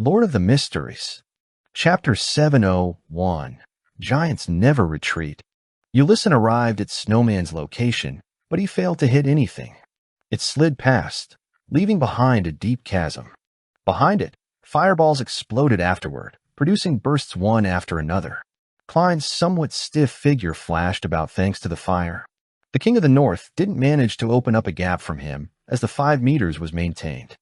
Lord of the Mysteries. Chapter 701. Giants Never Retreat. Ulysses arrived at Snowman's location, but he failed to hit anything. It slid past, leaving behind a deep chasm. Behind it, fireballs exploded afterward, producing bursts one after another. Klein's somewhat stiff figure flashed about thanks to the fire. The King of the North didn't manage to open up a gap from him, as the 5 meters was maintained.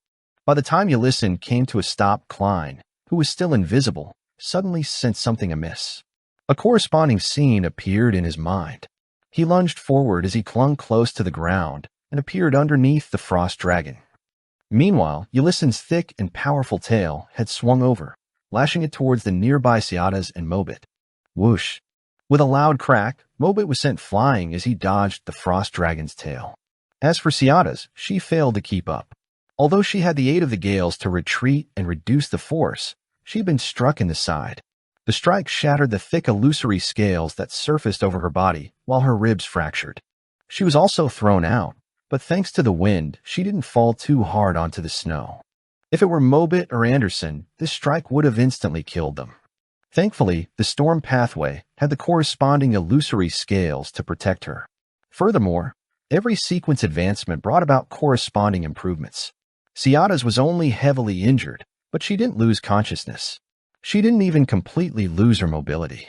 By the time Ulysses came to a stop, Klein, who was still invisible, suddenly sensed something amiss. A corresponding scene appeared in his mind. He lunged forward as he clung close to the ground and appeared underneath the frost dragon. Meanwhile, Ulysses' thick and powerful tail had swung over, lashing it towards the nearby Ciadas and Mobit. Whoosh! With a loud crack, Mobit was sent flying as he dodged the frost dragon's tail. As for Ciadas, she failed to keep up. Although she had the aid of the gales to retreat and reduce the force, she had been struck in the side. The strike shattered the thick illusory scales that surfaced over her body, while her ribs fractured. She was also thrown out, but thanks to the wind, she didn't fall too hard onto the snow. If it were Mobit or Anderson, this strike would have instantly killed them. Thankfully, the storm pathway had the corresponding illusory scales to protect her. Furthermore, every sequence advancement brought about corresponding improvements. Ciadas was only heavily injured, but she didn't lose consciousness. She didn't even completely lose her mobility.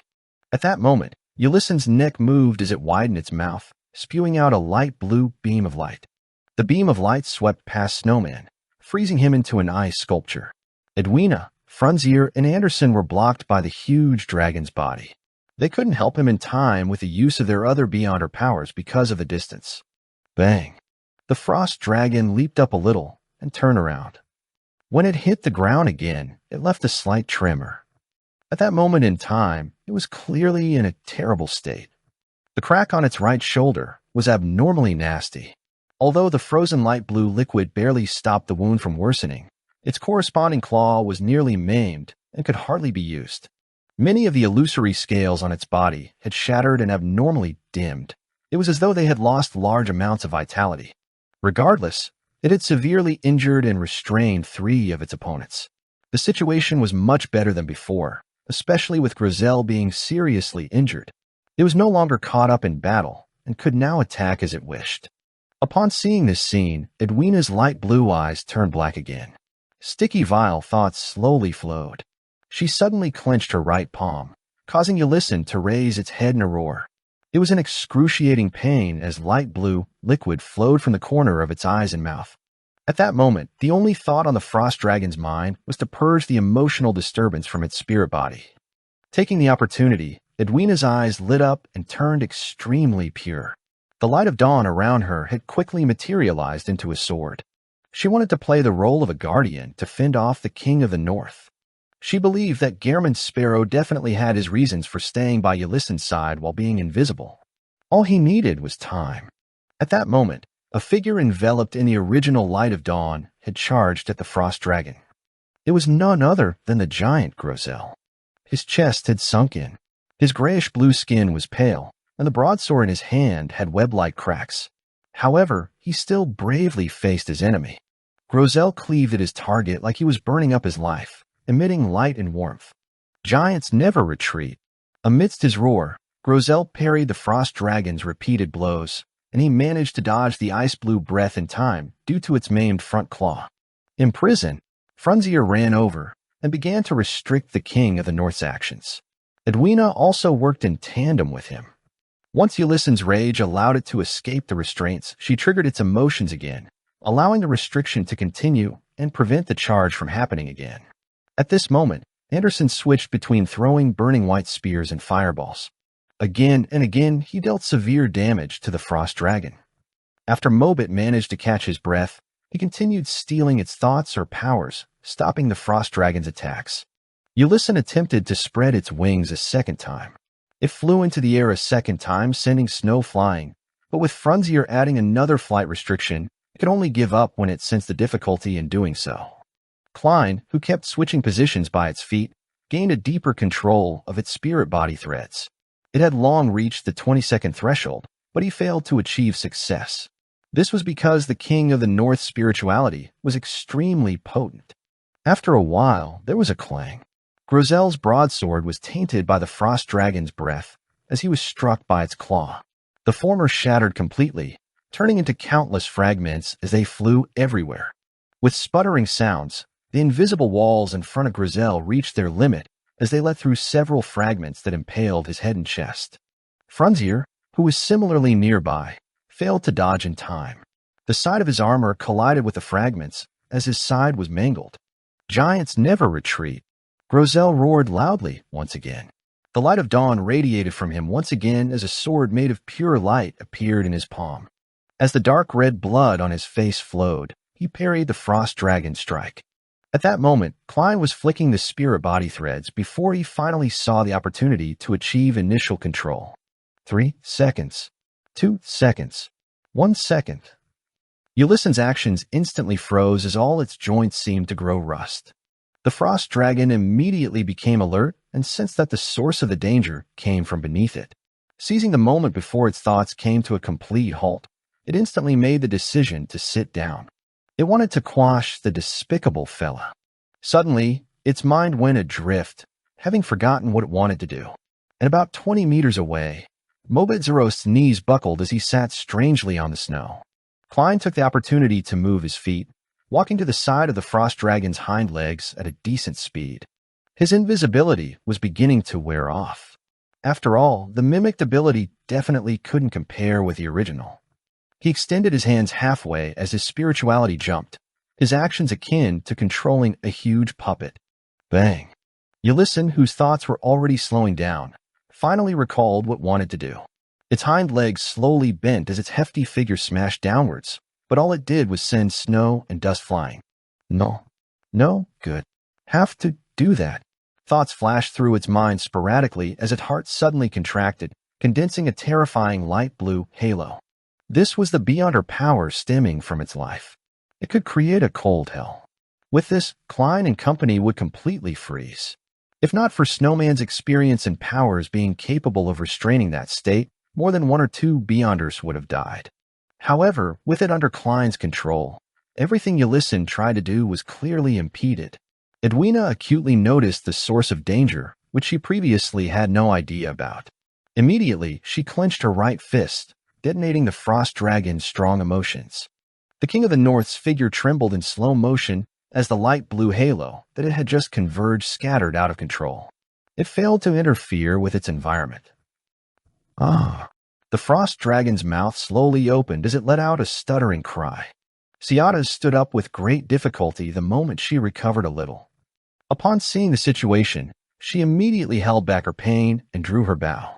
At that moment, Ulysses' neck moved as it widened its mouth, spewing out a light blue beam of light. The beam of light swept past Snowman, freezing him into an ice sculpture. Edwina, Frunzier, and Anderson were blocked by the huge dragon's body. They couldn't help him in time with the use of their other Beyonder powers because of the distance. Bang! The frost dragon leaped up a little and turned around. When it hit the ground again, it left a slight tremor. At that moment in time, it was clearly in a terrible state. The crack on its right shoulder was abnormally nasty. Although the frozen light blue liquid barely stopped the wound from worsening, its corresponding claw was nearly maimed and could hardly be used. Many of the illusory scales on its body had shattered and abnormally dimmed. It was as though they had lost large amounts of vitality. Regardless, it had severely injured and restrained 3 of its opponents. The situation was much better than before, especially with Grizel being seriously injured. It was no longer caught up in battle and could now attack as it wished. Upon seeing this scene, Edwina's light blue eyes turned black again. Sticky vile thoughts slowly flowed. She suddenly clenched her right palm, causing Ulysses to raise its head in a roar. It was an excruciating pain as light blue liquid flowed from the corner of its eyes and mouth. At that moment, the only thought on the frost dragon's mind was to purge the emotional disturbance from its spirit body. Taking the opportunity, Edwina's eyes lit up and turned extremely pure. The light of dawn around her had quickly materialized into a sword. She wanted to play the role of a guardian to fend off the King of the North. She believed that Gehrman Sparrow definitely had his reasons for staying by Ulysses' side while being invisible. All he needed was time. At that moment, a figure enveloped in the original light of dawn had charged at the frost dragon. It was none other than the giant Grizel. His chest had sunk in. His grayish-blue skin was pale, and the broadsword in his hand had web-like cracks. However, he still bravely faced his enemy. Grizel cleaved at his target like he was burning up his life, emitting light and warmth. Giants never retreat. Amidst his roar, Grizel parried the frost dragon's repeated blows, and he managed to dodge the ice-blue breath in time due to its maimed front claw. Imprisoned, Frunzier ran over and began to restrict the King of the North's actions. Edwina also worked in tandem with him. Once Ulysses' rage allowed it to escape the restraints, she triggered its emotions again, allowing the restriction to continue and prevent the charge from happening again. At this moment, Anderson switched between throwing burning white spears and fireballs. Again and again, he dealt severe damage to the frost dragon. After Mobit managed to catch his breath, he continued stealing its thoughts or powers, stopping the frost dragon's attacks. Ulysses attempted to spread its wings a second time. It flew into the air a second time, sending snow flying, but with Frunzier adding another flight restriction, it could only give up when it sensed the difficulty in doing so. Klein, who kept switching positions by its feet, gained a deeper control of its spirit body threads. It had long reached the 20-second threshold, but he failed to achieve success. This was because the King of the North's spirituality was extremely potent. After a while, there was a clang. Grozel's broadsword was tainted by the frost dragon's breath as he was struck by its claw. The former shattered completely, turning into countless fragments as they flew everywhere. With sputtering sounds, the invisible walls in front of Grozel reached their limit as they let through several fragments that impaled his head and chest. Frunzier, who was similarly nearby, failed to dodge in time. The side of his armor collided with the fragments as his side was mangled. Giants never retreat. Grozel roared loudly once again. The light of dawn radiated from him once again as a sword made of pure light appeared in his palm. As the dark red blood on his face flowed, he parried the frost dragon's strike. At that moment, Klein was flicking the spirit body threads before he finally saw the opportunity to achieve initial control. 3 seconds. 2 seconds. 1 second. Ulissen's actions instantly froze as all its joints seemed to grow rust. The frost dragon immediately became alert and sensed that the source of the danger came from beneath it. Seizing the moment before its thoughts came to a complete halt, it instantly made the decision to sit down. It wanted to quash the despicable fella. Suddenly, its mind went adrift, having forgotten what it wanted to do. And about 20 meters away, Mobedzerost's knees buckled as he sat strangely on the snow. Klein took the opportunity to move his feet, walking to the side of the frost dragon's hind legs at a decent speed. His invisibility was beginning to wear off. After all, the mimicked ability definitely couldn't compare with the original. He extended his hands halfway as his spirituality jumped, his actions akin to controlling a huge puppet. Bang! Ulissen, whose thoughts were already slowing down, finally recalled what wanted to do. Its hind legs slowly bent as its hefty figure smashed downwards, but all it did was send snow and dust flying. No, good. Have to do that. Thoughts flashed through its mind sporadically as its heart suddenly contracted, condensing a terrifying light blue halo. This was the beyonder power stemming from its life. It could create a cold hell. With this, Klein and company would completely freeze. If not for Snowman's experience and powers being capable of restraining that state, more than 1 or 2 beyonders would have died. However, with it under Klein's control, everything Ulissen tried to do was clearly impeded. Edwina acutely noticed the source of danger, which she previously had no idea about. Immediately, she clenched her right fist, detonating the frost dragon's strong emotions. The King of the North's figure trembled in slow motion as the light blue halo that it had just converged scattered out of control. It failed to interfere with its environment. The frost dragon's mouth slowly opened as it let out a stuttering cry. Ciata stood up with great difficulty the moment she recovered a little. Upon seeing the situation, she immediately held back her pain and drew her bow.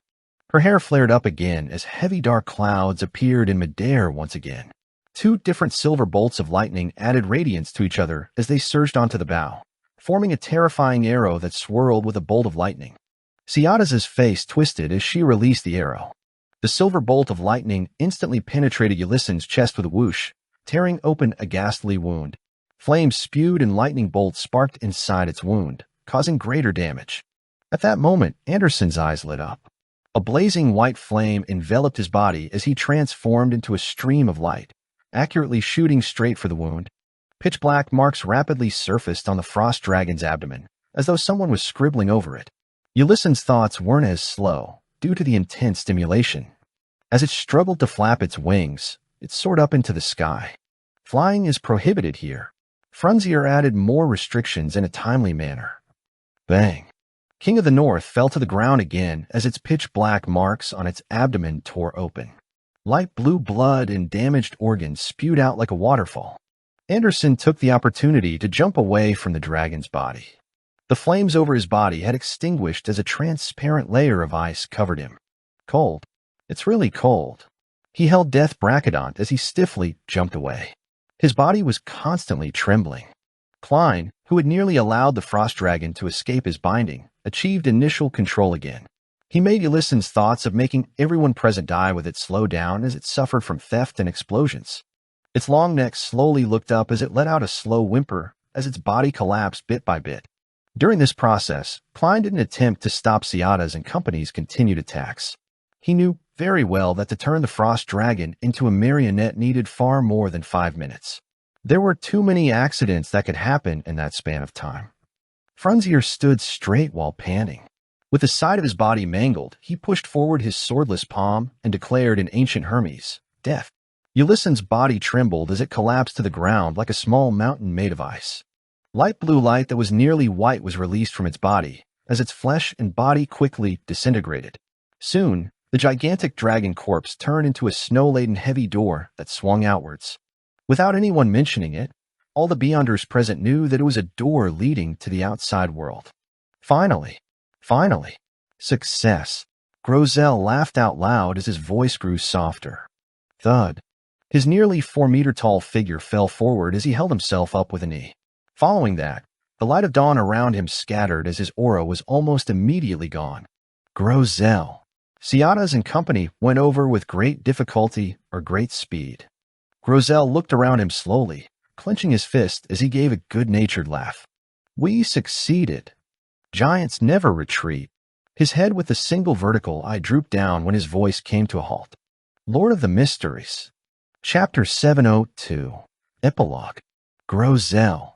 Her hair flared up again as heavy dark clouds appeared in midair once again. 2 different silver bolts of lightning added radiance to each other as they surged onto the bow, forming a terrifying arrow that swirled with a bolt of lightning. Ciata's face twisted as she released the arrow. The silver bolt of lightning instantly penetrated Ulissen's chest with a whoosh, tearing open a ghastly wound. Flames spewed and lightning bolts sparked inside its wound, causing greater damage. At that moment, Anderson's eyes lit up. A blazing white flame enveloped his body as he transformed into a stream of light, accurately shooting straight for the wound. Pitch black marks rapidly surfaced on the frost dragon's abdomen, as though someone was scribbling over it. Ulissen's thoughts weren't as slow, due to the intense stimulation. As it struggled to flap its wings, it soared up into the sky. Flying is prohibited here. Frunzier added more restrictions in a timely manner. Bang! King of the North fell to the ground again as its pitch-black marks on its abdomen tore open. Light blue blood and damaged organs spewed out like a waterfall. Anderson took the opportunity to jump away from the dragon's body. The flames over his body had extinguished as a transparent layer of ice covered him. Cold. It's really cold. He held Death Brachyodont as he stiffly jumped away. His body was constantly trembling. Klein, who had nearly allowed the frost dragon to escape his binding, achieved initial control again. He made Ulissen's thoughts of making everyone present die with it slow down as it suffered from theft and explosions. Its long neck slowly looked up as it let out a slow whimper as its body collapsed bit by bit. During this process, Klein didn't attempt to stop Ciata's and company's continued attacks. He knew very well that to turn the frost dragon into a marionette needed far more than 5 minutes. There were too many accidents that could happen in that span of time. Frunzier stood straight while panting. With the side of his body mangled, he pushed forward his swordless palm and declared in ancient Hermes, "Death." Ulysson's body trembled as it collapsed to the ground like a small mountain made of ice. Light blue light that was nearly white was released from its body, as its flesh and body quickly disintegrated. Soon, the gigantic dragon corpse turned into a snow-laden heavy door that swung outwards. Without anyone mentioning it, all the Beyonders present knew that it was a door leading to the outside world. Finally, success. Grozel laughed out loud as his voice grew softer. Thud. His nearly 4-meter-tall figure fell forward as he held himself up with a knee. Following that, the light of dawn around him scattered as his aura was almost immediately gone. Grozel. Ciadas and company went over with great difficulty or great speed. Grozel looked around him slowly, clenching his fist as he gave a good-natured laugh. We succeeded. Giants never retreat. His head with a single vertical eye drooped down when his voice came to a halt. Lord of the Mysteries. Chapter 702. Epilogue. Grozel.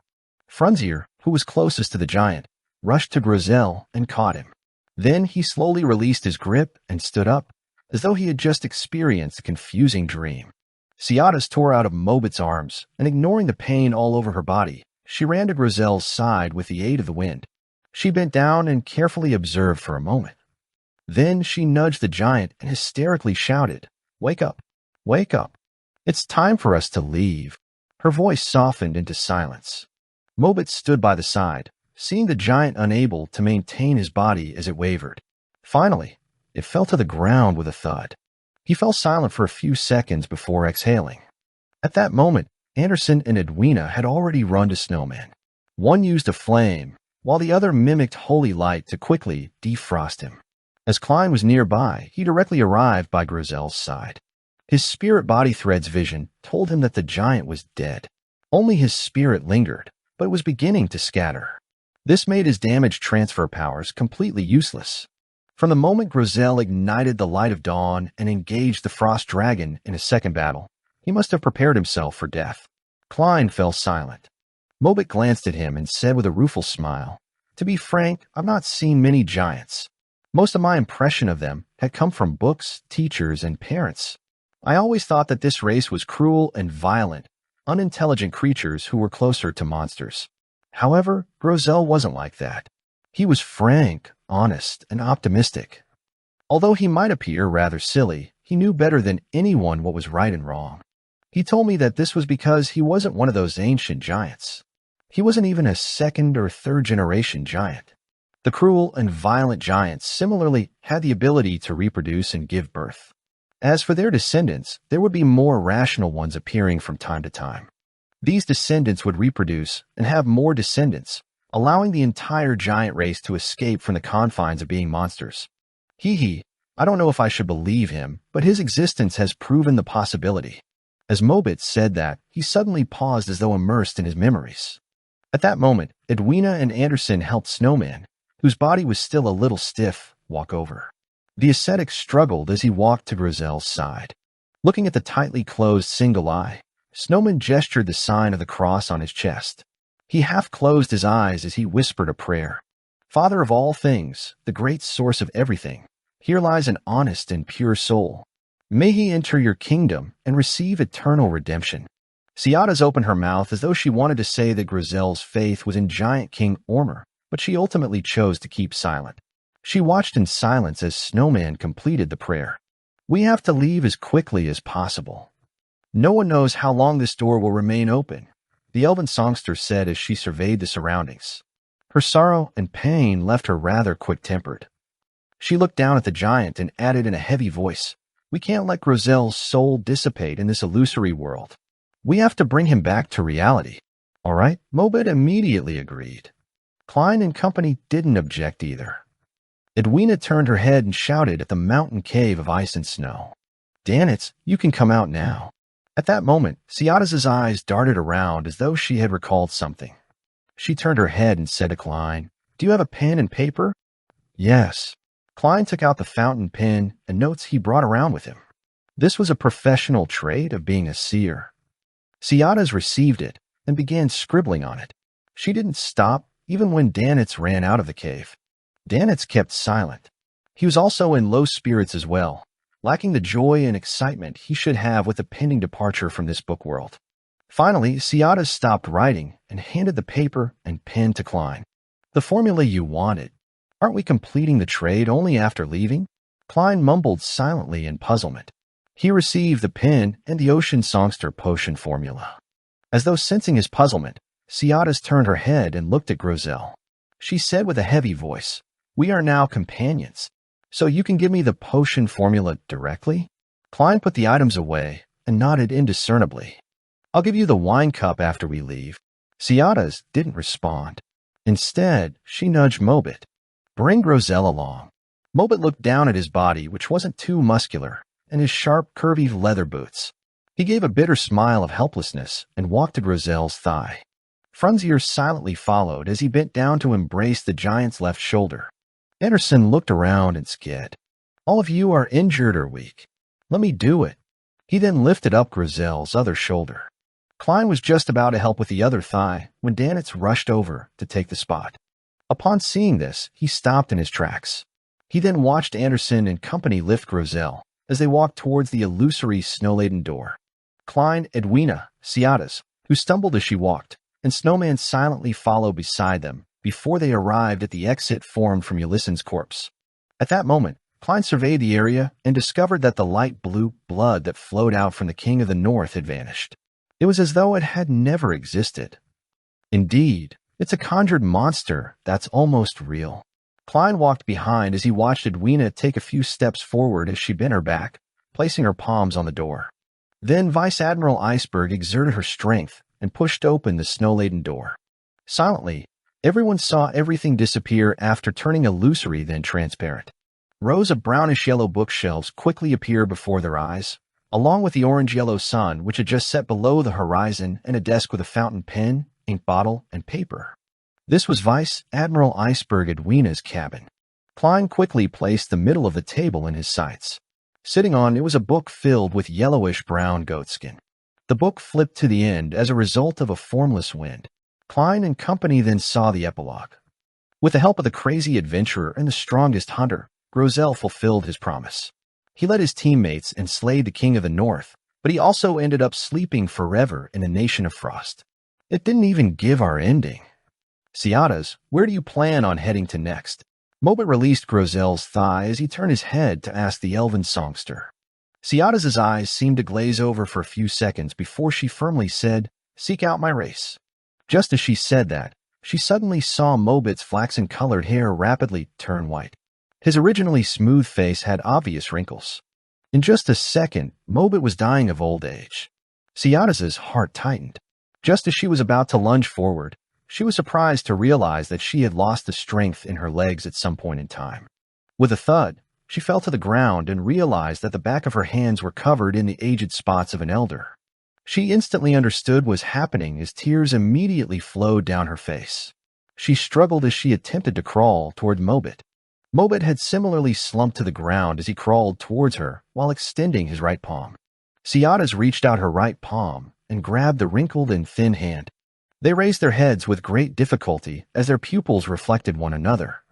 Frunzier, who was closest to the giant, rushed to Grozel and caught him. Then he slowly released his grip and stood up, as though he had just experienced a confusing dream. Ciadas tore out of Mobit's arms, and ignoring the pain all over her body, she ran to Grozel's side with the aid of the wind. She bent down and carefully observed for a moment. Then she nudged the giant and hysterically shouted, "Wake up! Wake up! It's time for us to leave." Her voice softened into silence. Mobit stood by the side, seeing the giant unable to maintain his body as it wavered. Finally, it fell to the ground with a thud. He fell silent for a few seconds before exhaling. At that moment, Anderson and Edwina had already run to Snowman. One used a flame, while the other mimicked holy light to quickly defrost him. As Klein was nearby, he directly arrived by Grozel's side. His spirit body thread's vision told him that the giant was dead. Only his spirit lingered, but was beginning to scatter. This made his damage transfer powers completely useless. From the moment Grozel ignited the light of dawn and engaged the frost dragon in a second battle, he must have prepared himself for death. Klein fell silent. Mobit glanced at him and said with a rueful smile, "To be frank, I've not seen many giants. Most of my impression of them had come from books, teachers, and parents. I always thought that this race was cruel and violent, unintelligent creatures who were closer to monsters. However, Grozel wasn't like that. He was frank, honest, and optimistic. Although he might appear rather silly, he knew better than anyone what was right and wrong. He told me that this was because he wasn't one of those ancient giants. He wasn't even a second or third generation giant. The cruel and violent giants similarly had the ability to reproduce and give birth. As for their descendants, there would be more rational ones appearing from time to time. These descendants would reproduce and have more descendants, allowing the entire giant race to escape from the confines of being monsters. I don't know if I should believe him, but his existence has proven the possibility." As Mobit said that, he suddenly paused as though immersed in his memories. At that moment, Edwina and Anderson helped Snowman, whose body was still a little stiff, walk over. The ascetic struggled as he walked to Grozel's side. Looking at the tightly closed single eye, Snowman gestured the sign of the cross on his chest. He half closed his eyes as he whispered a prayer. "Father of all things, the great source of everything, here lies an honest and pure soul. May he enter your kingdom and receive eternal redemption." Ciadas opened her mouth as though she wanted to say that Grozel's faith was in Giant King Ormer, but she ultimately chose to keep silent. She watched in silence as Snowman completed the prayer. "We have to leave as quickly as possible. No one knows how long this door will remain open," the elven songster said as she surveyed the surroundings. Her sorrow and pain left her rather quick-tempered. She looked down at the giant and added in a heavy voice, "We can't let Grozel's soul dissipate in this illusory world. We have to bring him back to reality." "All right," Mobit immediately agreed. Klein and company didn't object either. Edwina turned her head and shouted at the mountain cave of ice and snow, "Danitz, you can come out now." At that moment, Ciadas' eyes darted around as though she had recalled something. She turned her head and said to Klein, "Do you have a pen and paper?" "Yes." Klein took out the fountain pen and notes he brought around with him. This was a professional trait of being a seer. Ciadas received it and began scribbling on it. She didn't stop even when Danitz ran out of the cave. Danitz kept silent. He was also in low spirits as well, lacking the joy and excitement he should have with the pending departure from this book world. Finally, Ciadas stopped writing and handed the paper and pen to Klein. "The formula you wanted. Aren't we completing the trade only after leaving?" Klein mumbled silently in puzzlement. He received the pen and the Ocean Songster potion formula. As though sensing his puzzlement, Ciadas turned her head and looked at Grosel. She said with a heavy voice, "We are now companions, so you can give me the potion formula directly?" Klein put the items away and nodded indiscernibly. "I'll give you the wine cup after we leave." Ciadas didn't respond. Instead, she nudged Mobit. "Bring Grosel along." Mobit looked down at his body, which wasn't too muscular, and his sharp, curvy leather boots. He gave a bitter smile of helplessness and walked to Grosel's thigh. Frunzier silently followed as he bent down to embrace the giant's left shoulder. Anderson looked around and skid. "All of you are injured or weak. Let me do it." He then lifted up Grosel's other shoulder. Klein was just about to help with the other thigh when Danitz rushed over to take the spot. Upon seeing this, he stopped in his tracks. He then watched Anderson and company lift Grosel as they walked towards the illusory snow-laden door. Klein, Edwina, Ciadas, who stumbled as she walked, and Snowman silently followed beside them before they arrived at the exit formed from Ulysson's corpse. At that moment, Klein surveyed the area and discovered that the light blue blood that flowed out from the King of the North had vanished. It was as though it had never existed. Indeed, it's a conjured monster that's almost real. Klein walked behind as he watched Edwina take a few steps forward as she bent her back, placing her palms on the door. Then Vice Admiral Iceberg exerted her strength and pushed open the snow-laden door. Silently, everyone saw everything disappear after turning illusory then transparent. Rows of brownish-yellow bookshelves quickly appeared before their eyes, along with the orange-yellow sun which had just set below the horizon and a desk with a fountain pen, ink bottle, and paper. This was Vice Admiral Iceberg Edwina's cabin. Klein quickly placed the middle of the table in his sights. Sitting on it was a book filled with yellowish-brown goatskin. The book flipped to the end as a result of a formless wind. Klein and company then saw the epilogue. With the help of the crazy adventurer and the strongest hunter, Grosel fulfilled his promise. He led his teammates and slayed the King of the North, but he also ended up sleeping forever in the Nation of Frost. It didn't even give our ending. Ciadas, where do you plan on heading to next? Mobit released Grosel's thigh as he turned his head to ask the elven songster. Ciadas's eyes seemed to glaze over for a few seconds before she firmly said, "Seek out my race." Just as she said that, she suddenly saw Mobit's flaxen-colored hair rapidly turn white. His originally smooth face had obvious wrinkles. In just a second, Mobit was dying of old age. Ciadas's heart tightened. Just as she was about to lunge forward, she was surprised to realize that she had lost the strength in her legs at some point in time. With a thud, she fell to the ground and realized that the back of her hands were covered in the aged spots of an elder. She instantly understood what was happening as tears immediately flowed down her face. She struggled as she attempted to crawl toward Mobit. Mobit had similarly slumped to the ground as he crawled towards her while extending his right palm. Ciadas reached out her right palm and grabbed the wrinkled and thin hand. They raised their heads with great difficulty as their pupils reflected one another.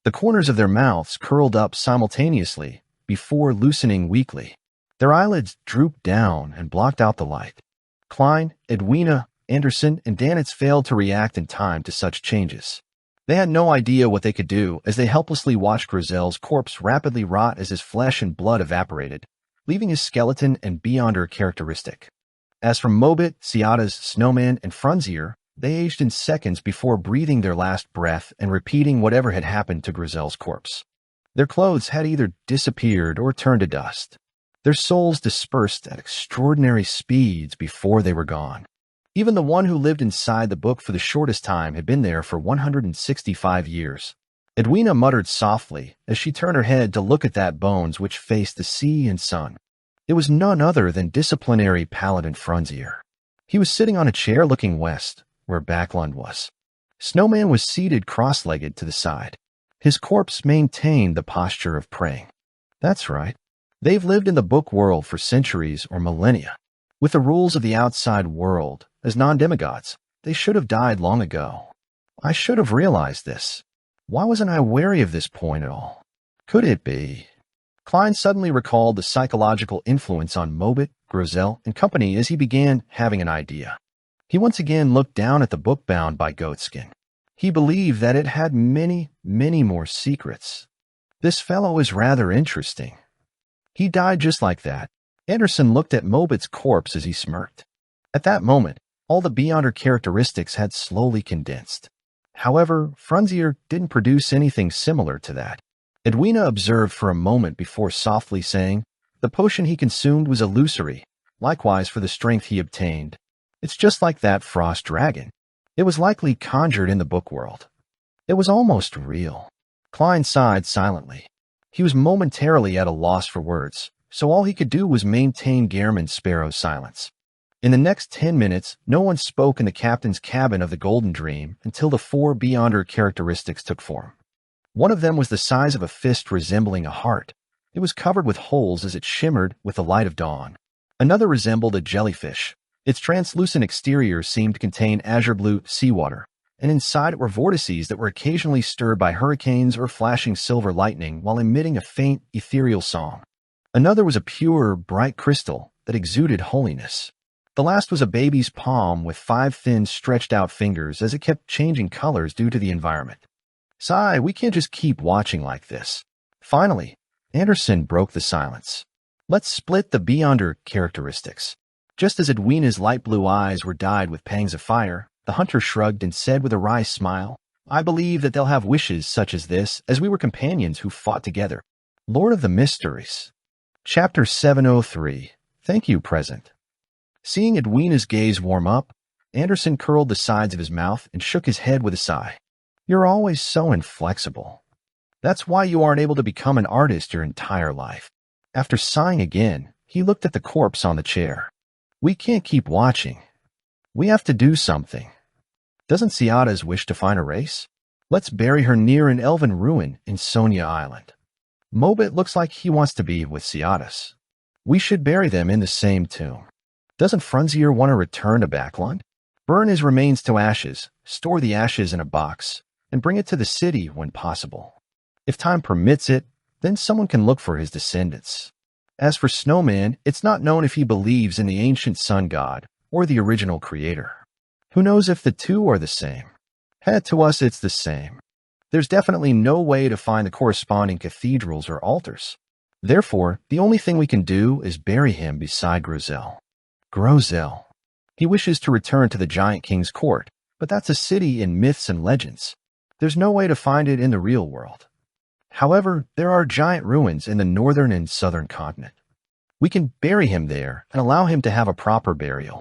The corners of their mouths curled up simultaneously before loosening weakly. Their eyelids drooped down and blocked out the light. Klein, Edwina, Anderson, and Danitz failed to react in time to such changes. They had no idea what they could do as they helplessly watched Grosel's corpse rapidly rot as his flesh and blood evaporated, leaving his skeleton and beyonder characteristic. As for Mobit, Ciadas, Snowman, and Frunzier, they aged in seconds before breathing their last breath and repeating whatever had happened to Grosel's corpse. Their clothes had either disappeared or turned to dust. Their souls dispersed at extraordinary speeds before they were gone. Even the one who lived inside the book for the shortest time had been there for 165 years. Edwina muttered softly as she turned her head to look at that bones which faced the sea and sun. It was none other than disciplinary Paladin Frunzier. He was sitting on a chair looking west, where Backlund was. Snowman was seated cross-legged to the side. His corpse maintained the posture of praying. That's right. They've lived in the book world for centuries or millennia. With the rules of the outside world, as non-demigods, they should have died long ago. I should have realized this. Why wasn't I wary of this point at all? Could it be? Klein suddenly recalled the psychological influence on Mobit, Grosel, and company as he began having an idea. He once again looked down at the book bound by Goatskin. He believed that it had many, many more secrets. This fellow is rather interesting. He died just like that. Anderson looked at Mobit's corpse as he smirked. At that moment, all the Beyonder characteristics had slowly condensed. However, Frunzier didn't produce anything similar to that. Edwina observed for a moment before softly saying, the potion he consumed was illusory, likewise for the strength he obtained. It's just like that frost dragon. It was likely conjured in the book world. It was almost real. Klein sighed silently. He was momentarily at a loss for words, so all he could do was maintain Gehrman Sparrow's silence. In the next 10 minutes, no one spoke in the captain's cabin of the Golden Dream until the 4 Beyonder characteristics took form. One of them was the size of a fist resembling a heart. It was covered with holes as it shimmered with the light of dawn. Another resembled a jellyfish. Its translucent exterior seemed to contain azure blue seawater, and inside it were vortices that were occasionally stirred by hurricanes or flashing silver lightning while emitting a faint, ethereal song. Another was a pure, bright crystal that exuded holiness. The last was a baby's palm with 5 thin, stretched-out fingers as it kept changing colors due to the environment. Sigh, we can't just keep watching like this. Finally, Anderson broke the silence. Let's split the Beyonder characteristics. Just as Edwina's light blue eyes were dyed with pangs of fire, the hunter shrugged and said with a wry smile, I believe that they'll have wishes such as this, as we were companions who fought together. Lord of the Mysteries. Chapter 703. Thank you, Present. Seeing Edwina's gaze warm up, Anderson curled the sides of his mouth and shook his head with a sigh. You're always so inflexible. That's why you aren't able to become an artist your entire life. After sighing again, he looked at the corpse on the chair. We can't keep watching. We have to do something. Doesn't Ciata's wish to find a race? Let's bury her near an elven ruin in Sonia Island. Mobit looks like he wants to be with Ciata's. We should bury them in the same tomb. Doesn't Frunzier want to return to Backlund? Burn his remains to ashes, store the ashes in a box, and bring it to the city when possible. If time permits it, then someone can look for his descendants. As for Snowman, it's not known if he believes in the ancient sun god or the original creator. Who knows if the two are the same? To us, it's the same. There's definitely no way to find the corresponding cathedrals or altars. Therefore, the only thing we can do is bury him beside Grosel. Grosel. He wishes to return to the Giant King's court, but that's a city in myths and legends. There's no way to find it in the real world. However, there are giant ruins in the northern and southern continent. We can bury him there and allow him to have a proper burial.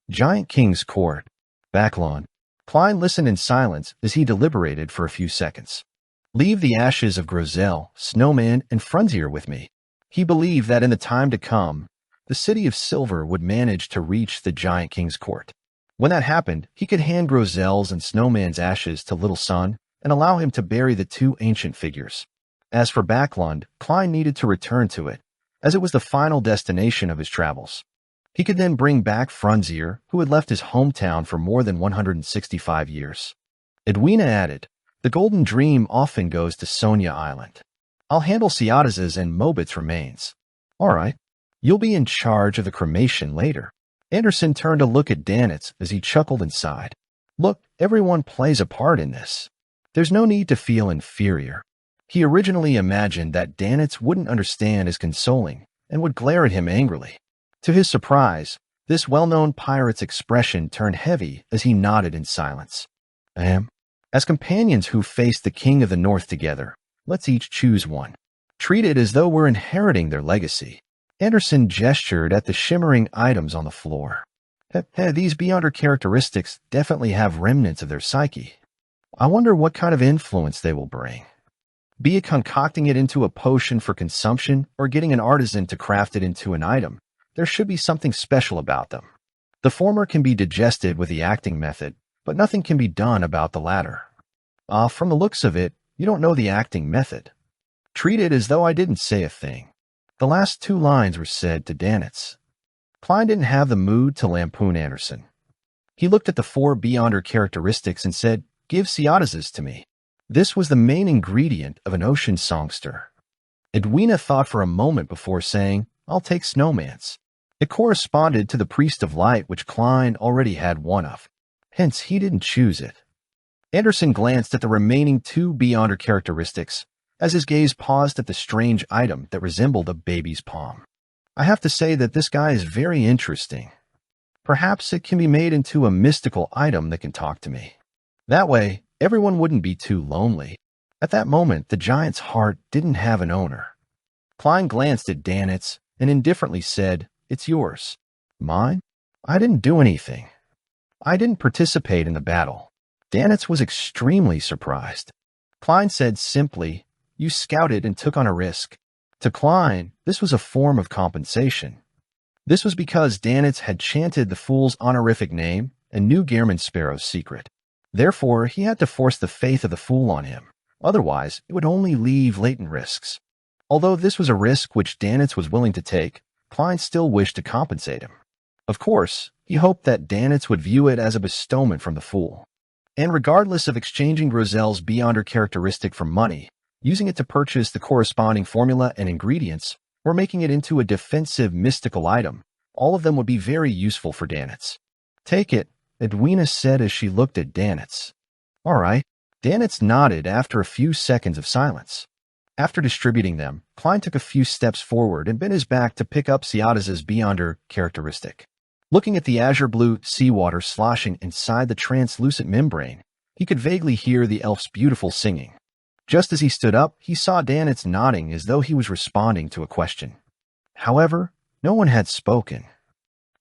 Giant King's court. Backlund. Klein listened in silence as he deliberated for a few seconds. Leave the ashes of Grosel, Snowman, and Frunzier with me. He believed that in the time to come, the City of Silver would manage to reach the Giant King's court. When that happened, he could hand Grosel's and Snowman's ashes to Little Sun and allow him to bury the 2 ancient figures. As for Backlund, Klein needed to return to it, as it was the final destination of his travels. He could then bring back Frunzier, who had left his hometown for more than 165 years. Edwina added, the Golden Dream often goes to Sonia Island. I'll handle Ciata's and Mobit's remains. All right. You'll be in charge of the cremation later. Anderson turned to look at Danitz as he chuckled and sighed. Look, everyone plays a part in this. There's no need to feel inferior. He originally imagined that Danitz wouldn't understand his consoling and would glare at him angrily. To his surprise, this well-known pirate's expression turned heavy as he nodded in silence. As companions who face the King of the North together, let's each choose one. Treat it as though we're inheriting their legacy. Anderson gestured at the shimmering items on the floor. These Beyonder characteristics definitely have remnants of their psyche. I wonder what kind of influence they will bring. Be it concocting it into a potion for consumption or getting an artisan to craft it into an item, there should be something special about them. The former can be digested with the acting method, but nothing can be done about the latter. From the looks of it, you don't know the acting method. Treat it as though I didn't say a thing. The last 2 lines were said to Danitz. Klein didn't have the mood to lampoon Anderson. He looked at the 4 Beyonder characteristics and said, "Give Ciotazes to me." This was the main ingredient of an ocean songster. Edwina thought for a moment before saying, "I'll take Snowman's." It corresponded to the Priest of Light, which Klein already had one of. Hence, he didn't choose it. Anderson glanced at the remaining 2 Beyonder characteristics as his gaze paused at the strange item that resembled a baby's palm. I have to say that this guy is very interesting. Perhaps it can be made into a mystical item that can talk to me. That way, everyone wouldn't be too lonely. At that moment, the giant's heart didn't have an owner. Klein glanced at Danitz and indifferently said, "It's yours." "Mine? I didn't do anything. I didn't participate in the battle." Danitz was extremely surprised. Klein said simply, "You scouted and took on a risk." To Klein, this was a form of compensation. This was because Danitz had chanted the fool's honorific name and knew Gehrman Sparrow's secret. Therefore, he had to force the faith of the fool on him. Otherwise, it would only leave latent risks. Although this was a risk which Danitz was willing to take, Klein still wished to compensate him. Of course, he hoped that Danitz would view it as a bestowment from the fool. And regardless of exchanging Grozel's Beyonder characteristic for money, using it to purchase the corresponding formula and ingredients, or making it into a defensive mystical item, all of them would be very useful for Danitz. "Take it," Edwina said as she looked at Danitz. "All right." Danitz nodded after a few seconds of silence. After distributing them, Klein took a few steps forward and bent his back to pick up Ciotaz's Beyonder characteristic. Looking at the azure-blue seawater sloshing inside the translucent membrane, he could vaguely hear the elf's beautiful singing. Just as he stood up, he saw Danitz nodding as though he was responding to a question. However, no one had spoken.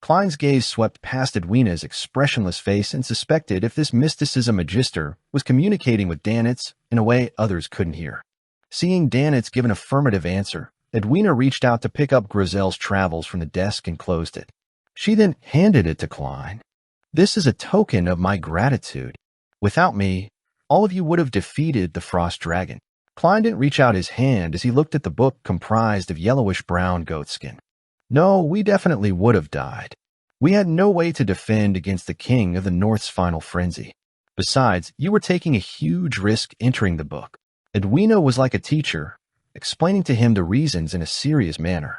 Klein's gaze swept past Edwina's expressionless face and suspected if this mysticism magister was communicating with Danitz in a way others couldn't hear. Seeing Danitz give an affirmative answer, Edwina reached out to pick up Grozel's travels from the desk and closed it. She then handed it to Klein. "This is a token of my gratitude. Without me, all of you would have defeated the Frost Dragon." Klein didn't reach out his hand as he looked at the book comprised of yellowish-brown goatskin. "No, we definitely would have died. We had no way to defend against the king of the North's final frenzy. Besides, you were taking a huge risk entering the book." Edwina was like a teacher, explaining to him the reasons in a serious manner.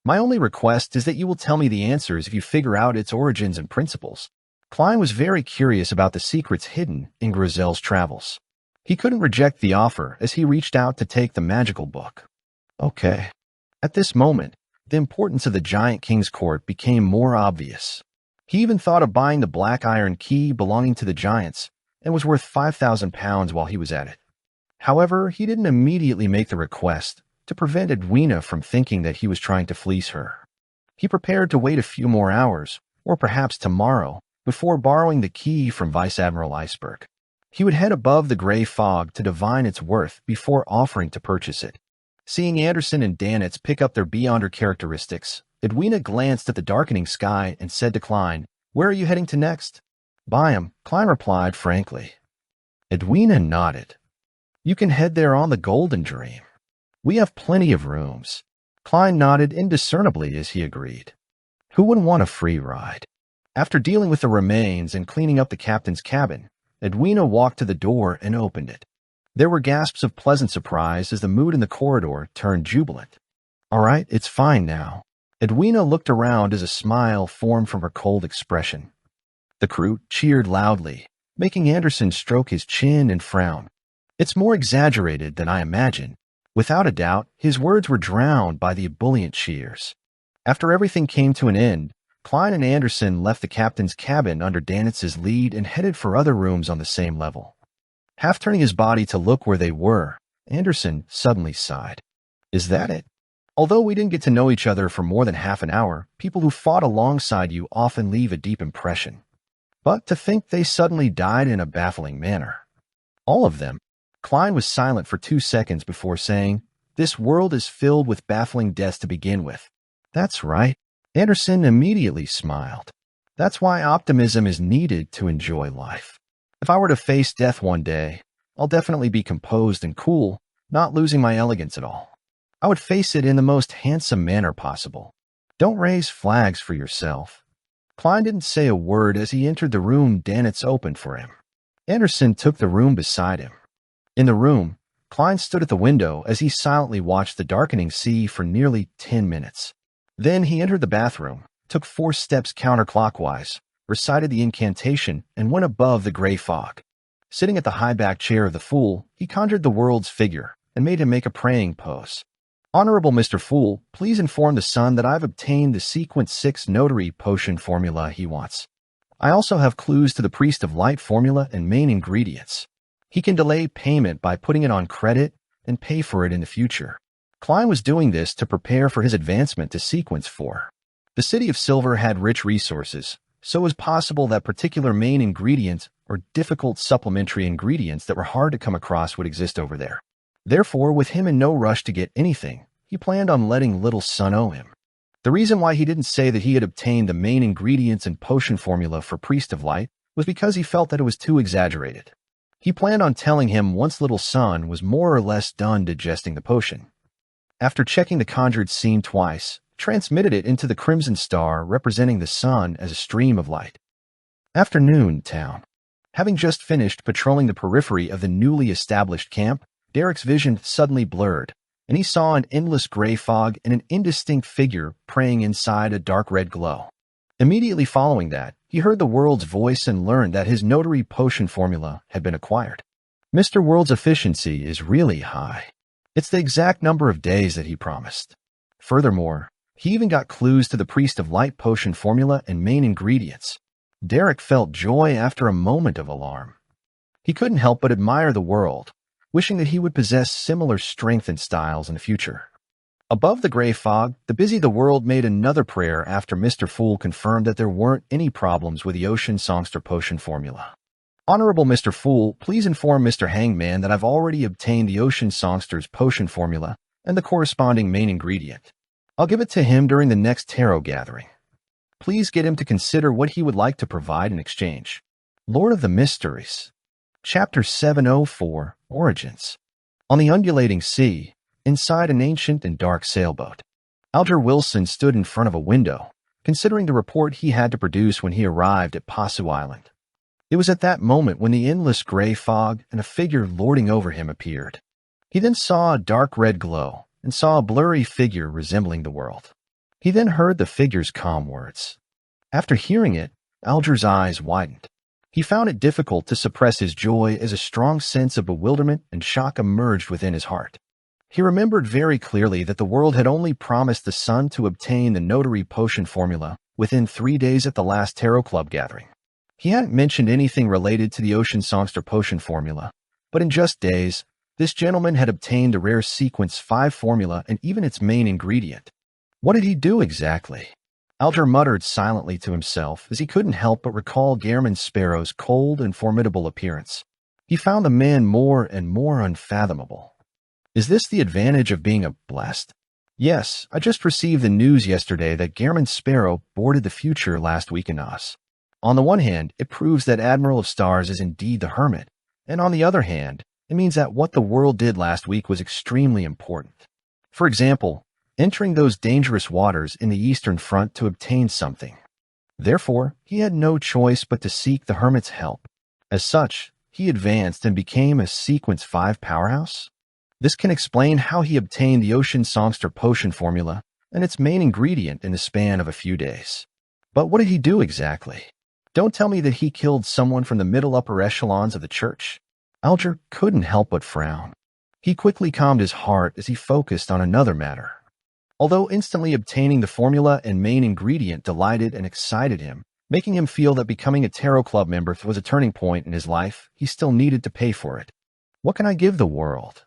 "My only request is that you will tell me the answers if you figure out its origins and principles." Klein was very curious about the secrets hidden in Grozel's travels. He couldn't reject the offer as he reached out to take the magical book. Okay. At this moment, the importance of the Giant King's Court became more obvious. He even thought of buying the black iron key belonging to the giants and was worth 5,000 pounds while he was at it. However, he didn't immediately make the request to prevent Edwina from thinking that he was trying to fleece her. He prepared to wait a few more hours, or perhaps tomorrow, before borrowing the key from Vice Admiral Iceberg. He would head above the gray fog to divine its worth before offering to purchase it. Seeing Anderson and Danitz pick up their Beyonder characteristics, Edwina glanced at the darkening sky and said to Klein, "Where are you heading to next?" "Buy 'em," Klein replied frankly. Edwina nodded. "You can head there on the Golden Dream. We have plenty of rooms." Klein nodded indiscernibly as he agreed. Who wouldn't want a free ride? After dealing with the remains and cleaning up the captain's cabin, Edwina walked to the door and opened it. There were gasps of pleasant surprise as the mood in the corridor turned jubilant. "All right, it's fine now." Edwina looked around as a smile formed from her cold expression. The crew cheered loudly, making Anderson stroke his chin and frown. "It's more exaggerated than I imagined." Without a doubt, his words were drowned by the ebullient cheers. After everything came to an end, Klein and Anderson left the captain's cabin under Danitz's lead and headed for other rooms on the same level. Half turning his body to look where they were, Anderson suddenly sighed. "Is that it? Although we didn't get to know each other for more than half an hour, people who fought alongside you often leave a deep impression. But to think they suddenly died in a baffling manner. All of them." Klein was silent for 2 seconds before saying, "This world is filled with baffling deaths to begin with." "That's right." Anderson immediately smiled. "That's why optimism is needed to enjoy life. If I were to face death one day, I'll definitely be composed and cool, not losing my elegance at all. I would face it in the most handsome manner possible. Don't raise flags for yourself. Klein didn't say a word as he entered the room Danitz opened for him. Anderson took the room beside him. In the room, Klein stood at the window as he silently watched the darkening sea for nearly 10 minutes. Then he entered the bathroom, took 4 steps counterclockwise, recited the incantation, and went above the gray fog. Sitting at the high-backed chair of the Fool, he conjured the world's figure and made him make a praying pose. Honorable Mr. Fool, please inform the Sun that I've obtained the Sequence 6 notary potion formula he wants. I also have clues to the Priest of Light formula and main ingredients. He can delay payment by putting it on credit and pay for it in the future. Klein was doing this to prepare for his advancement to Sequence 4. The City of Silver had rich resources, so it was possible that particular main ingredients or difficult supplementary ingredients that were hard to come across would exist over there. Therefore, with him in no rush to get anything, he planned on letting Little Sun owe him. The reason why he didn't say that he had obtained the main ingredients and potion formula for Priest of Light was because he felt that it was too exaggerated. He planned on telling him once Little Sun was more or less done digesting the potion. After checking the conjured scene twice, transmitted it into the crimson star representing the sun as a stream of light. Afternoon town. Having just finished patrolling the periphery of the newly established camp, Derek's vision suddenly blurred, and he saw an endless gray fog and an indistinct figure praying inside a dark red glow. Immediately following that, he heard the World's voice and learned that his notary potion formula had been acquired. Mr. World's efficiency is really high. It's the exact number of days that he promised. Furthermore, he even got clues to the Priest of Light potion formula and main ingredients. Derek felt joy after a moment of alarm. He couldn't help but admire the World, wishing that he would possess similar strength and styles in the future. Above the gray fog, the World made another prayer after Mr. Fool confirmed that there weren't any problems with the Ocean Songster potion formula. Honorable Mr. Fool, please inform Mr. Hangman that I've already obtained the Ocean Songster's potion formula and the corresponding main ingredient. I'll give it to him during the next tarot gathering. Please get him to consider what he would like to provide in exchange. Lord of the Mysteries. Chapter 704, Origins. On the undulating sea, inside an ancient and dark sailboat, Alger Wilson stood in front of a window, considering the report he had to produce when he arrived at Pasu Island. It was at that moment when the endless gray fog and a figure lording over him appeared. He then saw a dark red glow and saw a blurry figure resembling the World. He then heard the figure's calm words. After hearing it, Alger's eyes widened. He found it difficult to suppress his joy as a strong sense of bewilderment and shock emerged within his heart. He remembered very clearly that the World had only promised the Sun to obtain the notary potion formula within 3 days at the last Tarot Club gathering. He hadn't mentioned anything related to the Ocean Songster potion formula, but in just days, this gentleman had obtained the rare Sequence 5 formula and even its main ingredient. What did he do exactly? Alger muttered silently to himself as he couldn't help but recall Gairman Sparrow's cold and formidable appearance. He found the man more and more unfathomable. Is this the advantage of being a blessed? Yes, I just received the news yesterday that Gairman Sparrow boarded the Future last week in Oz. On the one hand, it proves that Admiral of Stars is indeed the Hermit, and on the other hand, it means that what the World did last week was extremely important. For example, entering those dangerous waters in the Eastern Front to obtain something. Therefore, he had no choice but to seek the Hermit's help. As such, he advanced and became a Sequence 5 powerhouse. This can explain how he obtained the Ocean Songster potion formula and its main ingredient in the span of a few days. But what did he do exactly? Don't tell me that he killed someone from the middle upper echelons of the church. Alger couldn't help but frown. He quickly calmed his heart as he focused on another matter. Although instantly obtaining the formula and main ingredient delighted and excited him, making him feel that becoming a Tarot Club member was a turning point in his life, he still needed to pay for it. What can I give the World?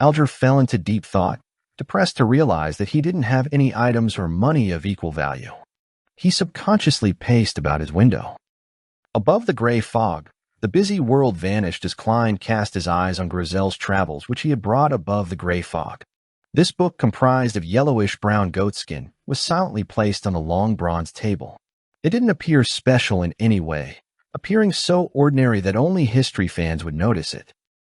Alger fell into deep thought, depressed to realize that he didn't have any items or money of equal value. He subconsciously paced about his window. Above the gray fog, the busy World vanished as Klein cast his eyes on Grizel's travels, which he had brought above the gray fog. This book, comprised of yellowish-brown goatskin, was silently placed on a long bronze table. It didn't appear special in any way, appearing so ordinary that only history fans would notice it.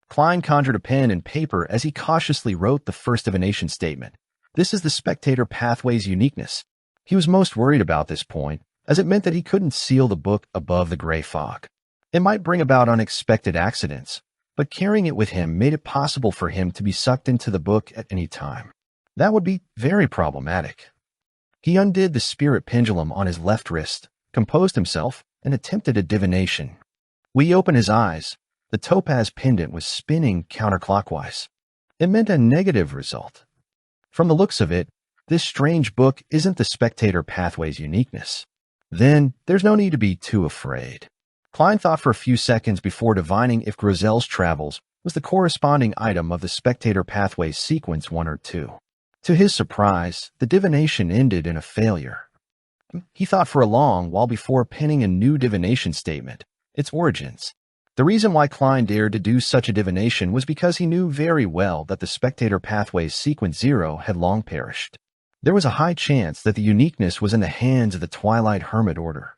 Klein conjured a pen and paper as he cautiously wrote the First of a Nation statement. This is the Spectator Pathway's uniqueness. He was most worried about this point, as it meant that he couldn't seal the book above the gray fog. It might bring about unexpected accidents, but carrying it with him made it possible for him to be sucked into the book at any time. That would be very problematic. He undid the spirit pendulum on his left wrist, composed himself, and attempted a divination. When he opened his eyes, the topaz pendant was spinning counterclockwise. It meant a negative result. From the looks of it, this strange book isn't the spectator pathway's uniqueness. Then, there's no need to be too afraid. Klein thought for a few seconds before divining if Grizel's travels was the corresponding item of the spectator pathway's sequence 1 or 2. To his surprise, the divination ended in a failure. He thought for a long while before penning a new divination statement, its origins. The reason why Klein dared to do such a divination was because he knew very well that the spectator pathway's sequence 0 had long perished. There was a high chance that the uniqueness was in the hands of the Twilight Hermit Order.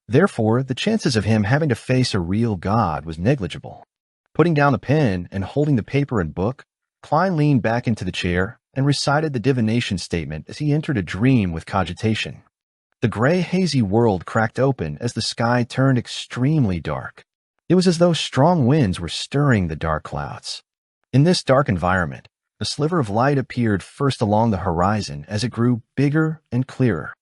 Therefore, the chances of him having to face a real god was negligible. Putting down the pen and holding the paper and book, Klein leaned back into the chair and recited the divination statement as he entered a dream with cogitation. The gray, hazy world cracked open as the sky turned extremely dark. It was as though strong winds were stirring the dark clouds. In this dark environment, a sliver of light appeared first along the horizon as it grew bigger and clearer.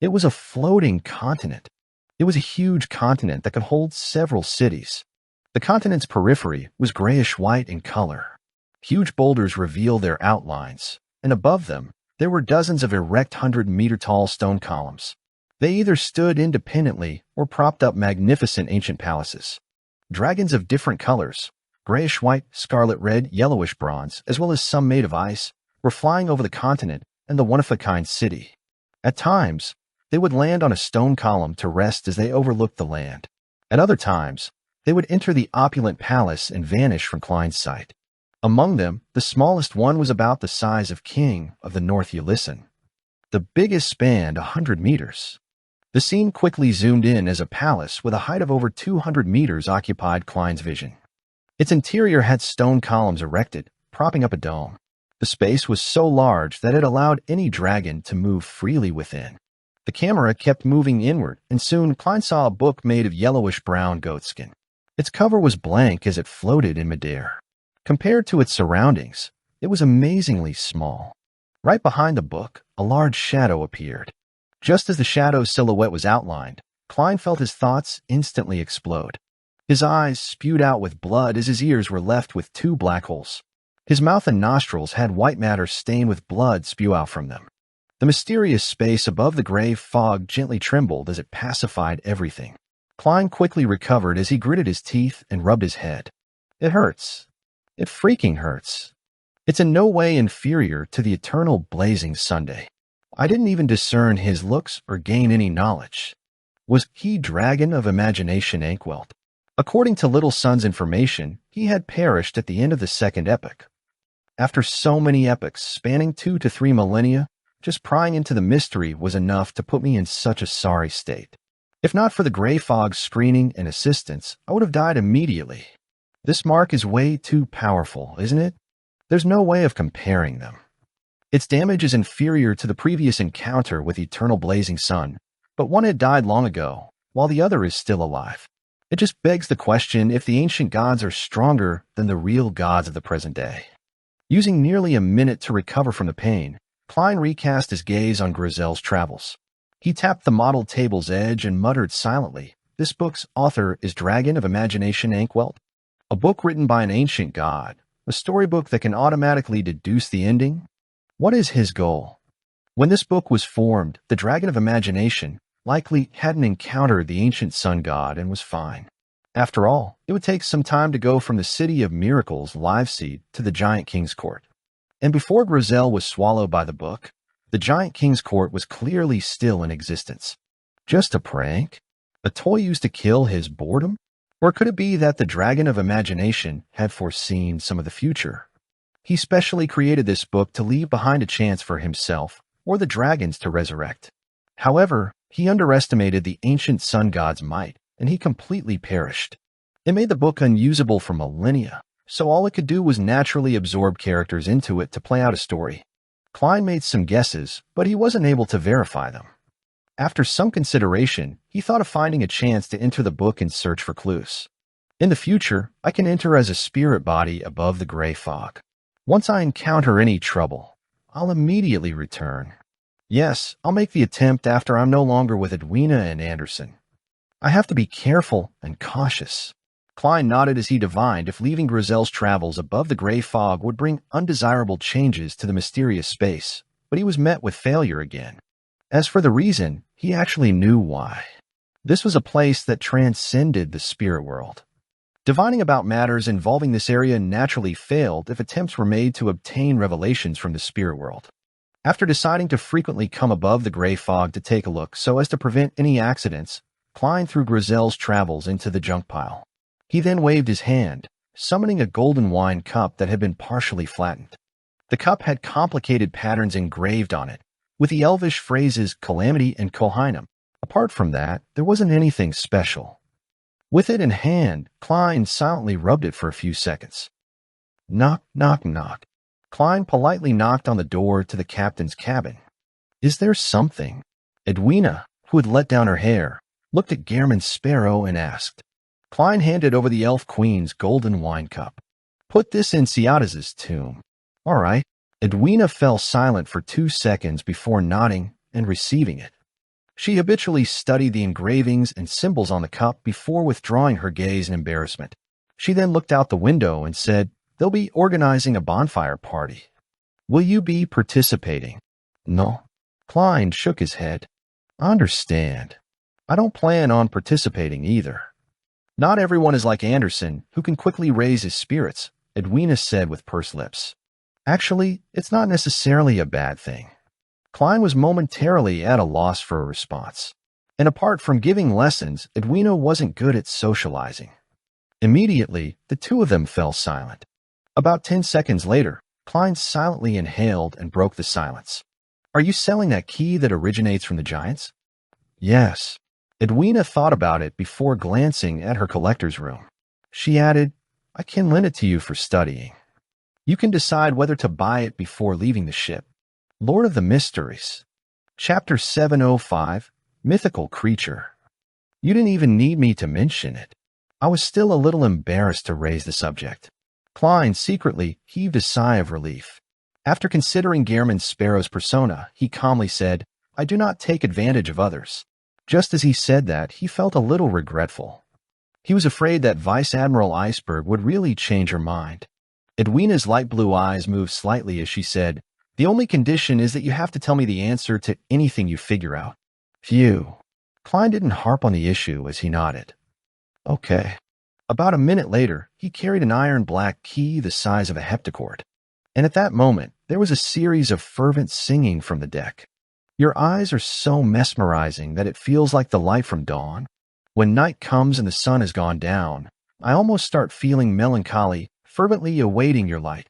It was a floating continent. It was a huge continent that could hold several cities. The continent's periphery was grayish-white in color. Huge boulders revealed their outlines, and above them, there were dozens of erect 100-meter-tall stone columns. They either stood independently or propped up magnificent ancient palaces. Dragons of different colors, grayish-white, scarlet-red, yellowish-bronze, as well as some made of ice, were flying over the continent and the one-of-a-kind city. At times, they would land on a stone column to rest as they overlooked the land. At other times, they would enter the opulent palace and vanish from Klein's sight. Among them, the smallest one was about the size of King of the North Ulyssen. The biggest spanned 100 meters. The scene quickly zoomed in as a palace with a height of over 200 meters occupied Klein's vision. Its interior had stone columns erected, propping up a dome. The space was so large that it allowed any dragon to move freely within. The camera kept moving inward, and soon Klein saw a book made of yellowish-brown goatskin. Its cover was blank as it floated in midair. Compared to its surroundings, it was amazingly small. Right behind the book, a large shadow appeared. Just as the shadow's silhouette was outlined, Klein felt his thoughts instantly explode. His eyes spewed out with blood as his ears were left with 2 black holes. His mouth and nostrils had white matter stained with blood spew out from them. The mysterious space above the gray fog gently trembled as it pacified everything. Klein quickly recovered as he gritted his teeth and rubbed his head. It hurts. It freaking hurts. It's in no way inferior to the eternal blazing Sunday. I didn't even discern his looks or gain any knowledge. Was he dragon of imagination Ankwelt? According to Little Sun's information, he had perished at the end of the second epoch. After so many epochs spanning 2 to 3 millennia, just prying into the mystery was enough to put me in such a sorry state. If not for the gray fog's screening and assistance, I would have died immediately. This mark is way too powerful, isn't it? There's no way of comparing them. Its damage is inferior to the previous encounter with Eternal Blazing Sun, but one had died long ago, while the other is still alive. It just begs the question if the ancient gods are stronger than the real gods of the present day. Using nearly a minute to recover from the pain, Klein recast his gaze on Grizel's travels. He tapped the model table's edge and muttered silently, "This book's author is Dragon of Imagination Ankwelt, a book written by an ancient god, a storybook that can automatically deduce the ending. What is his goal? When this book was formed, the Dragon of Imagination likely hadn't encountered the ancient sun god and was fine. After all, it would take some time to go from the City of Miracles live seed to the Giant King's Court. And before Grizel was swallowed by the book, the Giant King's Court was clearly still in existence. Just a prank? A toy used to kill his boredom? Or could it be that the Dragon of Imagination had foreseen some of the future? He specially created this book to leave behind a chance for himself or the dragons to resurrect. However, he underestimated the ancient sun god's might, and he completely perished. It made the book unusable for millennia, so all it could do was naturally absorb characters into it to play out a story. Klein made some guesses, but he wasn't able to verify them. After some consideration, he thought of finding a chance to enter the book and search for clues. In the future, I can enter as a spirit body above the gray fog. Once I encounter any trouble, I'll immediately return. Yes, I'll make the attempt after I'm no longer with Edwina and Anderson. I have to be careful and cautious. Klein nodded as he divined if leaving Grizel's travels above the gray fog would bring undesirable changes to the mysterious space, but he was met with failure again. As for the reason, he actually knew why. This was a place that transcended the spirit world. Divining about matters involving this area naturally failed if attempts were made to obtain revelations from the spirit world. After deciding to frequently come above the gray fog to take a look so as to prevent any accidents, Klein threw Grizel's travels into the junk pile. He then waved his hand, summoning a golden wine cup that had been partially flattened. The cup had complicated patterns engraved on it, with the elvish phrases Calamity and Kohainum. Apart from that, there wasn't anything special. With it in hand, Klein silently rubbed it for a few seconds. Knock, knock, knock. Klein politely knocked on the door to the captain's cabin. Is there something? Edwina, who had let down her hair, looked at Gehrman Sparrow and asked. Klein handed over the elf queen's golden wine cup. Put this in Ciatas's tomb. All right. Edwina fell silent for 2 seconds before nodding and receiving it. She habitually studied the engravings and symbols on the cup before withdrawing her gaze in embarrassment. She then looked out the window and said, They'll be organizing a bonfire party. Will you be participating? No. Klein shook his head. I understand. I don't plan on participating either. Not everyone is like Anderson, who can quickly raise his spirits, Edwina said with pursed lips. Actually, it's not necessarily a bad thing. Klein was momentarily at a loss for a response. And apart from giving lessons, Edwina wasn't good at socializing. Immediately, the two of them fell silent. About 10 seconds later, Klein silently inhaled and broke the silence. Are you selling that key that originates from the giants? Yes. Edwina thought about it before glancing at her collector's room. She added, I can lend it to you for studying. You can decide whether to buy it before leaving the ship. Lord of the Mysteries. Chapter 705, Mythical Creature. You didn't even need me to mention it. I was still a little embarrassed to raise the subject. Klein secretly heaved a sigh of relief. After considering Gehrman Sparrow's persona, he calmly said, I do not take advantage of others. Just as he said that, he felt a little regretful. He was afraid that Vice Admiral Iceberg would really change her mind. Edwina's light blue eyes moved slightly as she said, The only condition is that you have to tell me the answer to anything you figure out. Phew. Klein didn't harp on the issue as he nodded. Okay. About a minute later, he carried an iron black key the size of a heptachord. And at that moment, there was a series of fervent singing from the deck. Your eyes are so mesmerizing that it feels like the light from dawn. When night comes and the sun has gone down, I almost start feeling melancholy, fervently awaiting your light.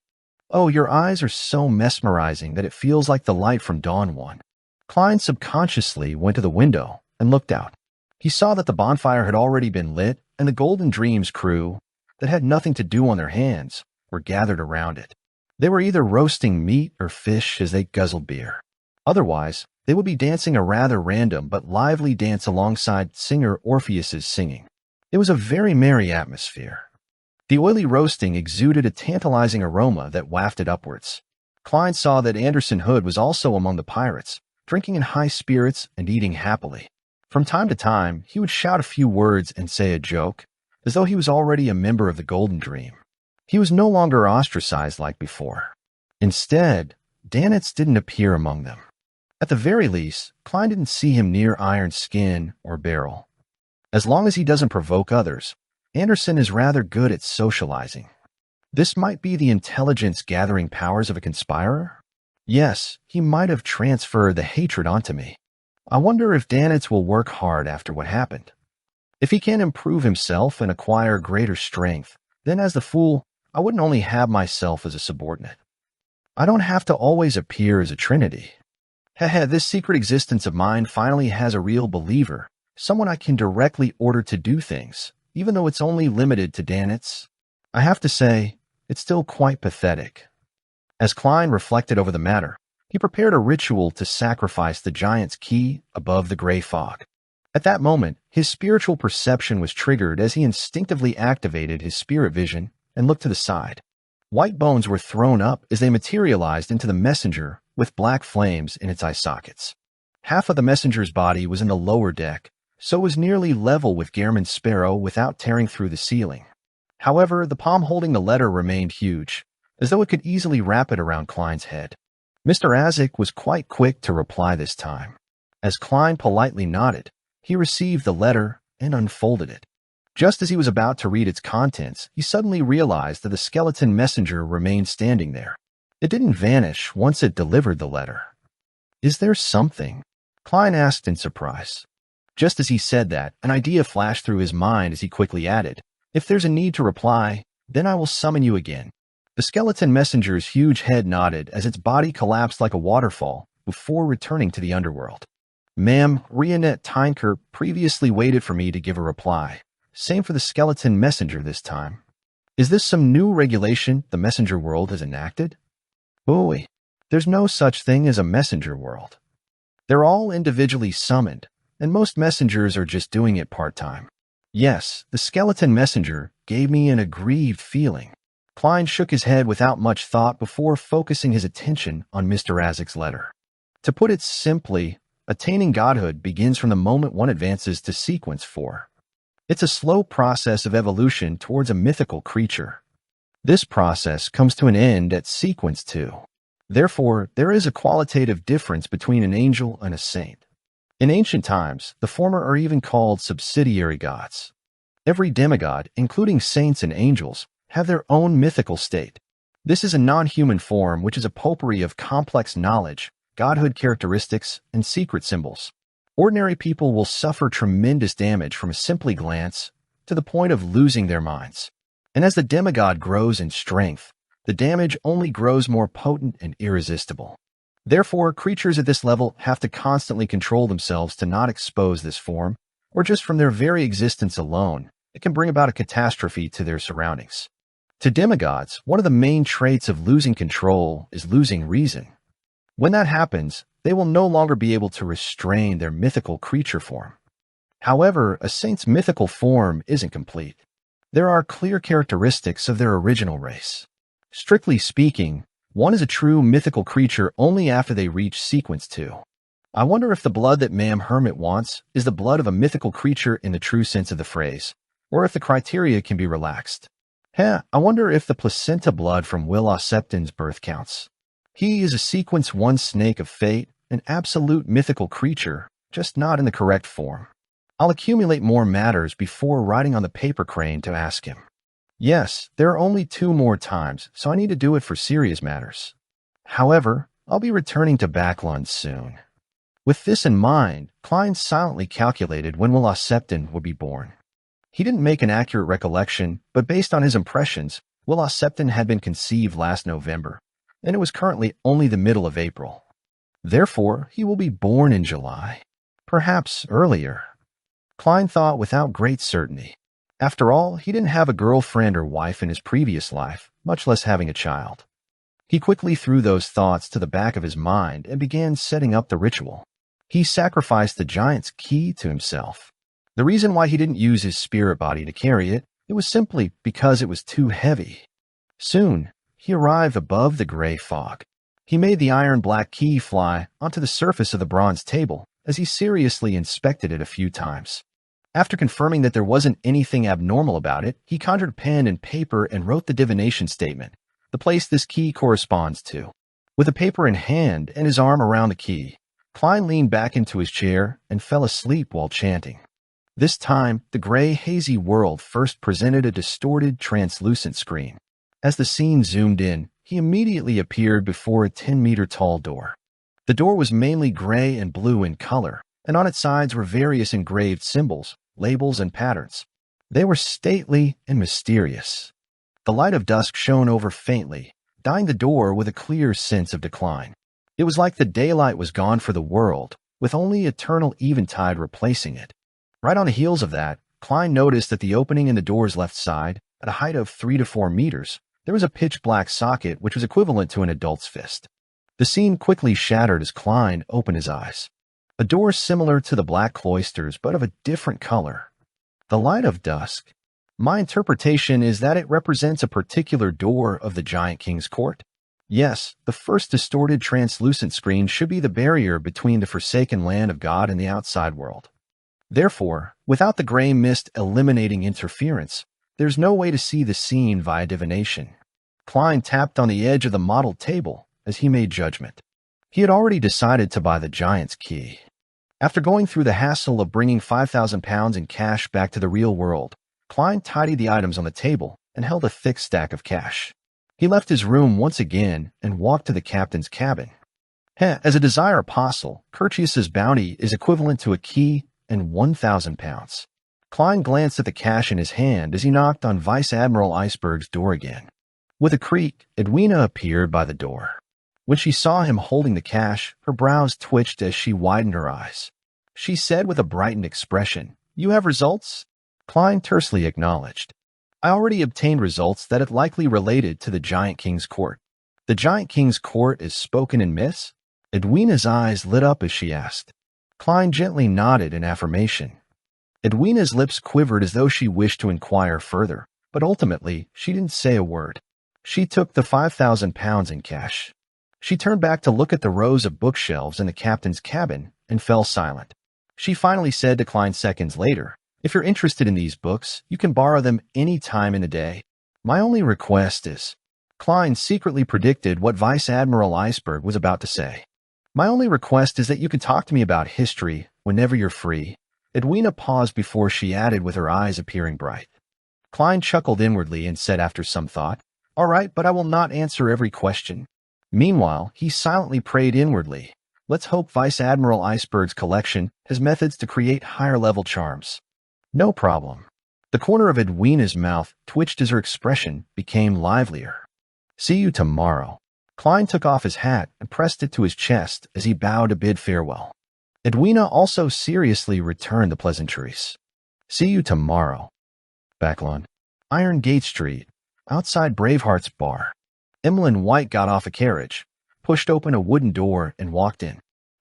Oh, your eyes are so mesmerizing that it feels like the light from dawn one. Klein subconsciously went to the window and looked out. He saw that the bonfire had already been lit and the Golden Dreams crew, that had nothing to do on their hands, were gathered around it. They were either roasting meat or fish as they guzzled beer. Otherwise, they would be dancing a rather random but lively dance alongside singer Orpheus's singing. It was a very merry atmosphere. The oily roasting exuded a tantalizing aroma that wafted upwards. Klein saw that Anderson Hood was also among the pirates, drinking in high spirits and eating happily. From time to time, he would shout a few words and say a joke, as though he was already a member of the Golden Dream. He was no longer ostracized like before. Instead, Danitz didn't appear among them. At the very least, Klein didn't see him near Iron Skin or Barrel. As long as he doesn't provoke others, Anderson is rather good at socializing. This might be the intelligence-gathering powers of a conspirer? Yes, he might have transferred the hatred onto me. I wonder if Danitz will work hard after what happened. If he can improve himself and acquire greater strength, then as the fool, I wouldn't only have myself as a subordinate. I don't have to always appear as a trinity. Heh, this secret existence of mine finally has a real believer, someone I can directly order to do things, even though it's only limited to Danitz. I have to say, it's still quite pathetic. As Klein reflected over the matter, He prepared a ritual to sacrifice the giant's key above the gray fog. At that moment, his spiritual perception was triggered as he instinctively activated his spirit vision and looked to the side. White bones were thrown up as they materialized into the messenger with black flames in its eye sockets. Half of the messenger's body was in the lower deck, so it was nearly level with Gehrman's sparrow without tearing through the ceiling. However, the palm holding the letter remained huge, as though it could easily wrap it around Klein's head. Mr. Isaac was quite quick to reply this time. As Klein politely nodded, he received the letter and unfolded it. Just as he was about to read its contents, he suddenly realized that the skeleton messenger remained standing there. It didn't vanish once it delivered the letter. "Is there something?" Klein asked in surprise. Just as he said that, an idea flashed through his mind as he quickly added, "If there's a need to reply, then I will summon you again." The skeleton messenger's huge head nodded as its body collapsed like a waterfall before returning to the underworld. "Ma'am, Rionette Tynker previously waited for me to give a reply. Same for the skeleton messenger this time. Is this some new regulation the messenger world has enacted?" "Boy, there's no such thing as a messenger world. They're all individually summoned, and most messengers are just doing it part-time." "Yes, the skeleton messenger gave me an aggrieved feeling." Klein shook his head without much thought before focusing his attention on Mr. Isaac's letter. To put it simply, attaining godhood begins from the moment one advances to sequence 4. It's a slow process of evolution towards a mythical creature. This process comes to an end at sequence 2. Therefore, there is a qualitative difference between an angel and a saint. In ancient times, the former are even called subsidiary gods. Every demigod, including saints and angels, have their own mythical state. This is a non-human form which is a potpourri of complex knowledge, godhood characteristics, and secret symbols. Ordinary people will suffer tremendous damage from a simple glance to the point of losing their minds. And as the demigod grows in strength, the damage only grows more potent and irresistible. Therefore, creatures at this level have to constantly control themselves to not expose this form, or just from their very existence alone, it can bring about a catastrophe to their surroundings. To demigods, one of the main traits of losing control is losing reason. When that happens, they will no longer be able to restrain their mythical creature form. However, a saint's mythical form isn't complete. There are clear characteristics of their original race. Strictly speaking, one is a true mythical creature only after they reach sequence 2. I wonder if the blood that Ma'am Hermit wants is the blood of a mythical creature in the true sense of the phrase, or if the criteria can be relaxed. I wonder if the placenta blood from Will Septon's birth counts. He is a sequence 1 snake of fate, an absolute mythical creature, just not in the correct form. I'll accumulate more matters before riding on the paper crane to ask him. Yes, there are only 2 more times, so I need to do it for serious matters. However, I'll be returning to Backlund soon. With this in mind, Klein silently calculated when Will Septon would be born. He didn't make an accurate recollection, but based on his impressions, Will Septon had been conceived last November, and it was currently only the middle of April. Therefore, he will be born in July. Perhaps earlier. Klein thought without great certainty. After all, he didn't have a girlfriend or wife in his previous life, much less having a child. He quickly threw those thoughts to the back of his mind and began setting up the ritual. He sacrificed the giant's key to himself. The reason why he didn't use his spirit body to carry it, it was simply because it was too heavy. Soon, he arrived above the gray fog. He made the iron-black key fly onto the surface of the bronze table as he seriously inspected it a few times. After confirming that there wasn't anything abnormal about it, he conjured a pen and paper and wrote the divination statement, the place this key corresponds to. With the paper in hand and his arm around the key, Klein leaned back into his chair and fell asleep while chanting. This time, the gray, hazy world first presented a distorted, translucent screen. As the scene zoomed in, he immediately appeared before a 10-meter-tall door. The door was mainly gray and blue in color, and on its sides were various engraved symbols, labels, and patterns. They were stately and mysterious. The light of dusk shone over faintly, dyeing the door with a clear sense of decline. It was like the daylight was gone for the world, with only eternal eventide replacing it. Right on the heels of that, Klein noticed that the opening in the door's left side, at a height of 3 to 4 meters, there was a pitch-black socket which was equivalent to an adult's fist. The scene quickly shattered as Klein opened his eyes. A door similar to the black cloisters, but of a different color. The light of dusk. My interpretation is that it represents a particular door of the Giant King's court. Yes, the first distorted translucent screen should be the barrier between the forsaken land of God and the outside world. Therefore, without the gray mist eliminating interference, there's no way to see the scene via divination. Klein tapped on the edge of the model table as he made judgment. He had already decided to buy the Giant's key. After going through the hassle of bringing £5,000 in cash back to the real world, Klein tidied the items on the table and held a thick stack of cash. He left his room once again and walked to the captain's cabin. As a Desire Apostle, Curtius's bounty is equivalent to a key and £1,000. Klein glanced at the cash in his hand as he knocked on Vice Admiral Iceberg's door again. With a creak, Edwina appeared by the door. When she saw him holding the cash, her brows twitched as she widened her eyes. She said with a brightened expression, "You have results?" Klein tersely acknowledged. "I already obtained results that it likely related to the Giant King's court." "The Giant King's court is spoken in myths?" Edwina's eyes lit up as she asked. Klein gently nodded in affirmation. Edwina's lips quivered as though she wished to inquire further, but ultimately she didn't say a word. She took the £5,000 in cash. She turned back to look at the rows of bookshelves in the captain's cabin and fell silent. She finally said to Klein seconds later, "If you're interested in these books, you can borrow them any time in the day. My only request is..." Klein secretly predicted what Vice Admiral Iceberg was about to say. "My only request is that you can talk to me about history whenever you're free." Edwina paused before she added with her eyes appearing bright. Klein chuckled inwardly and said after some thought, "All right, but I will not answer every question." Meanwhile, he silently prayed inwardly. Let's hope Vice Admiral Iceberg's collection has methods to create higher-level charms. No problem. The corner of Edwina's mouth twitched as her expression became livelier. "See you tomorrow." Klein took off his hat and pressed it to his chest as he bowed to bid farewell. Edwina also seriously returned the pleasantries. "See you tomorrow." Backlawn. Iron Gate Street, outside Braveheart's bar. Emlyn White got off a carriage, pushed open a wooden door, and walked in.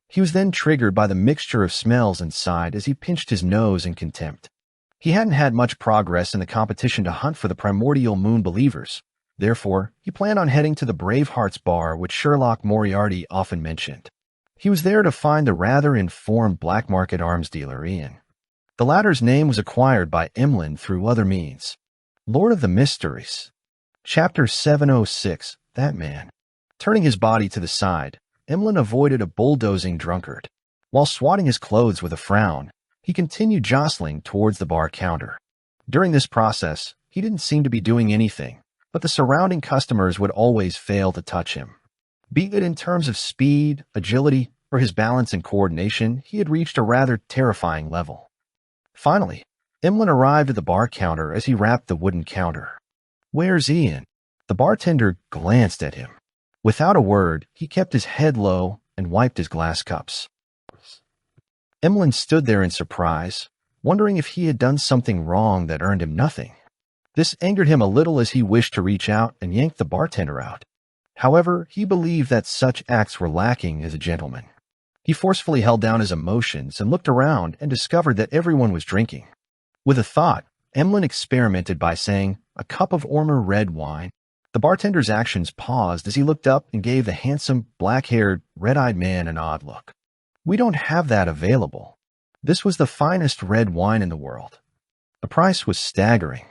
He was then triggered by the mixture of smells inside as he pinched his nose in contempt. He hadn't had much progress in the competition to hunt for the primordial moon believers. Therefore, he planned on heading to the Braveheart's bar, which Sherlock Moriarty often mentioned. He was there to find the rather informed black market arms dealer Ian. The latter's name was acquired by Emlyn through other means. Lord of the Mysteries. Chapter 706, That Man. Turning his body to the side, Emlyn avoided a bulldozing drunkard. While swatting his clothes with a frown, he continued jostling towards the bar counter. During this process, he didn't seem to be doing anything, but the surrounding customers would always fail to touch him. Be it in terms of speed, agility, or his balance and coordination, he had reached a rather terrifying level. Finally, Emlyn arrived at the bar counter as he rapped the wooden counter. "Where's Ian?" The bartender glanced at him. Without a word, he kept his head low and wiped his glass cups. Emlyn stood there in surprise, wondering if he had done something wrong that earned him nothing. This angered him a little as he wished to reach out and yank the bartender out. However, he believed that such acts were lacking as a gentleman. He forcefully held down his emotions and looked around and discovered that everyone was drinking. With a thought, Emlyn experimented by saying, "A cup of Ormer red wine." The bartender's actions paused as he looked up and gave the handsome, black-haired, red-eyed man an odd look. "We don't have that available." This was the finest red wine in the world. The price was staggering.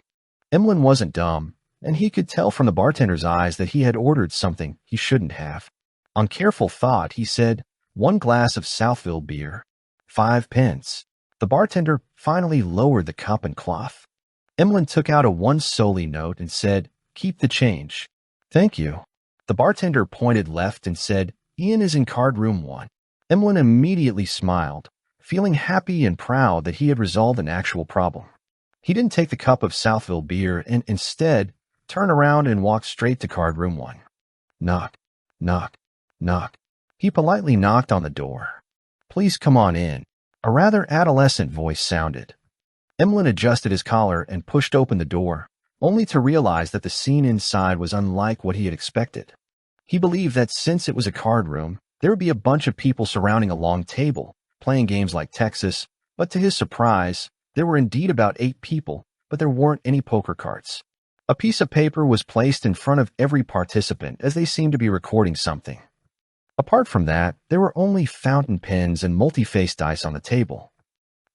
Emlyn wasn't dumb, and he could tell from the bartender's eyes that he had ordered something he shouldn't have. On careful thought, he said, "1 glass of Southville beer, 5 pence." The bartender finally lowered the cup and cloth. Emlyn took out a 1 solely note and said, "Keep the change." "Thank you." The bartender pointed left and said, "Ian is in card room 1. Emlyn immediately smiled, feeling happy and proud that he had resolved an actual problem. He didn't take the cup of Southville beer and instead turned around and walked straight to card room 1. Knock, knock, knock. He politely knocked on the door. "Please come on in." A rather adolescent voice sounded. Emlyn adjusted his collar and pushed open the door, only to realize that the scene inside was unlike what he had expected. He believed that since it was a card room, there would be a bunch of people surrounding a long table, playing games like Texas, but to his surprise, there were indeed about 8 people, but there weren't any poker cards. A piece of paper was placed in front of every participant as they seemed to be recording something. Apart from that, there were only fountain pens and multi-face dice on the table.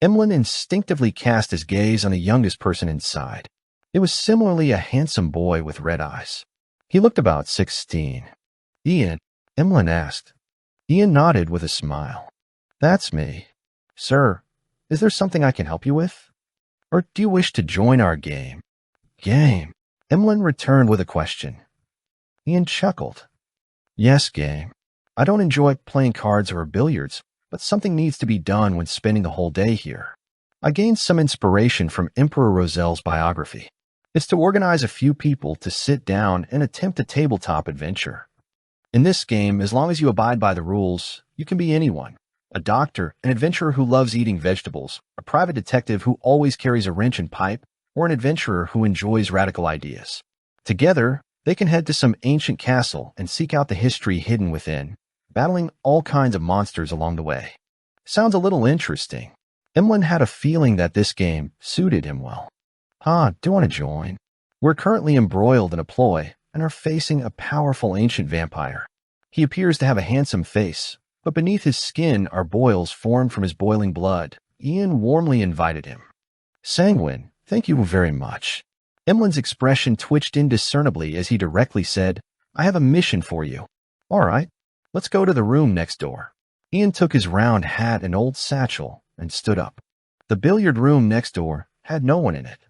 Emlyn instinctively cast his gaze on the youngest person inside. It was similarly a handsome boy with red eyes. He looked about 16. "Ian?" Emlyn asked. Ian nodded with a smile. "That's me. Sir, is there something I can help you with? Or do you wish to join our game?" "Game?" Emlyn returned with a question. Ian chuckled. "Yes, game. I don't enjoy playing cards or billiards, but something needs to be done when spending the whole day here. I gained some inspiration from Emperor Roselle's biography. It's to organize a few people to sit down and attempt a tabletop adventure. In this game, as long as you abide by the rules, you can be anyone. A doctor, an adventurer who loves eating vegetables, a private detective who always carries a wrench and pipe, or an adventurer who enjoys radical ideas. Together, they can head to some ancient castle and seek out the history hidden within, battling all kinds of monsters along the way. Sounds a little interesting. Emlyn had a feeling that this game suited him well. Do you want to join? We're currently embroiled in a ploy and are facing a powerful ancient vampire. He appears to have a handsome face, but beneath his skin are boils formed from his boiling blood. Ian warmly invited him. "Sanguine, thank you very much." Emlyn's expression twitched indiscernibly as he directly said, "I have a mission for you." "All right, let's go to the room next door." Ian took his round hat and old satchel and stood up. The billiard room next door had no one in it.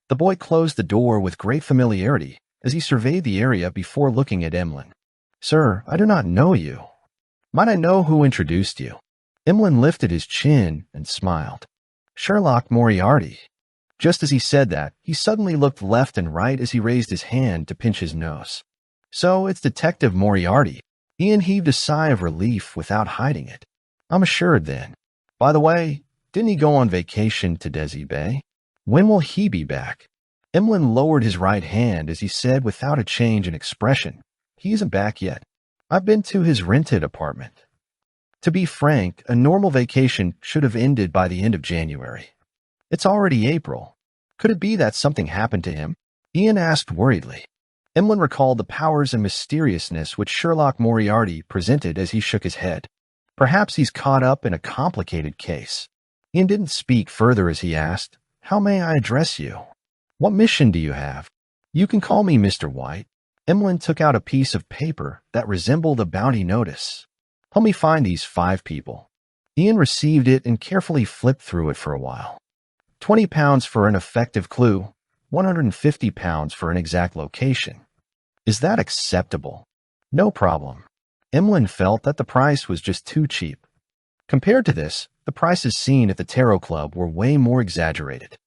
The boy closed the door with great familiarity as he surveyed the area before looking at Emlyn. "Sir, I do not know you. Might I know who introduced you?" Emlyn lifted his chin and smiled. "Sherlock Moriarty." Just as he said that, he suddenly looked left and right as he raised his hand to pinch his nose. "So it's Detective Moriarty." Ian heaved a sigh of relief without hiding it. "I'm assured then. By the way, didn't he go on vacation to Desi Bay? When will he be back?" Emlyn lowered his right hand as he said without a change in expression, "He isn't back yet. I've been to his rented apartment." To be frank, a normal vacation should have ended by the end of January. It's already April. Could it be that something happened to him? Ian asked worriedly. Emlyn recalled the powers and mysteriousness which Sherlock Moriarty presented as he shook his head. Perhaps he's caught up in a complicated case. Ian didn't speak further as he asked, "How may I address you? What mission do you have?" "You can call me Mr. White." Emlyn took out a piece of paper that resembled a bounty notice. "Help me find these 5 people." Ian received it and carefully flipped through it for a while. £20 for an effective clue, £150 for an exact location. Is that acceptable? No problem. Emlyn felt that the price was just too cheap. Compared to this, the prices seen at the Tarot Club were way more exaggerated.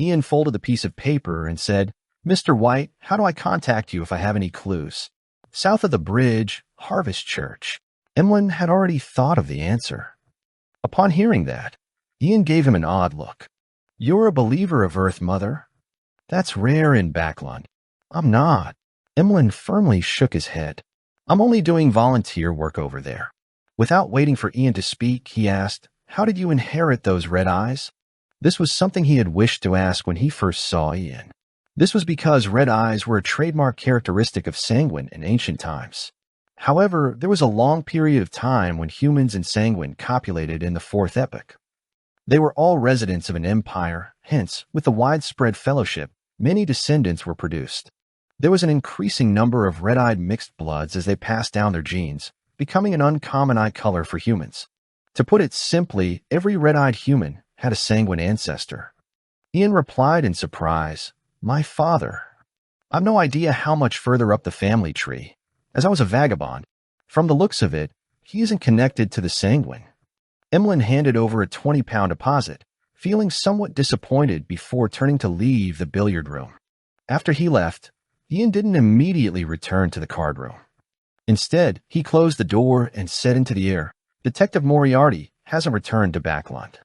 Ian folded the piece of paper and said, "Mr. White, how do I contact you if I have any clues?" "South of the bridge, Harvest Church." Emlyn had already thought of the answer. Upon hearing that, Ian gave him an odd look. "You're a believer of Earth Mother?" "That's rare in Backland." "I'm not." Emlyn firmly shook his head. "I'm only doing volunteer work over there." Without waiting for Ian to speak, he asked, "How did you inherit those red eyes?" This was something he had wished to ask when he first saw Ian. This was because red eyes were a trademark characteristic of Sanguine in ancient times. However, there was a long period of time when humans and Sanguine copulated in the Fourth Epoch. They were all residents of an empire, hence, with the widespread fellowship, many descendants were produced. There was an increasing number of red-eyed mixed bloods as they passed down their genes, becoming an uncommon eye color for humans. To put it simply, every red-eyed human had a Sanguine ancestor. Ian replied in surprise, "My father. I've no idea how much further up the family tree, as I was a vagabond. From the looks of it, he isn't connected to the Sanguine." Emlyn handed over a £20 deposit, feeling somewhat disappointed before turning to leave the billiard room. After he left, Ian didn't immediately return to the card room. Instead, he closed the door and said into the air, "Detective Moriarty hasn't returned to Backland.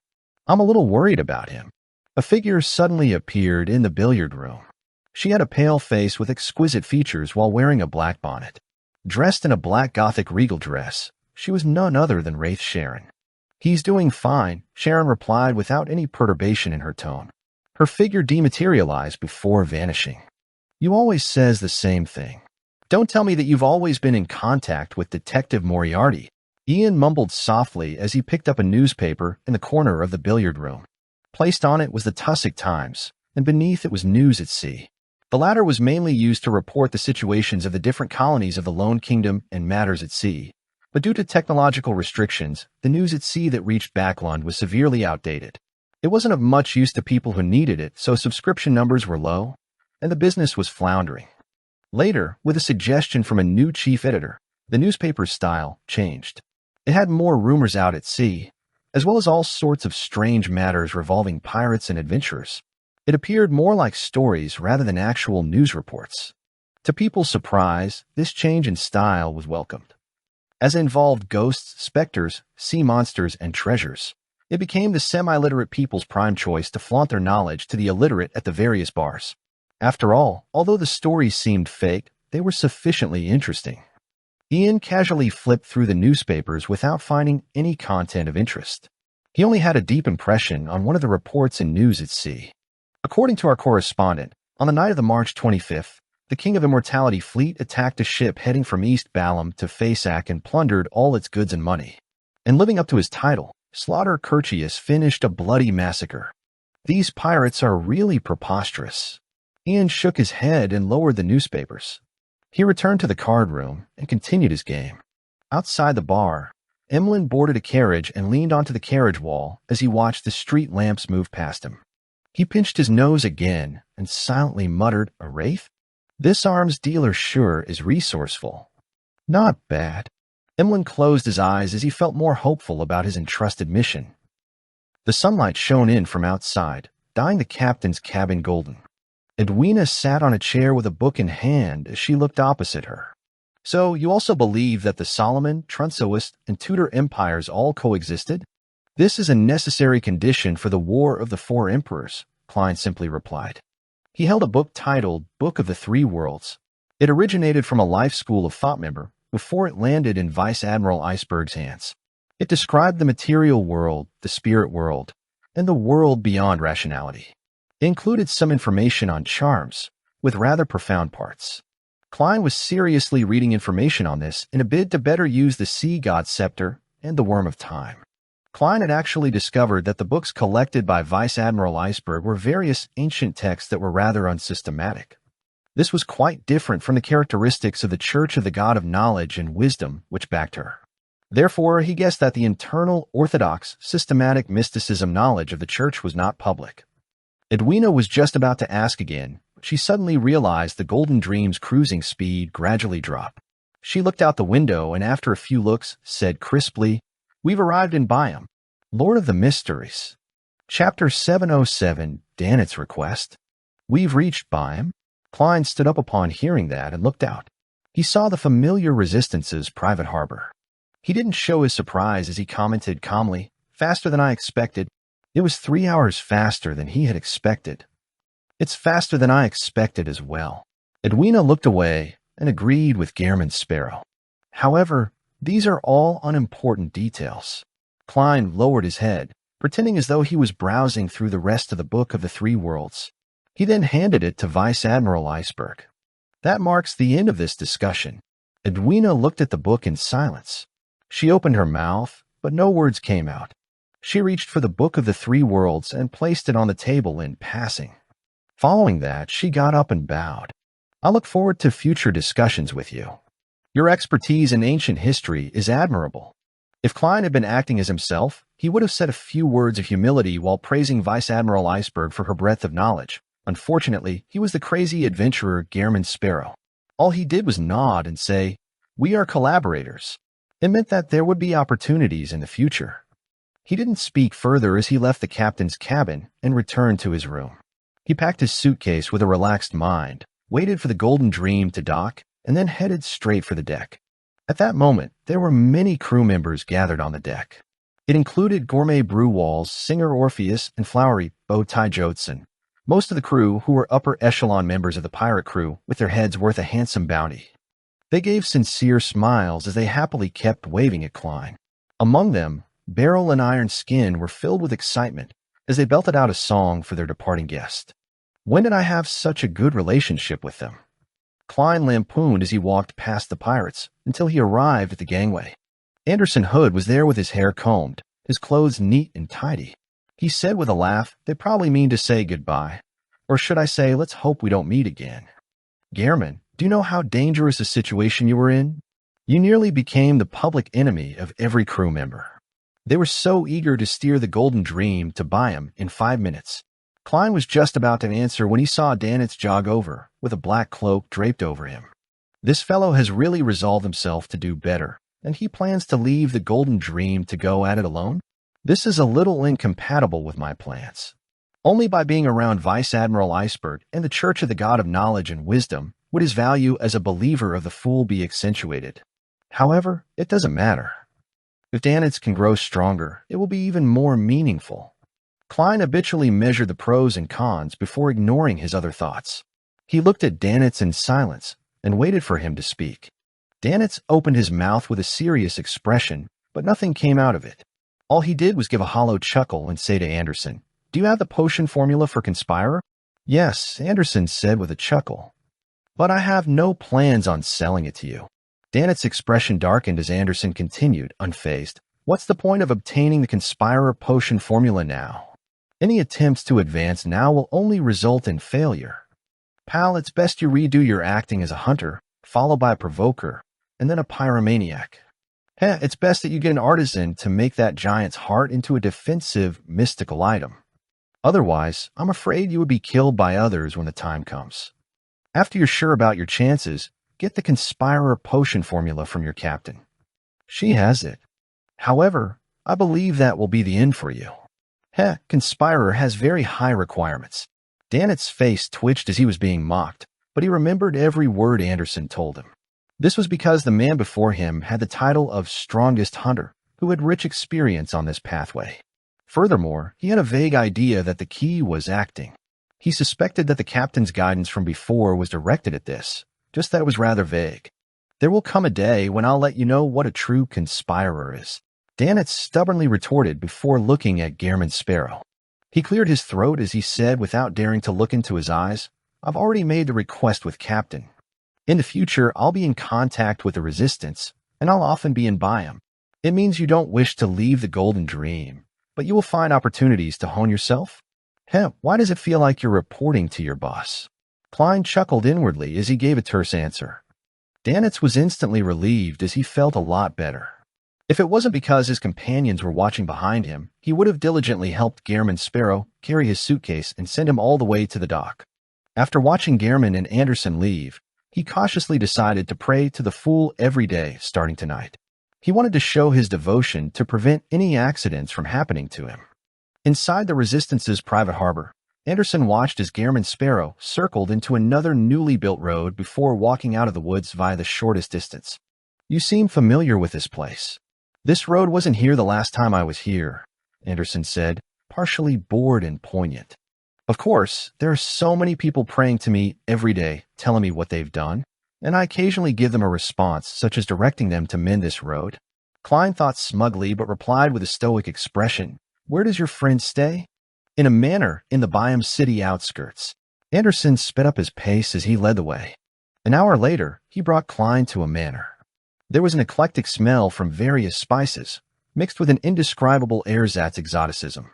I'm a little worried about him." A figure suddenly appeared in the billiard room. She had a pale face with exquisite features while wearing a black bonnet. Dressed in a black Gothic regal dress, she was none other than Wraith Sharon. "He's doing fine," Sharon replied without any perturbation in her tone. Her figure dematerialized before vanishing. "You always says the same thing. Don't tell me that you've always been in contact with Detective Moriarty." Ian mumbled softly as he picked up a newspaper in the corner of the billiard room. Placed on it was the Tussock Times, and beneath it was News at Sea. The latter was mainly used to report the situations of the different colonies of the Lone Kingdom and matters at sea. But due to technological restrictions, the news at sea that reached Backlund was severely outdated. It wasn't of much use to people who needed it, so subscription numbers were low, and the business was floundering. Later, with a suggestion from a new chief editor, the newspaper's style changed. It had more rumors out at sea, as well as all sorts of strange matters revolving pirates and adventurers. It appeared more like stories rather than actual news reports. To people's surprise, this change in style was welcomed. As it involved ghosts, specters, sea monsters, and treasures, it became the semi-literate people's prime choice to flaunt their knowledge to the illiterate at the various bars. After all, although the stories seemed fake, they were sufficiently interesting. Ian casually flipped through the newspapers without finding any content of interest. He only had a deep impression on one of the reports in News at Sea. According to our correspondent, on the night of the March 25th, the King of Immortality fleet attacked a ship heading from East Balam to Faceac and plundered all its goods and money. And living up to his title, Slaughter Curtius finished a bloody massacre. These pirates are really preposterous. Ian shook his head and lowered the newspapers. He returned to the card room and continued his game. Outside the bar, Emlyn boarded a carriage and leaned onto the carriage wall as he watched the street lamps move past him. He pinched his nose again and silently muttered, "A wraith? This arms dealer sure is resourceful." Not bad. Emlyn closed his eyes as he felt more hopeful about his entrusted mission. The sunlight shone in from outside, dyeing the captain's cabin golden. Edwina sat on a chair with a book in hand as she looked opposite her. "So you also believe that the Solomon, Trunsoist, and Tudor empires all coexisted?" "This is a necessary condition for the War of the Four Emperors," Klein simply replied. He held a book titled Book of the Three Worlds. It originated from a life school of thought member before it landed in Vice Admiral Iceberg's hands. It described the material world, the spirit world, and the world beyond rationality. It included some information on charms, with rather profound parts. Klein was seriously reading information on this in a bid to better use the Sea God Scepter and the Worm of Time. Klein had actually discovered that the books collected by Vice Admiral Iceberg were various ancient texts that were rather unsystematic. This was quite different from the characteristics of the Church of the God of Knowledge and Wisdom which backed her. Therefore, he guessed that the internal, orthodox, systematic mysticism knowledge of the Church was not public. Edwina was just about to ask again, but she suddenly realized the Golden Dream's cruising speed gradually drop. She looked out the window and after a few looks, said crisply, "We've arrived in Byam, Lord of the Mysteries." Chapter 707, Danet's Request. "We've reached Byam." Klein stood up upon hearing that and looked out. He saw the familiar Resistance's private harbor. He didn't show his surprise as he commented calmly, "Faster than I expected." It was 3 hours faster than he had expected. "It's faster than I expected as well." Edwina looked away and agreed with Gehrman Sparrow. "However, these are all unimportant details." Klein lowered his head, pretending as though he was browsing through the rest of the Book of the Three Worlds. He then handed it to Vice Admiral Iceberg. "That marks the end of this discussion." Edwina looked at the book in silence. She opened her mouth, but no words came out. She reached for the Book of the Three Worlds and placed it on the table in passing. Following that, she got up and bowed. "I look forward to future discussions with you. Your expertise in ancient history is admirable." If Klein had been acting as himself, he would have said a few words of humility while praising Vice Admiral Iceberg for her breadth of knowledge. Unfortunately, he was the crazy adventurer Gehrman Sparrow. All he did was nod and say, "We are collaborators." It meant that there would be opportunities in the future. He didn't speak further as he left the captain's cabin and returned to his room. He packed his suitcase with a relaxed mind, waited for the Golden Dream to dock, and then headed straight for the deck. At that moment, there were many crew members gathered on the deck. It included Gourmet Brewall's Singer Orpheus and Flowery Bowtie Jodson, most of the crew who were upper echelon members of the pirate crew with their heads worth a handsome bounty. They gave sincere smiles as they happily kept waving at Klein. Among them, Beryl and Iron Skin were filled with excitement as they belted out a song for their departing guest. When did I have such a good relationship with them? Klein lampooned as he walked past the pirates until he arrived at the gangway. Anderson Hood was there with his hair combed, his clothes neat and tidy. He said with a laugh, "They probably mean to say goodbye. Or should I say, let's hope we don't meet again." "Gehrman, do you know how dangerous a situation you were in? You nearly became the public enemy of every crew member. They were so eager to steer the Golden Dream to Byam in 5 minutes." Klein was just about to answer when he saw Danitz jog over, with a black cloak draped over him. "This fellow has really resolved himself to do better, and he plans to leave the Golden Dream to go at it alone? This is a little incompatible with my plans. Only by being around Vice Admiral Iceberg and the Church of the God of Knowledge and Wisdom would his value as a believer of the Fool be accentuated. However, it doesn't matter. If Danitz can grow stronger, it will be even more meaningful." Klein habitually measured the pros and cons before ignoring his other thoughts. He looked at Danitz in silence and waited for him to speak. Danitz opened his mouth with a serious expression, but nothing came out of it. All he did was give a hollow chuckle and say to Anderson, "Do you have the potion formula for Conspirer?" "Yes," Anderson said with a chuckle. "But I have no plans on selling it to you." Danitz's expression darkened as Anderson continued, unfazed. "What's the point of obtaining the Conspirer potion formula now? Any attempts to advance now will only result in failure. Pal, it's best you redo your acting as a hunter, followed by a provoker, and then a pyromaniac. It's best that you get an artisan to make that giant's heart into a defensive, mystical item. Otherwise, I'm afraid you would be killed by others when the time comes. After you're sure about your chances, get the Conspirer potion formula from your captain. She has it. However, I believe that will be the end for you. Conspirer has very high requirements." Danitz's face twitched as he was being mocked, but he remembered every word Anderson told him. This was because the man before him had the title of Strongest Hunter, who had rich experience on this pathway. Furthermore, he had a vague idea that the key was acting. He suspected that the captain's guidance from before was directed at this, just that it was rather vague. "There will come a day when I'll let you know what a true conspirer is," Danitz stubbornly retorted before looking at Gehrman Sparrow. He cleared his throat as he said without daring to look into his eyes, "I've already made the request with Captain. In the future, I'll be in contact with the Resistance, and I'll often be in Byam. It means you don't wish to leave the Golden Dream, but you will find opportunities to hone yourself? Why does it feel like you're reporting to your boss?" Klein chuckled inwardly as he gave a terse answer. Danitz was instantly relieved as he felt a lot better. If it wasn't because his companions were watching behind him, he would have diligently helped Gehrman Sparrow carry his suitcase and send him all the way to the dock. After watching Gehrman and Anderson leave, he cautiously decided to pray to the Fool every day starting tonight. He wanted to show his devotion to prevent any accidents from happening to him. Inside the Resistance's private harbor, Anderson watched as Gehrman Sparrow circled into another newly built road before walking out of the woods via the shortest distance. "You seem familiar with this place." "This road wasn't here the last time I was here," Anderson said, partially bored and poignant. "Of course, there are so many people praying to me every day, telling me what they've done, and I occasionally give them a response, such as directing them to mend this road." Klein thought smugly but replied with a stoic expression, "Where does your friend stay?" "In a manor in the Byam City outskirts." Anderson sped up his pace as he led the way. An hour later, he brought Klein to a manor. There was an eclectic smell from various spices, mixed with an indescribable ersatz exoticism.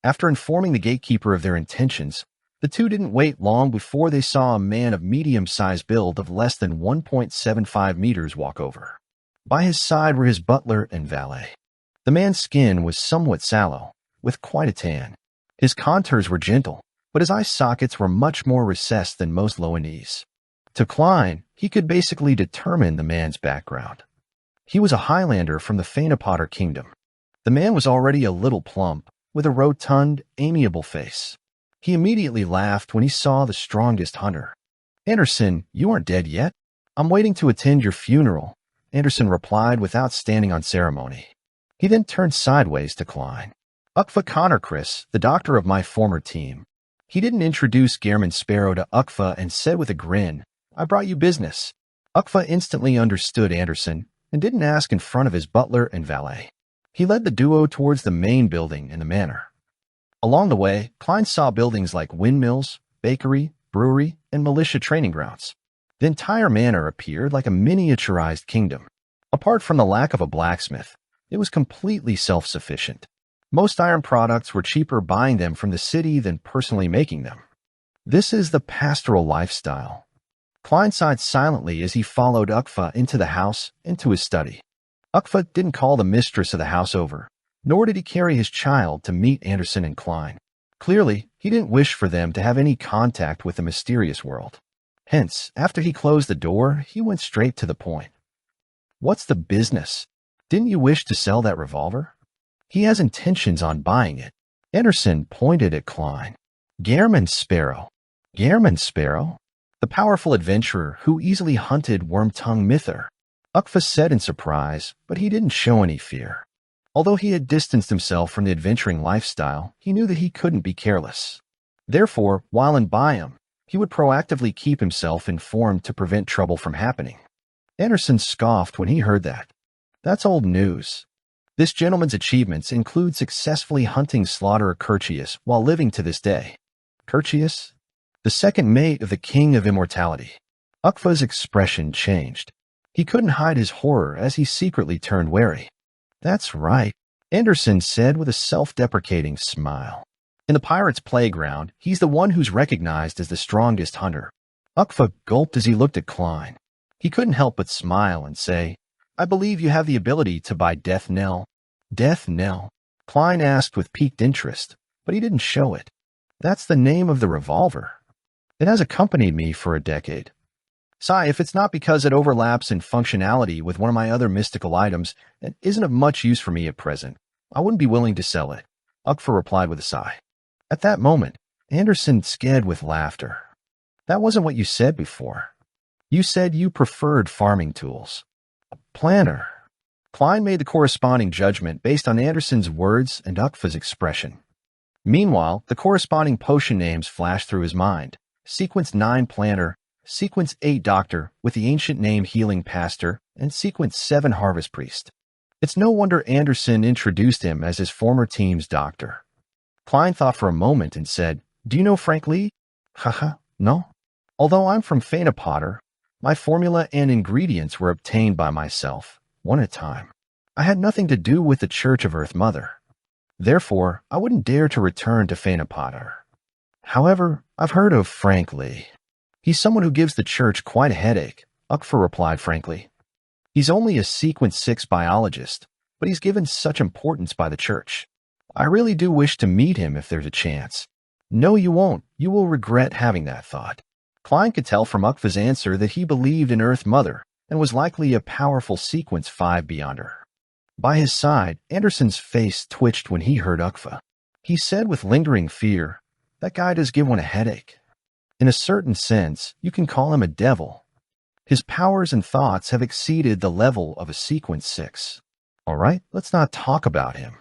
After informing the gatekeeper of their intentions, the two didn't wait long before they saw a man of medium-sized build of less than 1.75 meters walk over. By his side were his butler and valet. The man's skin was somewhat sallow, with quite a tan. His contours were gentle, but his eye sockets were much more recessed than most Loanese. To Klein, he could basically determine the man's background. He was a Highlander from the Fainapotter Kingdom. The man was already a little plump, with a rotund, amiable face. He immediately laughed when he saw the Strongest Hunter. "Anderson, you aren't dead yet. I'm waiting to attend your funeral," Anderson replied without standing on ceremony. He then turned sideways to Klein. "Ukva Connor, Chris, the doctor of my former team." He didn't introduce Gehrman Sparrow to Ukva and said with a grin, "I brought you business." Ukfa instantly understood Anderson and didn't ask in front of his butler and valet. He led the duo towards the main building in the manor. Along the way, Klein saw buildings like windmills, bakery, brewery, and militia training grounds. The entire manor appeared like a miniaturized kingdom. Apart from the lack of a blacksmith, it was completely self-sufficient. Most iron products were cheaper buying them from the city than personally making them. This is the pastoral lifestyle. Klein sighed silently as he followed Ukfa into the house, into his study. Ukfa didn't call the mistress of the house over, nor did he carry his child to meet Anderson and Klein. Clearly, he didn't wish for them to have any contact with the mysterious world. Hence, after he closed the door, he went straight to the point. What's the business? Didn't you wish to sell that revolver? He has intentions on buying it. Anderson pointed at Klein. Gehrman Sparrow. Gehrman Sparrow? The powerful adventurer who easily hunted Wormtongue Mither. Ukfa said in surprise, but he didn't show any fear. Although he had distanced himself from the adventuring lifestyle, he knew that he couldn't be careless. Therefore, while in Byam, he would proactively keep himself informed to prevent trouble from happening. Anderson scoffed when he heard that. That's old news. This gentleman's achievements include successfully hunting Slaughterer Curtius while living to this day. Curtius? The second mate of the King of Immortality. Ukfa's expression changed. He couldn't hide his horror as he secretly turned wary. That's right, Anderson said with a self-deprecating smile. In the pirate's playground, he's the one who's recognized as the strongest hunter. Ukfa gulped as he looked at Klein. He couldn't help but smile and say, I believe you have the ability to buy Death Knell. Death Knell? Klein asked with piqued interest, but he didn't show it. That's the name of the revolver. It has accompanied me for a decade. Sigh, if it's not because it overlaps in functionality with one of my other mystical items and isn't of much use for me at present, I wouldn't be willing to sell it, Ukfa replied with a sigh. At that moment, Anderson scared with laughter. That wasn't what you said before. You said you preferred farming tools. A planter. Klein made the corresponding judgment based on Anderson's words and Ukfa's expression. Meanwhile, the corresponding potion names flashed through his mind. Sequence 9 Planter, Sequence 8 Doctor with the ancient name Healing Pastor, and Sequence 7 Harvest Priest. It's no wonder Anderson introduced him as his former team's doctor. Klein thought for a moment and said, Do you know Frank Lee? Haha, no. Although I'm from Fainapotter, my formula and ingredients were obtained by myself, one at a time. I had nothing to do with the Church of Earth Mother. Therefore, I wouldn't dare to return to Fainapotter. However, I've heard of Frank Lee. He's someone who gives the church quite a headache, Ukfa replied frankly. He's only a Sequence 6 biologist, but he's given such importance by the church. I really do wish to meet him if there's a chance. No, you won't. You will regret having that thought. Klein could tell from Ukfa's answer that he believed in Earth Mother and was likely a powerful Sequence 5 beyonder. By his side, Anderson's face twitched when he heard Ukfa. He said with lingering fear, That guy does give one a headache. In a certain sense, you can call him a devil. His powers and thoughts have exceeded the level of a Sequence 6. All right, let's not talk about him.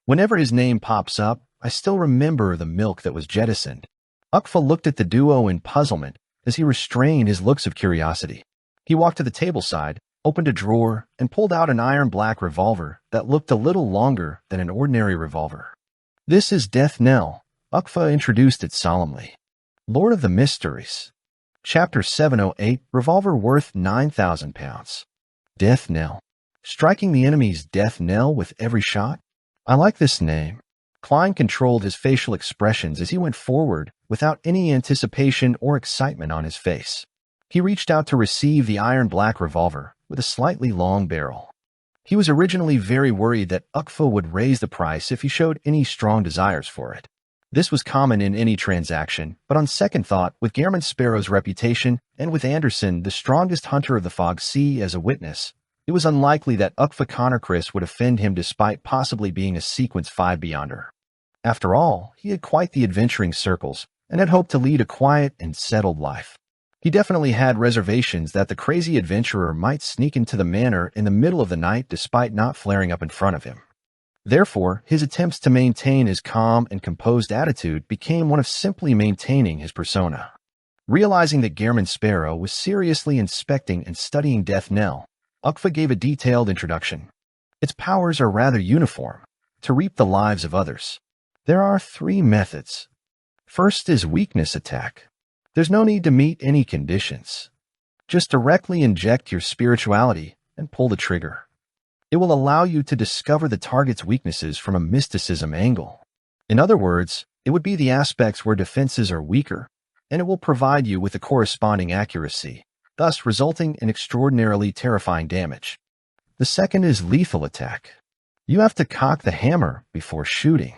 Whenever his name pops up, I still remember the milk that was jettisoned. Ukfa looked at the duo in puzzlement as he restrained his looks of curiosity. He walked to the table side, opened a drawer, and pulled out an iron-black revolver that looked a little longer than an ordinary revolver. This is Death Knell, Ukfa introduced it solemnly. Lord of the Mysteries. Chapter 708, Revolver worth 9,000 pounds. Death Knell. Striking the enemy's death knell with every shot? I like this name. Klein controlled his facial expressions as he went forward without any anticipation or excitement on his face. He reached out to receive the iron-black revolver with a slightly long barrel. He was originally very worried that Ukfa would raise the price if he showed any strong desires for it. This was common in any transaction, but on second thought, with Gehrman Sparrow's reputation and with Anderson, the strongest hunter of the Fog Sea, as a witness, it was unlikely that Ukfa Connorchris would offend him despite possibly being a Sequence 5 beyonder. After all, he had quite the adventuring circles and had hoped to lead a quiet and settled life. He definitely had reservations that the crazy adventurer might sneak into the manor in the middle of the night despite not flaring up in front of him. Therefore, his attempts to maintain his calm and composed attitude became one of simply maintaining his persona. Realizing that Gehrman Sparrow was seriously inspecting and studying Death Knell, Ukfa gave a detailed introduction. Its powers are rather uniform, to reap the lives of others. There are 3 methods. First is weakness attack. There's no need to meet any conditions. Just directly inject your spirituality and pull the trigger. It will allow you to discover the target's weaknesses from a mysticism angle. In other words, it would be the aspects where defenses are weaker, and it will provide you with the corresponding accuracy, thus resulting in extraordinarily terrifying damage. The second is lethal attack. You have to cock the hammer before shooting.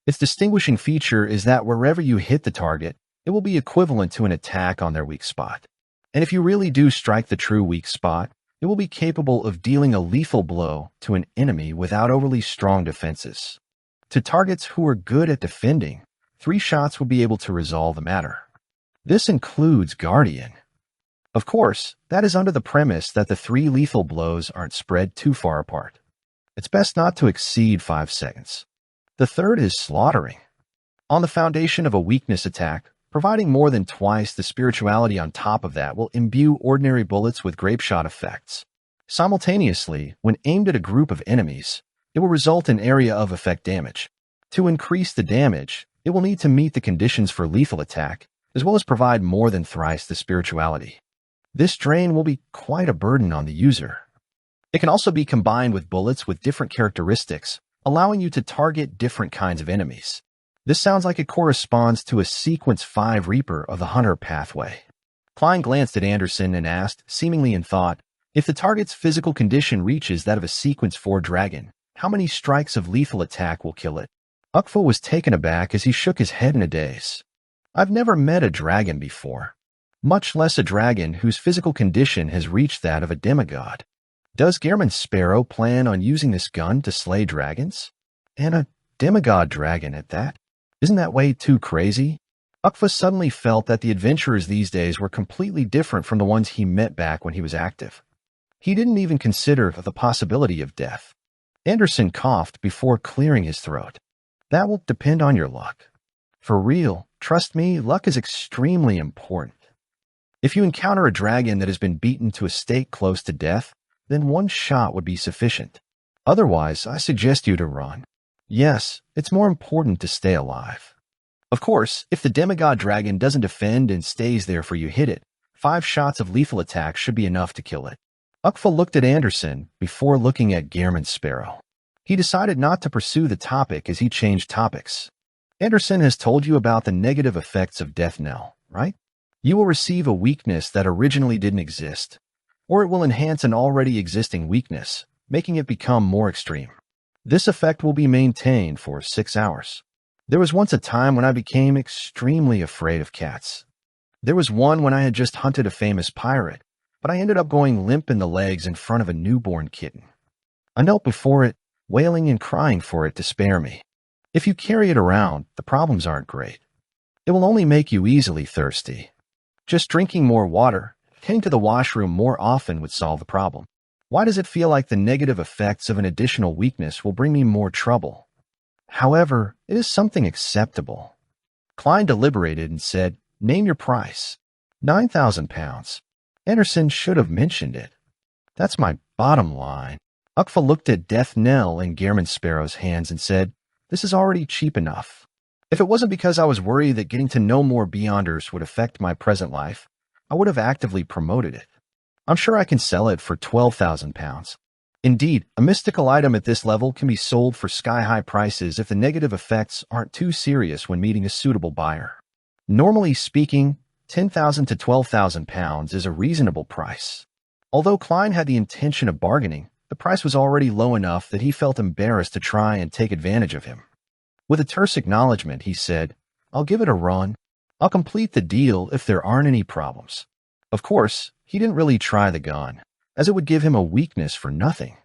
Its distinguishing feature is that wherever you hit the target, it will be equivalent to an attack on their weak spot. And if you really do strike the true weak spot, it will be capable of dealing a lethal blow to an enemy without overly strong defenses. To targets who are good at defending, 3 shots will be able to resolve the matter. This includes Guardian. Of course, that is under the premise that the 3 lethal blows aren't spread too far apart. It's best not to exceed 5 seconds. The third is slaughtering. On the foundation of a weakness attack, providing more than twice the spirituality on top of that will imbue ordinary bullets with grapeshot effects. Simultaneously, when aimed at a group of enemies, it will result in area of effect damage. To increase the damage, it will need to meet the conditions for lethal attack, as well as provide more than thrice the spirituality. This drain will be quite a burden on the user. It can also be combined with bullets with different characteristics, allowing you to target different kinds of enemies. This sounds like it corresponds to a Sequence 5 Reaper of the Hunter pathway. Klein glanced at Anderson and asked, seemingly in thought, if the target's physical condition reaches that of a Sequence 4 Dragon, how many strikes of lethal attack will kill it? Ukfa was taken aback as he shook his head in a daze. I've never met a dragon before, much less a dragon whose physical condition has reached that of a demigod. Does Gehrman Sparrow plan on using this gun to slay dragons? And a demigod dragon at that? Isn't that way too crazy? Ukfa suddenly felt that the adventurers these days were completely different from the ones he met back when he was active. He didn't even consider the possibility of death. Anderson coughed before clearing his throat. That will depend on your luck. For real, trust me, luck is extremely important. If you encounter a dragon that has been beaten to a state close to death, then 1 shot would be sufficient. Otherwise, I suggest you to run. Yes, it's more important to stay alive. Of course, if the demigod dragon doesn't defend and stays there for you hit it, 5 shots of lethal attack should be enough to kill it. Ukfa looked at Anderson before looking at Gehrman Sparrow. He decided not to pursue the topic as he changed topics. Anderson has told you about the negative effects of Death Knell, right? You will receive a weakness that originally didn't exist, or it will enhance an already existing weakness, making it become more extreme. This effect will be maintained for 6 hours. There was once a time when I became extremely afraid of cats. There was one when I had just hunted a famous pirate, but I ended up going limp in the legs in front of a newborn kitten. I knelt before it, wailing and crying for it to spare me. If you carry it around, the problems aren't great. It will only make you easily thirsty. Just drinking more water, heading to the washroom more often would solve the problem. Why does it feel like the negative effects of an additional weakness will bring me more trouble? However, it is something acceptable. Klein deliberated and said, name your price. 9,000 pounds. Anderson should have mentioned it. That's my bottom line. Ukfa looked at Death Knell in Gehrman Sparrow's hands and said, this is already cheap enough. If it wasn't because I was worried that getting to know more Beyonders would affect my present life, I would have actively promoted it. I'm sure I can sell it for 12,000 pounds. Indeed, a mystical item at this level can be sold for sky-high prices if the negative effects aren't too serious when meeting a suitable buyer. Normally speaking, 10,000 to 12,000 pounds is a reasonable price. Although Klein had the intention of bargaining, the price was already low enough that he felt embarrassed to try and take advantage of him. With a terse acknowledgement, he said, I'll give it a run. I'll complete the deal if there aren't any problems. Of course, he didn't really try the gun, as it would give him a weakness for nothing.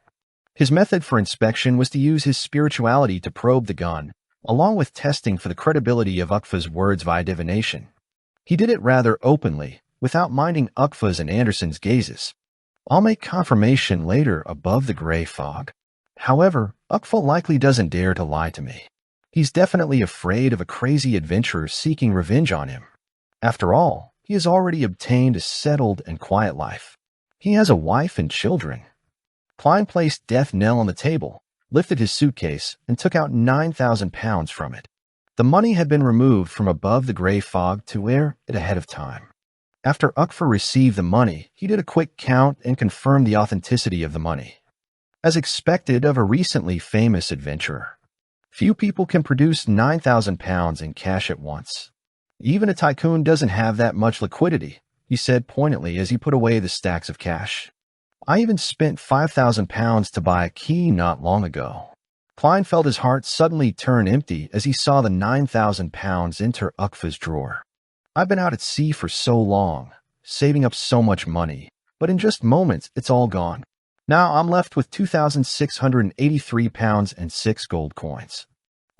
His method for inspection was to use his spirituality to probe the gun, along with testing for the credibility of Ukfa's words via divination. He did it rather openly, without minding Ukfa's and Anderson's gazes. I'll make confirmation later above the gray fog. However, Ukfa likely doesn't dare to lie to me. He's definitely afraid of a crazy adventurer seeking revenge on him. After all, he has already obtained a settled and quiet life. He has a wife and children. Klein placed death knell on the table, lifted his suitcase, and took out 9,000 pounds from it. The money had been removed from above the gray fog to wear it ahead of time. After Ukfa received the money, he did a quick count and confirmed the authenticity of the money. As expected of a recently famous adventurer, few people can produce 9,000 pounds in cash at once. Even a tycoon doesn't have that much liquidity, he said pointedly as he put away the stacks of cash. I even spent 5,000 pounds to buy a key not long ago. Klein felt his heart suddenly turn empty as he saw the 9,000 pounds enter Ukfa's drawer. I've been out at sea for so long, saving up so much money, but in just moments it's all gone. Now I'm left with 2,683 pounds and 6 gold coins.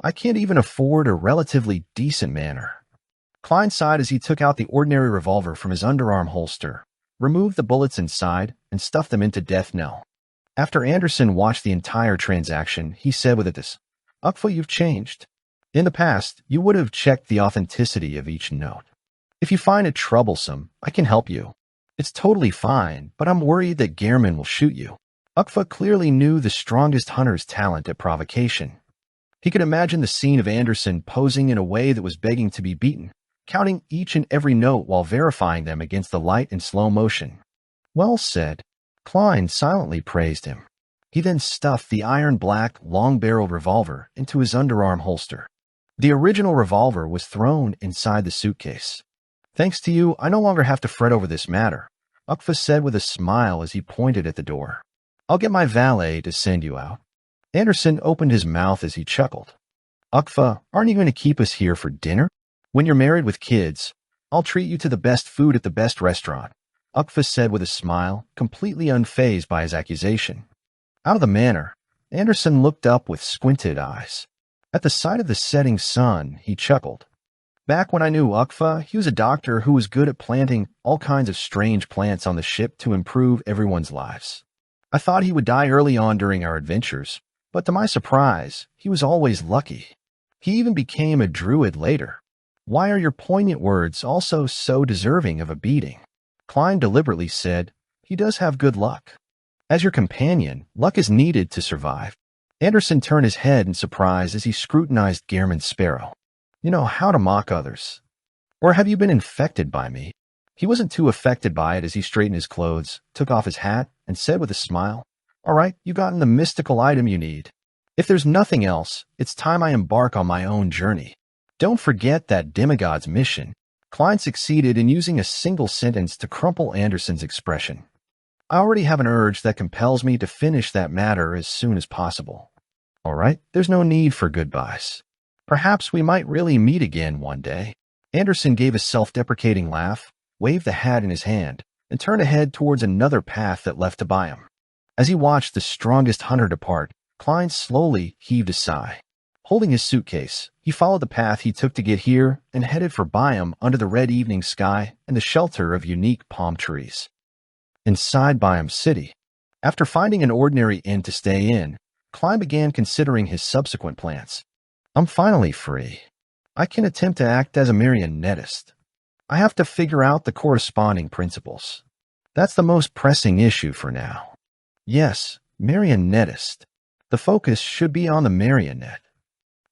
I can't even afford a relatively decent manor. Klein sighed as he took out the ordinary revolver from his underarm holster, removed the bullets inside, and stuffed them into death knell. After Anderson watched the entire transaction, he said with this, Ukfa, you've changed. In the past, you would have checked the authenticity of each note. If you find it troublesome, I can help you. It's totally fine, but I'm worried that Gehrman will shoot you. Ukfa clearly knew the strongest hunter's talent at provocation. He could imagine the scene of Anderson posing in a way that was begging to be beaten, counting each and every note while verifying them against the light in slow motion. Well said. Klein silently praised him. He then stuffed the iron-black, long-barreled revolver into his underarm holster. The original revolver was thrown inside the suitcase. Thanks to you, I no longer have to fret over this matter, Ukfa said with a smile as he pointed at the door. I'll get my valet to send you out. Anderson opened his mouth as he chuckled. Ukfa, aren't you going to keep us here for dinner? When you're married with kids, I'll treat you to the best food at the best restaurant, Ukfa said with a smile, completely unfazed by his accusation. Out of the manor, Anderson looked up with squinted eyes. At the sight of the setting sun, he chuckled. Back when I knew Ukfa, he was a doctor who was good at planting all kinds of strange plants on the ship to improve everyone's lives. I thought he would die early on during our adventures, but to my surprise, he was always lucky. He even became a druid later. Why are your poignant words also so deserving of a beating? Klein deliberately said, he does have good luck. As your companion, luck is needed to survive. Anderson turned his head in surprise as he scrutinized Gehrman's sparrow. You know how to mock others. Or have you been infected by me? He wasn't too affected by it as he straightened his clothes, took off his hat, and said with a smile, All right, you've gotten the mystical item you need. If there's nothing else, it's time I embark on my own journey. Don't forget that demigod's mission. Klein succeeded in using a single sentence to crumple Anderson's expression. I already have an urge that compels me to finish that matter as soon as possible. All right, there's no need for goodbyes. Perhaps we might really meet again one day. Anderson gave a self-deprecating laugh, waved the hat in his hand, and turned ahead towards another path that left to Byam. As he watched the strongest hunter depart, Klein slowly heaved a sigh. Holding his suitcase, he followed the path he took to get here and headed for Byam under the red evening sky and the shelter of unique palm trees. Inside Byam City, after finding an ordinary inn to stay in, Klein began considering his subsequent plans. I'm finally free. I can attempt to act as a marionettist. I have to figure out the corresponding principles. That's the most pressing issue for now. Yes, marionettist. The focus should be on the marionette.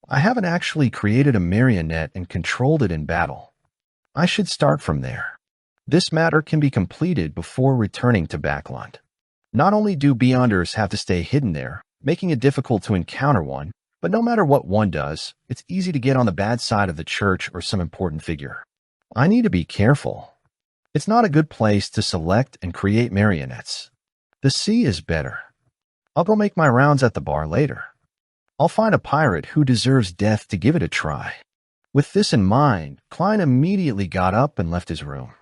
I haven't actually created a marionette and controlled it in battle. I should start from there. This matter can be completed before returning to Backlund. Not only do Beyonders have to stay hidden there, making it difficult to encounter one, but no matter what one does, it's easy to get on the bad side of the church or some important figure. I need to be careful. It's not a good place to select and create marionettes. The sea is better. I'll go make my rounds at the bar later. I'll find a pirate who deserves death to give it a try. With this in mind, Klein immediately got up and left his room.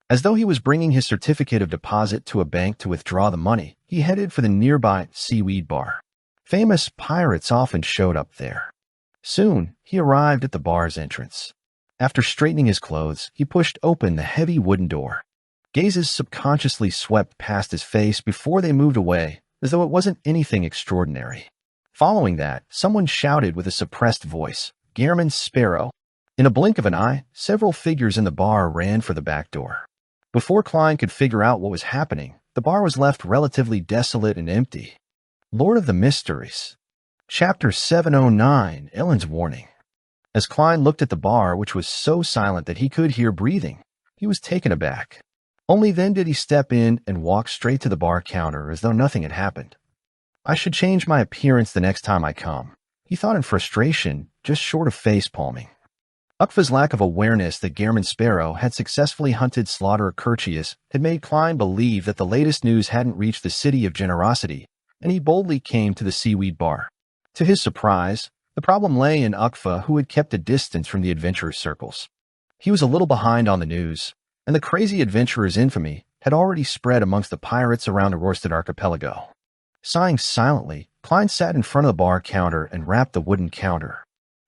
As though he was bringing his certificate of deposit to a bank to withdraw the money, he headed for the nearby seaweed bar. Famous pirates often showed up there. Soon, he arrived at the bar's entrance. After straightening his clothes, he pushed open the heavy wooden door. Gazes subconsciously swept past his face before they moved away, as though it wasn't anything extraordinary. Following that, someone shouted with a suppressed voice, Gehrman's sparrow. In a blink of an eye, several figures in the bar ran for the back door. Before Klein could figure out what was happening, the bar was left relatively desolate and empty. Lord of the Mysteries. Chapter 709, Ellen's Warning. As Klein looked at the bar, which was so silent that he could hear breathing, he was taken aback. Only then did he step in and walk straight to the bar counter as though nothing had happened. I should change my appearance the next time I come, he thought in frustration, just short of face-palming. Ukva's lack of awareness that Gehrman Sparrow had successfully hunted Slaughterer Curtius had made Klein believe that the latest news hadn't reached the city of generosity, and he boldly came to the seaweed bar. To his surprise, the problem lay in Ukva, who had kept a distance from the adventurers' circles. He was a little behind on the news, and the crazy adventurer's infamy had already spread amongst the pirates around the Rorstad archipelago. Sighing silently, Klein sat in front of the bar counter and rapped the wooden counter.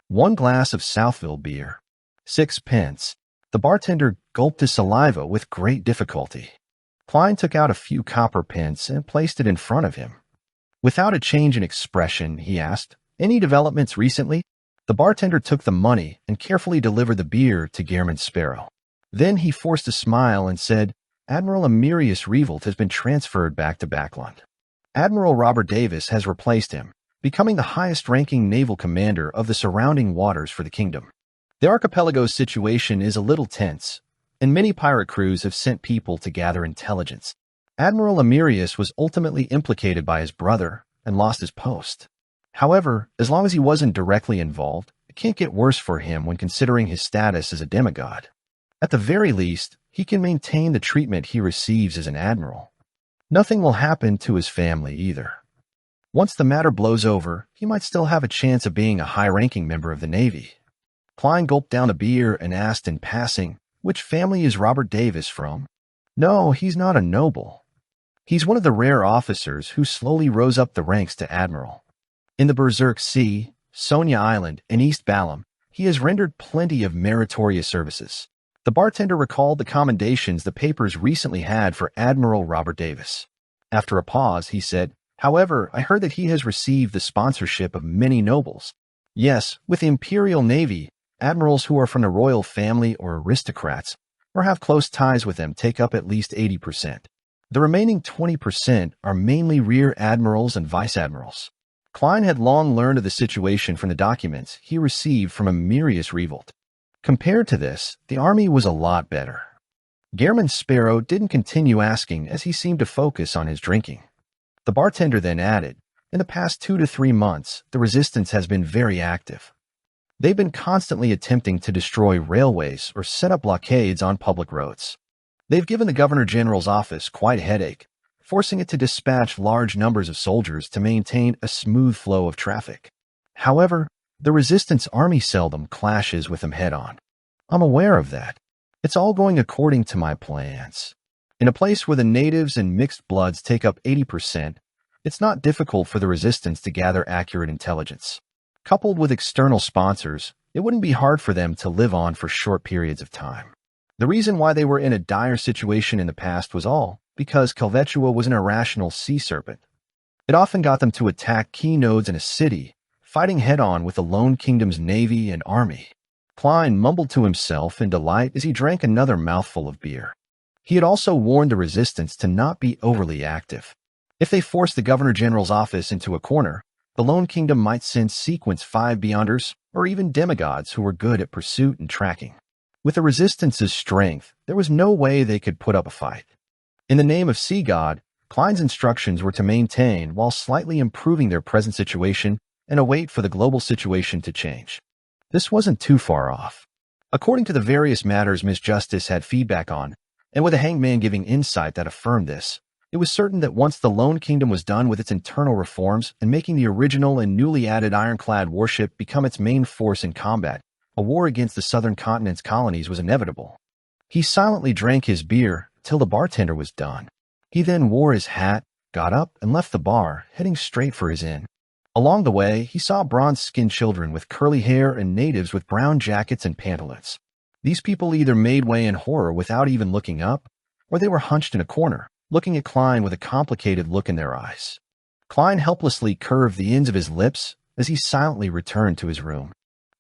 1 glass of Southville beer. 6 pence. The bartender gulped his saliva with great difficulty. Klein took out a few copper pence and placed it in front of him. Without a change in expression, he asked, "Any developments recently?" The bartender took the money and carefully delivered the beer to Gehrman Sparrow. Then he forced a smile and said, "Admiral Amirius Revolt has been transferred back to Backland. Admiral Robert Davis has replaced him, becoming the highest-ranking naval commander of the surrounding waters for the kingdom. The archipelago's situation is a little tense, and many pirate crews have sent people to gather intelligence. Admiral Amirius was ultimately implicated by his brother and lost his post. However, as long as he wasn't directly involved, it can't get worse for him when considering his status as a demigod. At the very least, he can maintain the treatment he receives as an admiral. Nothing will happen to his family either. Once the matter blows over, he might still have a chance of being a high-ranking member of the Navy." Klein gulped down a beer and asked in passing, "Which family is Robert Davis from?" "No, he's not a noble. He's one of the rare officers who slowly rose up the ranks to admiral. In the Berserk Sea, Sonia Island, and East Balam, he has rendered plenty of meritorious services." The bartender recalled the commendations the papers recently had for Admiral Robert Davis. After a pause, he said, "However, I heard that he has received the sponsorship of many nobles. Yes, with the Imperial Navy, admirals who are from the royal family or aristocrats, or have close ties with them, take up at least 80%. The remaining 20% are mainly rear admirals and vice-admirals." Klein had long learned of the situation from the documents he received from Amirius Revolt. Compared to this, the army was a lot better. Gehrman Sparrow didn't continue asking as he seemed to focus on his drinking. The bartender then added, "In the past 2 to 3 months, the resistance has been very active. They've been constantly attempting to destroy railways or set up blockades on public roads. They've given the Governor General's office quite a headache, forcing it to dispatch large numbers of soldiers to maintain a smooth flow of traffic. However, the resistance army seldom clashes with them head-on. I'm aware of that. It's all going according to my plans. In a place where the natives and mixed bloods take up 80%, it's not difficult for the resistance to gather accurate intelligence. Coupled with external sponsors, it wouldn't be hard for them to live on for short periods of time. The reason why they were in a dire situation in the past was all because Kelvetua was an irrational sea serpent. It often got them to attack key nodes in a city, fighting head-on with the Lone Kingdom's navy and army." Klein mumbled to himself in delight as he drank another mouthful of beer. He had also warned the resistance to not be overly active. If they forced the Governor General's office into a corner, the Lone Kingdom might send Sequence 5 Beyonders or even demigods who were good at pursuit and tracking. With the Resistance's strength, there was no way they could put up a fight. In the name of Sea God, Klein's instructions were to maintain while slightly improving their present situation and await for the global situation to change. This wasn't too far off. According to the various matters Miss Justice had feedback on, and with the hangman giving insight that affirmed this, it was certain that once the Lone Kingdom was done with its internal reforms and making the original and newly added ironclad warship become its main force in combat, a war against the southern continent's colonies was inevitable. He silently drank his beer till the bartender was done. He then wore his hat, got up, and left the bar, heading straight for his inn. Along the way, he saw bronze-skinned children with curly hair and natives with brown jackets and pantaloons. These people either made way in horror without even looking up, or they were hunched in a corner, looking at Klein with a complicated look in their eyes. Klein helplessly curved the ends of his lips as he silently returned to his room.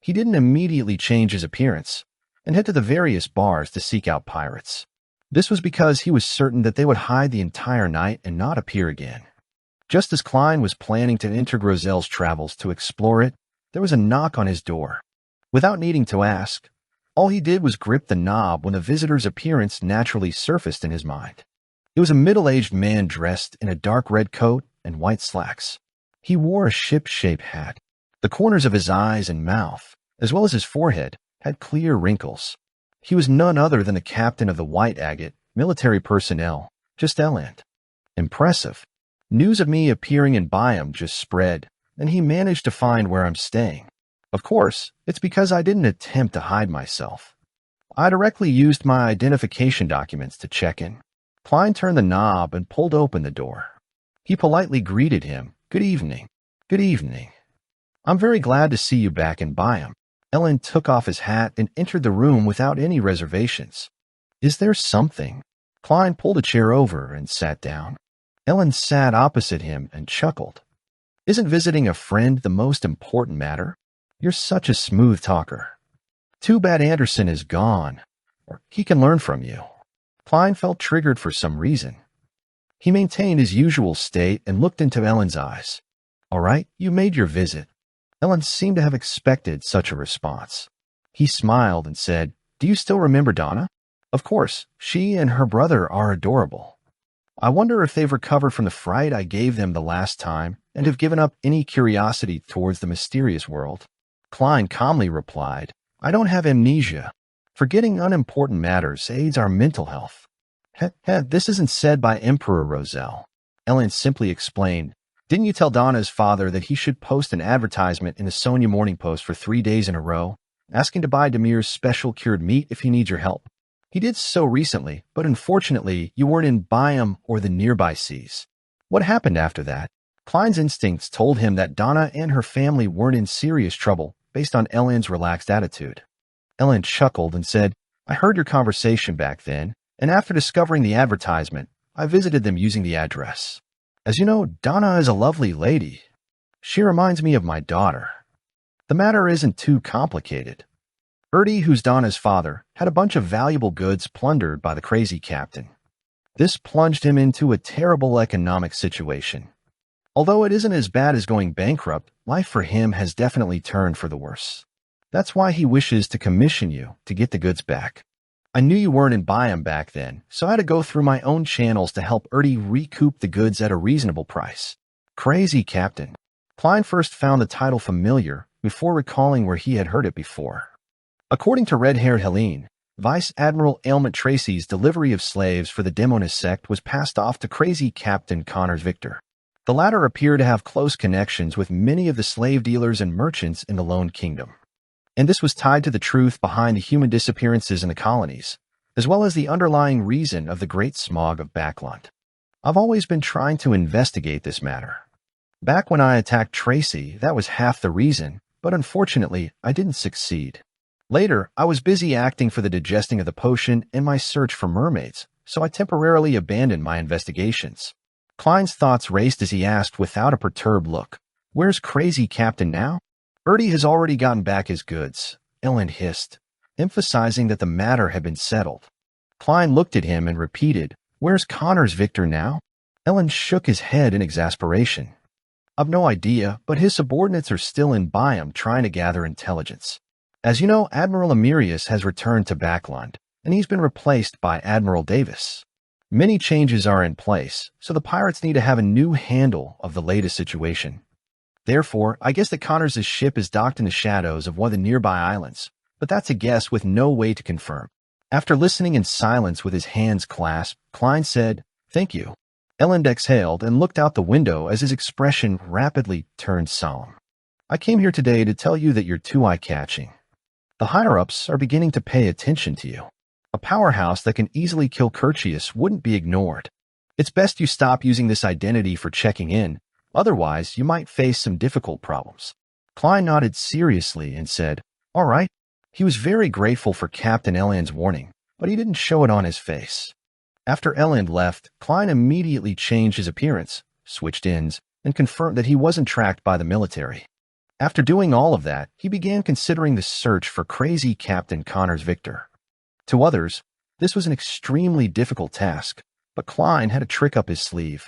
He didn't immediately change his appearance and head to the various bars to seek out pirates. This was because he was certain that they would hide the entire night and not appear again. Just as Klein was planning to enter Grozel's travels to explore it, there was a knock on his door. Without needing to ask, all he did was grip the knob when the visitor's appearance naturally surfaced in his mind. It was a middle-aged man dressed in a dark red coat and white slacks. He wore a ship-shaped hat. The corners of his eyes and mouth, as well as his forehead, had clear wrinkles. He was none other than the captain of the White Agate military personnel, just Eland. Impressive. News of me appearing in Byam just spread, and he managed to find where I'm staying. Of course, it's because I didn't attempt to hide myself. I directly used my identification documents to check in. Klein turned the knob and pulled open the door. He politely greeted him. Good evening. Good evening. I'm very glad to see you back in Byam. Ellen took off his hat and entered the room without any reservations. Is there something? Klein pulled a chair over and sat down. Ellen sat opposite him and chuckled. Isn't visiting a friend the most important matter? You're such a smooth talker. Too bad Anderson is gone, or he can learn from you. Klein felt triggered for some reason. He maintained his usual state and looked into Ellen's eyes. All right, you made your visit. Ellen seemed to have expected such a response. He smiled and said, Do you still remember Donna? Of course, she and her brother are adorable. I wonder if they've recovered from the fright I gave them the last time and have given up any curiosity towards the mysterious world. Klein calmly replied, I don't have amnesia. Forgetting unimportant matters aids our mental health. This isn't said by Emperor Roselle. Ellen simply explained, Didn't you tell Donna's father that he should post an advertisement in the Sonia Morning Post for 3 days in a row, asking to buy Demir's special cured meat if he needs your help? He did so recently, but unfortunately you weren't in Byam or the nearby seas. What happened after that? Klein's instincts told him that Donna and her family weren't in serious trouble based on Ellen's relaxed attitude. Ellen chuckled and said, I heard your conversation back then, and after discovering the advertisement, I visited them using the address. As you know, Donna is a lovely lady. She reminds me of my daughter. The matter isn't too complicated. Erdy, who's Donna's father, had a bunch of valuable goods plundered by the crazy captain. This plunged him into a terrible economic situation. Although it isn't as bad as going bankrupt, life for him has definitely turned for the worse. That's why he wishes to commission you to get the goods back. I knew you weren't in Byam back then, so I had to go through my own channels to help Erdy recoup the goods at a reasonable price. Crazy captain. Klein first found the title familiar before recalling where he had heard it before. According to red-haired Helene, Vice Admiral Ailment Tracy's delivery of slaves for the Demonist sect was passed off to crazy Captain Connors Victor. The latter appeared to have close connections with many of the slave dealers and merchants in the Lone Kingdom. And this was tied to the truth behind the human disappearances in the colonies, as well as the underlying reason of the Great Smog of Backlund. I've always been trying to investigate this matter. Back when I attacked Tracy, that was half the reason, but unfortunately, I didn't succeed. Later, I was busy acting for the digesting of the potion and my search for mermaids, so I temporarily abandoned my investigations. Klein's thoughts raced as he asked without a perturbed look, Where's crazy Captain now? Erdy has already gotten back his goods, Ellen hissed, emphasizing that the matter had been settled. Klein looked at him and repeated, Where's Connors Victor now? Ellen shook his head in exasperation. I've no idea, but his subordinates are still in Byam trying to gather intelligence. As you know, Admiral Emirius has returned to Backlund, and he's been replaced by Admiral Davis. Many changes are in place, so the pirates need to have a new handle of the latest situation. Therefore, I guess that Connors' ship is docked in the shadows of one of the nearby islands, but that's a guess with no way to confirm. After listening in silence with his hands clasped, Klein said, Thank you. Ellen exhaled and looked out the window as his expression rapidly turned solemn. I came here today to tell you that you're too eye-catching. The higher-ups are beginning to pay attention to you. A powerhouse that can easily kill Curtius wouldn't be ignored. It's best you stop using this identity for checking in, otherwise you might face some difficult problems. Klein nodded seriously and said, All right. He was very grateful for Captain Elland's warning, but he didn't show it on his face. After Elland left, Klein immediately changed his appearance, switched ends, and confirmed that he wasn't tracked by the military. After doing all of that, he began considering the search for crazy Captain Connors Victor. To others, this was an extremely difficult task, but Klein had a trick up his sleeve.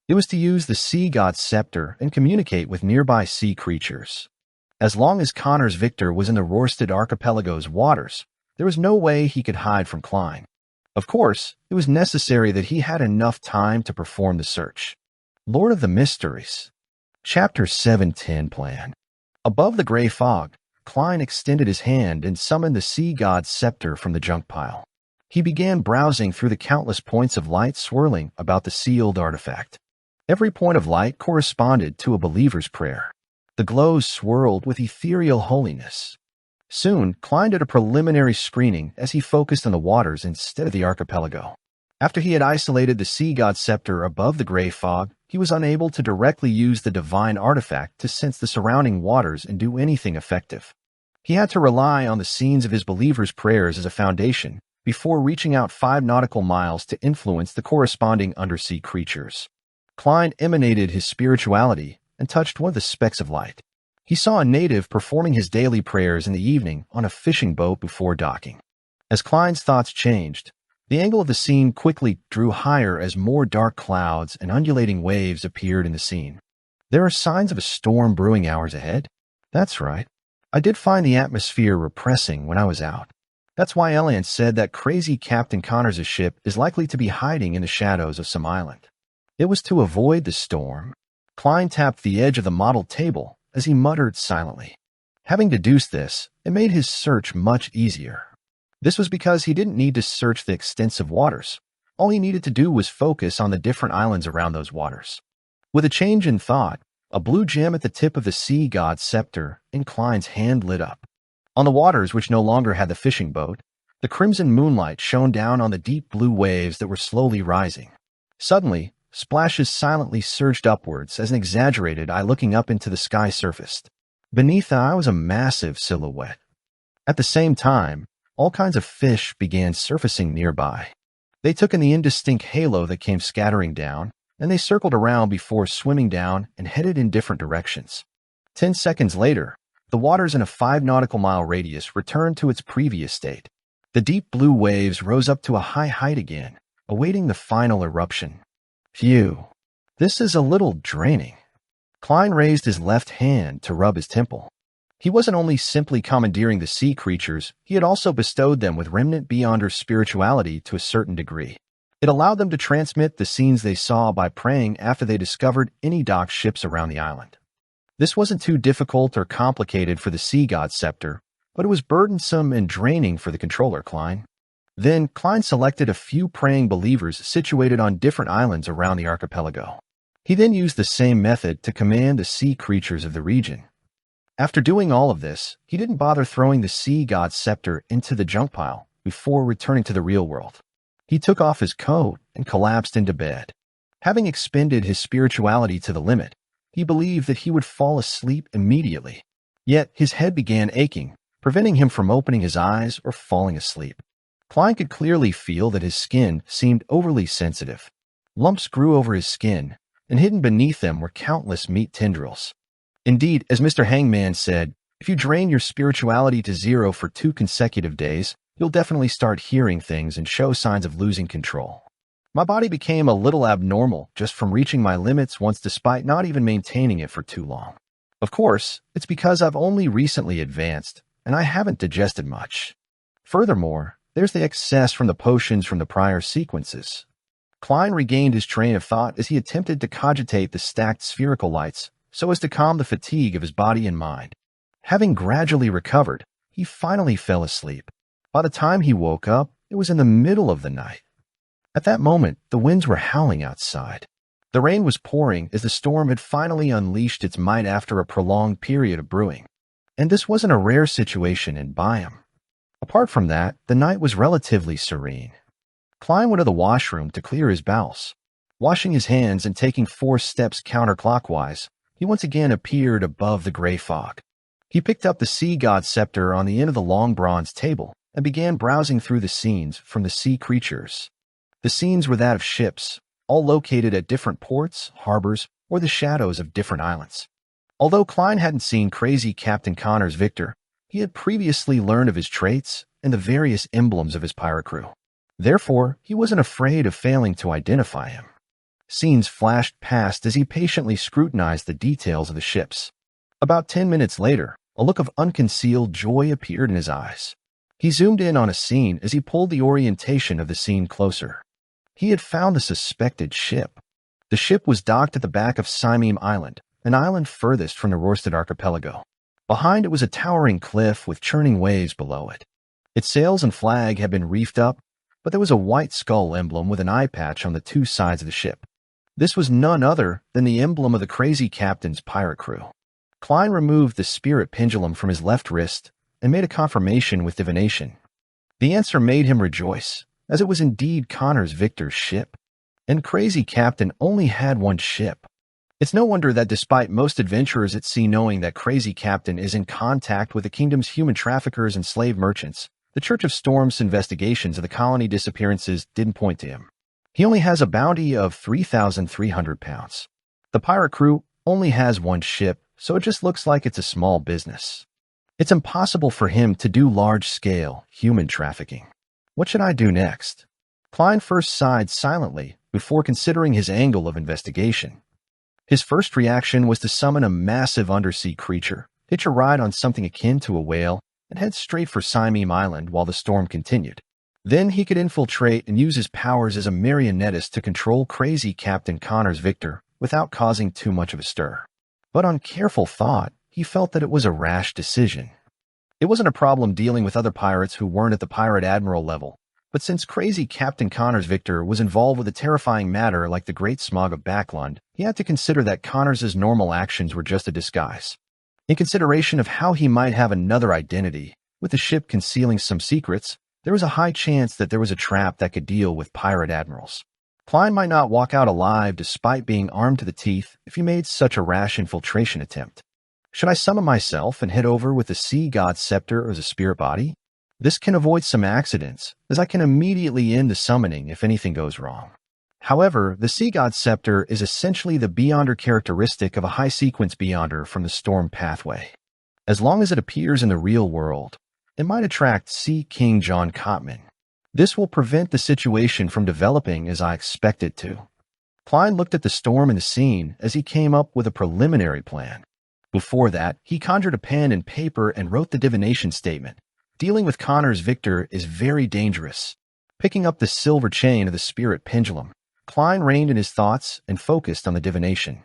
It was to use the sea god's scepter and communicate with nearby sea creatures. As long as Connors Victor was in the Rorsted Archipelago's waters, there was no way he could hide from Klein. Of course, it was necessary that he had enough time to perform the search. Lord of the Mysteries. Chapter 710 Plan. Above the gray fog, Klein extended his hand and summoned the sea god's scepter from the junk pile. He began browsing through the countless points of light swirling about the sealed artifact. Every point of light corresponded to a believer's prayer. The glows swirled with ethereal holiness. Soon, Klein did a preliminary screening as he focused on the waters instead of the archipelago. After he had isolated the sea god's scepter above the gray fog, he was unable to directly use the divine artifact to sense the surrounding waters and do anything effective. He had to rely on the scenes of his believers' prayers as a foundation before reaching out 5 nautical miles to influence the corresponding undersea creatures. Klein emanated his spirituality and touched one of the specks of light. He saw a native performing his daily prayers in the evening on a fishing boat before docking. As Klein's thoughts changed, the angle of the scene quickly drew higher as more dark clouds and undulating waves appeared in the scene. There are signs of a storm brewing hours ahead? That's right. I did find the atmosphere repressing when I was out. That's why Elian said that crazy Captain Connors' ship is likely to be hiding in the shadows of some island. It was to avoid the storm. Klein tapped the edge of the model table as he muttered silently. Having deduced this, it made his search much easier. This was because he didn't need to search the extensive waters. All he needed to do was focus on the different islands around those waters. With a change in thought, a blue gem at the tip of the sea god's scepter in Klein's hand lit up. On the waters which no longer had the fishing boat, the crimson moonlight shone down on the deep blue waves that were slowly rising. Suddenly, splashes silently surged upwards as an exaggerated eye looking up into the sky surfaced. Beneath the eye was a massive silhouette. At the same time, all kinds of fish began surfacing nearby. They took in the indistinct halo that came scattering down, and they circled around before swimming down and headed in different directions. 10 seconds later, the waters in a 5 nautical mile radius returned to its previous state. The deep blue waves rose up to a high height again, awaiting the final eruption. Phew, this is a little draining. Klein raised his left hand to rub his temple. He wasn't only simply commandeering the sea creatures, he had also bestowed them with remnant beyonder spirituality to a certain degree. It allowed them to transmit the scenes they saw by praying after they discovered any docked ships around the island. This wasn't too difficult or complicated for the sea god's scepter, but it was burdensome and draining for the controller, Klein. Then, Klein selected a few praying believers situated on different islands around the archipelago. He then used the same method to command the sea creatures of the region. After doing all of this, he didn't bother throwing the sea god's scepter into the junk pile before returning to the real world. He took off his coat and collapsed into bed. Having expended his spirituality to the limit, he believed that he would fall asleep immediately. Yet his head began aching, preventing him from opening his eyes or falling asleep. Klein could clearly feel that his skin seemed overly sensitive. Lumps grew over his skin, and hidden beneath them were countless meat tendrils. Indeed, as Mr. Hangman said, if you drain your spirituality to 0 for 2 consecutive days, you'll definitely start hearing things and show signs of losing control. My body became a little abnormal just from reaching my limits once despite not even maintaining it for too long. Of course, it's because I've only recently advanced, and I haven't digested much. Furthermore, there's the excess from the potions from the prior sequences. Klein regained his train of thought as he attempted to cogitate the stacked spherical lights so as to calm the fatigue of his body and mind. Having gradually recovered, he finally fell asleep. By the time he woke up, it was in the middle of the night. At that moment, the winds were howling outside. The rain was pouring as the storm had finally unleashed its might after a prolonged period of brewing. And this wasn't a rare situation in Byam. Apart from that, the night was relatively serene. Klein went to the washroom to clear his bowels. Washing his hands and taking 4 steps counterclockwise, he once again appeared above the gray fog. He picked up the sea god's scepter on the end of the long bronze table and began browsing through the scenes from the sea creatures. The scenes were that of ships, all located at different ports, harbors, or the shadows of different islands. Although Klein hadn't seen crazy Captain Connor's Victor, he had previously learned of his traits and the various emblems of his pirate crew. Therefore, he wasn't afraid of failing to identify him. Scenes flashed past as he patiently scrutinized the details of the ships. About 10 minutes later, a look of unconcealed joy appeared in his eyes. He zoomed in on a scene as he pulled the orientation of the scene closer. He had found the suspected ship. The ship was docked at the back of Simeem Island, an island furthest from the Rorstad archipelago. Behind it was a towering cliff with churning waves below it. Its sails and flag had been reefed up, but there was a white skull emblem with an eye patch on the two sides of the ship. This was none other than the emblem of the crazy captain's pirate crew. Klein removed the spirit pendulum from his left wrist and made a confirmation with divination. The answer made him rejoice, as it was indeed Connor's Victor's ship. And Crazy Captain only had one ship. It's no wonder that despite most adventurers at sea knowing that Crazy Captain is in contact with the kingdom's human traffickers and slave merchants, the Church of Storm's investigations of the colony disappearances didn't point to him. He only has a bounty of 3,300 pounds. The pirate crew only has one ship, so it just looks like it's a small business. It's impossible for him to do large-scale human trafficking. What should I do next? Klein first sighed silently before considering his angle of investigation. His first reaction was to summon a massive undersea creature, hitch a ride on something akin to a whale, and head straight for Simeem Island while the storm continued. Then he could infiltrate and use his powers as a marionettist to control crazy Captain Connor's Victor without causing too much of a stir. But on careful thought, he felt that it was a rash decision. It wasn't a problem dealing with other pirates who weren't at the pirate admiral level, but since crazy Captain Connor's Victor was involved with a terrifying matter like the Great Smog of Backlund, he had to consider that Connor's normal actions were just a disguise. In consideration of how he might have another identity, with the ship concealing some secrets, there was a high chance that there was a trap that could deal with pirate admirals. Klein might not walk out alive despite being armed to the teeth if he made such a rash infiltration attempt. Should I summon myself and head over with the Sea God's Scepter as a spirit body? This can avoid some accidents, as I can immediately end the summoning if anything goes wrong. However, the Sea God's Scepter is essentially the Beyonder characteristic of a high-sequence Beyonder from the Storm pathway. As long as it appears in the real world, it might attract Sea King John Cotman. This will prevent the situation from developing as I expect it to. Klein looked at the storm and the scene as he came up with a preliminary plan. Before that, he conjured a pen and paper and wrote the divination statement. Dealing with Connor's Victor is very dangerous. Picking up the silver chain of the spirit pendulum, Klein reined in his thoughts and focused on the divination.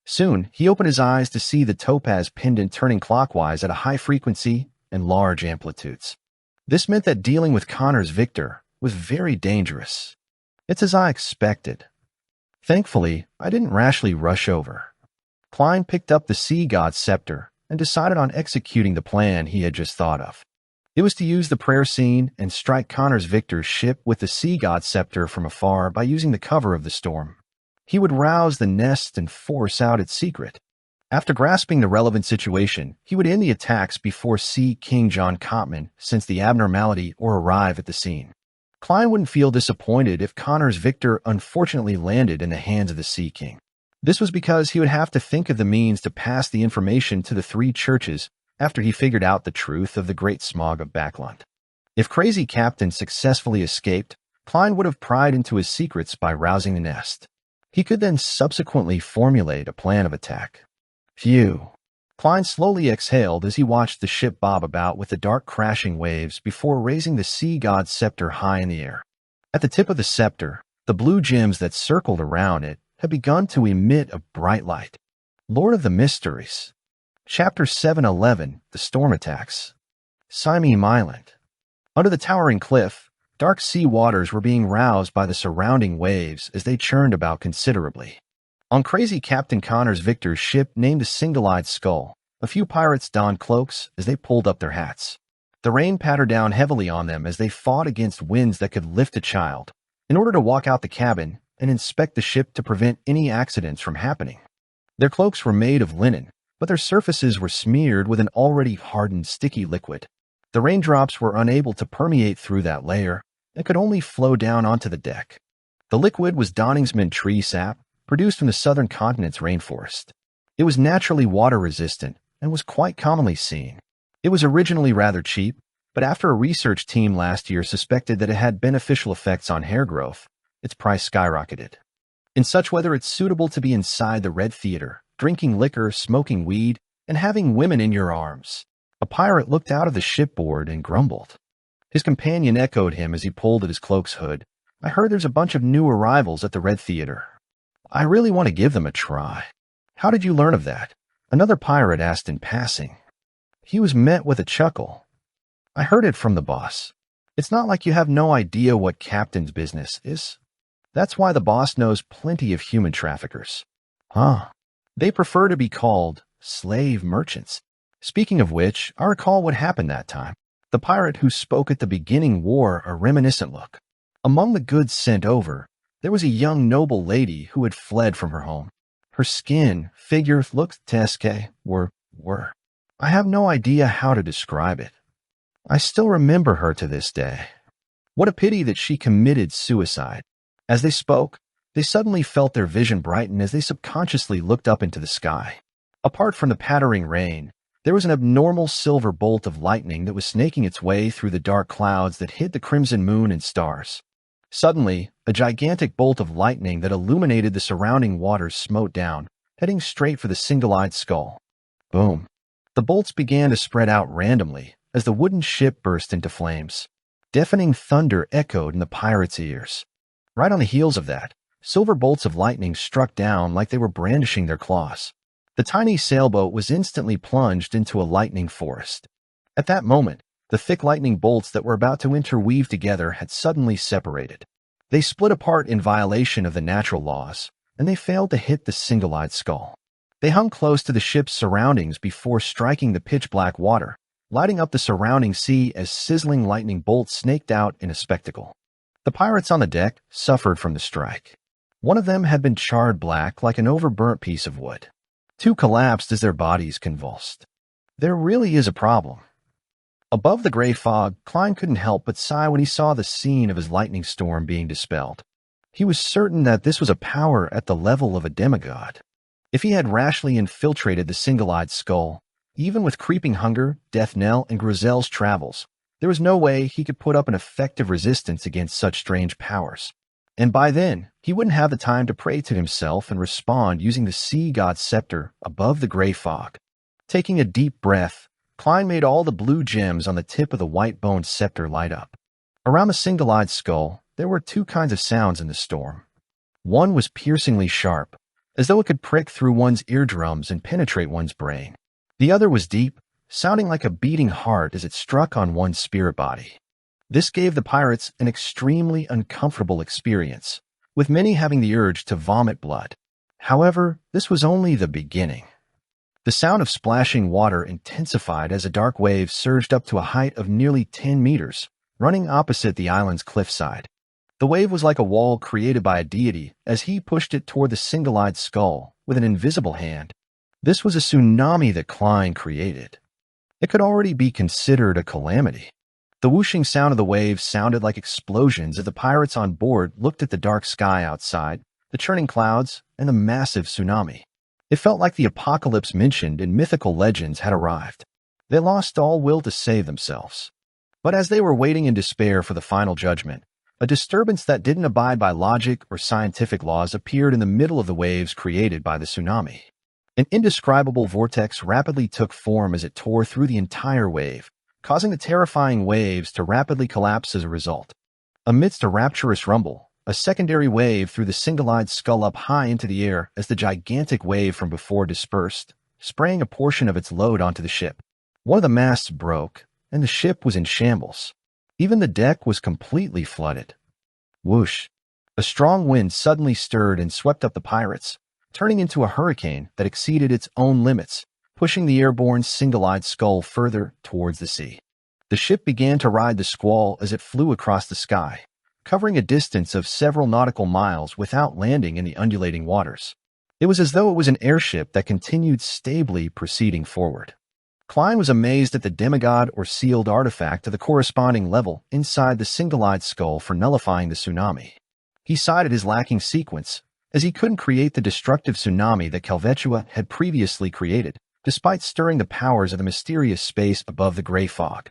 Soon, he opened his eyes to see the topaz pendant turning clockwise at a high frequency and large amplitudes. This meant that dealing with Connor's Victor was very dangerous. It's as I expected. Thankfully, I didn't rashly rush over. Klein picked up the Sea God's Scepter and decided on executing the plan he had just thought of. It was to use the prayer scene and strike Connor's Victor's ship with the Sea God's Scepter from afar by using the cover of the storm. He would rouse the nest and force out its secret. After grasping the relevant situation, he would end the attacks before Sea King John Cotman sensed the abnormality or arrive at the scene. Klein wouldn't feel disappointed if Connor's Victor unfortunately landed in the hands of the Sea King. This was because he would have to think of the means to pass the information to the three churches after he figured out the truth of the Great Smog of Backlund. If Crazy Captain successfully escaped, Klein would have pried into his secrets by rousing the nest. He could then subsequently formulate a plan of attack. Phew. Klein slowly exhaled as he watched the ship bob about with the dark crashing waves before raising the Sea God's Scepter high in the air. At the tip of the scepter, the blue gems that circled around it had begun to emit a bright light. Lord of the Mysteries. Chapter 711, The Storm Attacks. Simeem Island. Under the towering cliff, dark sea waters were being roused by the surrounding waves as they churned about considerably. On Crazy Captain Connor's Victor's ship named the Single-Eyed Skull, a few pirates donned cloaks as they pulled up their hats. The rain pattered down heavily on them as they fought against winds that could lift a child, in order to walk out the cabin and inspect the ship to prevent any accidents from happening. Their cloaks were made of linen, but their surfaces were smeared with an already hardened sticky liquid. The raindrops were unable to permeate through that layer and could only flow down onto the deck. The liquid was Donningsman tree sap, produced from the southern continent's rainforest. It was naturally water-resistant and was quite commonly seen. It was originally rather cheap, but after a research team last year suspected that it had beneficial effects on hair growth, its price skyrocketed. In such weather, it's suitable to be inside the Red Theater, drinking liquor, smoking weed, and having women in your arms. A pirate looked out of the shipboard and grumbled. His companion echoed him as he pulled at his cloak's hood. I heard there's a bunch of new arrivals at the Red Theater. I really want to give them a try. How did you learn of that? Another pirate asked in passing. He was met with a chuckle. I heard it from the boss. It's not like you have no idea what captain's business is. That's why the boss knows plenty of human traffickers. Huh. They prefer to be called slave merchants. Speaking of which, I recall what happened that time. The pirate who spoke at the beginning wore a reminiscent look. Among the goods sent over, there was a young noble lady who had fled from her home. Her skin, figure, looks, were. I have no idea how to describe it. I still remember her to this day. What a pity that she committed suicide. As they spoke, they suddenly felt their vision brighten as they subconsciously looked up into the sky. Apart from the pattering rain, there was an abnormal silver bolt of lightning that was snaking its way through the dark clouds that hid the crimson moon and stars. Suddenly, a gigantic bolt of lightning that illuminated the surrounding waters smote down, heading straight for the single-eyed skull. Boom. The bolts began to spread out randomly as the wooden ship burst into flames. Deafening thunder echoed in the pirates' ears. Right on the heels of that, silver bolts of lightning struck down like they were brandishing their claws. The tiny sailboat was instantly plunged into a lightning forest. At that moment, the thick lightning bolts that were about to interweave together had suddenly separated. They split apart in violation of the natural laws, and they failed to hit the single-eyed skull. They hung close to the ship's surroundings before striking the pitch-black water, lighting up the surrounding sea as sizzling lightning bolts snaked out in a spectacle. The pirates on the deck suffered from the strike. One of them had been charred black like an overburnt piece of wood. Two collapsed as their bodies convulsed. There really is a problem. Above the gray fog, Klein couldn't help but sigh when he saw the scene of his lightning storm being dispelled. He was certain that this was a power at the level of a demigod. If he had rashly infiltrated the single-eyed skull, even with creeping hunger, death knell, and Grizel's travels, there was no way he could put up an effective resistance against such strange powers. And by then, he wouldn't have the time to pray to himself and respond using the sea god's scepter above the gray fog. Taking a deep breath, Klein made all the blue gems on the tip of the white-boned scepter light up. Around the single-eyed skull, there were two kinds of sounds in the storm. One was piercingly sharp, as though it could prick through one's eardrums and penetrate one's brain. The other was deep, sounding like a beating heart as it struck on one's spirit body. This gave the pirates an extremely uncomfortable experience, with many having the urge to vomit blood. However, this was only the beginning. The sound of splashing water intensified as a dark wave surged up to a height of nearly 10 meters, running opposite the island's cliffside. The wave was like a wall created by a deity as he pushed it toward the single-eyed skull with an invisible hand. This was a tsunami that Klein created. It could already be considered a calamity. The whooshing sound of the waves sounded like explosions as the pirates on board looked at the dark sky outside, the churning clouds, and the massive tsunami. It felt like the apocalypse mentioned in mythical legends had arrived. They lost all will to save themselves. But as they were waiting in despair for the final judgment, a disturbance that didn't abide by logic or scientific laws appeared in the middle of the waves created by the tsunami. An indescribable vortex rapidly took form as it tore through the entire wave, causing the terrifying waves to rapidly collapse as a result. Amidst a rapturous rumble, a secondary wave threw the single-eyed skull up high into the air as the gigantic wave from before dispersed, spraying a portion of its load onto the ship. One of the masts broke, and the ship was in shambles. Even the deck was completely flooded. Whoosh! A strong wind suddenly stirred and swept up the pirates, turning into a hurricane that exceeded its own limits, pushing the airborne single-eyed skull further towards the sea. The ship began to ride the squall as it flew across the sky, covering a distance of several nautical miles without landing in the undulating waters. It was as though it was an airship that continued stably proceeding forward. Klein was amazed at the demigod or sealed artifact to the corresponding level inside the single-eyed skull for nullifying the tsunami. He cited his lacking sequence, as he couldn't create the destructive tsunami that Helvetia had previously created, despite stirring the powers of the mysterious space above the gray fog.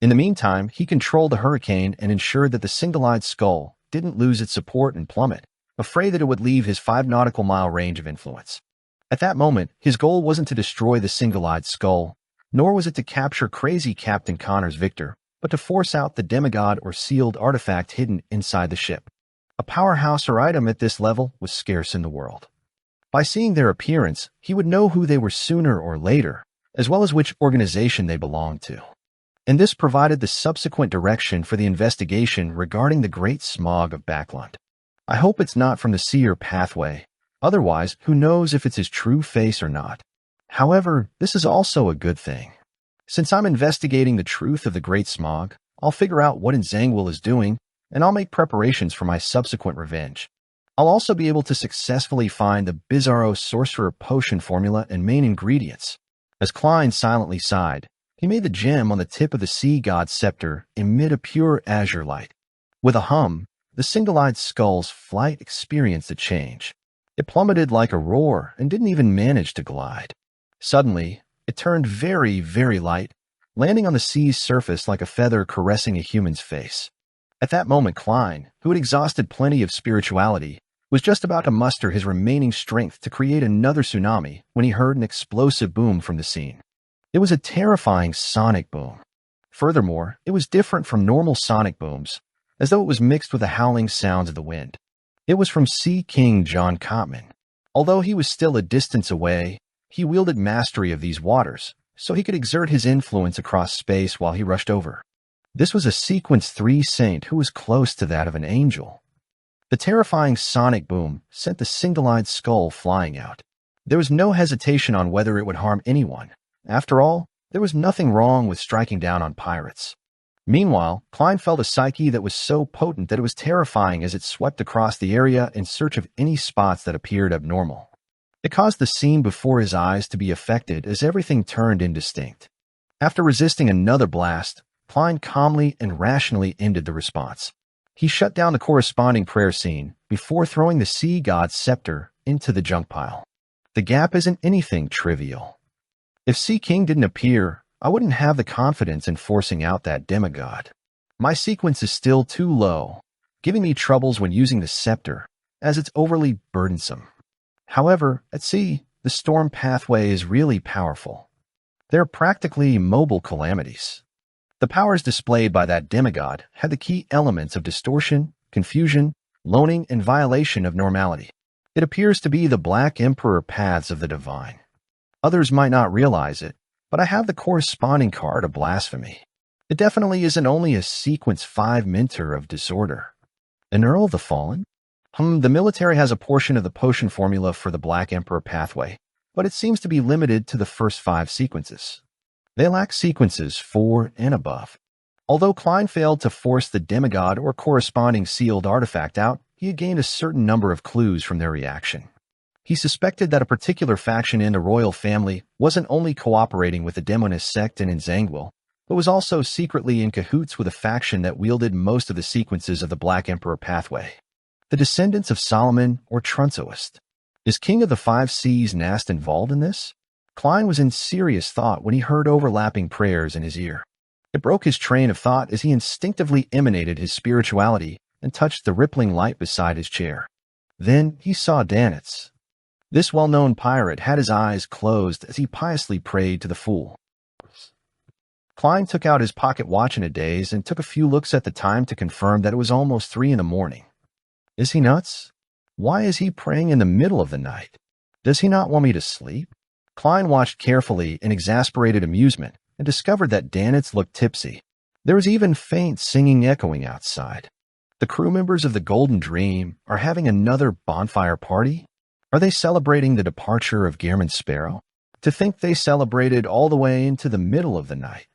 In the meantime, he controlled the hurricane and ensured that the single-eyed skull didn't lose its support and plummet, afraid that it would leave his 5 nautical mile range of influence. At that moment, his goal wasn't to destroy the single-eyed skull, nor was it to capture crazy Captain Connor's Victor, but to force out the demigod or sealed artifact hidden inside the ship. A powerhouse or item at this level was scarce in the world. By seeing their appearance, he would know who they were sooner or later, as well as which organization they belonged to. And this provided the subsequent direction for the investigation regarding the Great Smog of Backlund. I hope it's not from the seer pathway. Otherwise, who knows if it's his true face or not. However, this is also a good thing. Since I'm investigating the truth of the Great Smog, I'll figure out what Nzangwil is doing, and I'll make preparations for my subsequent revenge. I'll also be able to successfully find the Bizarro Sorcerer Potion formula and main ingredients. As Klein silently sighed, he made the gem on the tip of the sea god's scepter emit a pure azure light. With a hum, the single-eyed skull's flight experienced a change. It plummeted like a roar and didn't even manage to glide. Suddenly, it turned very, very light, landing on the sea's surface like a feather caressing a human's face. At that moment, Klein, who had exhausted plenty of spirituality, was just about to muster his remaining strength to create another tsunami when he heard an explosive boom from the scene. It was a terrifying sonic boom. Furthermore, it was different from normal sonic booms, as though it was mixed with the howling sounds of the wind. It was from Sea King John Cotman. Although he was still a distance away, he wielded mastery of these waters, so he could exert his influence across space while he rushed over. This was a Sequence 3 saint who was close to that of an angel. The terrifying sonic boom sent the single-eyed skull flying out. There was no hesitation on whether it would harm anyone. After all, there was nothing wrong with striking down on pirates. Meanwhile, Klein felt a psyche that was so potent that it was terrifying as it swept across the area in search of any spots that appeared abnormal. It caused the scene before his eyes to be affected as everything turned indistinct. After resisting another blast, Klein calmly and rationally ended the response. He shut down the corresponding prayer scene before throwing the sea god's scepter into the junk pile. The gap isn't anything trivial. If Sea King didn't appear, I wouldn't have the confidence in forcing out that demigod. My sequence is still too low, giving me troubles when using the scepter, as it's overly burdensome. However, at sea, the storm pathway is really powerful. They're practically mobile calamities. The powers displayed by that demigod had the key elements of distortion, confusion, loaning, and violation of normality. It appears to be the Black Emperor paths of the divine. Others might not realize it, but I have the corresponding card of blasphemy. It definitely isn't only a Sequence 5 mentor of disorder. An Earl of the Fallen? The military has a portion of the potion formula for the Black Emperor pathway, but it seems to be limited to the first 5 sequences. They lack sequences 4 and above. Although Klein failed to force the demigod or corresponding sealed artifact out, he had gained a certain number of clues from their reaction. He suspected that a particular faction in the royal family wasn't only cooperating with the demonist sect in Nzangwil, but was also secretly in cahoots with a faction that wielded most of the sequences of the Black Emperor pathway. The descendants of Solomon or Trunzoist. Is King of the Five Seas Nast involved in this? Klein was in serious thought when he heard overlapping prayers in his ear. It broke his train of thought as he instinctively emanated his spirituality and touched the rippling light beside his chair. Then he saw Danitz. This well-known pirate had his eyes closed as he piously prayed to the fool. Klein took out his pocket watch in a daze and took a few looks at the time to confirm that it was almost 3 a.m. Is he nuts? Why is he praying in the middle of the night? Does he not want me to sleep? Klein watched carefully in exasperated amusement and discovered that Danitz looked tipsy. There was even faint singing echoing outside. The crew members of the Golden Dream are having another bonfire party? Are they celebrating the departure of Gehrman Sparrow? To think they celebrated all the way into the middle of the night.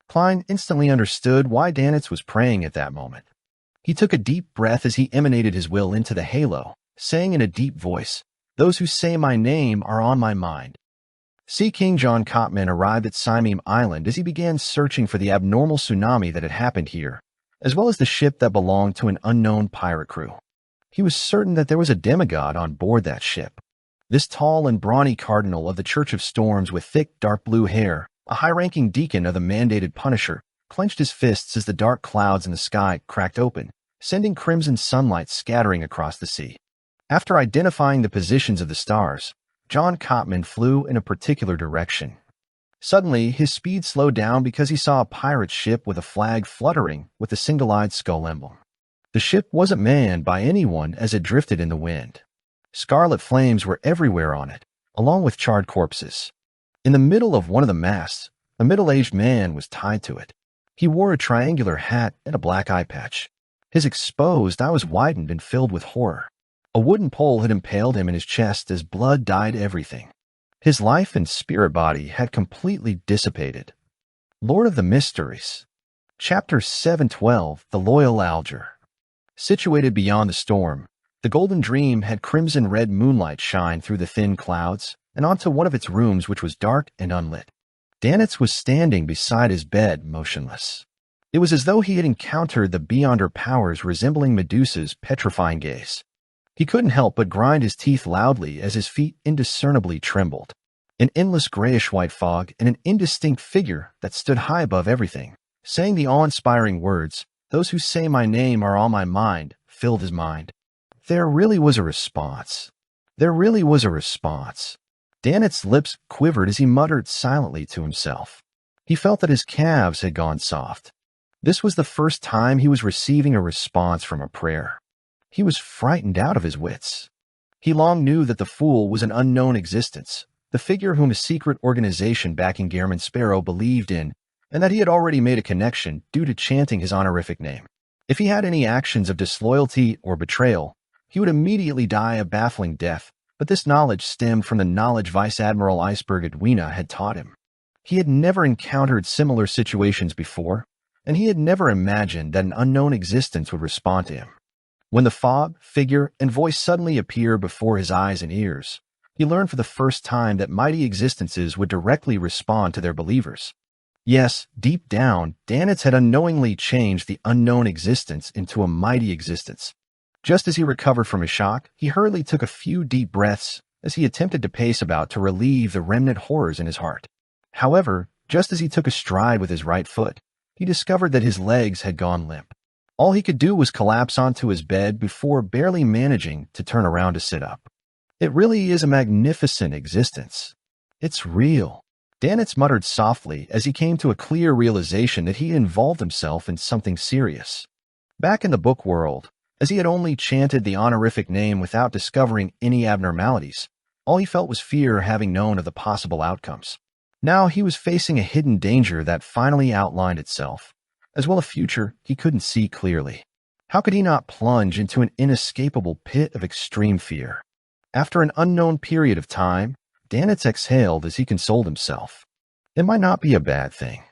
Klein instantly understood why Danitz was praying at that moment. He took a deep breath as he emanated his will into the halo, saying in a deep voice, "Those who say my name are on my mind." Sea King John Cotman arrived at Simeem Island as he began searching for the abnormal tsunami that had happened here, as well as the ship that belonged to an unknown pirate crew. He was certain that there was a demigod on board that ship. This tall and brawny cardinal of the Church of Storms with thick, dark blue hair, a high-ranking deacon of the mandated Punisher, clenched his fists as the dark clouds in the sky cracked open, sending crimson sunlight scattering across the sea. After identifying the positions of the stars, John Cotman flew in a particular direction. Suddenly, his speed slowed down because he saw a pirate ship with a flag fluttering with the single-eyed skull emblem. The ship wasn't manned by anyone as it drifted in the wind. Scarlet flames were everywhere on it, along with charred corpses. In the middle of one of the masts, a middle-aged man was tied to it. He wore a triangular hat and a black eye patch. His exposed eye was widened and filled with horror. A wooden pole had impaled him in his chest as blood dyed everything. His life and spirit body had completely dissipated. Lord of the Mysteries. Chapter 712, The Loyal Alger. Situated beyond the storm, the Golden Dream had crimson-red moonlight shine through the thin clouds and onto one of its rooms which was dark and unlit. Danitz was standing beside his bed, motionless. It was as though he had encountered the Beyonder powers resembling Medusa's petrifying gaze. He couldn't help but grind his teeth loudly as his feet indiscernibly trembled. An endless grayish-white fog and an indistinct figure that stood high above everything, saying the awe-inspiring words, "Those who say my name are on my mind," filled his mind. There really was a response. There really was a response. Danitz's lips quivered as he muttered silently to himself. He felt that his calves had gone soft. This was the first time he was receiving a response from a prayer. He was frightened out of his wits. He long knew that the fool was an unknown existence, the figure whom a secret organization backing Gehrman Sparrow believed in, and that he had already made a connection due to chanting his honorific name. If he had any actions of disloyalty or betrayal, he would immediately die a baffling death, but this knowledge stemmed from the knowledge Vice Admiral Iceberg Edwina had taught him. He had never encountered similar situations before, and he had never imagined that an unknown existence would respond to him. When the fog, figure, and voice suddenly appeared before his eyes and ears, he learned for the first time that mighty existences would directly respond to their believers. Yes, deep down, Danitz had unknowingly changed the unknown existence into a mighty existence. Just as he recovered from his shock, he hurriedly took a few deep breaths as he attempted to pace about to relieve the remnant horrors in his heart. However, just as he took a stride with his right foot, he discovered that his legs had gone limp. All he could do was collapse onto his bed before barely managing to turn around to sit up. It really is a magnificent existence. It's real. Danitz muttered softly as he came to a clear realization that he had involved himself in something serious. Back in the book world, as he had only chanted the honorific name without discovering any abnormalities, all he felt was fear having known of the possible outcomes. Now he was facing a hidden danger that finally outlined itself, as well a future he couldn't see clearly. How could he not plunge into an inescapable pit of extreme fear? After an unknown period of time, Danitz exhaled as he consoled himself. It might not be a bad thing.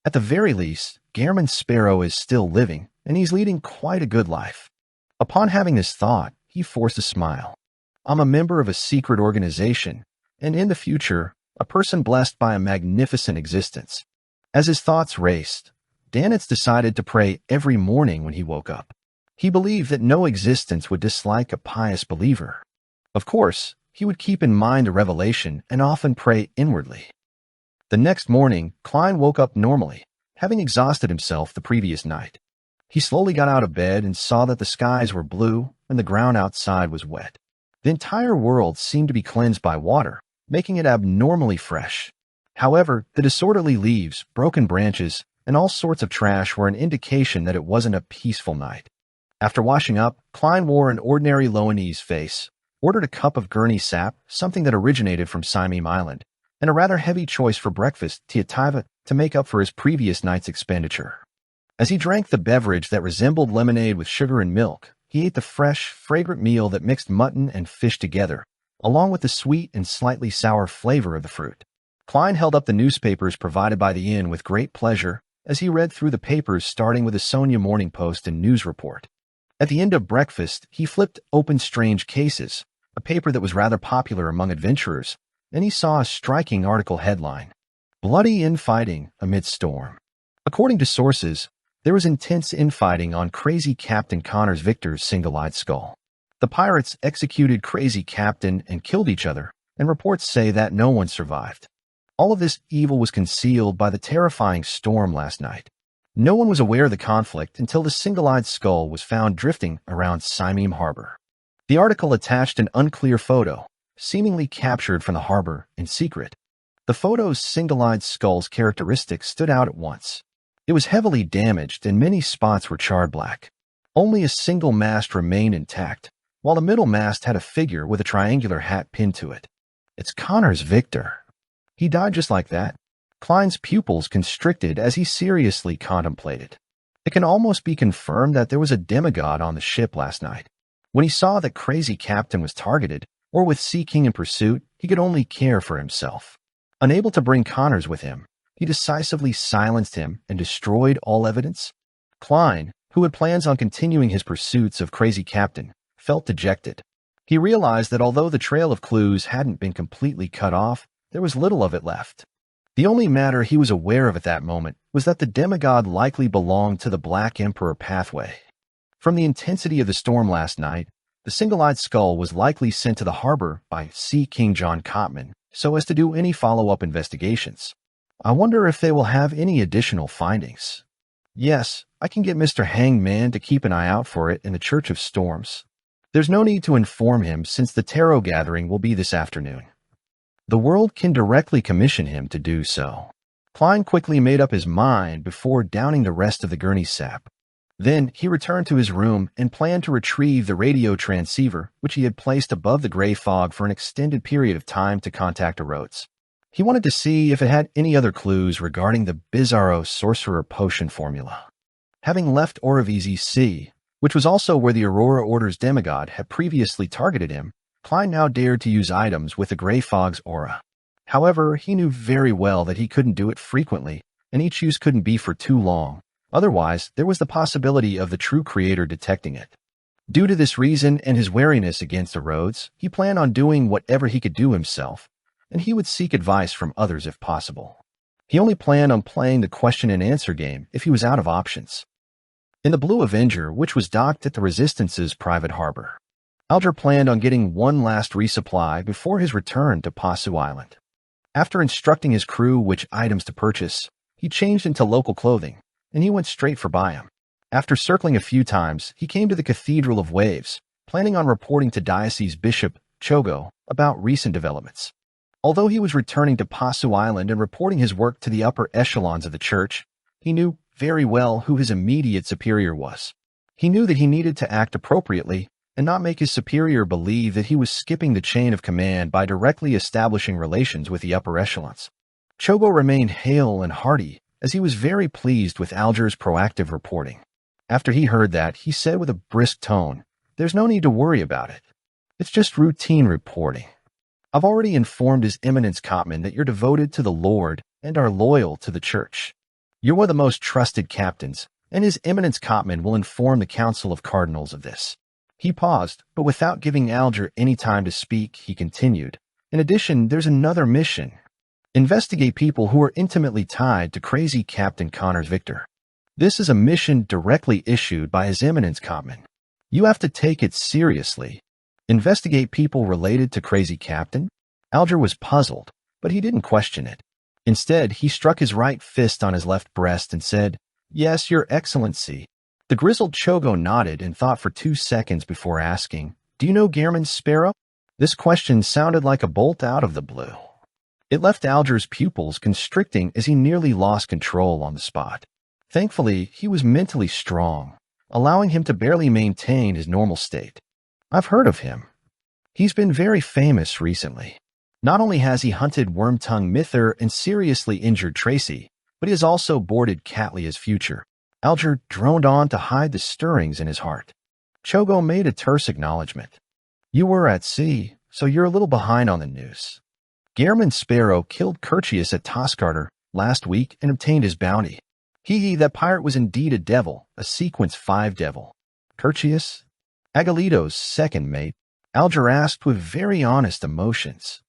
At the very least, Gehrman Sparrow is still living, and he's leading quite a good life. Upon having this thought, he forced a smile. I'm a member of a secret organization, and in the future, a person blessed by a magnificent existence. As his thoughts raced, Danitz decided to pray every morning when he woke up. He believed that no existence would dislike a pious believer. Of course, he would keep in mind the revelation and often pray inwardly. The next morning, Klein woke up normally, having exhausted himself the previous night. He slowly got out of bed and saw that the skies were blue and the ground outside was wet. The entire world seemed to be cleansed by water, making it abnormally fresh. However, the disorderly leaves, broken branches, and all sorts of trash were an indication that it wasn't a peaceful night. After washing up, Klein wore an ordinary Loanese face, ordered a cup of Gurney sap, something that originated from Simeem Island, and a rather heavy choice for breakfast, tiativa, to make up for his previous night's expenditure. As he drank the beverage that resembled lemonade with sugar and milk, he ate the fresh, fragrant meal that mixed mutton and fish together, along with the sweet and slightly sour flavor of the fruit. Klein held up the newspapers provided by the inn with great pleasure as he read through the papers starting with the Sonia Morning Post and News Report. At the end of breakfast, he flipped open Strange Cases, a paper that was rather popular among adventurers, and he saw a striking article headline, Bloody Infighting Amid Storm. According to sources, there was intense infighting on crazy Captain Connors Victor's single-eyed skull. The pirates executed Crazy Captain and killed each other, and reports say that no one survived. All of this evil was concealed by the terrifying storm last night. No one was aware of the conflict until the single-eyed skull was found drifting around Simeem Harbor. The article attached an unclear photo, seemingly captured from the harbor in secret. The photo's single-eyed skull's characteristics stood out at once. It was heavily damaged and many spots were charred black. Only a single mast remained intact, while the middle mast had a figure with a triangular hat pinned to it. It's Connor's Victor. He died just like that. Klein's pupils constricted as he seriously contemplated. It can almost be confirmed that there was a demigod on the ship last night. When he saw that Crazy Captain was targeted, or with Sea King in pursuit, he could only care for himself. Unable to bring Connors with him, he decisively silenced him and destroyed all evidence. Klein, who had plans on continuing his pursuits of Crazy Captain, felt dejected. He realized that although the trail of clues hadn't been completely cut off, there was little of it left. The only matter he was aware of at that moment was that the demigod likely belonged to the Black Emperor pathway. From the intensity of the storm last night, the single-eyed skull was likely sent to the harbor by Sea King John Cotman so as to do any follow-up investigations. I wonder if they will have any additional findings. Yes, I can get Mr. Hangman to keep an eye out for it in the Church of Storms. There's no need to inform him since the tarot gathering will be this afternoon. The world can directly commission him to do so. Klein quickly made up his mind before downing the rest of the gurney sap. Then he returned to his room and planned to retrieve the radio transceiver, which he had placed above the gray fog for an extended period of time to contact Rhodes. He wanted to see if it had any other clues regarding the Bizarro Sorcerer Potion formula. Having left Oravizi Sea, which was also where the Aurora Order's demigod had previously targeted him, Klein now dared to use items with the gray fog's aura. However, he knew very well that he couldn't do it frequently, and each use couldn't be for too long. Otherwise, there was the possibility of the true creator detecting it. Due to this reason and his wariness against the Rhodes, he planned on doing whatever he could do himself, and he would seek advice from others if possible. He only planned on playing the question-and-answer game if he was out of options. In the Blue Avenger, which was docked at the Resistance's private harbor, Alger planned on getting one last resupply before his return to Pasu Island. After instructing his crew which items to purchase, he changed into local clothing, and he went straight for Byam. After circling a few times, he came to the Cathedral of Waves, planning on reporting to Diocese Bishop Chogo about recent developments. Although he was returning to Pasu Island and reporting his work to the upper echelons of the church, he knew very well who his immediate superior was. He knew that he needed to act appropriately and not make his superior believe that he was skipping the chain of command by directly establishing relations with the upper echelons. Chogo remained hale and hearty, as he was very pleased with Alger's proactive reporting. After he heard that, he said with a brisk tone, "There's no need to worry about it. It's just routine reporting. I've already informed His Eminence Cotman that you're devoted to the Lord and are loyal to the Church. You're one of the most trusted captains, and His Eminence Cotman will inform the Council of Cardinals of this." He paused, but without giving Alger any time to speak, he continued, "In addition, there's another mission. Investigate people who are intimately tied to Crazy Captain Connors Victor. This is a mission directly issued by His Eminence Cotman. You have to take it seriously. Investigate people related to Crazy Captain?" Alger was puzzled, but he didn't question it. Instead, he struck his right fist on his left breast and said, "Yes, Your Excellency." The grizzled Chogo nodded and thought for 2 seconds before asking, "Do you know Gehrman's Sparrow?" This question sounded like a bolt out of the blue. It left Alger's pupils constricting as he nearly lost control on the spot. Thankfully, he was mentally strong, allowing him to barely maintain his normal state. "I've heard of him. He's been very famous recently. Not only has he hunted Wormtongue Mither and seriously injured Tracy, but he has also boarded Catlia's future." Alger droned on to hide the stirrings in his heart. Chogo made a terse acknowledgement. "You were at sea, so you're a little behind on the news. Gehrman Sparrow killed Curtius at Toscarter last week and obtained his bounty. That pirate was indeed a devil, a Sequence 5 devil. Curtius? Agalito's second mate?" Alger asked with very honest emotions.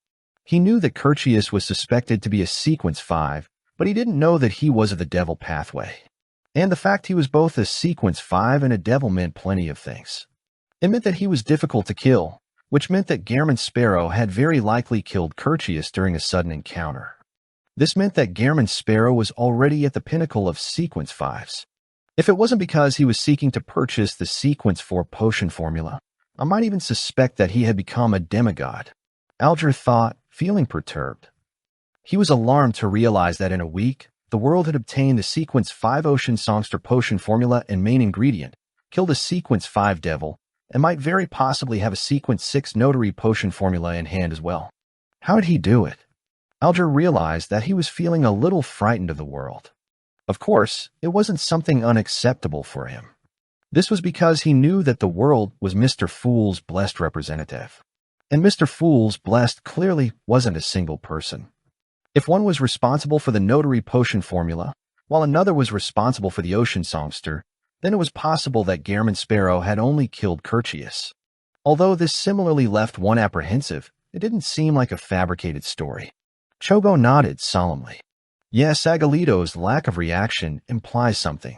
He knew that Curtius was suspected to be a Sequence 5, but he didn't know that he was of the devil pathway. And the fact he was both a Sequence 5 and a devil meant plenty of things. It meant that he was difficult to kill, which meant that Gehrman Sparrow had very likely killed Curtius during a sudden encounter. This meant that Gehrman Sparrow was already at the pinnacle of Sequence 5s. If it wasn't because he was seeking to purchase the Sequence 4 potion formula, I might even suspect that he had become a demigod. Alger thought, feeling perturbed. He was alarmed to realize that in a week, the world had obtained the Sequence 5 Ocean Songster potion formula and main ingredient, killed a Sequence 5 devil, and might very possibly have a Sequence 6 notary potion formula in hand as well. How did he do it? Alger realized that he was feeling a little frightened of the world. Of course, it wasn't something unacceptable for him. This was because he knew that the world was Mr. Fool's blessed representative. And Mr. Fool's blessed clearly wasn't a single person. If one was responsible for the notary potion formula, while another was responsible for the ocean songster, then it was possible that Gehrman Sparrow had only killed Curtius. Although this similarly left one apprehensive, it didn't seem like a fabricated story. Chogo nodded solemnly. Yes, Agalito's lack of reaction implies something.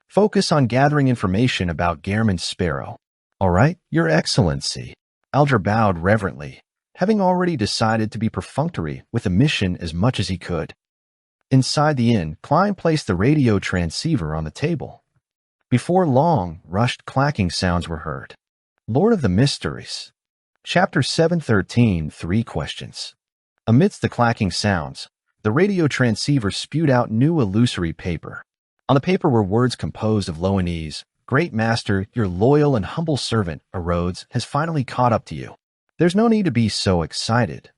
Focus on gathering information about Gehrman Sparrow. All right, Your Excellency. Alger bowed reverently, having already decided to be perfunctory with the mission as much as he could. Inside the inn, Klein placed the radio transceiver on the table. Before long, rushed clacking sounds were heard. Lord of the Mysteries. Chapter 713, 3 questions. Amidst the clacking sounds, the radio transceiver spewed out new illusory paper. On the paper were words composed of Loanese. Great Master, your loyal and humble servant, Erodes, has finally caught up to you. There's no need to be so excited.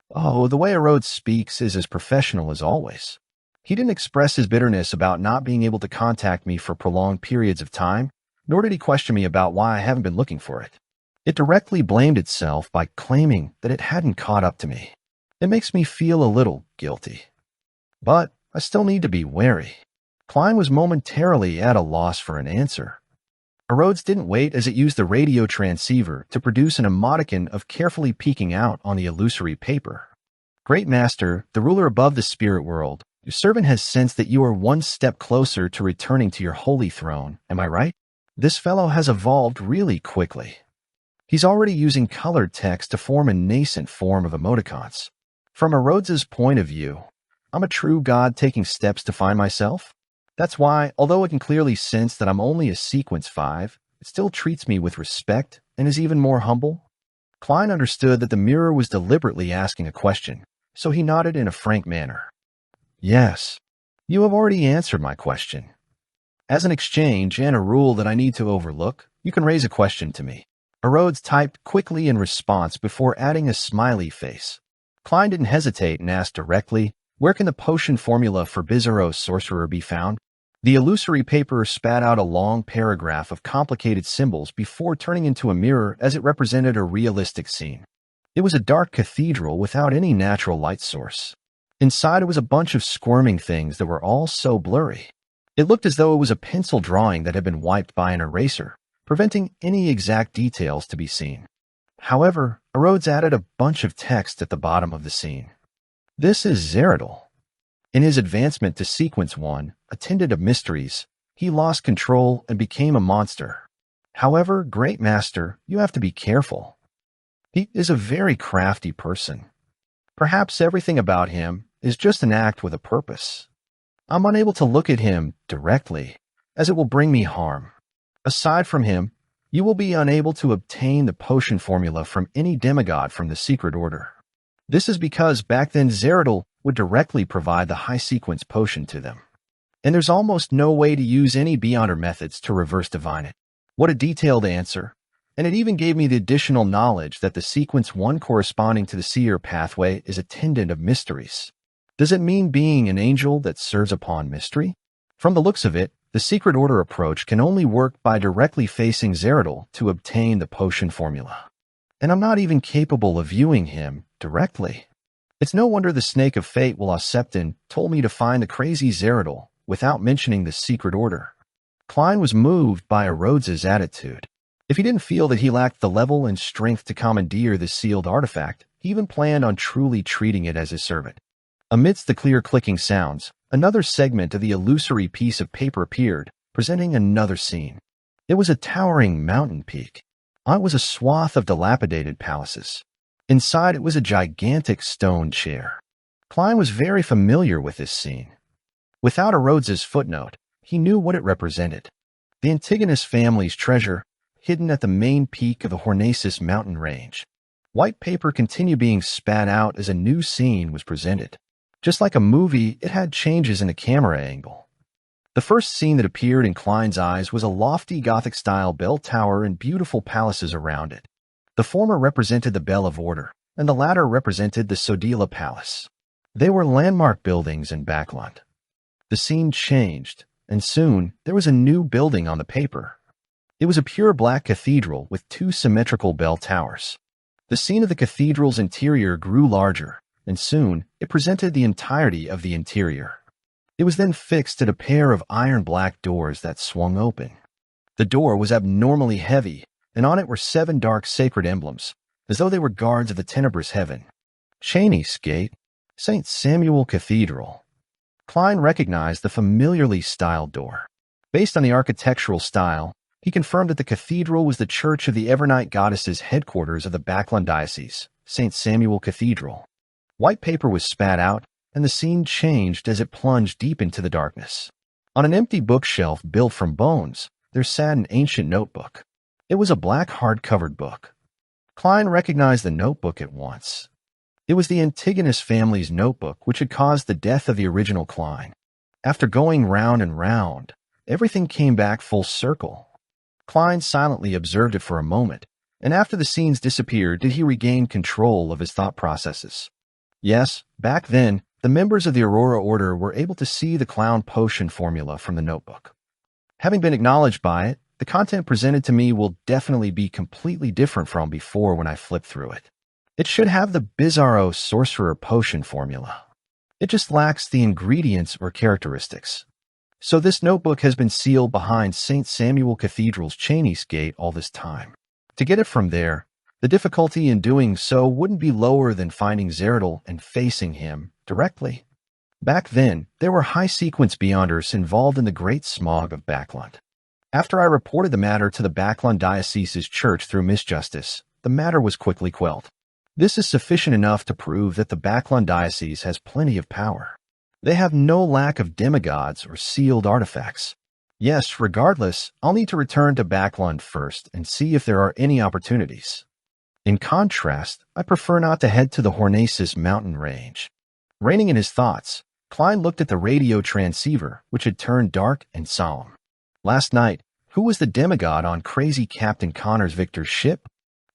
Oh, the way Erodes speaks is as professional as always. He didn't express his bitterness about not being able to contact me for prolonged periods of time, nor did he question me about why I haven't been looking for it. It directly blamed itself by claiming that it hadn't caught up to me. It makes me feel a little guilty. But I still need to be wary. Klein was momentarily at a loss for an answer. Erodes didn't wait as it used the radio transceiver to produce an emoticon of carefully peeking out on the illusory paper. Great Master, the ruler above the spirit world, your servant has sensed that you are one step closer to returning to your holy throne, am I right? This fellow has evolved really quickly. He's already using colored text to form a nascent form of emoticons. From Erodes's point of view, I'm a true god taking steps to find myself. That's why, although it can clearly sense that I'm only a Sequence 5, it still treats me with respect and is even more humble. Klein understood that the mirror was deliberately asking a question, so he nodded in a frank manner. Yes, you have already answered my question. As an exchange and a rule that I need to overlook, you can raise a question to me. Erodes typed quickly in response before adding a smiley face. Klein didn't hesitate and asked directly, where can the potion formula for Bizarro Sorcerer be found? The illusory paper spat out a long paragraph of complicated symbols before turning into a mirror as it represented a realistic scene. It was a dark cathedral without any natural light source. Inside it was a bunch of squirming things that were all so blurry. It looked as though it was a pencil drawing that had been wiped by an eraser, preventing any exact details to be seen. However, Erodes added a bunch of text at the bottom of the scene. This is Zeradol. In his advancement to Sequence 1, attendant of mysteries, he lost control and became a monster. However, Great Master, you have to be careful. He is a very crafty person. Perhaps everything about him is just an act with a purpose. I'm unable to look at him directly, as it will bring me harm. Aside from him, you will be unable to obtain the potion formula from any demigod from the Secret Order. This is because back then Zeradol would directly provide the high sequence potion to them. And there's almost no way to use any Beyonder methods to reverse divine it. What a detailed answer. And it even gave me the additional knowledge that the Sequence 1 corresponding to the Seer pathway is attendant of mysteries. Does it mean being an angel that serves upon mystery? From the looks of it, the Secret Order approach can only work by directly facing Zeradol to obtain the potion formula. And I'm not even capable of viewing him directly. It's no wonder the Snake of Fate Septon told me to find the crazy Zeradol without mentioning the Secret Order. Klein was moved by Erodes's attitude. If he didn't feel that he lacked the level and strength to commandeer the sealed artifact, he even planned on truly treating it as his servant. Amidst the clear clicking sounds, another segment of the illusory piece of paper appeared, presenting another scene. It was a towering mountain peak. On it was a swath of dilapidated palaces. Inside it was a gigantic stone chair. Klein was very familiar with this scene. Without a Rhodes's footnote, he knew what it represented. The Antigonus family's treasure, hidden at the main peak of the Hornacis mountain range. White paper continued being spat out as a new scene was presented. Just like a movie, it had changes in the camera angle. The first scene that appeared in Klein's eyes was a lofty Gothic-style bell tower and beautiful palaces around it. The former represented the Bell of Order, and the latter represented the Sodila Palace. They were landmark buildings in Backland. The scene changed, and soon there was a new building on the paper. It was a pure black cathedral with two symmetrical bell towers. The scene of the cathedral's interior grew larger, and soon it presented the entirety of the interior. It was then fixed at a pair of iron black doors that swung open. The door was abnormally heavy, and on it were 7 dark sacred emblems, as though they were guards of the tenebrous heaven. Cheney's Gate, St. Samuel Cathedral. Klein recognized the familiarly styled door. Based on the architectural style, he confirmed that the cathedral was the church of the Evernight goddess's headquarters of the Backland Diocese, St. Samuel Cathedral. White paper was spat out, and the scene changed as it plunged deep into the darkness. On an empty bookshelf built from bones, there sat an ancient notebook. It was a black hard-covered book. Klein recognized the notebook at once. It was the Antigonus family's notebook which had caused the death of the original Klein. After going round and round, everything came back full circle. Klein silently observed it for a moment, and after the scenes disappeared did he regain control of his thought processes. Yes, back then, the members of the Aurora Order were able to see the clown potion formula from the notebook. Having been acknowledged by it, the content presented to me will definitely be completely different from before when I flip through it. It should have the Bizarro Sorcerer Potion formula. It just lacks the ingredients or characteristics. So this notebook has been sealed behind St. Samuel Cathedral's Cheney's Gate all this time. To get it from there, the difficulty in doing so wouldn't be lower than finding Zeradal and facing him directly. Back then, there were high-sequence Beyonders involved in the Great Smog of Backland. After I reported the matter to the Backland Diocese's church through Misjustice, the matter was quickly quelled. This is sufficient enough to prove that the Backland Diocese has plenty of power. They have no lack of demigods or sealed artifacts. Yes, regardless, I'll need to return to Backland first and see if there are any opportunities. In contrast, I prefer not to head to the Hornacis mountain range. Reining in his thoughts, Klein looked at the radio transceiver, which had turned dark and solemn. Last night, who was the demigod on crazy Captain Connors Victor's ship?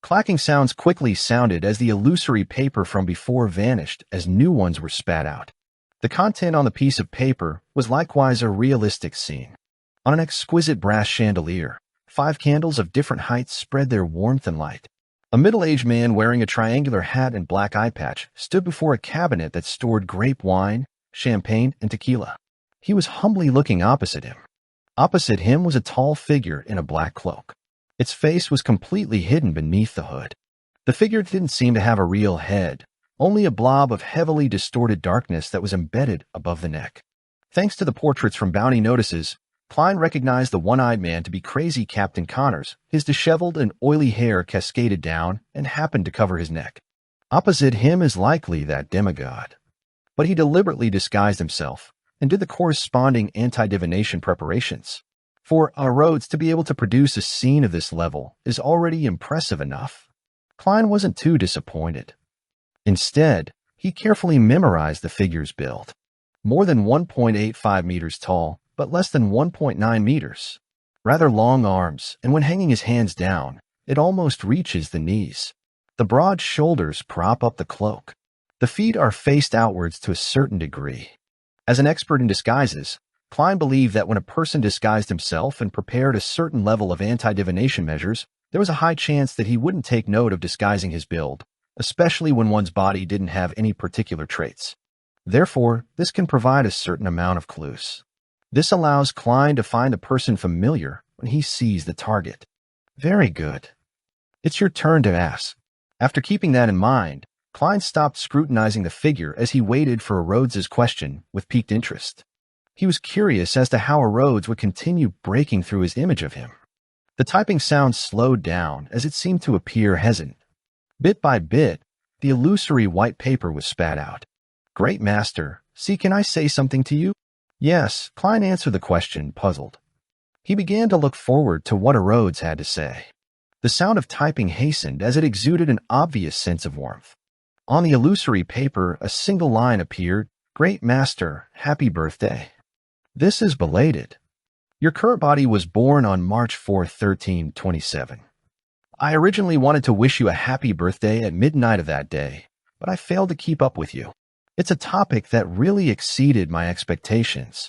Clacking sounds quickly sounded as the illusory paper from before vanished as new ones were spat out. The content on the piece of paper was likewise a realistic scene. On an exquisite brass chandelier, 5 candles of different heights spread their warmth and light. A middle-aged man wearing a triangular hat and black eye patch stood before a cabinet that stored grape wine, champagne, and tequila. He was humbly looking opposite him. Opposite him was a tall figure in a black cloak. Its face was completely hidden beneath the hood. The figure didn't seem to have a real head, only a blob of heavily distorted darkness that was embedded above the neck. Thanks to the portraits from Bounty Notices, Klein recognized the one-eyed man to be crazy Captain Connors. His disheveled and oily hair cascaded down and happened to cover his neck. Opposite him is likely that demigod. But he deliberately disguised himself and did the corresponding anti-divination preparations. For a Rhodes to be able to produce a scene of this level is already impressive enough. Klein wasn't too disappointed. Instead, he carefully memorized the figure's build. More than 1.85 meters tall, but less than 1.9 meters. Rather long arms, and when hanging his hands down, it almost reaches the knees. The broad shoulders prop up the cloak. The feet are faced outwards to a certain degree. As an expert in disguises, Klein believed that when a person disguised himself and prepared a certain level of anti-divination measures, there was a high chance that he wouldn't take note of disguising his build, especially when one's body didn't have any particular traits. Therefore, this can provide a certain amount of clues. This allows Klein to find the person familiar when he sees the target. Very good. It's your turn to ask. After keeping that in mind, Klein stopped scrutinizing the figure as he waited for Rhodes's question with piqued interest. He was curious as to how Rhodes would continue breaking through his image of him. The typing sound slowed down as it seemed to appear hesitant. Bit by bit, the illusory white paper was spat out. Great Master, see, can I say something to you? Yes, Klein answered the question, puzzled. He began to look forward to what Rhodes had to say. The sound of typing hastened as it exuded an obvious sense of warmth. On the illusory paper, a single line appeared, Great Master, happy birthday. This is belated. Your current body was born on March 4, 1327. I originally wanted to wish you a happy birthday at midnight of that day, but I failed to keep up with you. It's a topic that really exceeded my expectations.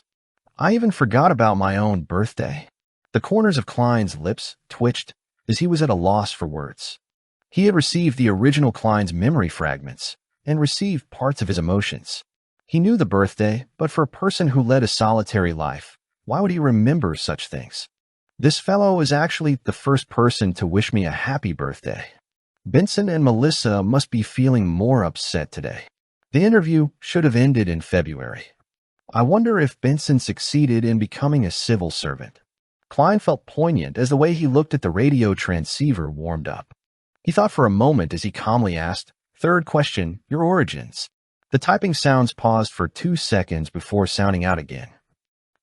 I even forgot about my own birthday. The corners of Klein's lips twitched as he was at a loss for words. He had received the original Klein's memory fragments and received parts of his emotions. He knew the birthday, but for a person who led a solitary life, why would he remember such things? This fellow is actually the first person to wish me a happy birthday. Benson and Melissa must be feeling more upset today. The interview should have ended in February. I wonder if Benson succeeded in becoming a civil servant. Klein felt poignant as the way he looked at the radio transceiver warmed up. He thought for a moment as he calmly asked, Third question, your origins. The typing sounds paused for 2 seconds before sounding out again.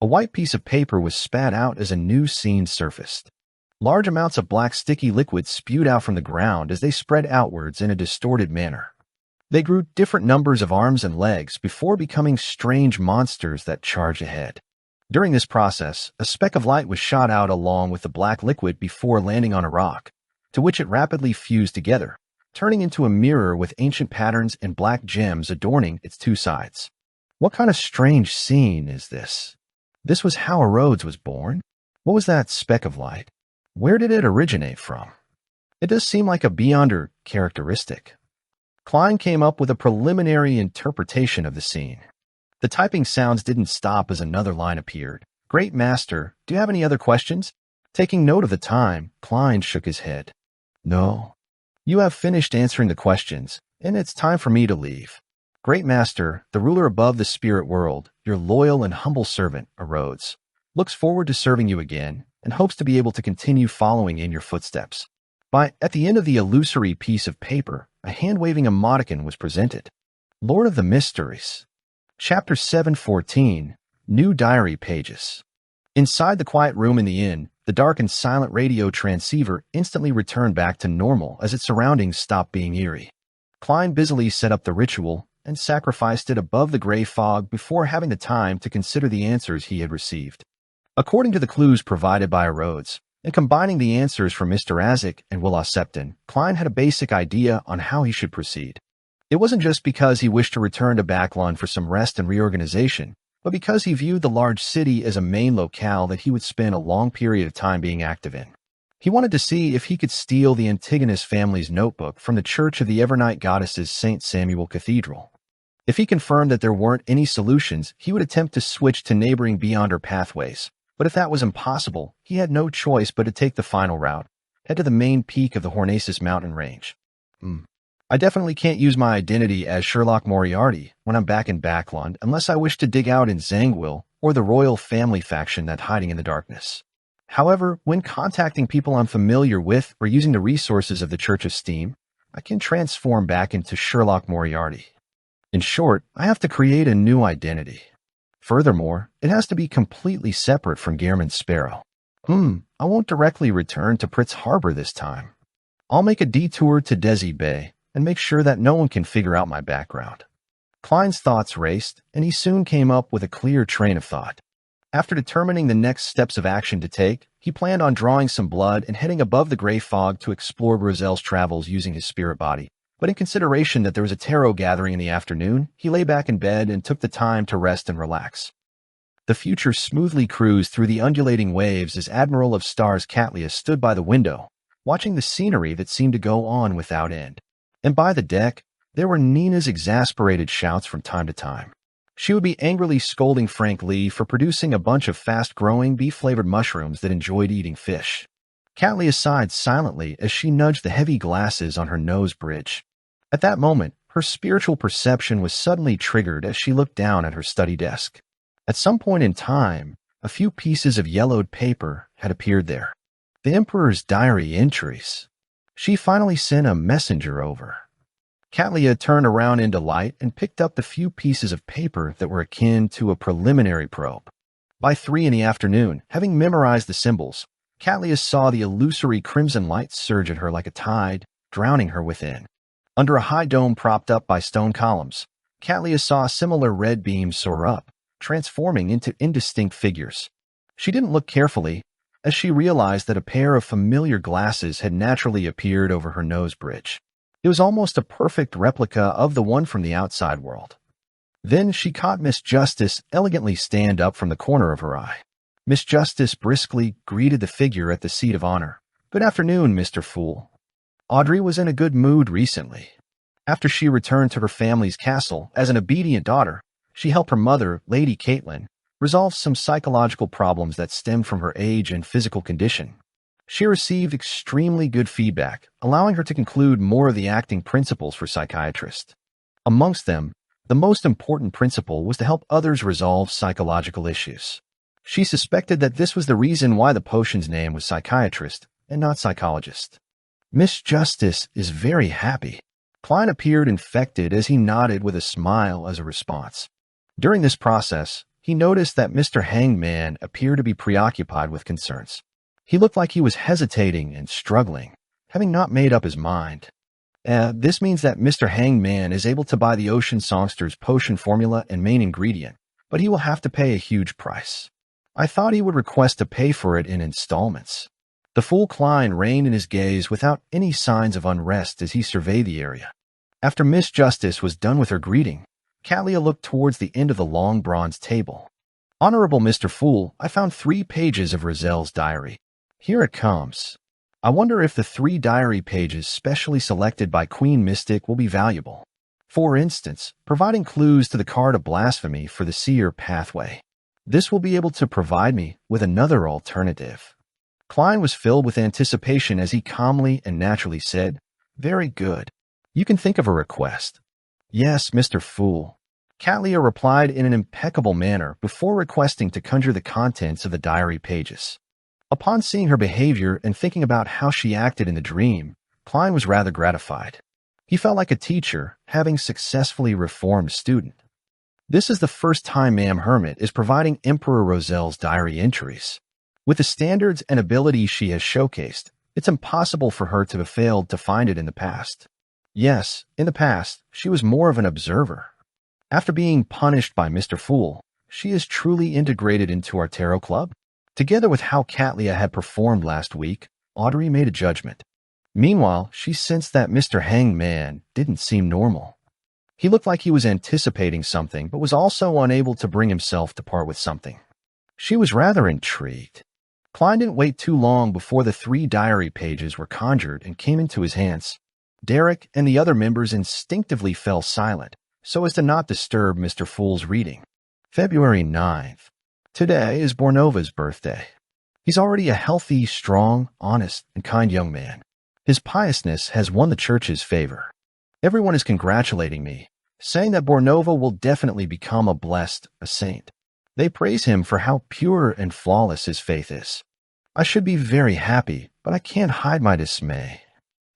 A white piece of paper was spat out as a new scene surfaced. Large amounts of black sticky liquid spewed out from the ground as they spread outwards in a distorted manner. They grew different numbers of arms and legs before becoming strange monsters that charged ahead. During this process, a speck of light was shot out along with the black liquid before landing on a rock, to which it rapidly fused together, turning into a mirror with ancient patterns and black gems adorning its two sides. What kind of strange scene is this? This was how Rhodes was born? What was that speck of light? Where did it originate from? It does seem like a Beyonder characteristic. Klein came up with a preliminary interpretation of the scene. The typing sounds didn't stop as another line appeared. Great Master, do you have any other questions? Taking note of the time, Klein shook his head. No. You have finished answering the questions, and it's time for me to leave. Great Master, the ruler above the spirit world, your loyal and humble servant, Rhodes, looks forward to serving you again and hopes to be able to continue following in your footsteps. At the end of the illusory piece of paper, a hand-waving emoticon was presented. Lord of the Mysteries. Chapter 714, New Diary Pages. Inside the quiet room in the inn, the dark and silent radio transceiver instantly returned back to normal as its surroundings stopped being eerie. Klein busily set up the ritual and sacrificed it above the gray fog before having the time to consider the answers he had received. According to the clues provided by Rhodes, and combining the answers from Mr. Azik and Willa Septon, Klein had a basic idea on how he should proceed. It wasn't just because he wished to return to Backlund for some rest and reorganization, but because he viewed the large city as a main locale that he would spend a long period of time being active in. He wanted to see if he could steal the Antigonus family's notebook from the Church of the Evernight Goddesses St. Samuel Cathedral. If he confirmed that there weren't any solutions, he would attempt to switch to neighboring Beyonder pathways. But if that was impossible, he had no choice but to take the final route, head to the main peak of the Hornacis mountain range. I definitely can't use my identity as Sherlock Moriarty when I'm back in Backlund unless I wish to dig out in Zangwill or the royal family faction that's hiding in the darkness. However, when contacting people I'm familiar with or using the resources of the Church of Steam, I can transform back into Sherlock Moriarty. In short, I have to create a new identity. Furthermore, it has to be completely separate from Gehrman Sparrow. I won't directly return to Pritz Harbor this time. I'll make a detour to Desi Bay and make sure that no one can figure out my background. Klein's thoughts raced, and he soon came up with a clear train of thought. After determining the next steps of action to take, he planned on drawing some blood and heading above the gray fog to explore Rozelle's travels using his spirit body. But in consideration that there was a tarot gathering in the afternoon, he lay back in bed and took the time to rest and relax. The future smoothly cruised through the undulating waves as Admiral of Stars Catlius stood by the window, watching the scenery that seemed to go on without end. And by the deck, there were Nina's exasperated shouts from time to time. She would be angrily scolding Frank Lee for producing a bunch of fast-growing beef-flavored mushrooms that enjoyed eating fish. Catlius sighed silently as she nudged the heavy glasses on her nose bridge. At that moment, her spiritual perception was suddenly triggered as she looked down at her study desk. At some point in time, a few pieces of yellowed paper had appeared there. The Emperor's diary entries. She finally sent a messenger over. Katlia turned around in delight and picked up the few pieces of paper that were akin to a preliminary probe. By 3 in the afternoon, having memorized the symbols, Katlia saw the illusory crimson light surge at her like a tide, drowning her within. Under a high dome propped up by stone columns, Katlia saw similar red beams soar up, transforming into indistinct figures. She didn't look carefully, as she realized that a pair of familiar glasses had naturally appeared over her nose bridge. It was almost a perfect replica of the one from the outside world. Then she caught Miss Justice elegantly stand up from the corner of her eye. Miss Justice briskly greeted the figure at the seat of honor. "Good afternoon, Mr. Fool." Audrey was in a good mood recently. After she returned to her family's castle as an obedient daughter, she helped her mother, Lady Caitlin, resolve some psychological problems that stemmed from her age and physical condition. She received extremely good feedback, allowing her to conclude more of the acting principles for psychiatrists. Amongst them, the most important principle was to help others resolve psychological issues. She suspected that this was the reason why the potion's name was psychiatrist and not psychologist. Miss Justice is very happy. Klein appeared infected as he nodded with a smile as a response. During this process, he noticed that Mr. Hangman appeared to be preoccupied with concerns. He looked like he was hesitating and struggling, having not made up his mind. This means that Mr. Hangman is able to buy the Ocean Songster's potion formula and main ingredient, but he will have to pay a huge price. I thought he would request to pay for it in installments. The fool Klein reined in his gaze without any signs of unrest as he surveyed the area. After Miss Justice was done with her greeting, Katlia looked towards the end of the long bronze table. "Honorable Mr. Fool, I found 3 pages of Rozelle's diary. Here it comes. I wonder if the 3 diary pages specially selected by Queen Mystic will be valuable. For instance, providing clues to the card of blasphemy for the seer pathway. This will be able to provide me with another alternative." Klein was filled with anticipation as he calmly and naturally said, "Very good. You can think of a request." "Yes, Mr. Fool." Katlia replied in an impeccable manner before requesting to conjure the contents of the diary pages. Upon seeing her behavior and thinking about how she acted in the dream, Klein was rather gratified. He felt like a teacher, having successfully reformed a student. This is the first time Ma'am Hermit is providing Emperor Rozelle's diary entries. With the standards and abilities she has showcased, it's impossible for her to have failed to find it in the past. Yes, in the past, she was more of an observer. After being punished by Mr. Fool, she is truly integrated into our tarot club. Together with how Katlia had performed last week, Audrey made a judgment. Meanwhile, she sensed that Mr. Hangman didn't seem normal. He looked like he was anticipating something, but was also unable to bring himself to part with something. She was rather intrigued. Klein didn't wait too long before the 3 diary pages were conjured and came into his hands. Derek and the other members instinctively fell silent, so as to not disturb Mr. Fool's reading. February 9th. Today is Bornova's birthday. He's already a healthy, strong, honest, and kind young man. His piousness has won the church's favor. Everyone is congratulating me, saying that Bornova will definitely become a saint. They praise him for how pure and flawless his faith is. I should be very happy, but I can't hide my dismay.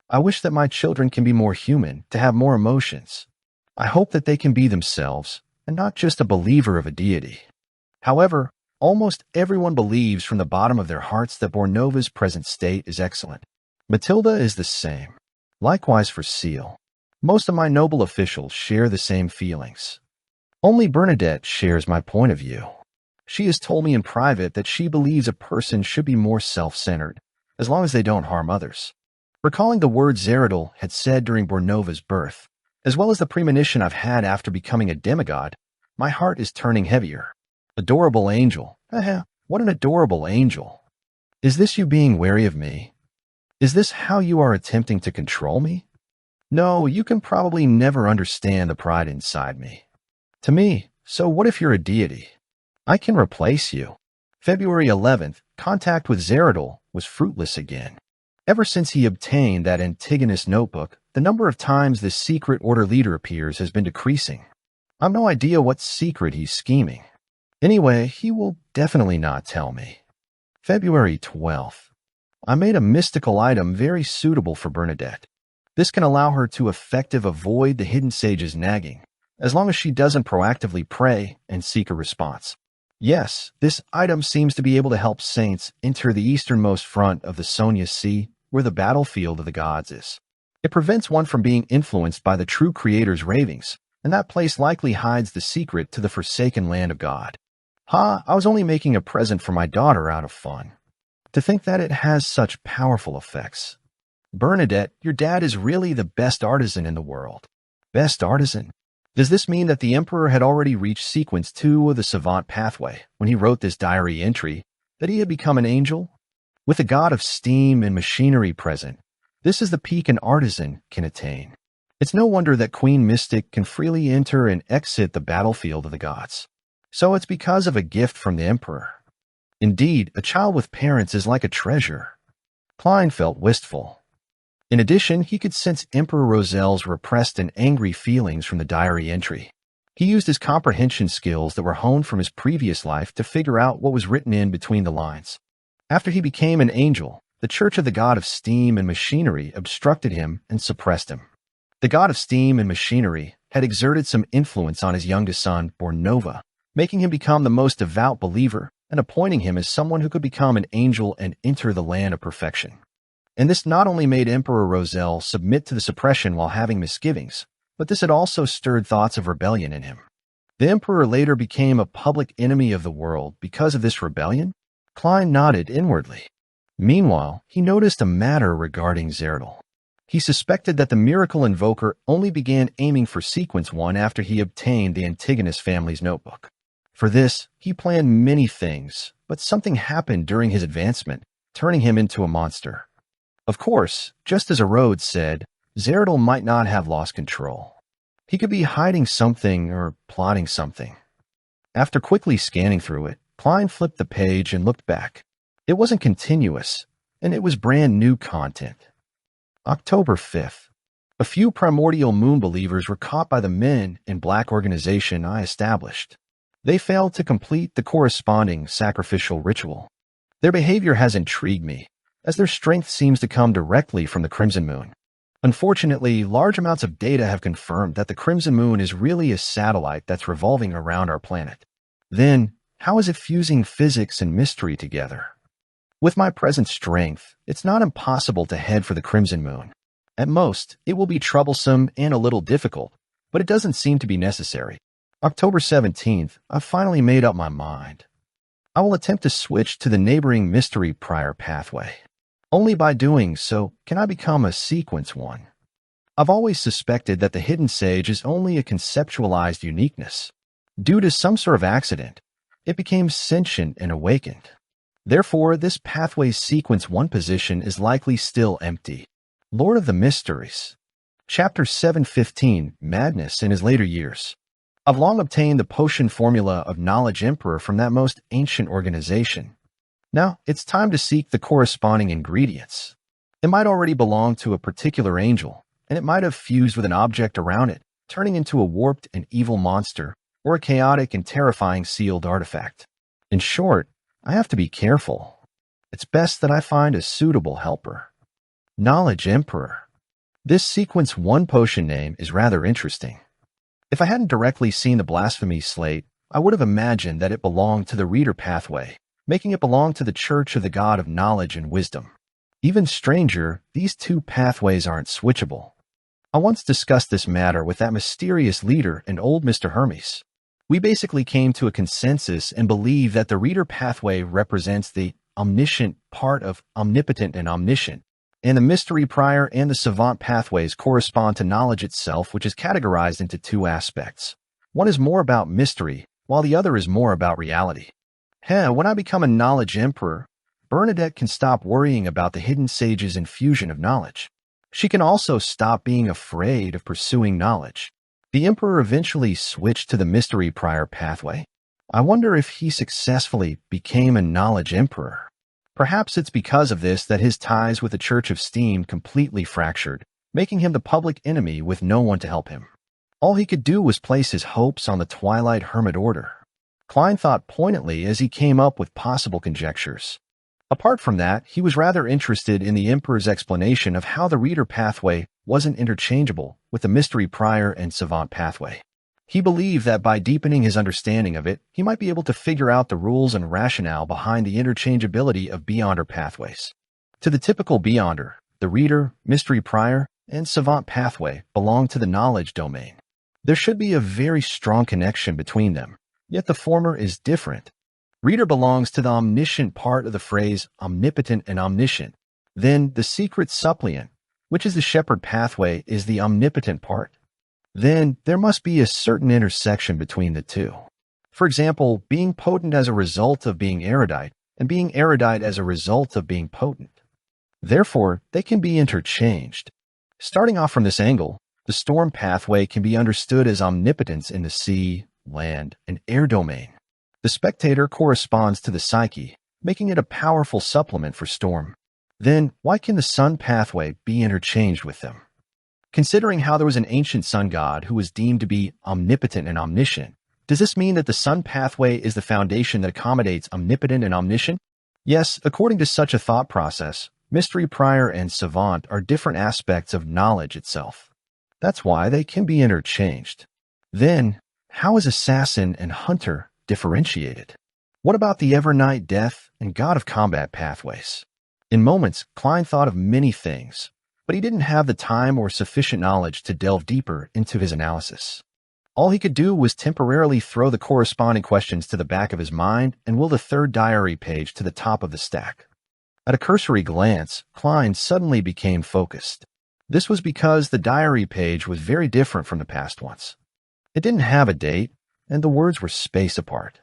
I wish that my children can be more human, to have more emotions. I hope that they can be themselves, and not just a believer of a deity. However, almost everyone believes from the bottom of their hearts that Bornova's present state is excellent. Matilda is the same. Likewise for Seal. Most of my noble officials share the same feelings. Only Bernadette shares my point of view. She has told me in private that she believes a person should be more self-centered, as long as they don't harm others. Recalling the words Zeradol had said during Bornova's birth, as well as the premonition I've had after becoming a demigod, my heart is turning heavier. Adorable angel. What an adorable angel. Is this you being wary of me? Is this how you are attempting to control me? No, you can probably never understand the pride inside me. To me, so what if you're a deity? I can replace you. February 11th, contact with Zeradol was fruitless again. Ever since he obtained that Antigonus notebook, the number of times the secret order leader appears has been decreasing. I've no idea what secret he's scheming. Anyway, he will definitely not tell me. February 12th. I made a mystical item very suitable for Bernadette. This can allow her to effectively avoid the hidden sage's nagging, as long as she doesn't proactively pray and seek a response. Yes, this item seems to be able to help saints enter the easternmost front of the Sonia Sea, where the battlefield of the gods is. It prevents one from being influenced by the true creator's ravings, and that place likely hides the secret to the forsaken land of God. I was only making a present for my daughter out of fun. To think that it has such powerful effects. Bernadette, your dad is really the best artisan in the world. Best artisan? Does this mean that the Emperor had already reached sequence 2 of the Savant pathway when he wrote this diary entry, that he had become an angel? With the god of steam and machinery present, this is the peak an artisan can attain. It's no wonder that Queen Mystic can freely enter and exit the battlefield of the gods. So it's because of a gift from the Emperor. Indeed, a child with parents is like a treasure. Klein felt wistful. In addition, he could sense Emperor Roselle's repressed and angry feelings from the diary entry. He used his comprehension skills that were honed from his previous life to figure out what was written in between the lines. After he became an angel, the Church of the God of Steam and Machinery obstructed him and suppressed him. The God of Steam and Machinery had exerted some influence on his youngest son, born Nova, making him become the most devout believer and appointing him as someone who could become an angel and enter the land of perfection. And this not only made Emperor Roselle submit to the suppression while having misgivings, but this had also stirred thoughts of rebellion in him. The Emperor later became a public enemy of the world because of this rebellion? Klein nodded inwardly. Meanwhile, he noticed a matter regarding Zerdal. He suspected that the miracle invoker only began aiming for sequence 1 after he obtained the Antigonus family's notebook. For this, he planned many things, but something happened during his advancement, turning him into a monster. Of course, just as Rhodes said, Zerdal might not have lost control. He could be hiding something or plotting something. After quickly scanning through it, Klein flipped the page and looked back. It wasn't continuous, and it was brand new content. October 5th. A few primordial moon believers were caught by the men in black organization I established. They failed to complete the corresponding sacrificial ritual. Their behavior has intrigued me, as their strength seems to come directly from the Crimson Moon. Unfortunately, large amounts of data have confirmed that the Crimson Moon is really a satellite that's revolving around our planet. Then, how is it fusing physics and mystery together? With my present strength, it's not impossible to head for the Crimson Moon. At most, it will be troublesome and a little difficult, but it doesn't seem to be necessary. October 17th, I've finally made up my mind. I will attempt to switch to the neighboring Mystery Prior pathway. Only by doing so can I become a sequence 1. I've always suspected that the hidden sage is only a conceptualized uniqueness. Due to some sort of accident, it became sentient and awakened. Therefore, this pathway's sequence 1 position is likely still empty. Lord of the Mysteries. Chapter 715, Madness in his later years. I've long obtained the potion formula of Knowledge Emperor from that most ancient organization. Now, it's time to seek the corresponding ingredients. It might already belong to a particular angel, and it might have fused with an object around it, turning into a warped and evil monster, or a chaotic and terrifying sealed artifact. In short, I have to be careful. It's best that I find a suitable helper. Knowledge Emperor. This sequence 1 potion name is rather interesting. If I hadn't directly seen the blasphemy slate, I would have imagined that it belonged to the reader pathway, making it belong to the Church of the God of Knowledge and Wisdom. Even stranger, these 2 pathways aren't switchable. I once discussed this matter with that mysterious leader and old Mr. Hermes. We basically came to a consensus and believe that the reader pathway represents the omniscient part of omnipotent and omniscient, and the mystery prior and the savant pathways correspond to knowledge itself, which is categorized into 2 aspects. One is more about mystery, while the other is more about reality. When I become a knowledge emperor, Bernadette can stop worrying about the hidden sage's infusion of knowledge. She can also stop being afraid of pursuing knowledge. The emperor eventually switched to the mystery prior pathway. I wonder if he successfully became a knowledge emperor. Perhaps it's because of this that his ties with the Church of Steam completely fractured, making him the public enemy with no one to help him. All he could do was place his hopes on the Twilight Hermit Order. Klein thought poignantly as he came up with possible conjectures. Apart from that, he was rather interested in the Emperor's explanation of how the reader pathway wasn't interchangeable with the mystery prior and savant pathway. He believed that by deepening his understanding of it, he might be able to figure out the rules and rationale behind the interchangeability of Beyonder pathways. To the typical Beyonder, the reader, mystery prior, and savant pathway belong to the knowledge domain. There should be a very strong connection between them, yet the former is different. Reader belongs to the omniscient part of the phrase omnipotent and omniscient. Then the secret suppliant, which is the shepherd pathway, is the omnipotent part. Then there must be a certain intersection between the two. For example, being potent as a result of being erudite, and being erudite as a result of being potent. Therefore, they can be interchanged. Starting off from this angle, the storm pathway can be understood as omnipotence in the sea, land, and air domain. The spectator corresponds to the psyche, making it a powerful supplement for storm. Then, why can the sun pathway be interchanged with them? Considering how there was an ancient sun god who was deemed to be omnipotent and omniscient, does this mean that the sun pathway is the foundation that accommodates omnipotent and omniscient? Yes, according to such a thought process, mystery prior and savant are different aspects of knowledge itself. That's why they can be interchanged. Then, how is assassin and hunter differentiated? What about the Evernight Death and God of Combat pathways? In moments, Klein thought of many things, but he didn't have the time or sufficient knowledge to delve deeper into his analysis. All he could do was temporarily throw the corresponding questions to the back of his mind and will the third diary page to the top of the stack. At a cursory glance, Klein suddenly became focused. This was because the diary page was very different from the past ones. It didn't have a date, and the words were spaced apart.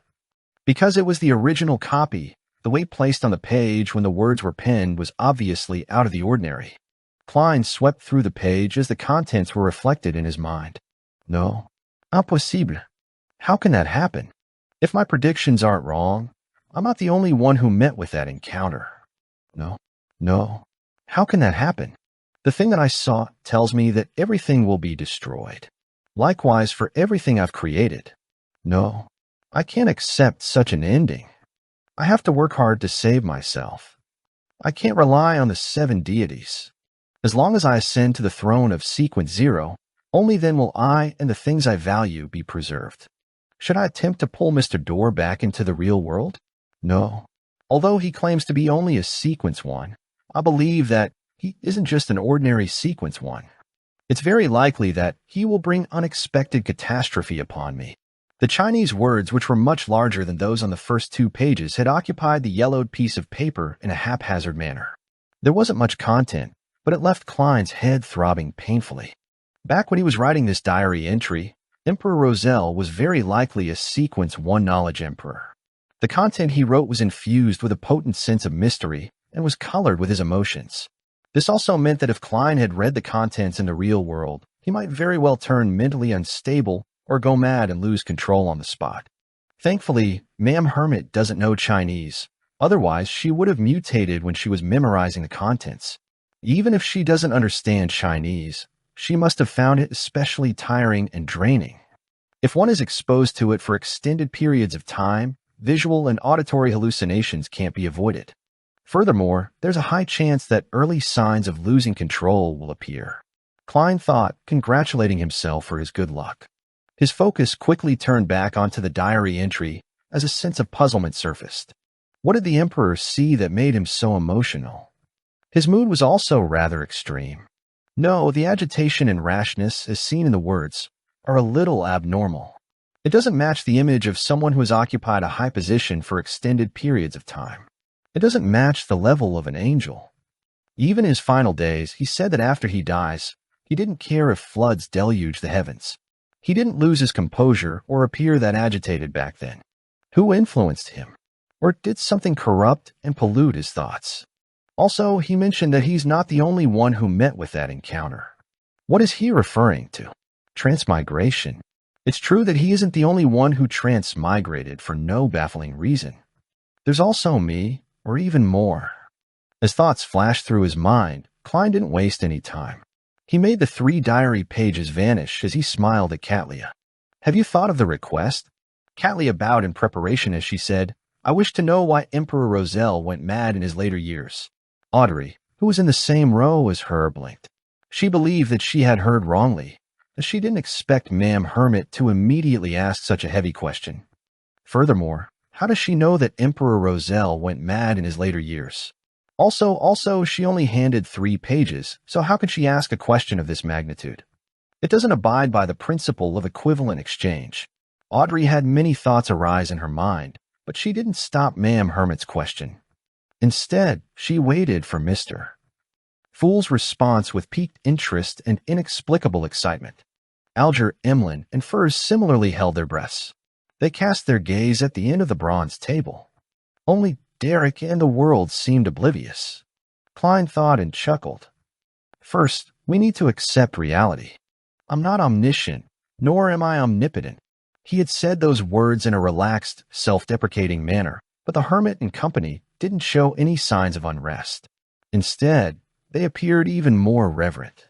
Because it was the original copy, the weight placed on the page when the words were penned was obviously out of the ordinary. Klein swept through the page as the contents were reflected in his mind. No, impossible. How can that happen? If my predictions aren't wrong, I'm not the only one who met with that encounter. No. How can that happen? The thing that I saw tells me that everything will be destroyed. Likewise for everything I've created. No, I can't accept such an ending. I have to work hard to save myself. I can't rely on the 7 deities. As long as I ascend to the throne of Sequence 0, only then will I and the things I value be preserved. Should I attempt to pull Mr. Dorr back into the real world? No. Although he claims to be only a Sequence 1, I believe that he isn't just an ordinary Sequence 1. It's very likely that he will bring unexpected catastrophe upon me. The Chinese words, which were much larger than those on the first 2 pages, had occupied the yellowed piece of paper in a haphazard manner. There wasn't much content, but it left Klein's head throbbing painfully. Back when he was writing this diary entry, Emperor Roselle was very likely a Sequence 1 knowledge emperor. The content he wrote was infused with a potent sense of mystery and was colored with his emotions. This also meant that if Klein had read the contents in the real world, he might very well turn mentally unstable or go mad and lose control on the spot. Thankfully, Ma'am Hermit doesn't know Chinese. Otherwise, she would have mutated when she was memorizing the contents. Even if she doesn't understand Chinese, she must have found it especially tiring and draining. If one is exposed to it for extended periods of time, visual and auditory hallucinations can't be avoided. Furthermore, there's a high chance that early signs of losing control will appear. Klein thought, congratulating himself for his good luck. His focus quickly turned back onto the diary entry as a sense of puzzlement surfaced. What did the Emperor see that made him so emotional? His mood was also rather extreme. No, the agitation and rashness, as seen in the words, are a little abnormal. It doesn't match the image of someone who has occupied a high position for extended periods of time. It doesn't match the level of an angel. Even in his final days, he said that after he dies, he didn't care if floods deluge the heavens. He didn't lose his composure or appear that agitated back then. Who influenced him? Or did something corrupt and pollute his thoughts? Also, he mentioned that he's not the only one who met with that encounter. What is he referring to? Transmigration. It's true that he isn't the only one who transmigrated for no baffling reason. There's also me, or even more. As thoughts flashed through his mind, Klein didn't waste any time. He made the 3 diary pages vanish as he smiled at Katlia. Have you thought of the request? Katlia bowed in preparation as she said, I wish to know why Emperor Roselle went mad in his later years. Audrey, who was in the same row as her, blinked. She believed that she had heard wrongly, that she didn't expect Ma'am Hermit to immediately ask such a heavy question. Furthermore, how does she know that Emperor Roselle went mad in his later years? Also, she only handed 3 pages, so how could she ask a question of this magnitude? It doesn't abide by the principle of equivalent exchange. Audrey had many thoughts arise in her mind, but she didn't stop Ma'am Hermit's question. Instead, she waited for Mr. Fool's response with piqued interest and inexplicable excitement. Alger, Emlyn, and Furs similarly held their breaths. They cast their gaze at the end of the bronze table. Only Derek and the world seemed oblivious. Klein thought and chuckled. First, we need to accept reality. I'm not omniscient, nor am I omnipotent. He had said those words in a relaxed, self-deprecating manner, but the hermit and company didn't show any signs of unrest. Instead, they appeared even more reverent.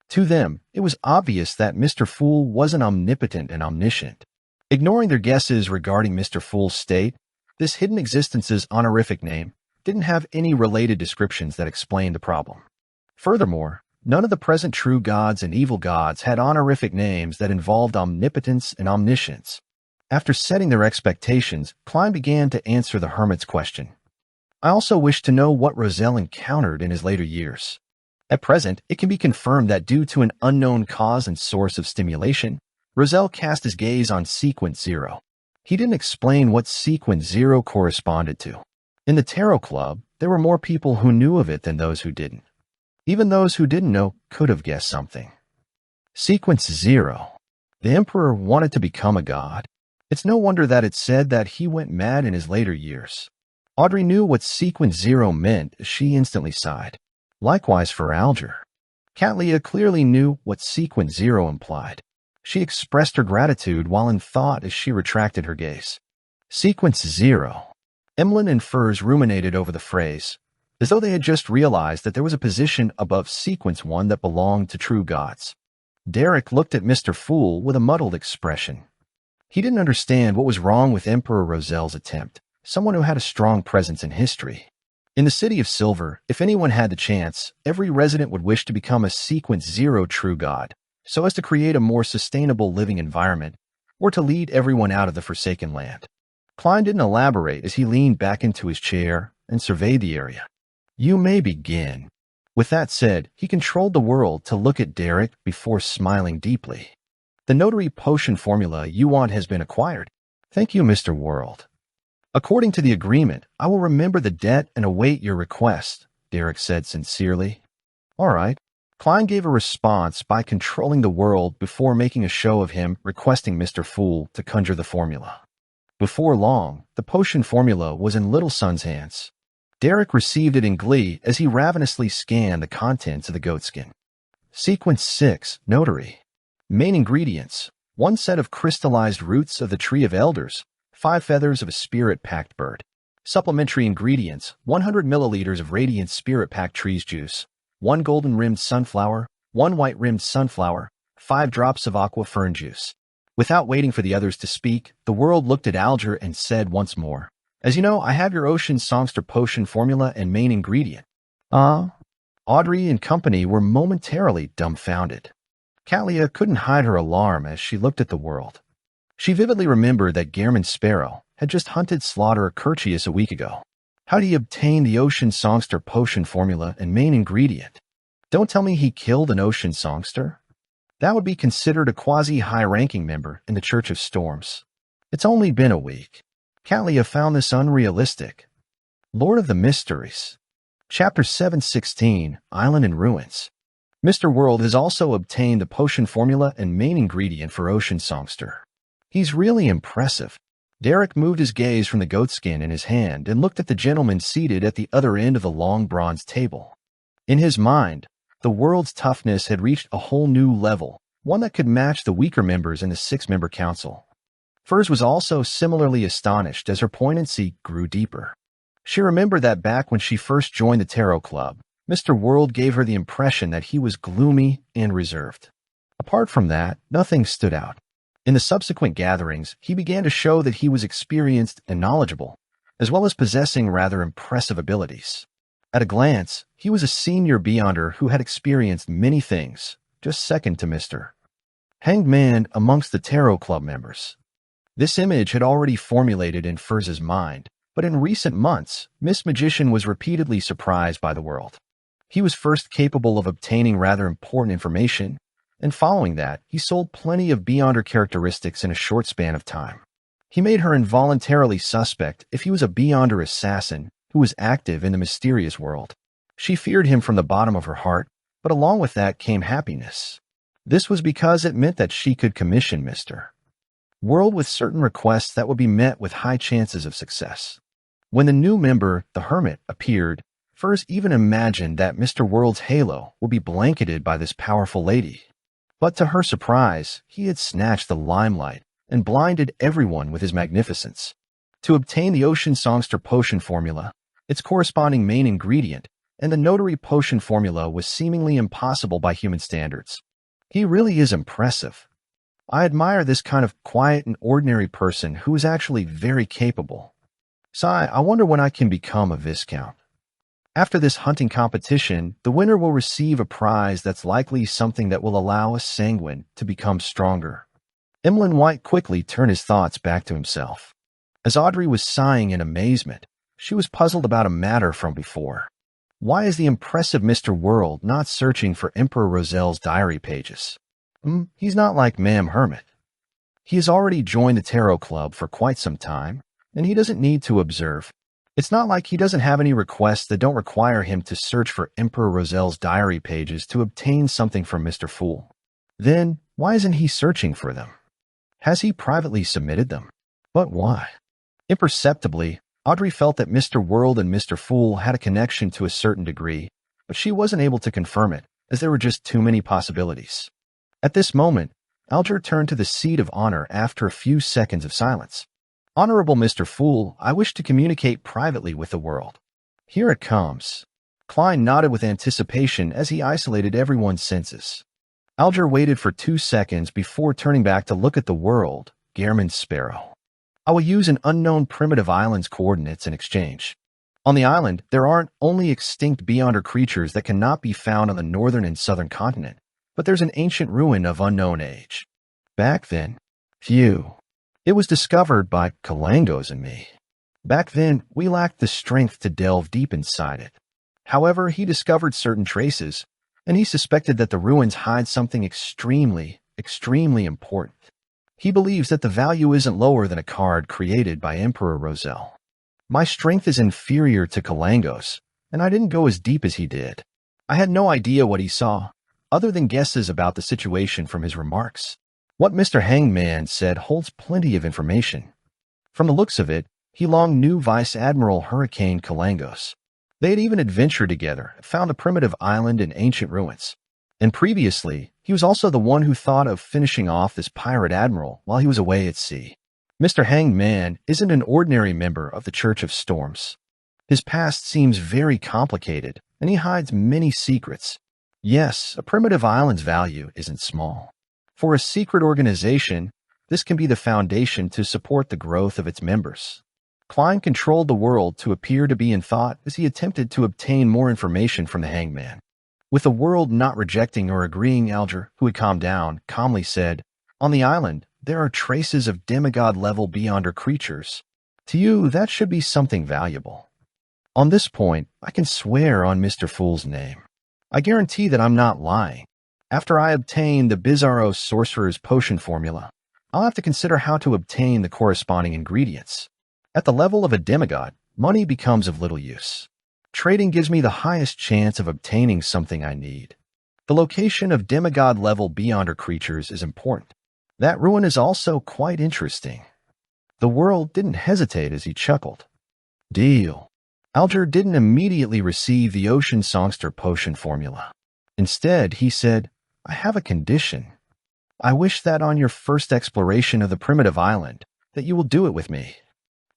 To them, it was obvious that Mr. Fool wasn't omnipotent and omniscient. Ignoring their guesses regarding Mr. Fool's state, this hidden existence's honorific name didn't have any related descriptions that explained the problem. Furthermore, none of the present true gods and evil gods had honorific names that involved omnipotence and omniscience. After setting their expectations, Klein began to answer the hermit's question. I also wish to know what Roselle encountered in his later years. At present, it can be confirmed that due to an unknown cause and source of stimulation, Roselle cast his gaze on Sequence 0. He didn't explain what Sequence 0 corresponded to. In the Tarot Club, there were more people who knew of it than those who didn't. Even those who didn't know could have guessed something. Sequence 0. The Emperor wanted to become a god. It's no wonder that it said that he went mad in his later years. Audrey knew what Sequence 0 meant as she instantly sighed. Likewise for Alger. Catlia clearly knew what Sequence 0 implied. She expressed her gratitude while in thought as she retracted her gaze. Sequence 0. Emlyn and Furs ruminated over the phrase, as though they had just realized that there was a position above Sequence 1 that belonged to true gods. Derek looked at Mr. Fool with a muddled expression. He didn't understand what was wrong with Emperor Roselle's attempt, someone who had a strong presence in history. In the City of Silver, if anyone had the chance, every resident would wish to become a Sequence 0 true god, so as to create a more sustainable living environment, or to lead everyone out of the Forsaken Land. Klein didn't elaborate as he leaned back into his chair and surveyed the area. You may begin. With that said, he controlled the world to look at Derek before smiling deeply. The notary potion formula you want has been acquired. Thank you, Mr. World. According to the agreement, I will remember the debt and await your request, Derek said sincerely. All right. Klein gave a response by controlling the world before making a show of him requesting Mr. Fool to conjure the formula. Before long, the potion formula was in Little Son's hands. Derek received it in glee as he ravenously scanned the contents of the goatskin. Sequence 6, Notary. Main ingredients, 1 set of crystallized roots of the Tree of Elders, 5 feathers of a spirit-packed bird. Supplementary ingredients, 100 milliliters of radiant spirit-packed trees juice, 1 golden-rimmed sunflower, 1 white-rimmed sunflower, 5 drops of aqua fern juice. Without waiting for the others to speak, the world looked at Alger and said once more, As you know, I have your Ocean Songster potion formula and main ingredient. Audrey and company were momentarily dumbfounded. Catlia couldn't hide her alarm as she looked at the world. She vividly remembered that Gehrman Sparrow had just hunted Slaughter Curtius a week ago. How did he obtain the Ocean Songster potion formula and main ingredient? Don't tell me he killed an Ocean Songster. That would be considered a quasi-high-ranking member in the Church of Storms. It's only been a week. Catlia found this unrealistic. Lord of the Mysteries. Chapter 716, Island in Ruins. Mr. World has also obtained the potion formula and main ingredient for Ocean Songster. He's really impressive. Derek moved his gaze from the goatskin in his hand and looked at the gentleman seated at the other end of the long bronze table. In his mind, the world's toughness had reached a whole new level, one that could match the weaker members in the 6-member council. Furs was also similarly astonished as her poignancy grew deeper. She remembered that back when she first joined the Tarot Club, Mr. World gave her the impression that he was gloomy and reserved. Apart from that, nothing stood out. In the subsequent gatherings, he began to show that he was experienced and knowledgeable, as well as possessing rather impressive abilities. At a glance, he was a senior Beyonder who had experienced many things, just second to Mr. Hanged Man amongst the Tarot Club members. This image had already formulated in Furz's mind, but in recent months, Miss Magician was repeatedly surprised by the world. He was first capable of obtaining rather important information, and following that, he sold plenty of Beyonder characteristics in a short span of time. He made her involuntarily suspect if he was a Beyonder assassin who was active in the mysterious world. She feared him from the bottom of her heart, but along with that came happiness. This was because it meant that she could commission Mr. World with certain requests that would be met with high chances of success. When the new member, the Hermit, appeared, Furz even imagined that Mr. World's halo would be blanketed by this powerful lady. But to her surprise, he had snatched the limelight and blinded everyone with his magnificence. To obtain the Ocean Songster potion formula, its corresponding main ingredient, and the notary potion formula was seemingly impossible by human standards. He really is impressive. I admire this kind of quiet and ordinary person who is actually very capable. Sigh, I wonder when I can become a Viscount. After this hunting competition, the winner will receive a prize that's likely something that will allow a sanguine to become stronger. Emlyn White quickly turned his thoughts back to himself. As Audrey was sighing in amazement, she was puzzled about a matter from before. Why is the impressive Mr. World not searching for Emperor Rozelle's diary pages? He's not like Ma'am Hermit. He has already joined the Tarot Club for quite some time, and he doesn't need to observe. It's not like he doesn't have any requests that don't require him to search for Emperor Rozelle's diary pages to obtain something from Mr. Fool. Then, why isn't he searching for them? Has he privately submitted them? But why? Imperceptibly, Audrey felt that Mr. World and Mr. Fool had a connection to a certain degree, but she wasn't able to confirm it, as there were just too many possibilities. At this moment, Alger turned to the seat of honor after a few seconds of silence. Honorable Mr. Fool, I wish to communicate privately with the world. Here it comes. Klein nodded with anticipation as he isolated everyone's senses. Alger waited for 2 seconds before turning back to look at the world, Gehrman's Sparrow. I will use an unknown primitive island's coordinates in exchange. On the island, there aren't only extinct Beyonder creatures that cannot be found on the northern and southern continent, but there's an ancient ruin of unknown age. Back then, it was discovered by Kalangos and me. Back then, we lacked the strength to delve deep inside it. However, he discovered certain traces, and he suspected that the ruins hide something extremely important. He believes that the value isn't lower than a card created by Emperor Rozelle. My strength is inferior to Kalangos, and I didn't go as deep as he did. I had no idea what he saw, other than guesses about the situation from his remarks. What Mr. Hangman said holds plenty of information. From the looks of it, he long knew Vice Admiral Hurricane Kalangos. They had even adventured together, found a primitive island in ancient ruins. And previously, he was also the one who thought of finishing off this pirate admiral while he was away at sea. Mr. Hanged Man isn't an ordinary member of the Church of Storms. His past seems very complicated, and he hides many secrets. Yes, a primitive island's value isn't small. For a secret organization, this can be the foundation to support the growth of its members. Klein controlled the world to appear to be in thought as he attempted to obtain more information from the Hangman. With the world not rejecting or agreeing, Alger, who had calmed down, calmly said, On the island, there are traces of demigod-level Beyonder creatures. To you, that should be something valuable. On this point, I can swear on Mr. Fool's name. I guarantee that I'm not lying. After I obtain the Bizarro Sorcerer's Potion formula, I'll have to consider how to obtain the corresponding ingredients. At the level of a demigod, money becomes of little use. Trading gives me the highest chance of obtaining something I need. The location of demigod-level Beyonder creatures is important. That ruin is also quite interesting. The world didn't hesitate as he chuckled. Deal. Alger didn't immediately receive the Ocean Songster Potion formula. Instead, he said, I have a condition. I wish that on your first exploration of the primitive island, that you will do it with me.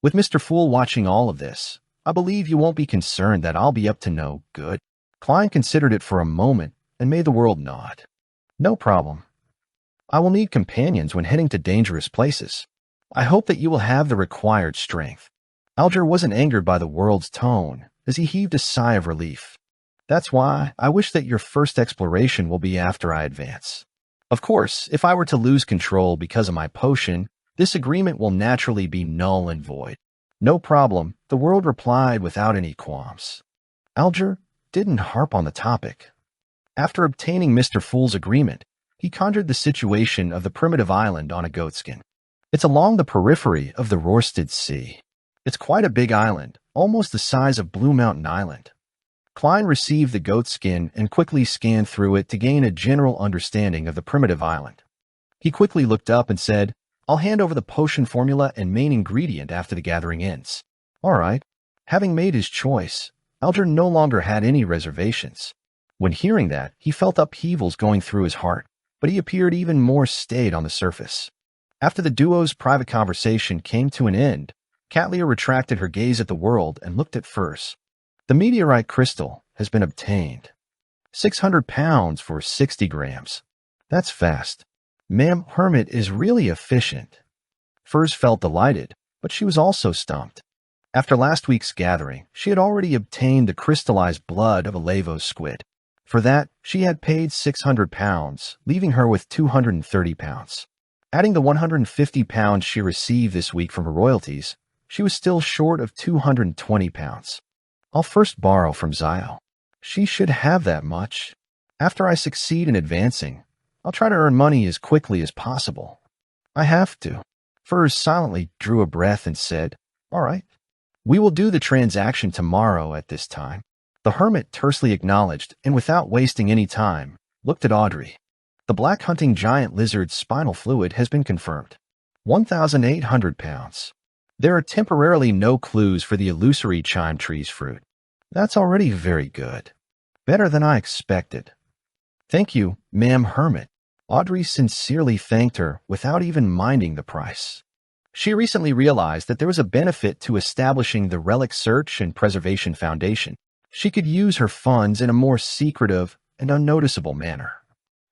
With Mr. Fool watching all of this, I believe you won't be concerned that I'll be up to no good. Klein considered it for a moment and made the world nod. No problem. I will need companions when heading to dangerous places. I hope that you will have the required strength. Alger wasn't angered by the world's tone, as he heaved a sigh of relief. That's why I wish that your first exploration will be after I advance. Of course, if I were to lose control because of my potion, this agreement will naturally be null and void. No problem, the world replied without any qualms. Alger didn't harp on the topic. After obtaining Mr. Fool's agreement, he conjured the situation of the primitive island on a goatskin. It's along the periphery of the Rorstad Sea. It's quite a big island, almost the size of Blue Mountain Island. Klein received the goatskin and quickly scanned through it to gain a general understanding of the primitive island. He quickly looked up and said, I'll hand over the potion formula and main ingredient after the gathering ends. All right. Having made his choice, Alger no longer had any reservations. When hearing that, he felt upheavals going through his heart, but he appeared even more staid on the surface. After the duo's private conversation came to an end, Katlia retracted her gaze at the world and looked at Furs. The meteorite crystal has been obtained. 600 pounds for 60 grams. That's fast. Ma'am Hermit is really efficient. Furs felt delighted, but she was also stumped. After last week's gathering, she had already obtained the crystallized blood of a Lavos squid. For that, she had paid 600 pounds, leaving her with 230 pounds. Adding the 150 pounds she received this week from her royalties, she was still short of 220 pounds. I'll first borrow from Zio. She should have that much. After I succeed in advancing, I'll try to earn money as quickly as possible. I have to. Furs silently drew a breath and said, All right. We will do the transaction tomorrow at this time. The hermit tersely acknowledged and without wasting any time, looked at Audrey. The black hunting giant lizard's spinal fluid has been confirmed. 1,800 pounds. There are temporarily no clues for the illusory chime tree's fruit. That's already very good. Better than I expected. Thank you, Ma'am Hermit. Audrey sincerely thanked her without even minding the price. She recently realized that there was a benefit to establishing the Relic Search and Preservation Foundation. She could use her funds in a more secretive and unnoticeable manner.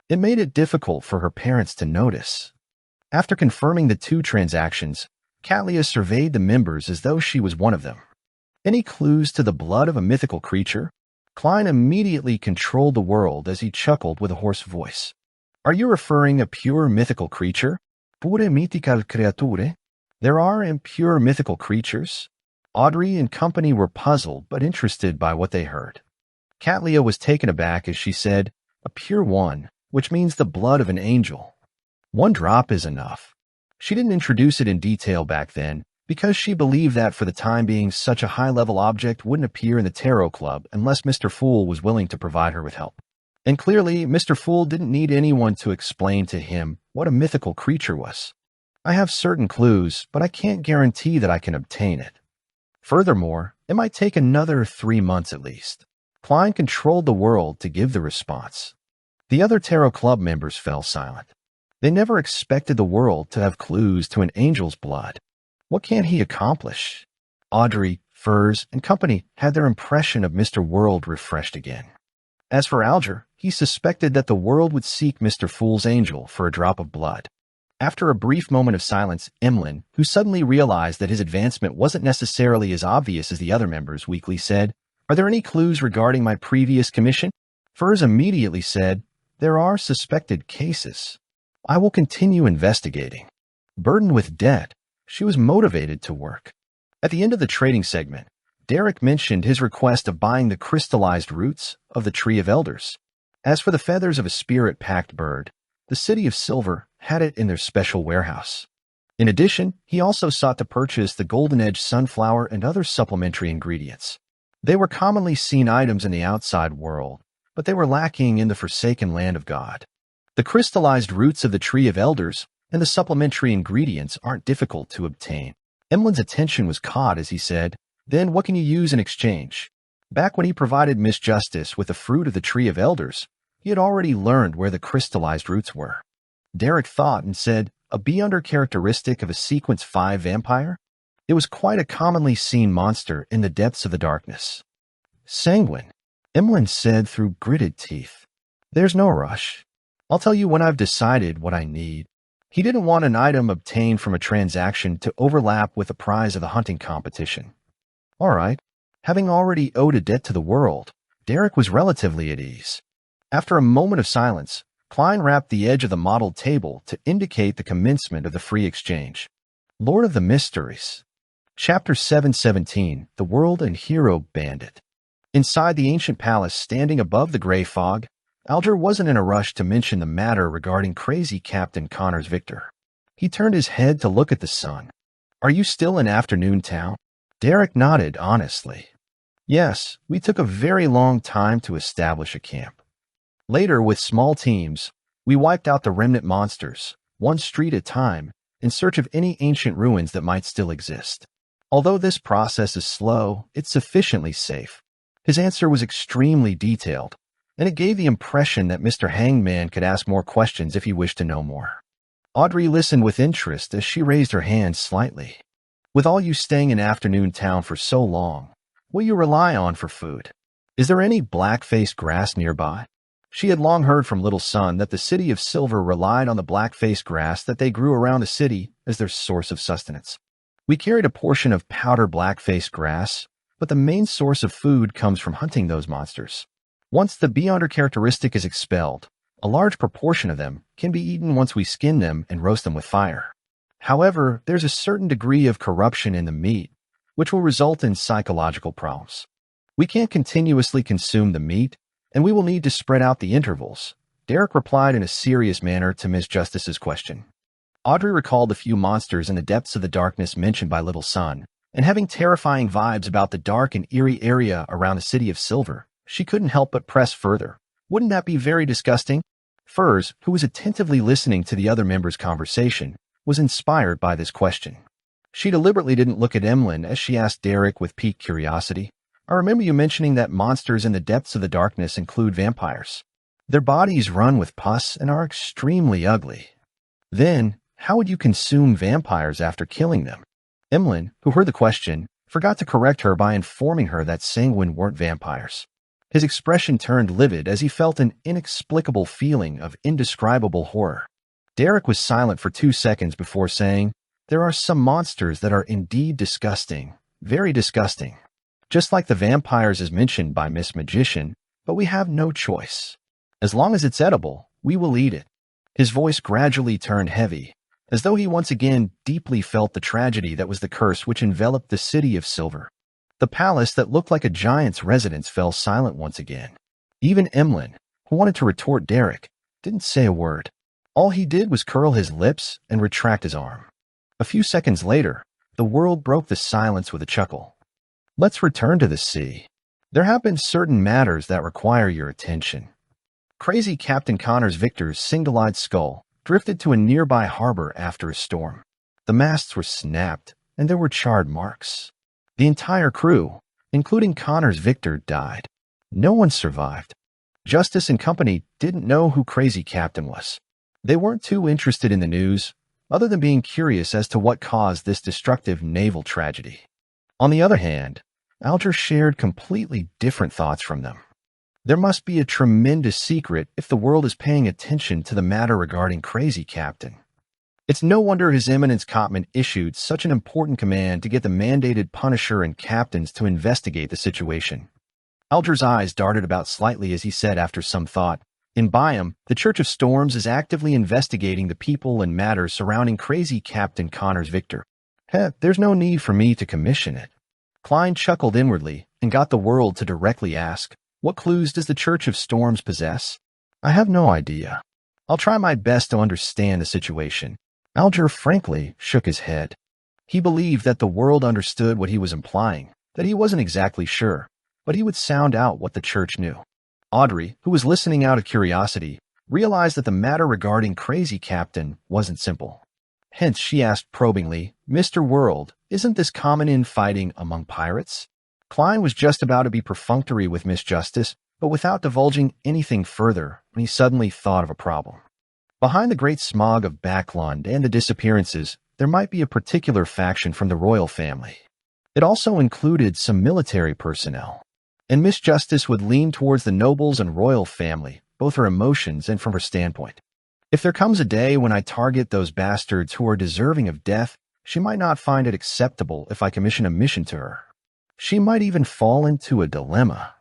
It made it difficult for her parents to notice. After confirming the two transactions, Katlia surveyed the members as though she was one of them. Any clues to the blood of a mythical creature? Klein immediately controlled the world as he chuckled with a hoarse voice. Are you referring a pure mythical creature? Pure mythical creature? There are impure mythical creatures? Audrey and company were puzzled but interested by what they heard. Katlia was taken aback as she said, a pure one, which means the blood of an angel. 1 drop is enough. She didn't introduce it in detail back then because she believed that for the time being such a high-level object wouldn't appear in the Tarot Club unless Mr. Fool was willing to provide her with help. And clearly, Mr. Fool didn't need anyone to explain to him what a mythical creature was. I have certain clues, but I can't guarantee that I can obtain it. Furthermore, it might take another 3 months at least. Klein controlled the world to give the response. The other Tarot Club members fell silent. They never expected the world to have clues to an angel's blood. What can he accomplish? Audrey, Furs, and company had their impression of Mr. World refreshed again. As for Alger, he suspected that the world would seek Mr. Fool's angel for a drop of blood. After a brief moment of silence, Emlyn, who suddenly realized that his advancement wasn't necessarily as obvious as the other members, weakly said, Are there any clues regarding my previous commission? Furs immediately said, There are suspected cases. I will continue investigating. Burdened with debt, she was motivated to work. At the end of the trading segment, Derek mentioned his request of buying the crystallized roots of the Tree of Elders. As for the feathers of a spirit-packed bird, the City of Silver had it in their special warehouse. In addition, he also sought to purchase the Golden Edge sunflower and other supplementary ingredients. They were commonly seen items in the outside world, but they were lacking in the forsaken land of God. The crystallized roots of the Tree of Elders and the supplementary ingredients aren't difficult to obtain. Emlyn's attention was caught as he said, Then what can you use in exchange? Back when he provided Miss Justice with the fruit of the Tree of Elders, he had already learned where the crystallized roots were. Derek thought and said, a bee-under characteristic of a Sequence 5 vampire? It was quite a commonly seen monster in the depths of the darkness. Sanguine, Emlyn said through gritted teeth. There's no rush. I'll tell you when I've decided what I need. He didn't want an item obtained from a transaction to overlap with the prize of the hunting competition. All right. Having already owed a debt to the world, Derek was relatively at ease. After a moment of silence, Klein rapped the edge of the modeled table to indicate the commencement of the free exchange. Lord of the Mysteries. Chapter 717, The World and Hero Bandit. Inside the ancient palace standing above the gray fog, Alger wasn't in a rush to mention the matter regarding crazy Captain Connors Victor. He turned his head to look at the sun. Are you still in Afternoon Town? Derek nodded honestly. Yes, we took a very long time to establish a camp. Later, with small teams, we wiped out the remnant monsters, one street at a time, in search of any ancient ruins that might still exist. Although this process is slow, it's sufficiently safe. His answer was extremely detailed, and it gave the impression that Mr. Hangman could ask more questions if he wished to know more. Audrey listened with interest as she raised her hand slightly. With all you staying in Afternoon Town for so long, what do you rely on for food? Is there any black-faced grass nearby? She had long heard from Little Son that the city of Silver relied on the black-faced grass that they grew around the city as their source of sustenance. We carried a portion of powder black-faced grass, but the main source of food comes from hunting those monsters. Once the Beyonder characteristic is expelled, a large proportion of them can be eaten once we skin them and roast them with fire. However, there's a certain degree of corruption in the meat, which will result in psychological problems. We can't continuously consume the meat, and we will need to spread out the intervals, Derek replied in a serious manner to Miss Justice's question. Audrey recalled the few monsters in the depths of the darkness mentioned by Little Son, and having terrifying vibes about the dark and eerie area around the city of Silver, she couldn't help but press further. Wouldn't that be very disgusting? Furs, who was attentively listening to the other members' conversation, was inspired by this question. She deliberately didn't look at Emlyn as she asked Derek with piqued curiosity. I remember you mentioning that monsters in the depths of the darkness include vampires. Their bodies run with pus and are extremely ugly. Then, how would you consume vampires after killing them? Emlyn, who heard the question, forgot to correct her by informing her that sanguine weren't vampires. His expression turned livid as he felt an inexplicable feeling of indescribable horror. Derek was silent for 2 seconds before saying, There are some monsters that are indeed disgusting, very disgusting. Just like the vampires as mentioned by Miss Magician, but we have no choice. As long as it's edible, we will eat it. His voice gradually turned heavy, as though he once again deeply felt the tragedy that was the curse which enveloped the city of Silver. The palace that looked like a giant's residence fell silent once again. Even Emlyn, who wanted to retort Derek, didn't say a word. All he did was curl his lips and retract his arm. A few seconds later, the world broke the silence with a chuckle. Let's return to the sea. There have been certain matters that require your attention. Crazy Captain Connors Victor's single-eyed skull drifted to a nearby harbor after a storm. The masts were snapped, and there were charred marks. The entire crew, including Connors Victor, died. No one survived. Justice and company didn't know who Crazy Captain was. They weren't too interested in the news, other than being curious as to what caused this destructive naval tragedy. On the other hand, Alger shared completely different thoughts from them. There must be a tremendous secret if the world is paying attention to the matter regarding Crazy Captain. It's no wonder His Eminence Cotman issued such an important command to get the mandated Punisher and captains to investigate the situation. Alger's eyes darted about slightly as he said after some thought, In Byam, the Church of Storms is actively investigating the people and matters surrounding Crazy Captain Connors Victor. There's no need for me to commission it. Klein chuckled inwardly and got the world to directly ask, What clues does the Church of Storms possess? I have no idea. I'll try my best to understand the situation. Alger frankly shook his head. He believed that the world understood what he was implying, that he wasn't exactly sure, but he would sound out what the church knew. Audrey, who was listening out of curiosity, realized that the matter regarding Crazy Captain wasn't simple. Hence, she asked probingly, Mr. World, isn't this common in fighting among pirates? Klein was just about to be perfunctory with Miss Justice, but without divulging anything further when he suddenly thought of a problem. Behind the great smog of Backlund and the disappearances, there might be a particular faction from the royal family. It also included some military personnel, and Miss Justice would lean towards the nobles and royal family, both her emotions and from her standpoint. If there comes a day when I target those bastards who are deserving of death, she might not find it acceptable if I commission a mission to her. She might even fall into a dilemma.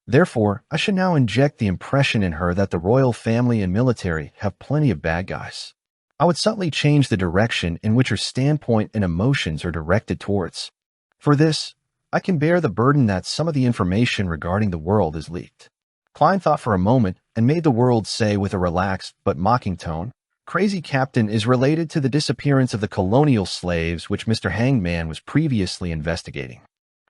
Therefore, I should now inject the impression in her that the royal family and military have plenty of bad guys. I would subtly change the direction in which her standpoint and emotions are directed towards. For this, I can bear the burden that some of the information regarding the world is leaked. Klein thought for a moment and made the world say with a relaxed but mocking tone, Crazy Captain is related to the disappearance of the colonial slaves which Mr. Hangman was previously investigating.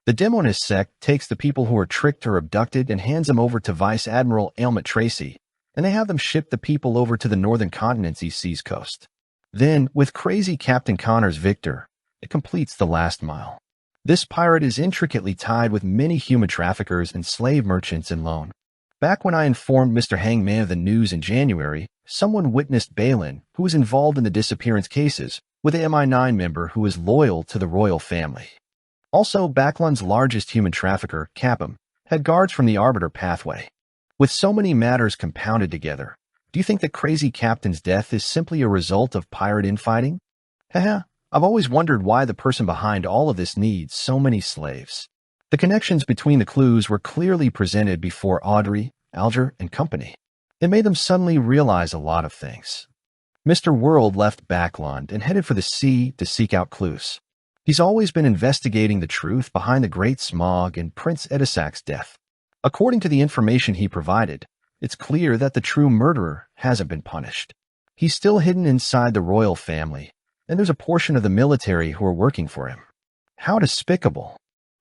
The Demonist sect takes the people who are tricked or abducted and hands them over to Vice Admiral Aylmut Tracy, and they have them ship the people over to the northern continent's seas coast. Then, with Crazy Captain Connor's Victor, it completes the last mile. This pirate is intricately tied with many human traffickers and slave merchants in loan. Back when I informed Mr. Hangman of the news in January, someone witnessed Balin, who was involved in the disappearance cases, with a MI9 member who is loyal to the royal family. Also, Backlund's largest human trafficker, Capum, had guards from the Arbiter pathway. With so many matters compounded together, do you think that Crazy Captain's death is simply a result of pirate infighting? Haha, I've always wondered why the person behind all of this needs so many slaves. The connections between the clues were clearly presented before Audrey, Alger, and company. It made them suddenly realize a lot of things. Mr. World left Backlund and headed for the sea to seek out clues. He's always been investigating the truth behind the Great Smog and Prince Edisac's death. According to the information he provided, it's clear that the true murderer hasn't been punished. He's still hidden inside the royal family, and there's a portion of the military who are working for him. How despicable.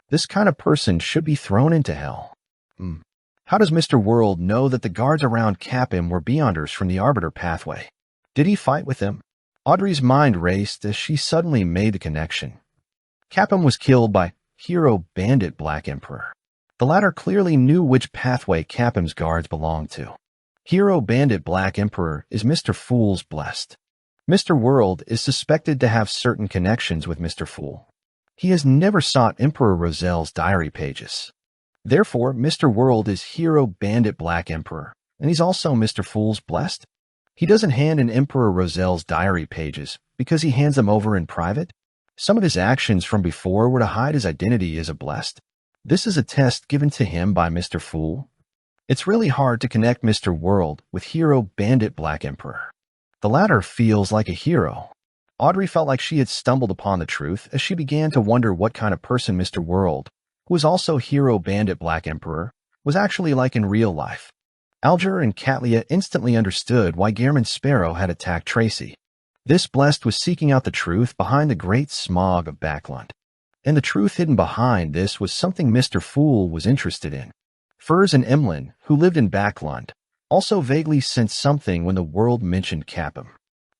This kind of person should be thrown into hell. How does Mr. World know that the guards around Capim were Beyonders from the Arbiter pathway? Did he fight with them? Audrey's mind raced as she suddenly made the connection. Capim was killed by Hero Bandit Black Emperor. The latter clearly knew which pathway Capim's guards belonged to. Hero Bandit Black Emperor is Mr. Fool's blessed. Mr. World is suspected to have certain connections with Mr. Fool. He has never sought Emperor Roselle's diary pages. Therefore, Mr. World is Hero Bandit Black Emperor, and he's also Mr. Fool's blessed. He doesn't hand in Emperor Roselle's diary pages because he hands them over in private. Some of his actions from before were to hide his identity as a blessed. This is a test given to him by Mr. Fool. It's really hard to connect Mr. World with Hero Bandit Black Emperor. The latter feels like a hero. Audrey felt like she had stumbled upon the truth as she began to wonder what kind of person Mr. World, who was also Hero Bandit Black Emperor, was actually like in real life. Alger and Catlia instantly understood why Gehrman Sparrow had attacked Tracy. This blessed was seeking out the truth behind the Great Smog of Backlund. And the truth hidden behind this was something Mr. Fool was interested in. Furs and Emlyn, who lived in Backlund, also vaguely sensed something when the world mentioned Capim.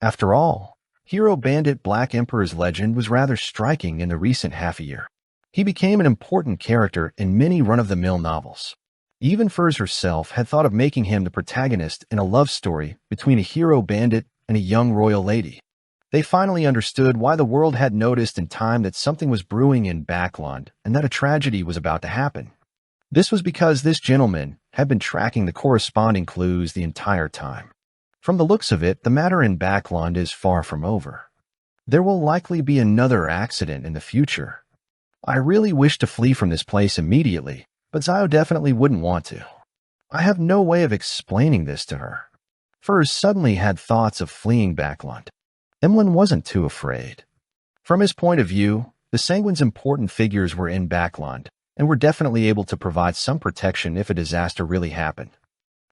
After all, Hero Bandit Black Emperor's legend was rather striking in the recent half-a-year. He became an important character in many run-of-the-mill novels. Even Furs herself had thought of making him the protagonist in a love story between a hero bandit and a young royal lady. They finally understood why the world had noticed in time that something was brewing in Backlund and that a tragedy was about to happen. This was because this gentleman had been tracking the corresponding clues the entire time. From the looks of it, the matter in Backlund is far from over. There will likely be another accident in the future. I really wish to flee from this place immediately, but Zio definitely wouldn't want to. I have no way of explaining this to her. Furs suddenly had thoughts of fleeing Backlund. Emlyn wasn't too afraid. From his point of view, the Sanguine's important figures were in Backlund and were definitely able to provide some protection if a disaster really happened.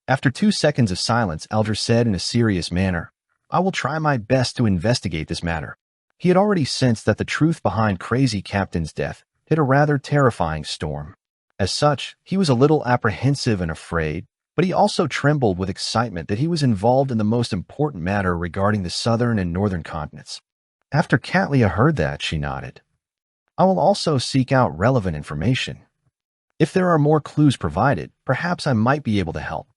After 2 seconds of silence, Alger said in a serious manner, "I will try my best to investigate this matter." He had already sensed that the truth behind Crazy Captain's death hit a rather terrifying storm. As such, he was a little apprehensive and afraid, but he also trembled with excitement that he was involved in the most important matter regarding the southern and northern continents. After Catlia heard that, she nodded. "I will also seek out relevant information. If there are more clues provided, perhaps I might be able to help."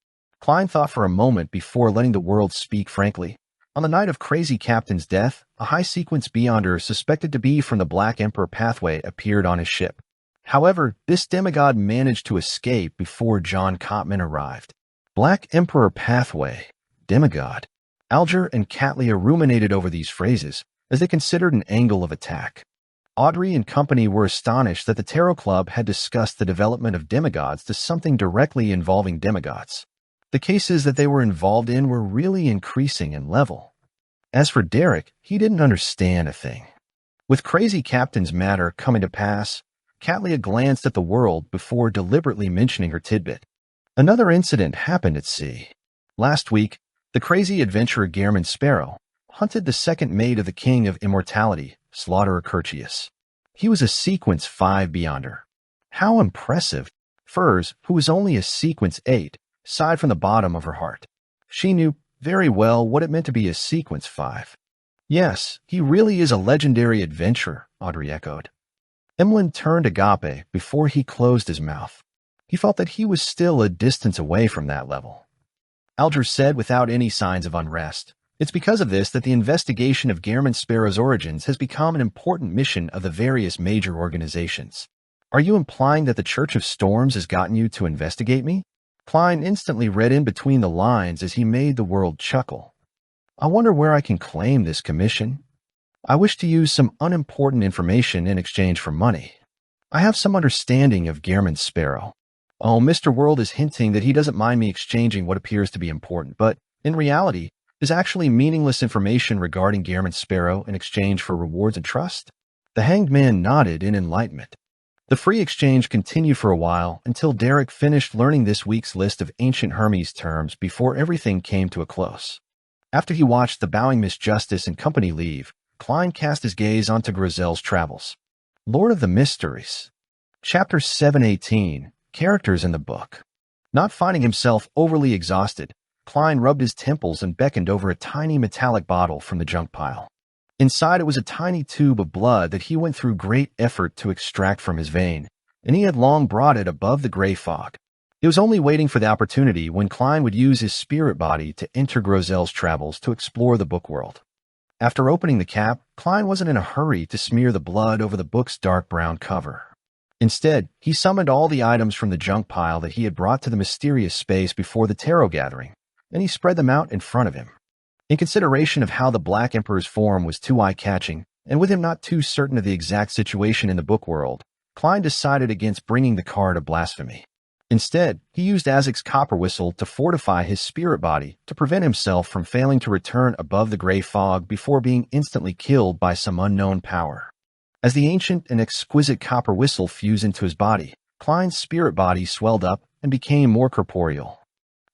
Klein thought for a moment before letting the world speak frankly. On the night of Crazy Captain's death, a high-sequence Beyonder suspected to be from the Black Emperor pathway appeared on his ship. However, this demigod managed to escape before John Cotman arrived. Black Emperor pathway. Demigod. Alger and Catlia ruminated over these phrases as they considered an angle of attack. Audrey and company were astonished that the Tarot Club had discussed the development of demigods to something directly involving demigods. The cases that they were involved in were really increasing in level. As for Derek, he didn't understand a thing. With Crazy Captain's matter coming to pass, Catlia glanced at the world before deliberately mentioning her tidbit. Another incident happened at sea. Last week, the crazy adventurer Gehrman Sparrow hunted the second mate of the King of Immortality, Slaughterer Curtius. He was a Sequence 5 Beyonder. How impressive! Furs, who was only a Sequence 8, sighed from the bottom of her heart. She knew very well what it meant to be a Sequence 5. Yes, he really is a legendary adventurer, Audrey echoed. Emlyn turned agape before he closed his mouth. He felt that he was still a distance away from that level. Alger said without any signs of unrest, "It's because of this that the investigation of Gehrman Sparrow's origins has become an important mission of the various major organizations. Are you implying that the Church of Storms has gotten you to investigate me?" Klein instantly read in between the lines as he made the world chuckle. "I wonder where I can claim this commission. I wish to use some unimportant information in exchange for money. I have some understanding of Gehrman Sparrow. Oh, Mr. World is hinting that he doesn't mind me exchanging what appears to be important, but in reality, is actually meaningless information regarding Gehrman Sparrow in exchange for rewards and trust?" The Hanged Man nodded in enlightenment. The free exchange continued for a while until Derek finished learning this week's list of ancient Hermes terms before everything came to a close. After he watched the bowing Miss Justice and company leave, Klein cast his gaze onto Grizel's travels. Lord of the Mysteries. Chapter 718. Characters in the book. Not finding himself overly exhausted, Klein rubbed his temples and beckoned over a tiny metallic bottle from the junk pile. Inside it was a tiny tube of blood that he went through great effort to extract from his vein, and he had long brought it above the gray fog. It was only waiting for the opportunity when Klein would use his spirit body to enter Grizel's travels to explore the book world. After opening the cap, Klein wasn't in a hurry to smear the blood over the book's dark brown cover. Instead, he summoned all the items from the junk pile that he had brought to the mysterious space before the tarot gathering, and he spread them out in front of him. In consideration of how the Black Emperor's form was too eye-catching, and with him not too certain of the exact situation in the book world, Klein decided against bringing the card of blasphemy. Instead, he used Azek's copper whistle to fortify his spirit body to prevent himself from failing to return above the gray fog before being instantly killed by some unknown power. As the ancient and exquisite copper whistle fused into his body, Klein's spirit body swelled up and became more corporeal.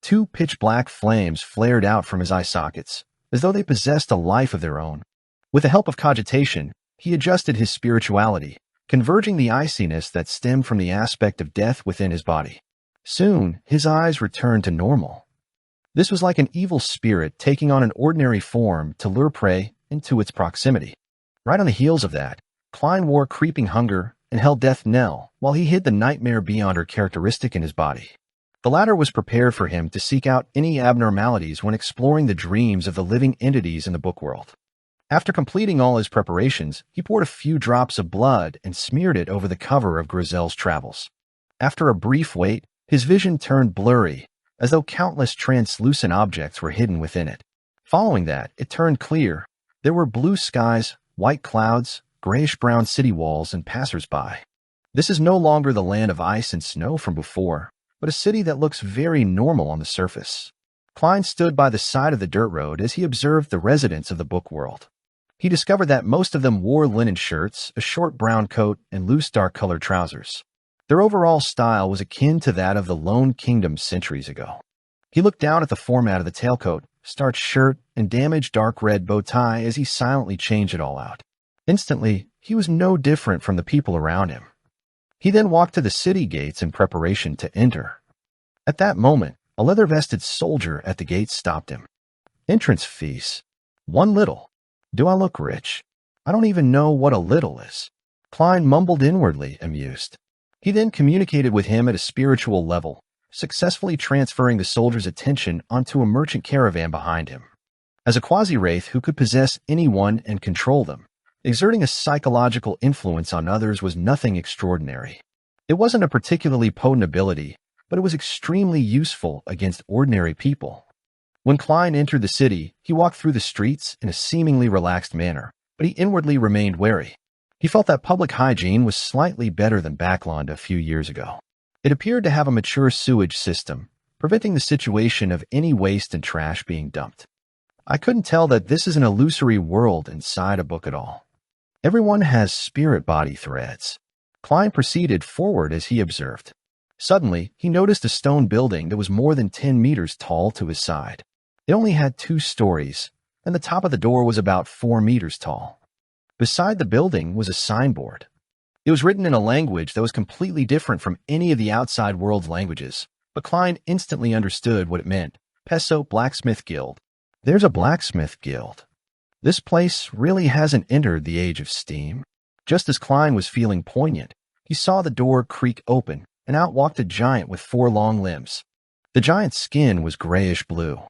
Two pitch-black flames flared out from his eye sockets, as though they possessed a life of their own. With the help of cogitation, he adjusted his spirituality, converging the iciness that stemmed from the aspect of death within his body. Soon, his eyes returned to normal. This was like an evil spirit taking on an ordinary form to lure prey into its proximity. Right on the heels of that, Klein wore creeping hunger and held death knell while he hid the nightmare beyonder characteristic in his body. The latter was prepared for him to seek out any abnormalities when exploring the dreams of the living entities in the book world. After completing all his preparations, he poured a few drops of blood and smeared it over the cover of Grizel's travels. After a brief wait, his vision turned blurry, as though countless translucent objects were hidden within it. Following that, it turned clear. There were blue skies, white clouds, grayish-brown city walls, and passers-by. This is no longer the land of ice and snow from before, but a city that looks very normal on the surface. Klein stood by the side of the dirt road as he observed the residents of the book world. He discovered that most of them wore linen shirts, a short brown coat, and loose dark-colored trousers. Their overall style was akin to that of the Lone Kingdom centuries ago. He looked down at the format of the tailcoat, starched shirt, and damaged dark red bow tie as he silently changed it all out. Instantly, he was no different from the people around him. He then walked to the city gates in preparation to enter. At that moment, a leather-vested soldier at the gate stopped him. "Entrance fees. 1 little. Do I look rich? I don't even know what a little is." Klein mumbled inwardly, amused. He then communicated with him at a spiritual level, successfully transferring the soldier's attention onto a merchant caravan behind him. As a quasi-wraith who could possess anyone and control them, exerting a psychological influence on others was nothing extraordinary. It wasn't a particularly potent ability, but it was extremely useful against ordinary people. When Klein entered the city, he walked through the streets in a seemingly relaxed manner, but he inwardly remained wary. He felt that public hygiene was slightly better than Backlund a few years ago. It appeared to have a mature sewage system, preventing the situation of any waste and trash being dumped. I couldn't tell that this is an illusory world inside a book at all. Everyone has spirit body threads. Klein proceeded forward as he observed. Suddenly, he noticed a stone building that was more than 10 meters tall to his side. It only had 2 stories, and the top of the door was about 4 meters tall. Beside the building was a signboard. It was written in a language that was completely different from any of the outside world's languages, but Klein instantly understood what it meant. Peso Blacksmith Guild. There's a blacksmith guild. This place really hasn't entered the age of steam. Just as Klein was feeling poignant, he saw the door creak open, and out walked a giant with 4 long limbs. The giant's skin was grayish-blue,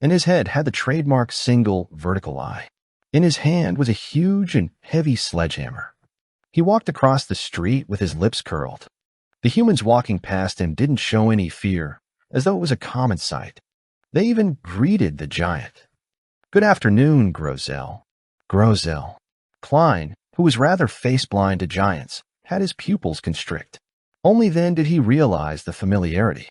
and his head had the trademark single vertical eye. In his hand was a huge and heavy sledgehammer. He walked across the street with his lips curled. The humans walking past him didn't show any fear, as though it was a common sight. They even greeted the giant. "Good afternoon, Grozel." Grozel. Klein, who was rather face-blind to giants, had his pupils constrict. Only then did he realize the familiarity.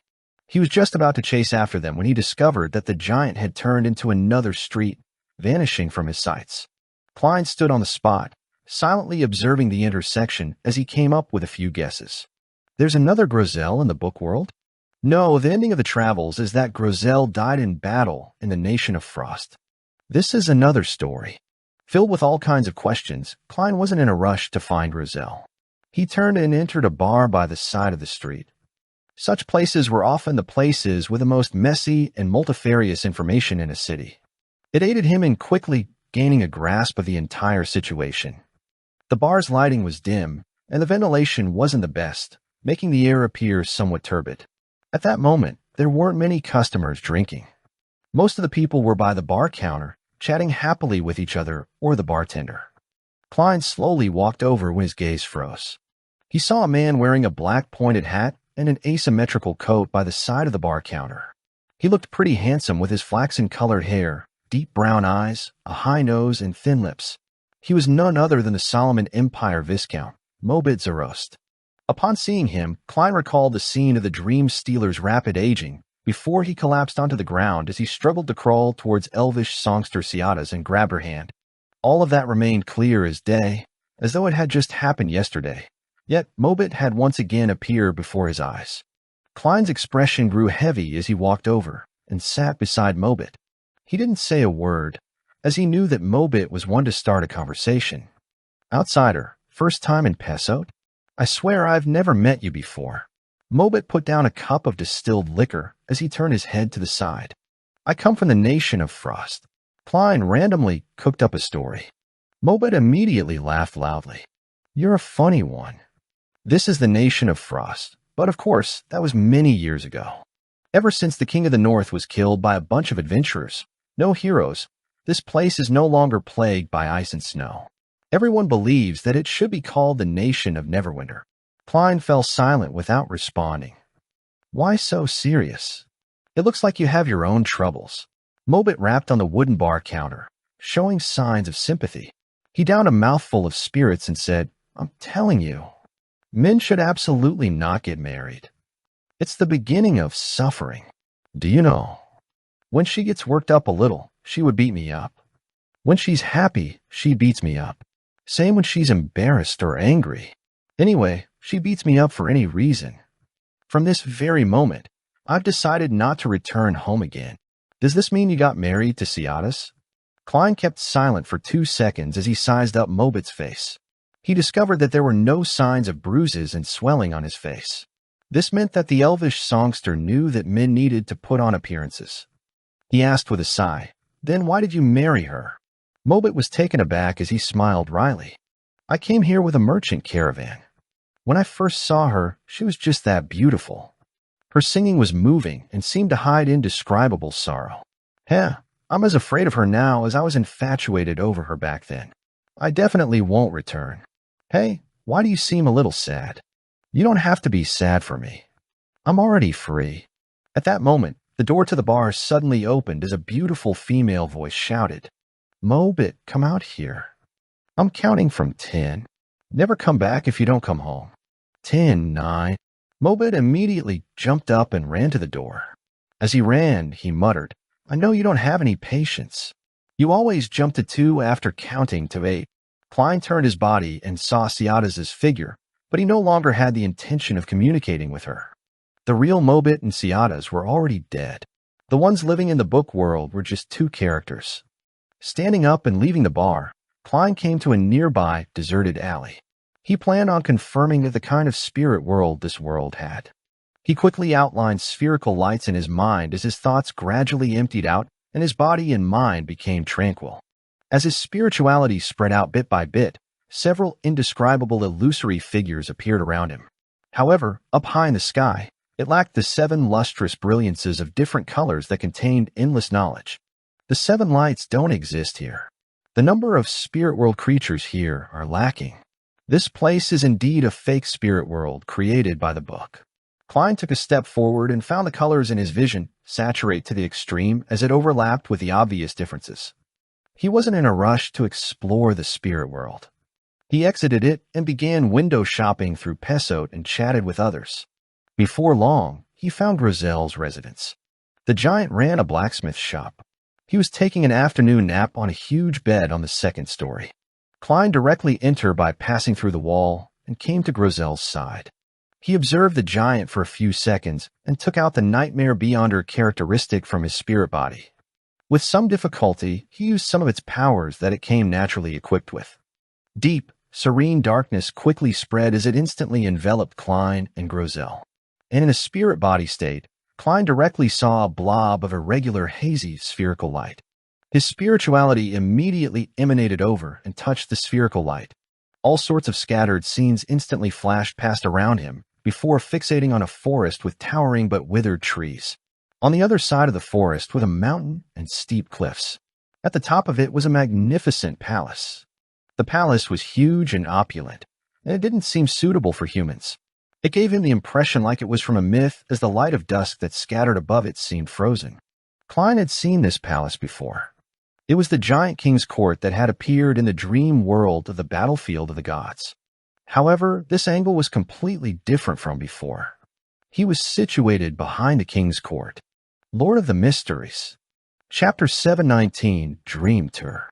He was just about to chase after them when he discovered that the giant had turned into another street, vanishing from his sights. Klein stood on the spot, silently observing the intersection as he came up with a few guesses. There's another Grozel in the book world? No, the ending of the travels is that Grozel died in battle in the Nation of Frost. This is another story. Filled with all kinds of questions, Klein wasn't in a rush to find Grozel. He turned and entered a bar by the side of the street. Such places were often the places with the most messy and multifarious information in a city. It aided him in quickly gaining a grasp of the entire situation. The bar's lighting was dim, and the ventilation wasn't the best, making the air appear somewhat turbid. At that moment, there weren't many customers drinking. Most of the people were by the bar counter, chatting happily with each other or the bartender. Klein slowly walked over when his gaze froze. He saw a man wearing a black pointed hat and an asymmetrical coat by the side of the bar counter. He looked pretty handsome with his flaxen-colored hair, deep brown eyes, a high nose, and thin lips. He was none other than the Solomon Empire Viscount, Mobit Zarost. Upon seeing him, Klein recalled the scene of the Dream Stealer's rapid aging before he collapsed onto the ground as he struggled to crawl towards elvish songster Ciatas and grab her hand. All of that remained clear as day, as though it had just happened yesterday. Yet Mobit had once again appeared before his eyes. Klein's expression grew heavy as he walked over and sat beside Mobit. He didn't say a word, as he knew that Mobit was one to start a conversation. "Outsider, first time in Pesot? I swear I've never met you before." Mobit put down a cup of distilled liquor as he turned his head to the side. "I come from the Nation of Frost." Klein randomly cooked up a story. Mobit immediately laughed loudly. "You're a funny one. This is the Nation of Frost, but of course, that was many years ago. Ever since the King of the North was killed by a bunch of adventurers, no heroes, this place is no longer plagued by ice and snow. Everyone believes that it should be called the Nation of Neverwinter." Klein fell silent without responding. "Why so serious? It looks like you have your own troubles." Mobit rapped on the wooden bar counter, showing signs of sympathy. He downed a mouthful of spirits and said, "I'm telling you, men should absolutely not get married. It's the beginning of suffering. Do you know? When she gets worked up a little, she would beat me up. When she's happy, she beats me up. Same when she's embarrassed or angry. Anyway, she beats me up for any reason. From this very moment, I've decided not to return home again. Does this mean you got married to Ciatas?" Klein kept silent for 2 seconds as he sized up Mobit's face. He discovered that there were no signs of bruises and swelling on his face. This meant that the elvish songster knew that men needed to put on appearances. He asked with a sigh, "Then why did you marry her?" Mobit was taken aback as he smiled wryly. "I came here with a merchant caravan. When I first saw her, she was just that beautiful. Her singing was moving and seemed to hide indescribable sorrow. I'm as afraid of her now as I was infatuated over her back then. I definitely won't return. Hey, why do you seem a little sad? You don't have to be sad for me. I'm already free." At that moment, The door to the bar suddenly opened as a beautiful female voice shouted, "Mobit, come out here. I'm counting from 10. Never come back if you don't come home." 10, 9. Mobit immediately jumped up and ran to the door. As he ran, he muttered, "I know you don't have any patience. You always jump to 2 after counting to 8. Klein turned his body and saw Ciada's figure, but he no longer had the intention of communicating with her. The real Mobit and Ciada's were already dead. The ones living in the book world were just 2 characters. Standing up and leaving the bar, Klein came to a nearby, deserted alley. He planned on confirming the kind of spirit world this world had. He quickly outlined spherical lights in his mind as his thoughts gradually emptied out and his body and mind became tranquil. As his spirituality spread out bit by bit, several indescribable illusory figures appeared around him. However, up high in the sky, it lacked the 7 lustrous brilliances of different colors that contained endless knowledge. The 7 lights don't exist here. The number of spirit world creatures here are lacking. This place is indeed a fake spirit world created by the book. Klein took a step forward and found the colors in his vision saturate to the extreme as it overlapped with the obvious differences. He wasn't in a rush to explore the spirit world. He exited it and began window shopping through Pesot and chatted with others. Before long, he found Grizel's residence. The giant ran a blacksmith shop. He was taking an afternoon nap on a huge bed on the 2nd story. Klein directly entered by passing through the wall and came to Grizel's side. He observed the giant for a few seconds and took out the Nightmare Beyonder characteristic from his spirit body. With some difficulty, he used some of its powers that it came naturally equipped with. Deep, serene darkness quickly spread as it instantly enveloped Klein and Grizel. And in a spirit body state, Klein directly saw a blob of irregular, hazy, spherical light. His spirituality immediately emanated over and touched the spherical light. All sorts of scattered scenes instantly flashed past around him before fixating on a forest with towering but withered trees. On the other side of the forest was a mountain and steep cliffs. At the top of it was a magnificent palace. The palace was huge and opulent, and it didn't seem suitable for humans. It gave him the impression like it was from a myth as the light of dusk that scattered above it seemed frozen. Klein had seen this palace before. It was the giant king's court that had appeared in the dream world of the battlefield of the gods. However, this angle was completely different from before. He was situated behind the king's court. Lord of the Mysteries. Chapter 719, Dream Tour.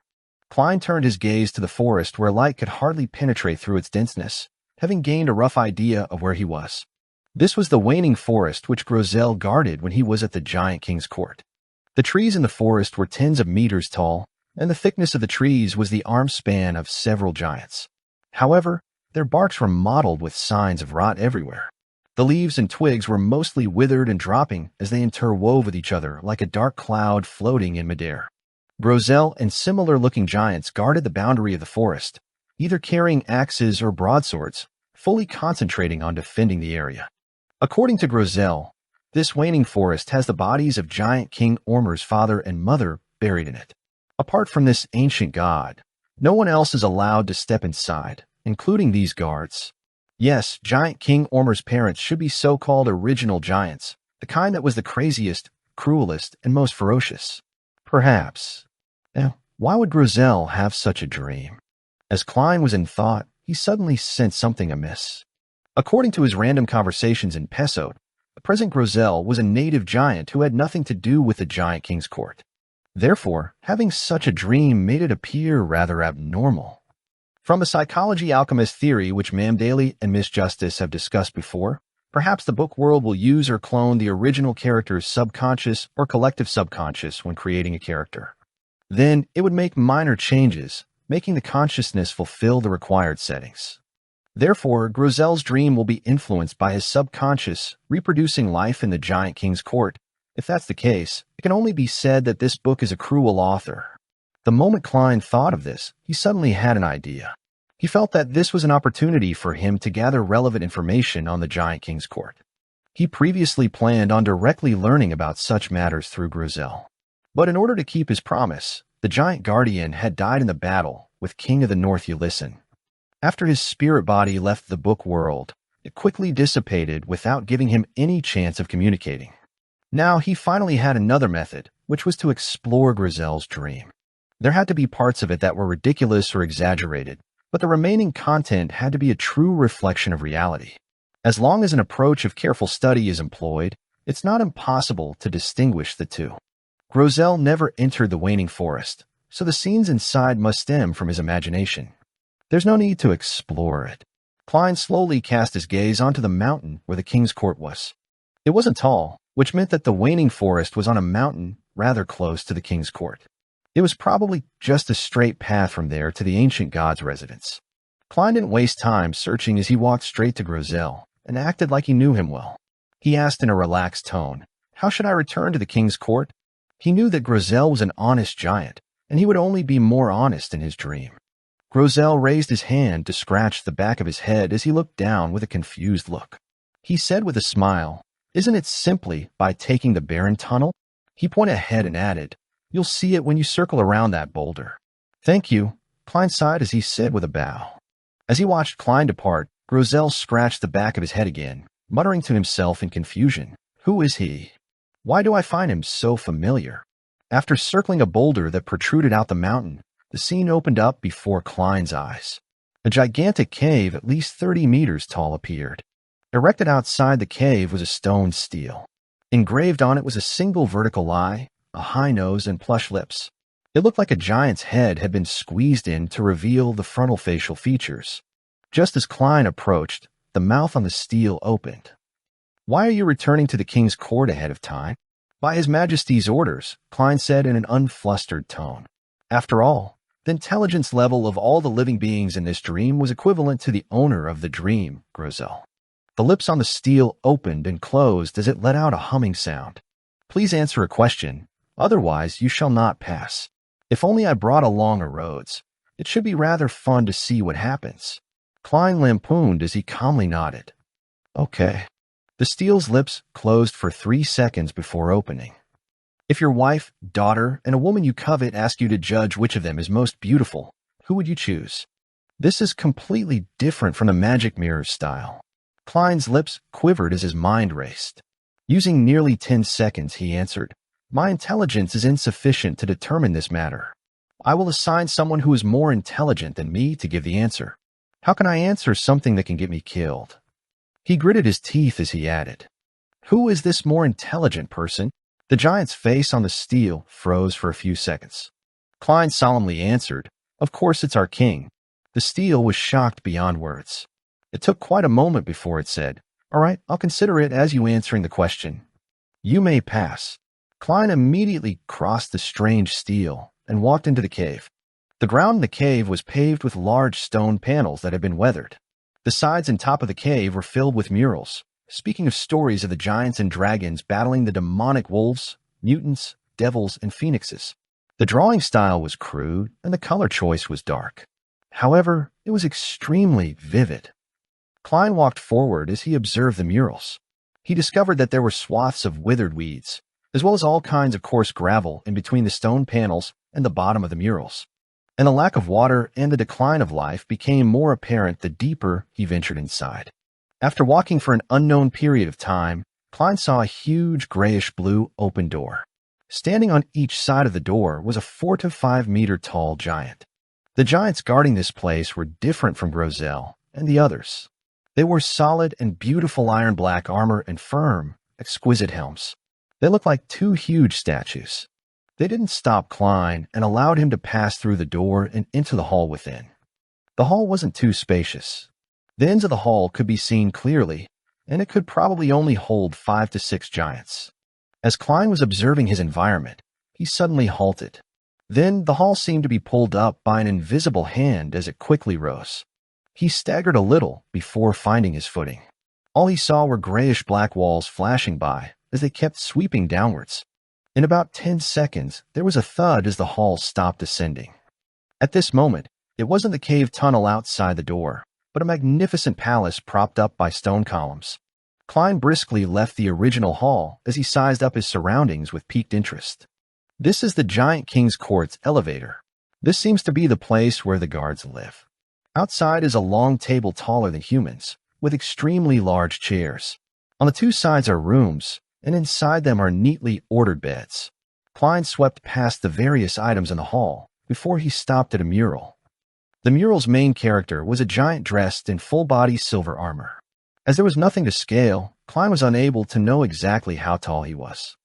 Klein turned his gaze to the forest where light could hardly penetrate through its denseness, having gained a rough idea of where he was. This was the waning forest which Grizel guarded when he was at the giant king's court. The trees in the forest were tens of meters tall, and the thickness of the trees was the arm span of several giants. However, their barks were mottled with signs of rot everywhere. The leaves and twigs were mostly withered and dropping as they interwove with each other like a dark cloud floating in midair. Grizel and similar-looking giants guarded the boundary of the forest, either carrying axes or broadswords, fully concentrating on defending the area. According to Grizel, this waning forest has the bodies of giant King Ormer's father and mother buried in it. Apart from this ancient god, no one else is allowed to step inside, including these guards. Yes, giant King Ormer's parents should be so-called original giants, the kind that was the craziest, cruelest, and most ferocious. Perhaps. Now, why would Grizel have such a dream? As Klein was in thought, he suddenly sensed something amiss. According to his random conversations in Pesot, the present Grizel was a native giant who had nothing to do with the giant king's court. Therefore, having such a dream made it appear rather abnormal. From a psychology alchemist theory which Ma'am Daly and Miss Justice have discussed before, perhaps the book world will use or clone the original character's subconscious or collective subconscious when creating a character. Then it would make minor changes, making the consciousness fulfill the required settings. Therefore, Grizel's dream will be influenced by his subconscious, reproducing life in the giant king's court. If that's the case, it can only be said that this book is a cruel author. The moment Klein thought of this, he suddenly had an idea. He felt that this was an opportunity for him to gather relevant information on the giant king's court. He previously planned on directly learning about such matters through Grizel. But in order to keep his promise, the giant guardian had died in the battle with King of the North Ulissan. After his spirit body left the book world, it quickly dissipated without giving him any chance of communicating. Now he finally had another method, which was to explore Grizel's dream. There had to be parts of it that were ridiculous or exaggerated, but the remaining content had to be a true reflection of reality. As long as an approach of careful study is employed, it's not impossible to distinguish the two. Grizel never entered the waning forest, so the scenes inside must stem from his imagination. There's no need to explore it. Klein slowly cast his gaze onto the mountain where the king's court was. It wasn't tall, which meant that the waning forest was on a mountain rather close to the king's court. It was probably just a straight path from there to the ancient god's residence. Klein didn't waste time searching as he walked straight to Grizel and acted like he knew him well. He asked in a relaxed tone, "How should I return to the king's court?" He knew that Grizel was an honest giant, and he would only be more honest in his dream. Grizel raised his hand to scratch the back of his head as he looked down with a confused look. He said with a smile, "Isn't it simply by taking the barren tunnel?" He pointed ahead and added, "You'll see it when you circle around that boulder." "Thank you," Klein sighed as he said with a bow. As he watched Klein depart, Grizel scratched the back of his head again, muttering to himself in confusion, "Who is he? Why do I find him so familiar?" After circling a boulder that protruded out the mountain, the scene opened up before Klein's eyes. A gigantic cave at least 30 meters tall appeared. Erected outside the cave was a stone stele. Engraved on it was a single vertical eye, a high nose, and plush lips. It looked like a giant's head had been squeezed in to reveal the frontal facial features. Just as Klein approached, the mouth on the stele opened. "Why are you returning to the king's court ahead of time?" "By His Majesty's orders," Klein said in an unflustered tone. After all, the intelligence level of all the living beings in this dream was equivalent to the owner of the dream, Grizel. The lips on the stele opened and closed as it let out a humming sound. "Please answer a question, otherwise you shall not pass. If only I brought along a Rhodes. It should be rather fun to see what happens." Klein lampooned as he calmly nodded. "Okay." The stele's lips closed for 3 seconds before opening. "If your wife, daughter, and a woman you covet ask you to judge which of them is most beautiful, who would you choose?" This is completely different from the magic mirror style. Klein's lips quivered as his mind raced. Using nearly 10 seconds, he answered, "My intelligence is insufficient to determine this matter. I will assign someone who is more intelligent than me to give the answer. How can I answer something that can get me killed?" He gritted his teeth as he added, "Who is this more intelligent person?" The giant's face on the stele froze for a few seconds. Klein solemnly answered, "Of course it's our king." The stele was shocked beyond words. It took quite a moment before it said, "All right, I'll consider it as you answering the question. You may pass." Klein immediately crossed the strange stele and walked into the cave. The ground in the cave was paved with large stone panels that had been weathered. The sides and top of the cave were filled with murals, speaking of stories of the giants and dragons battling the demonic wolves, mutants, devils, and phoenixes. The drawing style was crude, and the color choice was dark. However, it was extremely vivid. Klein walked forward as he observed the murals. He discovered that there were swaths of withered weeds, as well as all kinds of coarse gravel in between the stone panels and the bottom of the murals. And the lack of water and the decline of life became more apparent the deeper he ventured inside. After walking for an unknown period of time, Klein saw a huge grayish-blue open door. Standing on each side of the door was a 4 to 5 meter tall giant. The giants guarding this place were different from Grizel and the others. They wore solid and beautiful iron-black armor and firm, exquisite helms. They looked like 2 huge statues. They didn't stop Klein and allowed him to pass through the door and into the hall within. The hall wasn't too spacious. The ends of the hall could be seen clearly, and it could probably only hold 5 to 6 giants. As Klein was observing his environment, he suddenly halted. Then the hall seemed to be pulled up by an invisible hand as it quickly rose. He staggered a little before finding his footing. All he saw were grayish-black walls flashing by as they kept sweeping downwards. In about 10 seconds, there was a thud as the hall stopped ascending. At this moment, it wasn't the cave tunnel outside the door, but a magnificent palace propped up by stone columns. Klein briskly left the original hall as he sized up his surroundings with piqued interest. This is the Giant King's Court's elevator. This seems to be the place where the guards live. Outside is a long table taller than humans, with extremely large chairs. On the 2 sides are rooms, and inside them are neatly ordered beds. Klein swept past the various items in the hall before he stopped at a mural. The mural's main character was a giant dressed in full-body silver armor. As there was nothing to scale, Klein was unable to know exactly how tall he was.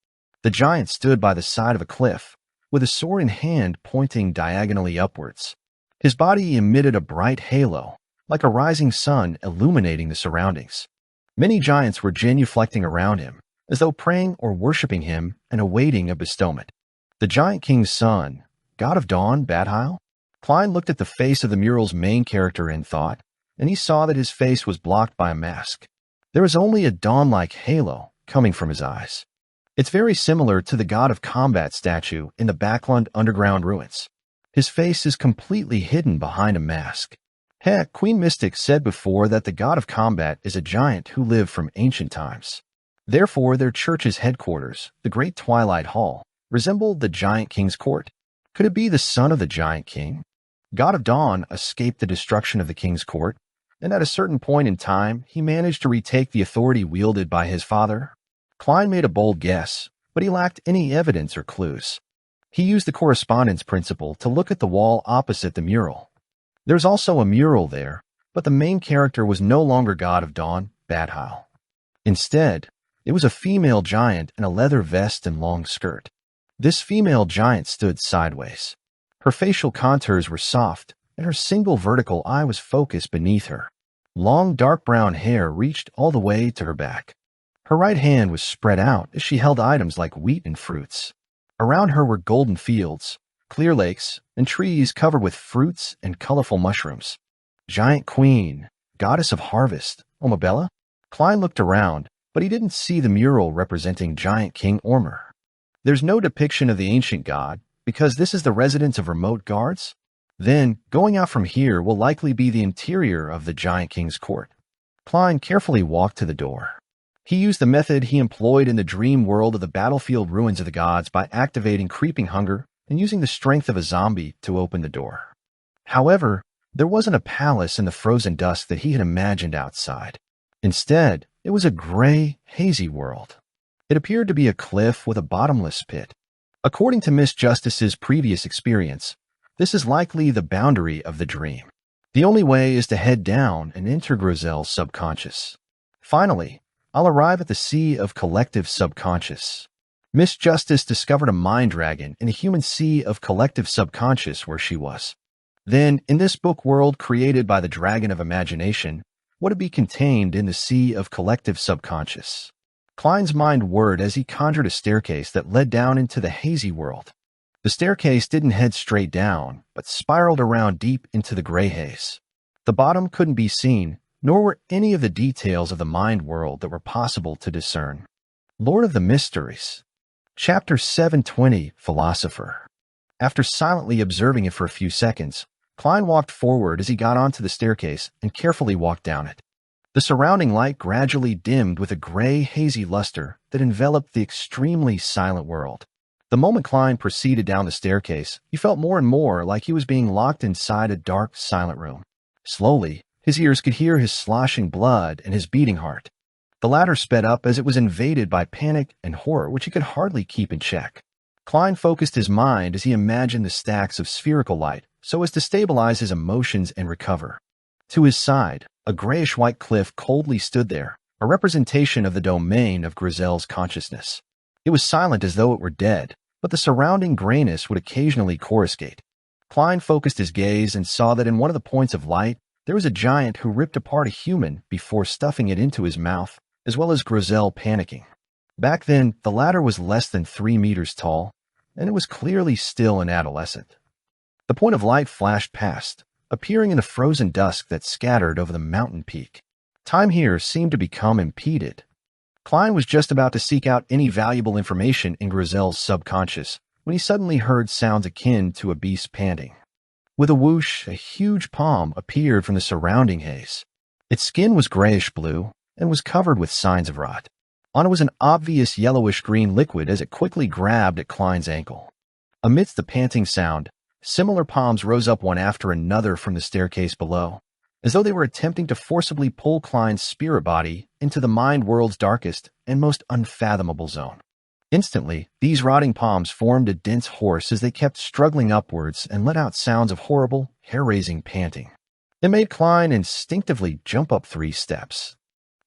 The giant stood by the side of a cliff, with a sword in hand pointing diagonally upwards. His body emitted a bright halo, like a rising sun illuminating the surroundings. Many giants were genuflecting around him, as though praying or worshipping him and awaiting a bestowment. The Giant King's son, God of Dawn, Badheil? Klein looked at the face of the mural's main character in thought, and he saw that his face was blocked by a mask. There was only a dawn-like halo coming from his eyes. It's very similar to the God of Combat statue in the Backlund underground ruins. His face is completely hidden behind a mask. Heck, Queen Mystic said before that the God of Combat is a giant who lived from ancient times. Therefore, their church's headquarters, the Great Twilight Hall, resembled the Giant King's court. Could it be the son of the Giant King? God of Dawn escaped the destruction of the king's court, and at a certain point in time, he managed to retake the authority wielded by his father. Klein made a bold guess, but he lacked any evidence or clues. He used the correspondence principle to look at the wall opposite the mural. There's also a mural there, but the main character was no longer God of Dawn, Badheil. Instead, it was a female giant in a leather vest and long skirt. This female giant stood sideways. Her facial contours were soft, and her single vertical eye was focused beneath her. Long dark brown hair reached all the way to her back. Her right hand was spread out as she held items like wheat and fruits. Around her were golden fields, clear lakes, and trees covered with fruits and colorful mushrooms. Giant Queen, Goddess of Harvest, Omabella? Klein looked around, but he didn't see the mural representing Giant King Ormer. There's no depiction of the ancient god, because this is the residence of remote guards? Then, going out from here will likely be the interior of the Giant King's court. Klein carefully walked to the door. He used the method he employed in the dream world of the battlefield ruins of the gods by activating creeping hunger and using the strength of a zombie to open the door. However, there wasn't a palace in the frozen dusk that he had imagined outside. Instead, it was a gray, hazy world. It appeared to be a cliff with a bottomless pit. According to Miss Justice's previous experience, this is likely the boundary of the dream. The only way is to head down and enter Grizel's subconscious. Finally, I'll arrive at the sea of collective subconscious. Miss Justice discovered a mind dragon in a human sea of collective subconscious where she was. Then, in this book world created by the Dragon of Imagination, what would be contained in the sea of collective subconscious? Klein's mind whirred as he conjured a staircase that led down into the hazy world. The staircase didn't head straight down, but spiraled around deep into the gray haze. The bottom couldn't be seen, nor were any of the details of the mind world that were possible to discern. Lord of the Mysteries. Chapter 720, Philosopher. After silently observing it for a few seconds, Klein walked forward as he got onto the staircase and carefully walked down it. The surrounding light gradually dimmed with a gray, hazy luster that enveloped the extremely silent world. The moment Klein proceeded down the staircase, he felt more and more like he was being locked inside a dark, silent room. Slowly, his ears could hear his sloshing blood and his beating heart. The latter sped up as it was invaded by panic and horror which he could hardly keep in check. Klein focused his mind as he imagined the stacks of spherical light so as to stabilize his emotions and recover. To his side, a grayish-white cliff coldly stood there, a representation of the domain of Grizel's consciousness. It was silent as though it were dead, but the surrounding grayness would occasionally coruscate. Klein focused his gaze and saw that in one of the points of light, there was a giant who ripped apart a human before stuffing it into his mouth, as well as Grizel panicking. Back then, the latter was less than 3 meters tall, and it was clearly still an adolescent. The point of light flashed past, appearing in the frozen dusk that scattered over the mountain peak. Time here seemed to become impeded. Klein was just about to seek out any valuable information in Grizel's subconscious when he suddenly heard sounds akin to a beast panting. With a whoosh, a huge palm appeared from the surrounding haze. Its skin was grayish-blue and was covered with signs of rot. On it was an obvious yellowish-green liquid as it quickly grabbed at Klein's ankle. Amidst the panting sound, similar palms rose up one after another from the staircase below. as though they were attempting to forcibly pull Klein's spirit body into the mind world's darkest and most unfathomable zone. Instantly, these rotting palms formed a dense horse as they kept struggling upwards and let out sounds of horrible, hair-raising panting. It made Klein instinctively jump up 3 steps.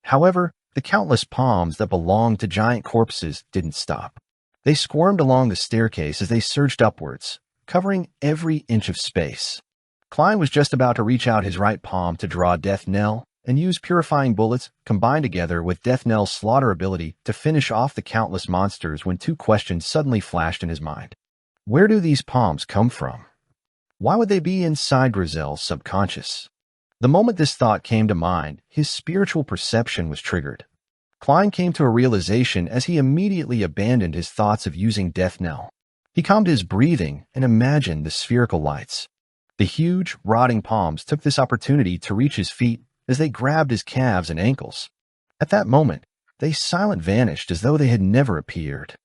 However, the countless palms that belonged to giant corpses didn't stop. They squirmed along the staircase as they surged upwards, covering every inch of space. Klein was just about to reach out his right palm to draw Death Knell and use purifying bullets combined together with Death Knell's slaughter ability to finish off the countless monsters when 2 questions suddenly flashed in his mind. Where do these palms come from? Why would they be inside Grizel's subconscious? The moment this thought came to mind, his spiritual perception was triggered. Klein came to a realization as he immediately abandoned his thoughts of using Death Knell. He calmed his breathing and imagined the spherical lights. The huge, rotting palms took this opportunity to reach his feet as they grabbed his calves and ankles. At that moment, they silent vanished as though they had never appeared.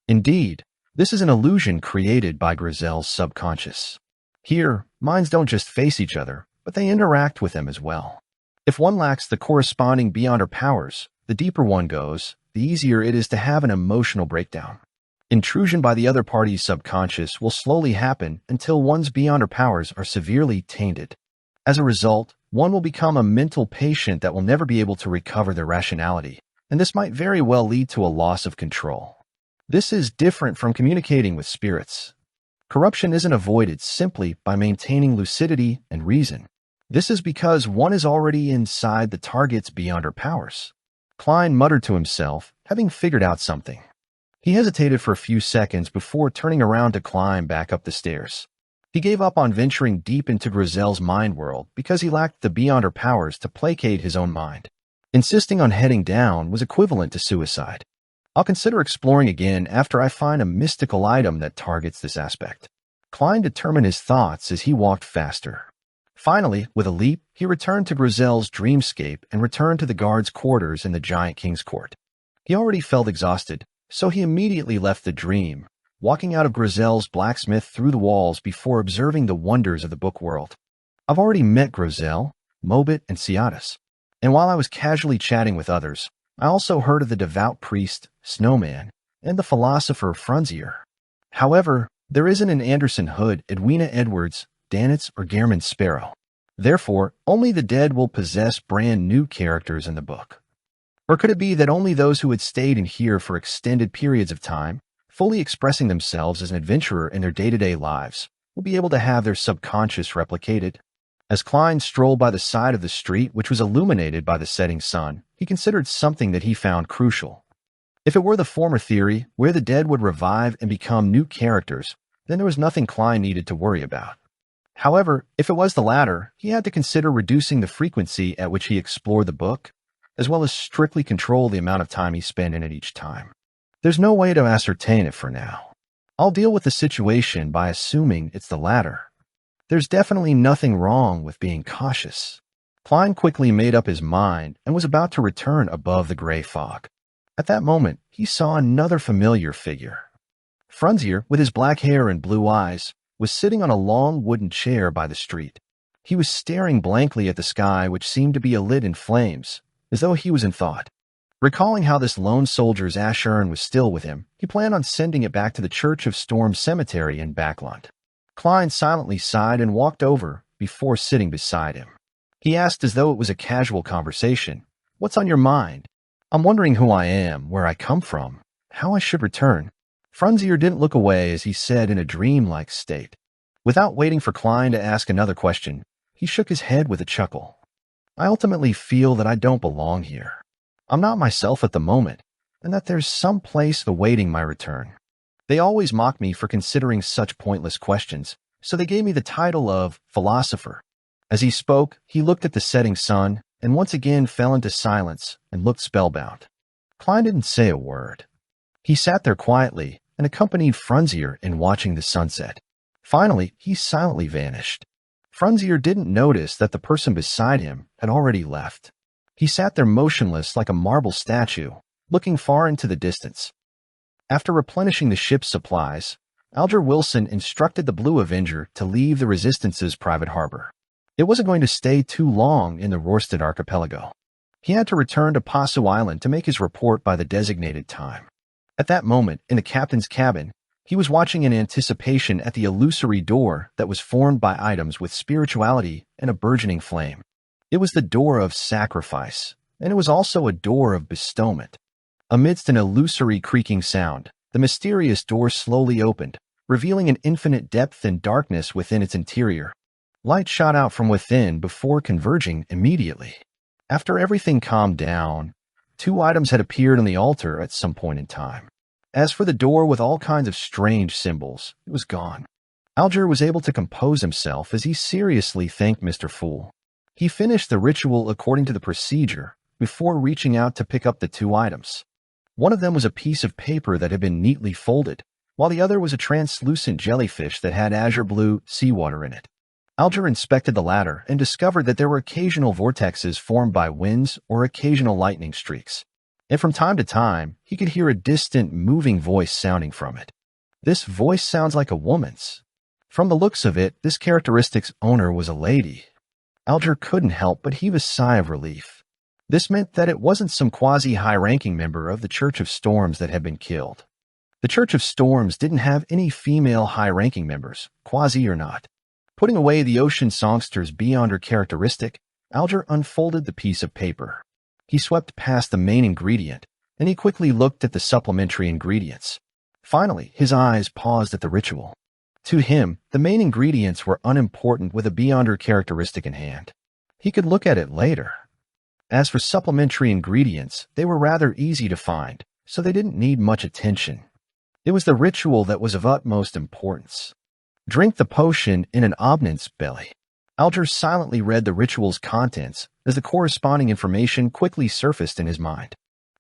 Indeed, this is an illusion created by Grizel's subconscious. Here, minds don't just face each other, but they interact with them as well. If one lacks the corresponding beyonder powers, the deeper one goes, the easier it is to have an emotional breakdown. Intrusion by the other party's subconscious will slowly happen until one's beyonder powers are severely tainted. As a result, one will become a mental patient that will never be able to recover their rationality, and this might very well lead to a loss of control. This is different from communicating with spirits. Corruption isn't avoided simply by maintaining lucidity and reason. This is because one is already inside the target's beyonder powers. Klein muttered to himself, having figured out something. He hesitated for a few seconds before turning around to climb back up the stairs. He gave up on venturing deep into Grizel's mind world because he lacked the beyonder powers to placate his own mind. Insisting on heading down was equivalent to suicide. I'll consider exploring again after I find a mystical item that targets this aspect. Klein determined his thoughts as he walked faster. Finally, with a leap, he returned to Grizel's dreamscape and returned to the guard's quarters in the giant king's court. He already felt exhausted, so he immediately left the dream, walking out of Grizel's blacksmith through the walls before observing the wonders of the book world. I've already met Grizel, Mobit, and Ciatis, and while I was casually chatting with others, I also heard of the devout priest, Snowman, and the philosopher Frunzier. However, there isn't an Anderson Hood, Edwina Edwards, Danitz, or Gehrman Sparrow. Therefore, only the dead will possess brand new characters in the book. Or could it be that only those who had stayed in here for extended periods of time, fully expressing themselves as an adventurer in their day-to-day lives, will be able to have their subconscious replicated? As Klein strolled by the side of the street, which was illuminated by the setting sun, he considered something that he found crucial. If it were the former theory, where the dead would revive and become new characters, then there was nothing Klein needed to worry about. However, if it was the latter, he had to consider reducing the frequency at which he explored the book, as well as strictly control the amount of time he spent in it each time. There's no way to ascertain it for now. I'll deal with the situation by assuming it's the latter. There's definitely nothing wrong with being cautious. Klein quickly made up his mind and was about to return above the gray fog. At that moment, he saw another familiar figure. Frunzier, with his black hair and blue eyes, was sitting on a long wooden chair by the street. He was staring blankly at the sky, which seemed to be alit in flames, as though he was in thought. Recalling how this lone soldier's ash urn was still with him, he planned on sending it back to the Church of Storm Cemetery in Backlund. Klein silently sighed and walked over before sitting beside him. He asked as though it was a casual conversation, "What's on your mind?" "I'm wondering who I am, where I come from, how I should return." Frunzier didn't look away as he said in a dreamlike state. Without waiting for Klein to ask another question, he shook his head with a chuckle. "I ultimately feel that I don't belong here. I'm not myself at the moment, and that there's some place awaiting my return. They always mock me for considering such pointless questions, so they gave me the title of philosopher." As he spoke, he looked at the setting sun and once again fell into silence and looked spellbound. Klein didn't say a word. He sat there quietly and accompanied Frunzier in watching the sunset. Finally, he silently vanished. Frunzier didn't notice that the person beside him had already left. He sat there motionless like a marble statue, looking far into the distance. After replenishing the ship's supplies, Alger Wilson instructed the Blue Avenger to leave the Resistance's private harbor. It wasn't going to stay too long in the Rorstad archipelago. He had to return to Pasu Island to make his report by the designated time. At that moment, in the captain's cabin, he was watching in anticipation at the illusory door that was formed by items with spirituality and a burgeoning flame. It was the door of sacrifice, and it was also a door of bestowment. Amidst an illusory creaking sound, the mysterious door slowly opened, revealing an infinite depth and darkness within its interior. Light shot out from within before converging immediately. After everything calmed down, 2 items had appeared on the altar at some point in time. As for the door with all kinds of strange symbols, it was gone. Alger was able to compose himself as he seriously thanked Mr. Fool. He finished the ritual according to the procedure before reaching out to pick up the 2 items. One of them was a piece of paper that had been neatly folded, while the other was a translucent jellyfish that had azure blue seawater in it. Alger inspected the latter and discovered that there were occasional vortexes formed by winds or occasional lightning streaks. And from time to time, he could hear a distant, moving voice sounding from it. This voice sounds like a woman's. From the looks of it, this characteristic's owner was a lady. Alger couldn't help but heave a sigh of relief. This meant that it wasn't some quasi-high-ranking member of the Church of Storms that had been killed. The Church of Storms didn't have any female high-ranking members, quasi or not. Putting away the ocean songster's beyonder characteristic, Alger unfolded the piece of paper. He swept past the main ingredient, and he quickly looked at the supplementary ingredients. Finally, his eyes paused at the ritual. To him, the main ingredients were unimportant with a beyonder characteristic in hand. He could look at it later. As for supplementary ingredients, they were rather easy to find, so they didn't need much attention. It was the ritual that was of utmost importance. Drink the potion in an obnance belly. Alger silently read the ritual's contents as the corresponding information quickly surfaced in his mind.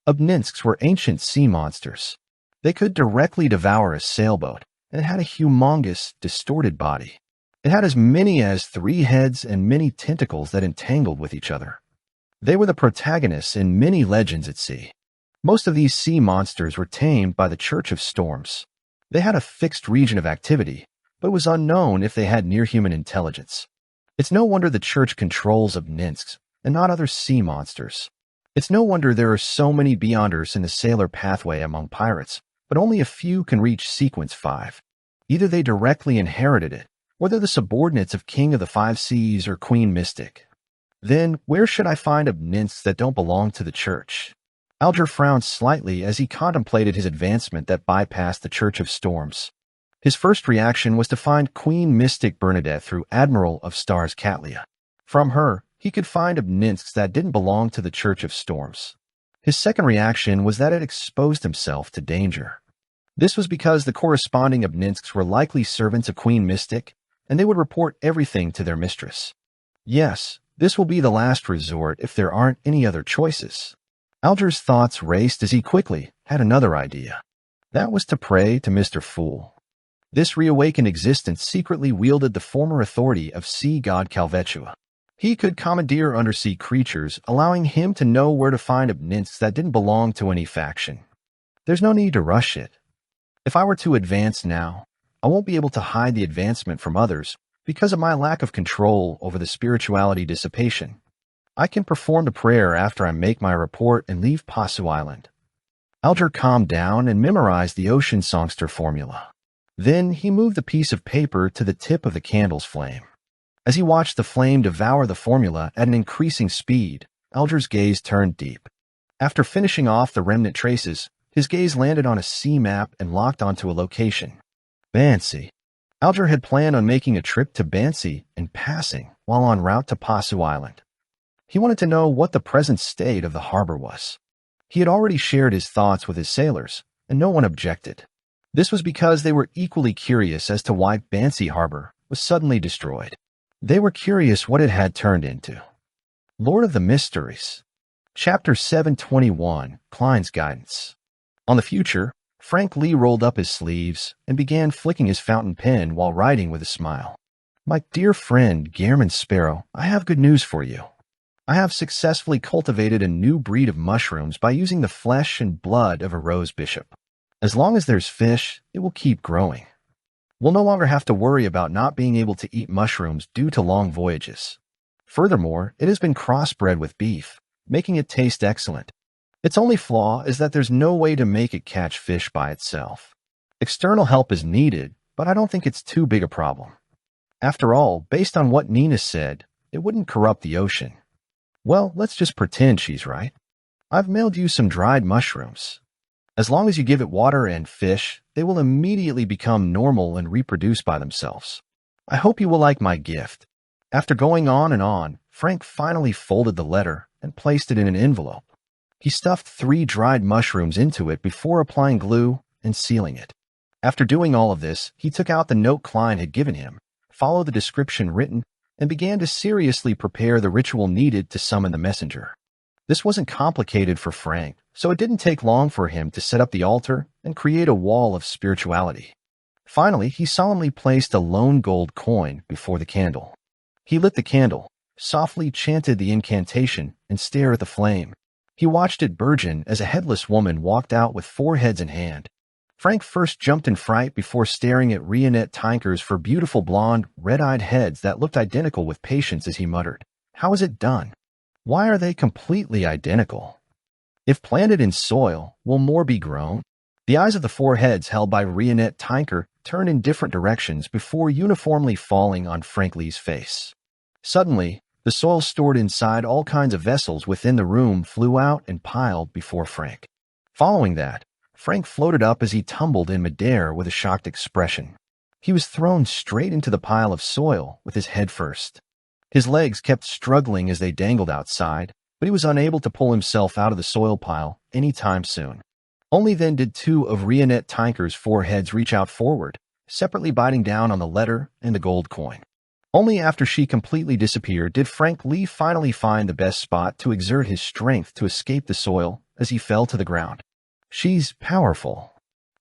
Obninsks were ancient sea monsters. They could directly devour a sailboat, and it had a humongous, distorted body. It had as many as 3 heads and many tentacles that entangled with each other. They were the protagonists in many legends at sea. Most of these sea monsters were tamed by the Church of Storms. They had a fixed region of activity, but it was unknown if they had near-human intelligence. It's no wonder the Church controls Obninsks and not other sea monsters. It's no wonder there are so many Beyonders in the sailor pathway among pirates, but only a few can reach Sequence 5. Either they directly inherited it, or they're the subordinates of King of the Five Seas or Queen Mystic. Then, where should I find Obninsks that don't belong to the Church? Alger frowned slightly as he contemplated his advancement that bypassed the Church of Storms. His first reaction was to find Queen Mystic Bernadette through Admiral of Stars Catlia. From her, he could find Obninsks that didn't belong to the Church of Storms. His second reaction was that it exposed himself to danger. This was because the corresponding Obninsks were likely servants of Queen Mystic, and they would report everything to their mistress. Yes, this will be the last resort if there aren't any other choices. Alger's thoughts raced as he quickly had another idea. That was to pray to Mr. Fool. This reawakened existence secretly wielded the former authority of sea god Calvetua. He could commandeer undersea creatures, allowing him to know where to find Obninsks that didn't belong to any faction. There's no need to rush it. If I were to advance now, I won't be able to hide the advancement from others because of my lack of control over the spirituality dissipation. I can perform the prayer after I make my report and leave Pasu Island. Alger calmed down and memorized the ocean songster formula. Then he moved the piece of paper to the tip of the candle's flame. As he watched the flame devour the formula at an increasing speed, Alger's gaze turned deep. After finishing off the remnant traces, his gaze landed on a sea map and locked onto a location. Bansi. Alger had planned on making a trip to Bansi and passing while en route to Pasu Island. He wanted to know what the present state of the harbor was. He had already shared his thoughts with his sailors, and no one objected. This was because they were equally curious as to why Bansi Harbor was suddenly destroyed. They were curious what it had turned into. Lord of the Mysteries. Chapter 721, Klein's Guidance. On the future, Frank Lee rolled up his sleeves and began flicking his fountain pen while writing with a smile. My dear friend, Gehrman Sparrow, I have good news for you. I have successfully cultivated a new breed of mushrooms by using the flesh and blood of a rose bishop. As long as there's fish, it will keep growing. We'll no longer have to worry about not being able to eat mushrooms due to long voyages. Furthermore, it has been crossbred with beef, making it taste excellent. Its only flaw is that there's no way to make it catch fish by itself. External help is needed, but I don't think it's too big a problem. After all, based on what Nina said, it wouldn't corrupt the ocean. Well, let's just pretend she's right. I've mailed you some dried mushrooms. As long as you give it water and fish, they will immediately become normal and reproduce by themselves. I hope you will like my gift. After going on and on, Frank finally folded the letter and placed it in an envelope. He stuffed 3 dried mushrooms into it before applying glue and sealing it. After doing all of this, he took out the note Klein had given him, followed the description written, and began to seriously prepare the ritual needed to summon the messenger. This wasn't complicated for Frank, so it didn't take long for him to set up the altar and create a wall of spirituality. Finally, he solemnly placed a lone gold coin before the candle. He lit the candle, softly chanted the incantation, and stared at the flame. He watched it burgeon as a headless woman walked out with 4 heads in hand. Frank first jumped in fright before staring at Rionette Tinkers for beautiful blonde, red-eyed heads that looked identical with patience as he muttered, "How is it done? Why are they completely identical? If planted in soil, will more be grown?" The eyes of the 4 heads held by Rionette Tinker turned in different directions before uniformly falling on Frank Lee's face. Suddenly, the soil stored inside all kinds of vessels within the room flew out and piled before Frank. Following that, Frank floated up as he tumbled in midair with a shocked expression. He was thrown straight into the pile of soil with his head first. His legs kept struggling as they dangled outside, but he was unable to pull himself out of the soil pile any time soon. Only then did 2 of Rionette Tinker's 4 heads reach out forward, separately biting down on the letter and the gold coin. Only after she completely disappeared did Frank Lee finally find the best spot to exert his strength to escape the soil as he fell to the ground. She's powerful.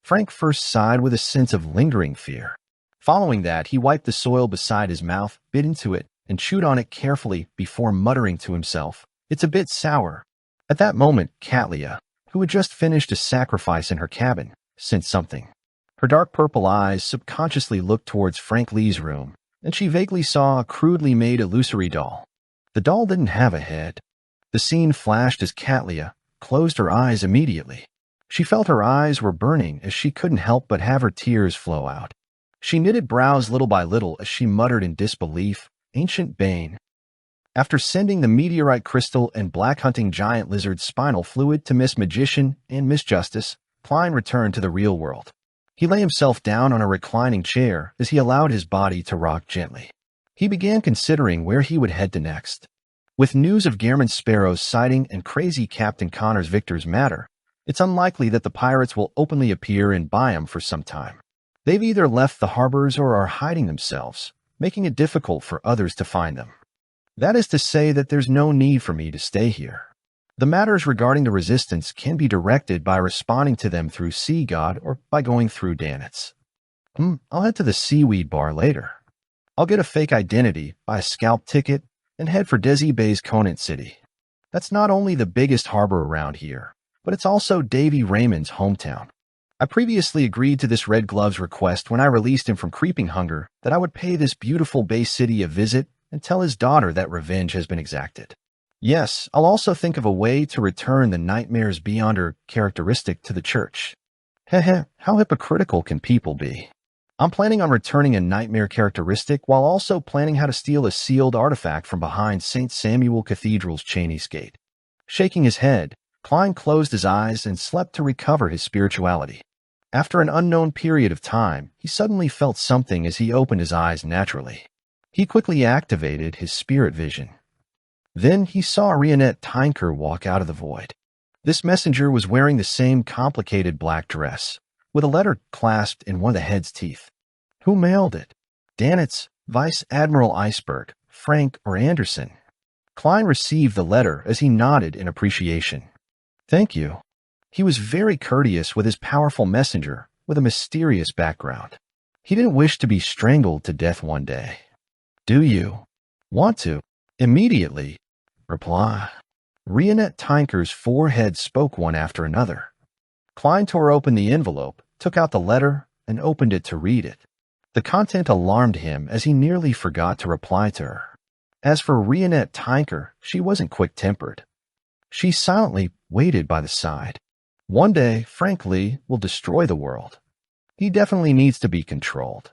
Frank first sighed with a sense of lingering fear. Following that, he wiped the soil beside his mouth, bit into it, and chewed on it carefully before muttering to himself, "It's a bit sour." At that moment, Katlia, who had just finished a sacrifice in her cabin, sensed something. Her dark purple eyes subconsciously looked towards Frank Lee's room, and she vaguely saw a crudely made illusory doll. The doll didn't have a head. The scene flashed as Katlia closed her eyes immediately. She felt her eyes were burning as she couldn't help but have her tears flow out. She knitted brows little by little as she muttered in disbelief, "Ancient bane." After sending the meteorite crystal and black hunting giant lizard spinal fluid to Miss Magician and Miss Justice, Klein returned to the real world. He lay himself down on a reclining chair as he allowed his body to rock gently. He began considering where he would head to next. With news of Gehrman Sparrow's sighting and crazy Captain Connor's victor's matter, it's unlikely that the pirates will openly appear in Byam for some time. They've either left the harbors or are hiding themselves, making it difficult for others to find them. That is to say that there's no need for me to stay here. The matters regarding the resistance can be directed by responding to them through Sea God or by going through Danitz. I'll head to the seaweed bar later. I'll get a fake identity, buy a scalp ticket, and head for Desi Bay's Conant City. That's not only the biggest harbor around here, but it's also Davy Raymond's hometown. I previously agreed to this Red Glove's request when I released him from creeping hunger that I would pay this beautiful Bay City a visit and tell his daughter that revenge has been exacted. Yes, I'll also think of a way to return the Nightmares Beyonder characteristic to the church. Heh, how hypocritical can people be? I'm planning on returning a nightmare characteristic while also planning how to steal a sealed artifact from behind St. Samuel Cathedral's Cheney's Gate. Shaking his head, Klein closed his eyes and slept to recover his spirituality. After an unknown period of time, he suddenly felt something as he opened his eyes naturally. He quickly activated his spirit vision. Then he saw Rionette Tinker walk out of the void. This messenger was wearing the same complicated black dress, with a letter clasped in one of the head's teeth. Who mailed it? Danitz, Vice Admiral Iceberg, Frank, or Anderson? Klein received the letter as he nodded in appreciation. Thank you. He was very courteous with his powerful messenger with a mysterious background. He didn't wish to be strangled to death one day. Do you want to? Immediately. Reply. Rionette Tinker's 4 heads spoke one after another. Klein tore open the envelope, took out the letter, and opened it to read it. The content alarmed him as he nearly forgot to reply to her. As for Rionette Tinker, she wasn't quick-tempered. She silently waited by the side. One day, Frank Lee will destroy the world. He definitely needs to be controlled.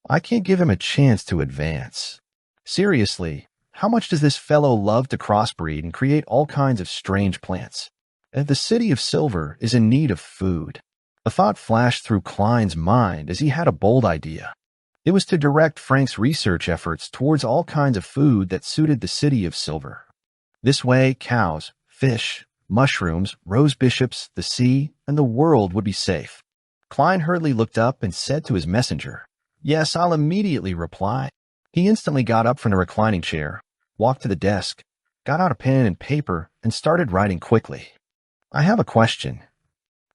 I can't give him a chance to advance. Seriously, how much does this fellow love to crossbreed and create all kinds of strange plants? And the City of Silver is in need of food. A thought flashed through Klein's mind as he had a bold idea. It was to direct Frank's research efforts towards all kinds of food that suited the City of Silver. This way, cows, fish, mushrooms, rose bishops, the sea, and the world would be safe. Klein hurriedly looked up and said to his messenger, "Yes, I'll immediately reply." He instantly got up from the reclining chair, walked to the desk, got out a pen and paper, and started writing quickly. "I have a question.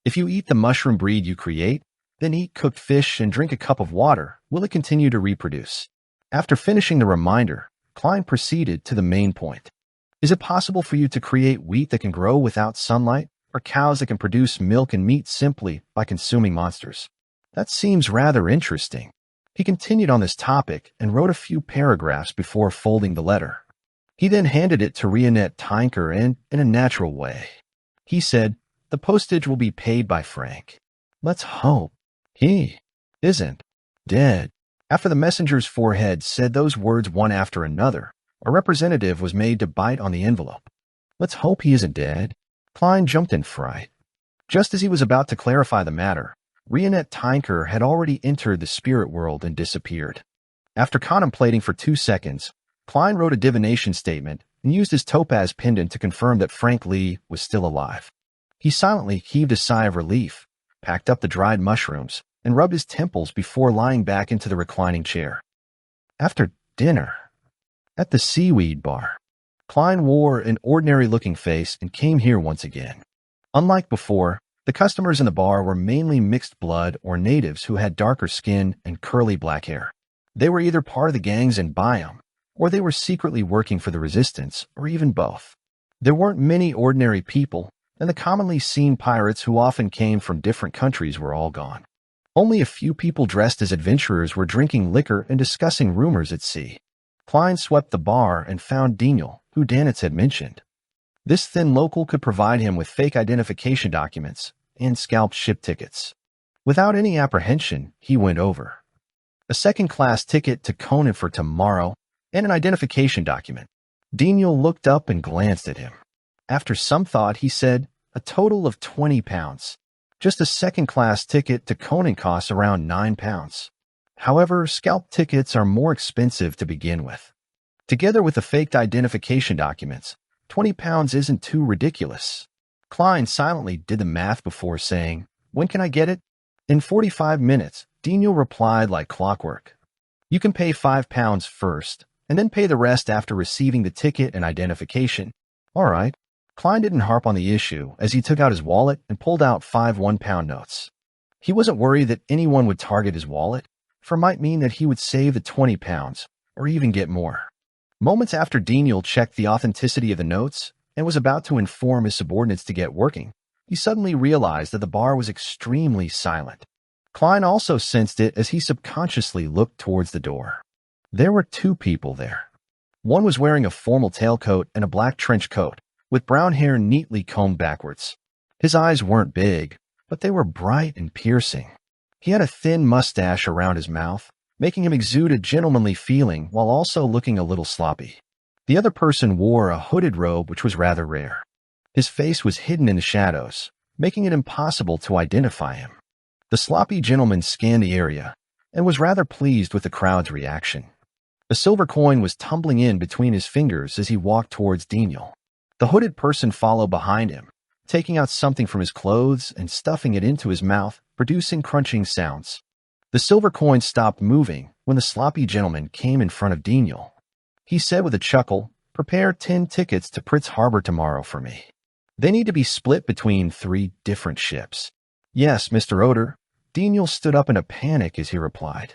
If you eat the mushroom breed you create, then eat cooked fish and drink a cup of water, will it continue to reproduce?" After finishing the reminder, Klein proceeded to the main point. "Is it possible for you to create wheat that can grow without sunlight, or cows that can produce milk and meat simply by consuming monsters?" That seems rather interesting. He continued on this topic and wrote a few paragraphs before folding the letter. He then handed it to Rionette Tinker and, in a natural way, he said, "The postage will be paid by Frank. Let's hope he isn't dead." After the messenger's forehead said those words one after another, a representative was made to bite on the envelope. "Let's hope he isn't dead." Klein jumped in fright. Just as he was about to clarify the matter, Rionette Tinker had already entered the spirit world and disappeared. After contemplating for 2 seconds, Klein wrote a divination statement and used his topaz pendant to confirm that Frank Lee was still alive. He silently heaved a sigh of relief, packed up the dried mushrooms, and rubbed his temples before lying back into the reclining chair. After dinner, at the seaweed bar, Klein wore an ordinary-looking face and came here once again. Unlike before, the customers in the bar were mainly mixed blood or natives who had darker skin and curly black hair. They were either part of the gangs in Biome, or they were secretly working for the resistance, or even both. There weren't many ordinary people, and the commonly seen pirates who often came from different countries were all gone. Only a few people dressed as adventurers were drinking liquor and discussing rumors at sea. Klein swept the bar and found Daniel, who Danitz had mentioned. This thin local could provide him with fake identification documents and scalped ship tickets. Without any apprehension, he went over. A second-class ticket to Conan for tomorrow and an identification document. Daniel looked up and glanced at him. After some thought, he said, "A total of 20 pounds. Just a second-class ticket to Conan costs around 9 pounds. However, scalped tickets are more expensive to begin with. Together with the faked identification documents, 20 pounds isn't too ridiculous." Klein silently did the math before saying, "When can I get it?" "In 45 minutes, Daniel replied like clockwork. "You can pay 5 pounds first, and then pay the rest after receiving the ticket and identification." "All right." Klein didn't harp on the issue as he took out his wallet and pulled out 5 one-pound notes. He wasn't worried that anyone would target his wallet, for it might mean that he would save the 20 pounds, or even get more. Moments after Daniel checked the authenticity of the notes and was about to inform his subordinates to get working, he suddenly realized that the bar was extremely silent. Klein also sensed it as he subconsciously looked towards the door. There were 2 people there. One was wearing a formal tailcoat and a black trench coat, with brown hair neatly combed backwards. His eyes weren't big, but they were bright and piercing. He had a thin mustache around his mouth, making him exude a gentlemanly feeling while also looking a little sloppy. The other person wore a hooded robe which was rather rare. His face was hidden in the shadows, making it impossible to identify him. The sloppy gentleman scanned the area and was rather pleased with the crowd's reaction. A silver coin was tumbling in between his fingers as he walked towards Daniel. The hooded person followed behind him, taking out something from his clothes and stuffing it into his mouth, producing crunching sounds. The silver coin stopped moving when the sloppy gentleman came in front of Daniel. He said with a chuckle, "Prepare 10 tickets to Pritz Harbor tomorrow for me. They need to be split between 3 different ships." "Yes, Mr. Oder." Daniel stood up in a panic as he replied.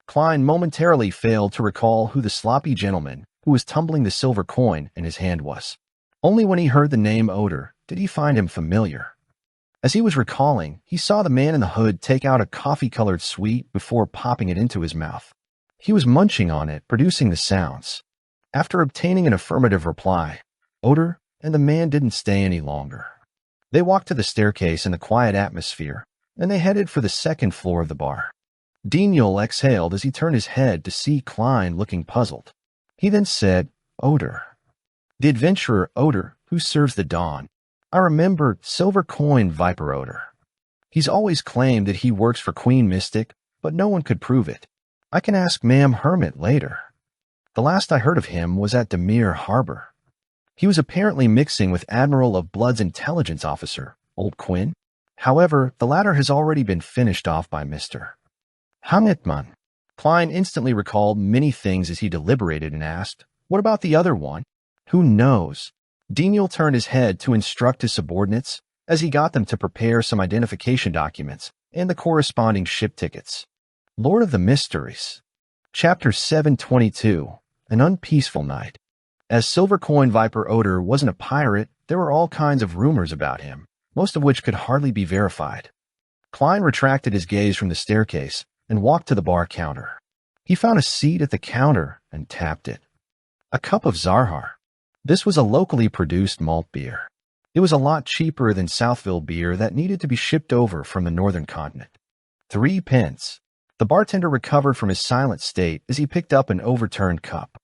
Klein momentarily failed to recall who the sloppy gentleman who was tumbling the silver coin in his hand was. Only when he heard the name Oder did he find him familiar. As he was recalling, he saw the man in the hood take out a coffee-colored sweet before popping it into his mouth. He was munching on it, producing the sounds. After obtaining an affirmative reply, Odor and the man didn't stay any longer. They walked to the staircase in the quiet atmosphere, and they headed for the second floor of the bar. Daniel exhaled as he turned his head to see Klein looking puzzled. He then said, Odor. The adventurer Odor, who serves the dawn. I remember Silver Coin Viper Odor. He's always claimed that he works for Queen Mystic, but no one could prove it. I can ask Ma'am Hermit later. The last I heard of him was at Demir Harbor. He was apparently mixing with Admiral of Blood's intelligence officer, Old Quinn. However, the latter has already been finished off by Mr. Hamitman. Klein instantly recalled many things as he deliberated and asked, what about the other one? Who knows? Daniel turned his head to instruct his subordinates as he got them to prepare some identification documents and the corresponding ship tickets. Lord of the Mysteries. Chapter 722. An Unpeaceful Night. As Silver Coin Viper Odor wasn't a pirate, there were all kinds of rumors about him, most of which could hardly be verified. Klein retracted his gaze from the staircase and walked to the bar counter. He found a seat at the counter and tapped it. A cup of Zarhar. This was a locally produced malt beer. It was a lot cheaper than Southville beer that needed to be shipped over from the northern continent. 3 pence. The bartender recovered from his silent state as he picked up an overturned cup.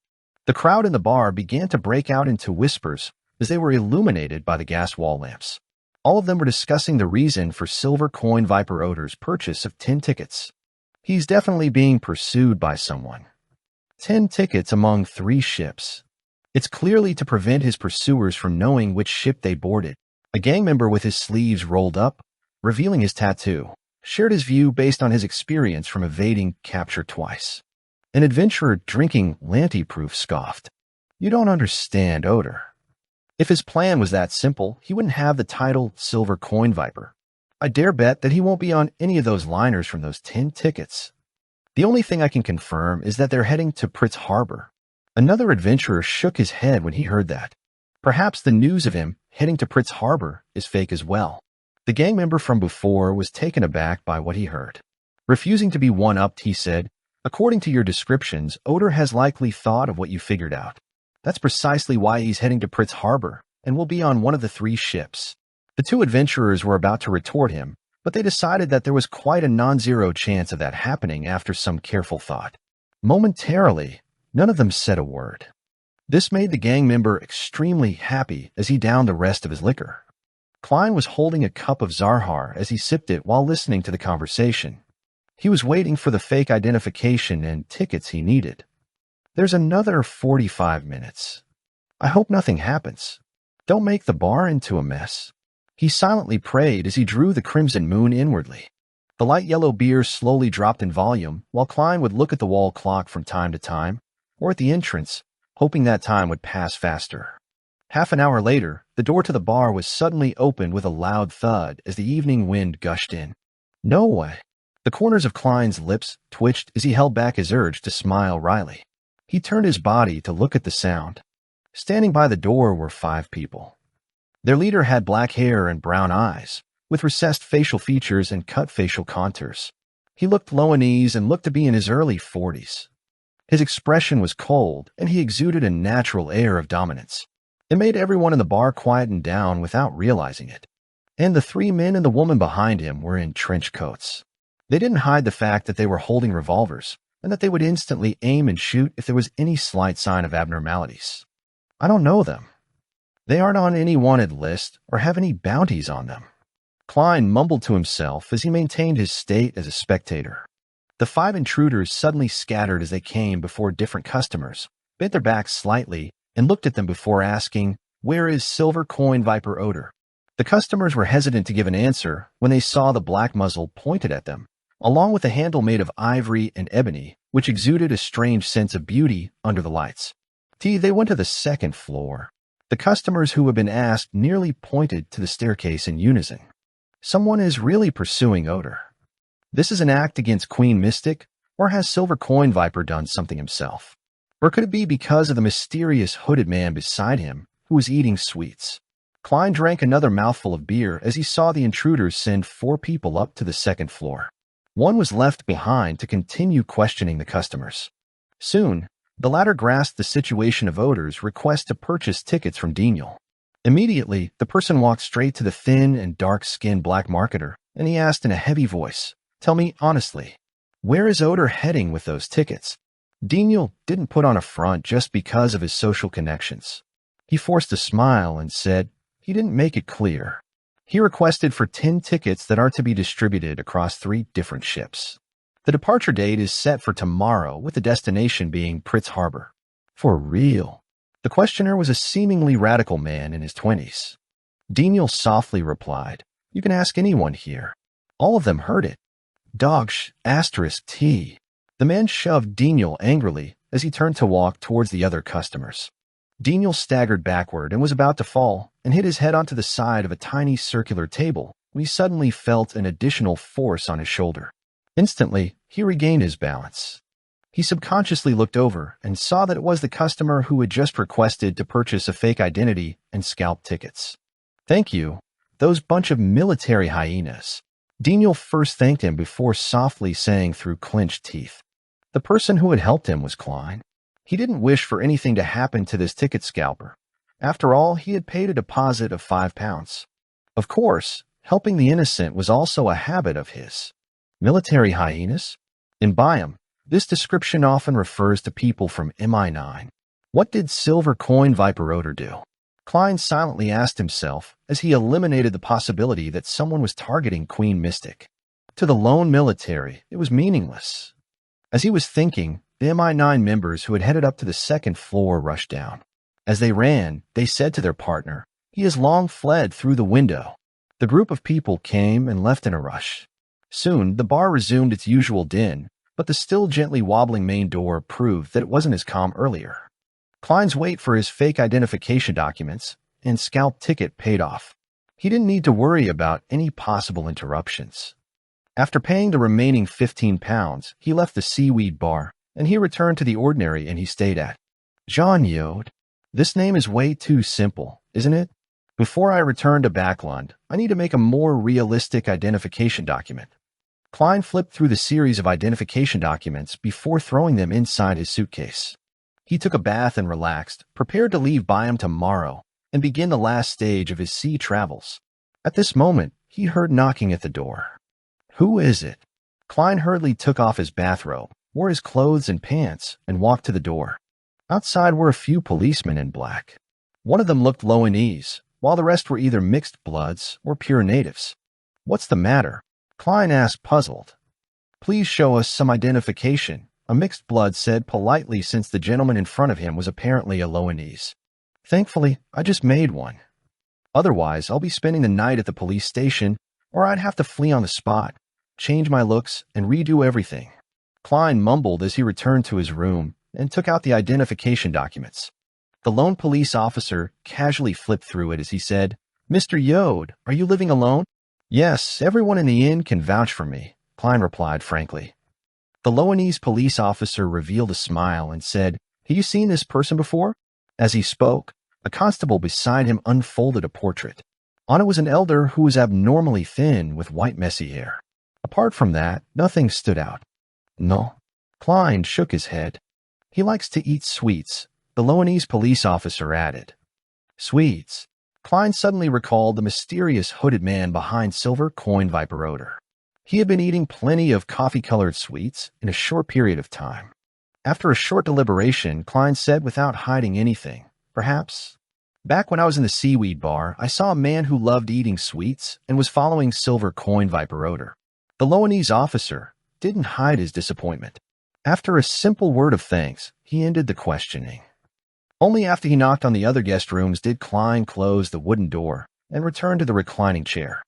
The crowd in the bar began to break out into whispers as they were illuminated by the gas wall lamps. All of them were discussing the reason for Silver Coin Viper Odor's purchase of 10 tickets. He's definitely being pursued by someone. 10 tickets among 3 ships. It's clearly to prevent his pursuers from knowing which ship they boarded. A gang member with his sleeves rolled up, revealing his tattoo, shared his view based on his experience from evading capture twice. An adventurer drinking Lanty-proof scoffed. You don't understand, Odor. If his plan was that simple, he wouldn't have the title Silver Coin Viper. I dare bet that he won't be on any of those liners from those 10 tickets. The only thing I can confirm is that they're heading to Pritz Harbor. Another adventurer shook his head when he heard that. Perhaps the news of him heading to Pritz Harbor is fake as well. The gang member from before was taken aback by what he heard. Refusing to be one-upped, he said, according to your descriptions, Odor has likely thought of what you figured out. That's precisely why he's heading to Pritz Harbor and will be on one of the 3 ships. The 2 adventurers were about to retort him, but they decided that there was quite a non-zero chance of that happening after some careful thought. Momentarily, none of them said a word. This made the gang member extremely happy as he downed the rest of his liquor. Klein was holding a cup of Zarhar as he sipped it while listening to the conversation. He was waiting for the fake identification and tickets he needed. There's another 45 minutes. I hope nothing happens. Don't make the bar into a mess. He silently prayed as he drew the crimson moon inwardly. The light yellow beer slowly dropped in volume, while Klein would look at the wall clock from time to time, or at the entrance, hoping that time would pass faster. Half an hour later, the door to the bar was suddenly opened with a loud thud as the evening wind gushed in. No way. The corners of Klein's lips twitched as he held back his urge to smile wryly. He turned his body to look at the sound. Standing by the door were 5 people. Their leader had black hair and brown eyes, with recessed facial features and cut facial contours. He looked Loanese and looked to be in his early 40s. His expression was cold, and he exuded a natural air of dominance. It made everyone in the bar quieten down without realizing it. And the 3 men and the woman behind him were in trench coats. They didn't hide the fact that they were holding revolvers, and that they would instantly aim and shoot if there was any slight sign of abnormalities. I don't know them. They aren't on any wanted list or have any bounties on them. Klein mumbled to himself as he maintained his state as a spectator. The 5 intruders suddenly scattered as they came before different customers, bent their backs slightly, and looked at them before asking, "Where is Silver Coin Viper Odor?" The customers were hesitant to give an answer when they saw the black muzzle pointed at them, along with a handle made of ivory and ebony, which exuded a strange sense of beauty under the lights. They went to the 2nd floor. The customers who had been asked nearly pointed to the staircase in unison. Someone is really pursuing Odor. This is an act against Queen Mystic, or has Silver Coin Viper done something himself? Or could it be because of the mysterious hooded man beside him who was eating sweets? Klein drank another mouthful of beer as he saw the intruders send 4 people up to the 2nd floor. One was left behind to continue questioning the customers. Soon, The latter grasped the situation of Odor's request to purchase tickets from Daniel. Immediately, the person walked straight to the thin and dark-skinned black marketer, and he asked in a heavy voice, "Tell me honestly, where is Odor heading with those tickets?" Daniel didn't put on a front just because of his social connections. He forced a smile and said he didn't make it clear. He requested for 10 tickets that are to be distributed across 3 different ships. The departure date is set for tomorrow, with the destination being Pritz Harbor. For real? The questioner was a seemingly radical man in his 20s. Daniel softly replied, "You can ask anyone here." All of them heard it. T. The man shoved Daniel angrily as he turned to walk towards the other customers. Daniel staggered backward and was about to fall and hit his head onto the side of a tiny circular table when he suddenly felt an additional force on his shoulder. Instantly, he regained his balance. He subconsciously looked over and saw that it was the customer who had just requested to purchase a fake identity and scalp tickets. "Thank you, those bunch of military hyenas." Daniel first thanked him before softly saying through clenched teeth. The person who had helped him was Klein. He didn't wish for anything to happen to this ticket scalper. After all, he had paid a deposit of £5. Of course, helping the innocent was also a habit of his. Military hyenas? In Biome, this description often refers to people from MI9. What did Silver Coin Viper Odor do? Klein silently asked himself as he eliminated the possibility that someone was targeting Queen Mystic. To the lone military, it was meaningless. As he was thinking, the MI9 members who had headed up to the 2nd floor rushed down. As they ran, they said to their partner, "He has long fled through the window." The group of people came and left in a rush. Soon, the bar resumed its usual din, but the still gently wobbling main door proved that it wasn't as calm earlier. Klein's wait for his fake identification documents and scalp ticket paid off. He didn't need to worry about any possible interruptions. After paying the remaining £15, he left the seaweed bar, and he returned to the ordinary inn he stayed at. Jean Yode. This name is way too simple, isn't it? Before I return to Backlund, I need to make a more realistic identification document. Klein flipped through the series of identification documents before throwing them inside his suitcase. He took a bath and relaxed, prepared to leave Biome tomorrow and begin the last stage of his sea travels. At this moment, he heard knocking at the door. Who is it? Klein hurriedly took off his bathrobe, wore his clothes and pants, and walked to the door. Outside were a few policemen in black. One of them looked Loanese, while the rest were either mixed bloods or pure natives. "What's the matter?" Klein asked, puzzled. "Please show us some identification," a mixed blood said politely, since the gentleman in front of him was apparently a Loanese. "Thankfully, I just made one. Otherwise, I'll be spending the night at the police station, or I'd have to flee on the spot, change my looks, and redo everything." Klein mumbled as he returned to his room and took out the identification documents. The lone police officer casually flipped through it as he said, "Mr. Yode, are you living alone?" "Yes, everyone in the inn can vouch for me," Klein replied frankly. The Loanese police officer revealed a smile and said, "Have you seen this person before?" As he spoke, a constable beside him unfolded a portrait. On it was an elder who was abnormally thin with white messy hair. Apart from that, nothing stood out. "No." Klein shook his head. "He likes to eat sweets," the Loanese police officer added. Sweets. Klein suddenly recalled the mysterious hooded man behind Silver Coin Viper Odor. He had been eating plenty of coffee-colored sweets in a short period of time. After a short deliberation, Klein said without hiding anything, "Perhaps. Back when I was in the seaweed bar, I saw a man who loved eating sweets and was following Silver Coin Viper Odor." The Loanese officer didn't hide his disappointment. After a simple word of thanks, he ended the questioning. Only after he knocked on the other guest rooms did Klein close the wooden door and return to the reclining chair.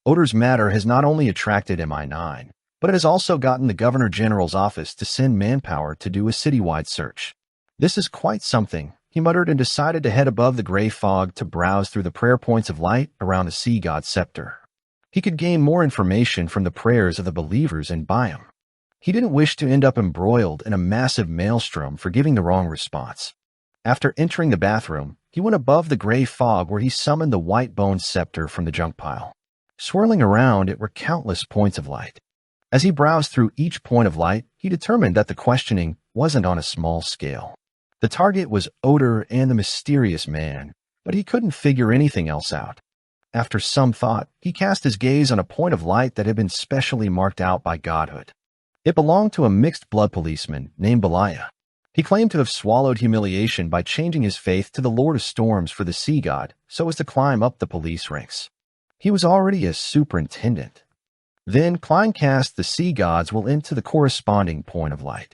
Odor's matter has not only attracted MI9, but it has also gotten the Governor General's office to send manpower to do a citywide search. "This is quite something," he muttered, and decided to head above the gray fog to browse through the prayer points of light around the sea god's scepter. He could gain more information from the prayers of the believers in Biome. He didn't wish to end up embroiled in a massive maelstrom for giving the wrong response. After entering the bathroom, he went above the gray fog where he summoned the white-boned scepter from the junk pile. Swirling around it were countless points of light. As he browsed through each point of light, he determined that the questioning wasn't on a small scale. The target was odor and the mysterious man, but he couldn't figure anything else out. After some thought, he cast his gaze on a point of light that had been specially marked out by godhood. It belonged to a mixed-blood policeman named Belaya. He claimed to have swallowed humiliation by changing his faith to the Lord of Storms for the sea god so as to climb up the police ranks. He was already a superintendent. Then Klein cast the sea gods will into the corresponding point of light.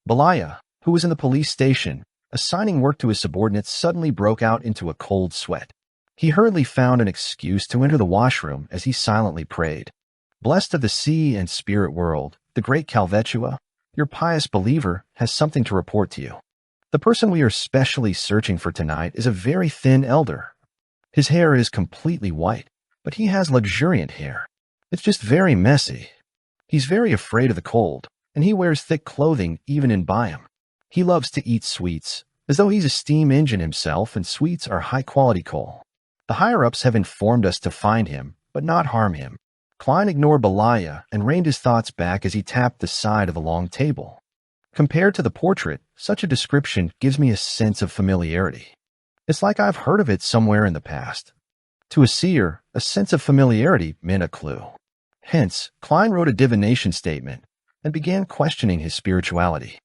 Belaya, who was in the police station, assigning work to his subordinates, suddenly broke out into a cold sweat. He hurriedly found an excuse to enter the washroom as he silently prayed. Blessed of the sea and spirit world, the great Calvetua, your pious believer has something to report to you. The person we are specially searching for tonight is a very thin elder. His hair is completely white, but he has luxuriant hair. It's just very messy. He's very afraid of the cold, and he wears thick clothing even in Byam. He loves to eat sweets, as though he's a steam engine himself, and sweets are high-quality coal. The higher-ups have informed us to find him, but not harm him. Klein ignored Belaya and reined his thoughts back as he tapped the side of the long table. Compared to the portrait, such a description gives me a sense of familiarity. It's like I've heard of it somewhere in the past. To a seer, a sense of familiarity meant a clue. Hence, Klein wrote a divination statement and began questioning his spirituality.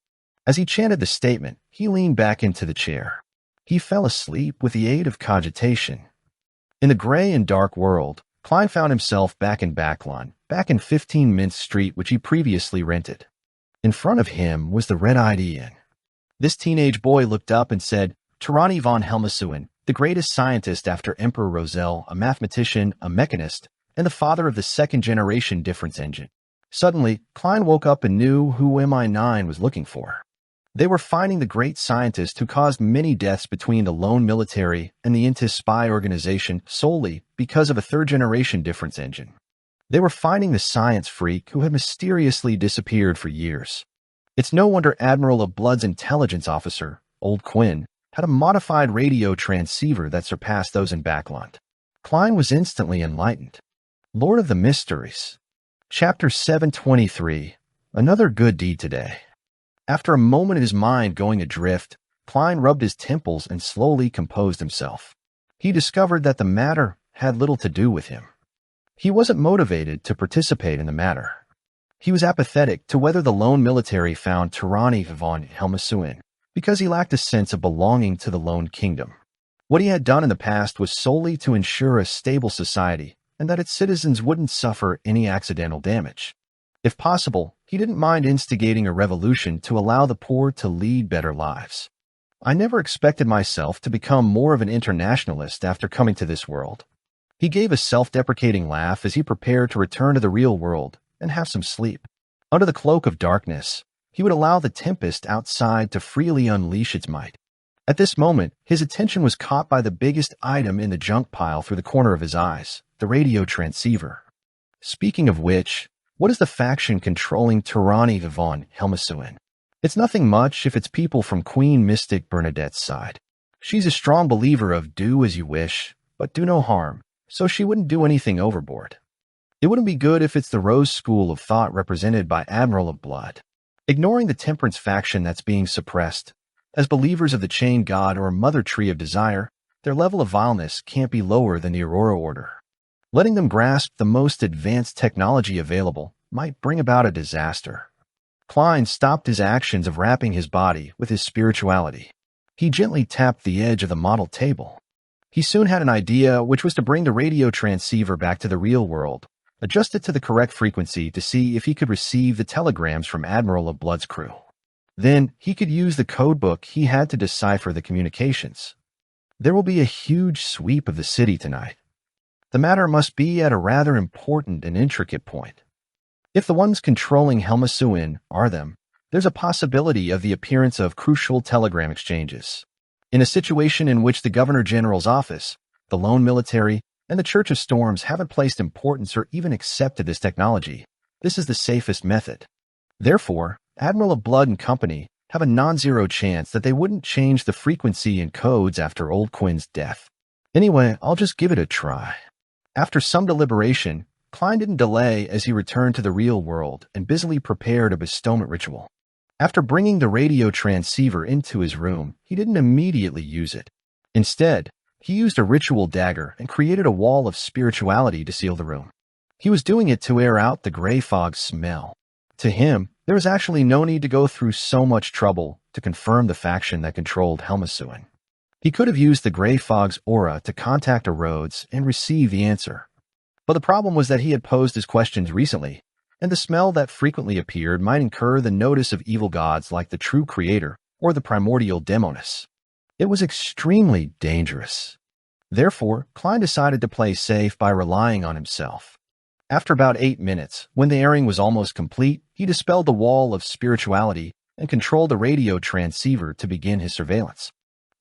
As he chanted the statement, he leaned back into the chair. He fell asleep with the aid of cogitation. In the gray and dark world, Klein found himself back in Backlon, back in 15 Mint Street, which he previously rented. In front of him was the red-eyed Ian. This teenage boy looked up and said, Tirani von Helmasuin, the greatest scientist after Emperor Roselle, a mathematician, a mechanist, and the father of the second-generation difference engine. Suddenly, Klein woke up and knew who MI9 was looking for. They were finding the great scientist who caused many deaths between the lone military and the Intis spy organization solely because of a third-generation difference engine. They were finding the science freak who had mysteriously disappeared for years. It's no wonder Admiral of Blood's intelligence officer, Old Quinn, had a modified radio transceiver that surpassed those in Backlund. Klein was instantly enlightened. Lord of the Mysteries. Chapter 723. Another good deed today. After a moment of his mind going adrift, Klein rubbed his temples and slowly composed himself. He discovered that the matter had little to do with him. He wasn't motivated to participate in the matter. He was apathetic to whether the lone military found Tirani von Helmasuin because he lacked a sense of belonging to the lone kingdom. What he had done in the past was solely to ensure a stable society and that its citizens wouldn't suffer any accidental damage. If possible, he didn't mind instigating a revolution to allow the poor to lead better lives. I never expected myself to become more of an internationalist after coming to this world. He gave a self-deprecating laugh as he prepared to return to the real world and have some sleep. Under the cloak of darkness, he would allow the tempest outside to freely unleash its might. At this moment, his attention was caught by the biggest item in the junk pile through the corner of his eyes, the radio transceiver. Speaking of which, what is the faction controlling Tirani von Helmasuin? It's nothing much if it's people from Queen Mystic Bernadette's side. She's a strong believer of do as you wish, but do no harm, so she wouldn't do anything overboard. It wouldn't be good if it's the Rose School of Thought represented by Admiral of Blood. Ignoring the Temperance faction that's being suppressed, as believers of the Chain God or Mother Tree of Desire, their level of vileness can't be lower than the Aurora Order. Letting them grasp the most advanced technology available might bring about a disaster. Klein stopped his actions of wrapping his body with his spirituality. He gently tapped the edge of the model table. He soon had an idea, which was to bring the radio transceiver back to the real world, adjust it to the correct frequency to see if he could receive the telegrams from Admiral of Blood's crew. Then he could use the codebook he had to decipher the communications. There will be a huge sweep of the city tonight. The matter must be at a rather important and intricate point. If the ones controlling Helmasuin are them, there's a possibility of the appearance of crucial telegram exchanges. In a situation in which the Governor General's office, the lone military, and the Church of Storms haven't placed importance or even accepted this technology, this is the safest method. Therefore, Admiral of Blood and Company have a non-zero chance that they wouldn't change the frequency and codes after Old Quinn's death. Anyway, I'll just give it a try. After some deliberation, Klein didn't delay as he returned to the real world and busily prepared a bestowment ritual. After bringing the radio transceiver into his room, he didn't immediately use it. Instead, he used a ritual dagger and created a wall of spirituality to seal the room. He was doing it to air out the gray fog smell. To him, there was actually no need to go through so much trouble to confirm the faction that controlled Helmasuin. He could have used the gray fog's aura to contact a Rhodes and receive the answer. But the problem was that he had posed his questions recently, and the smell that frequently appeared might incur the notice of evil gods like the true creator or the primordial demoness. It was extremely dangerous. Therefore, Klein decided to play safe by relying on himself. After about 8 minutes, when the airing was almost complete, he dispelled the wall of spirituality and controlled the radio transceiver to begin his surveillance.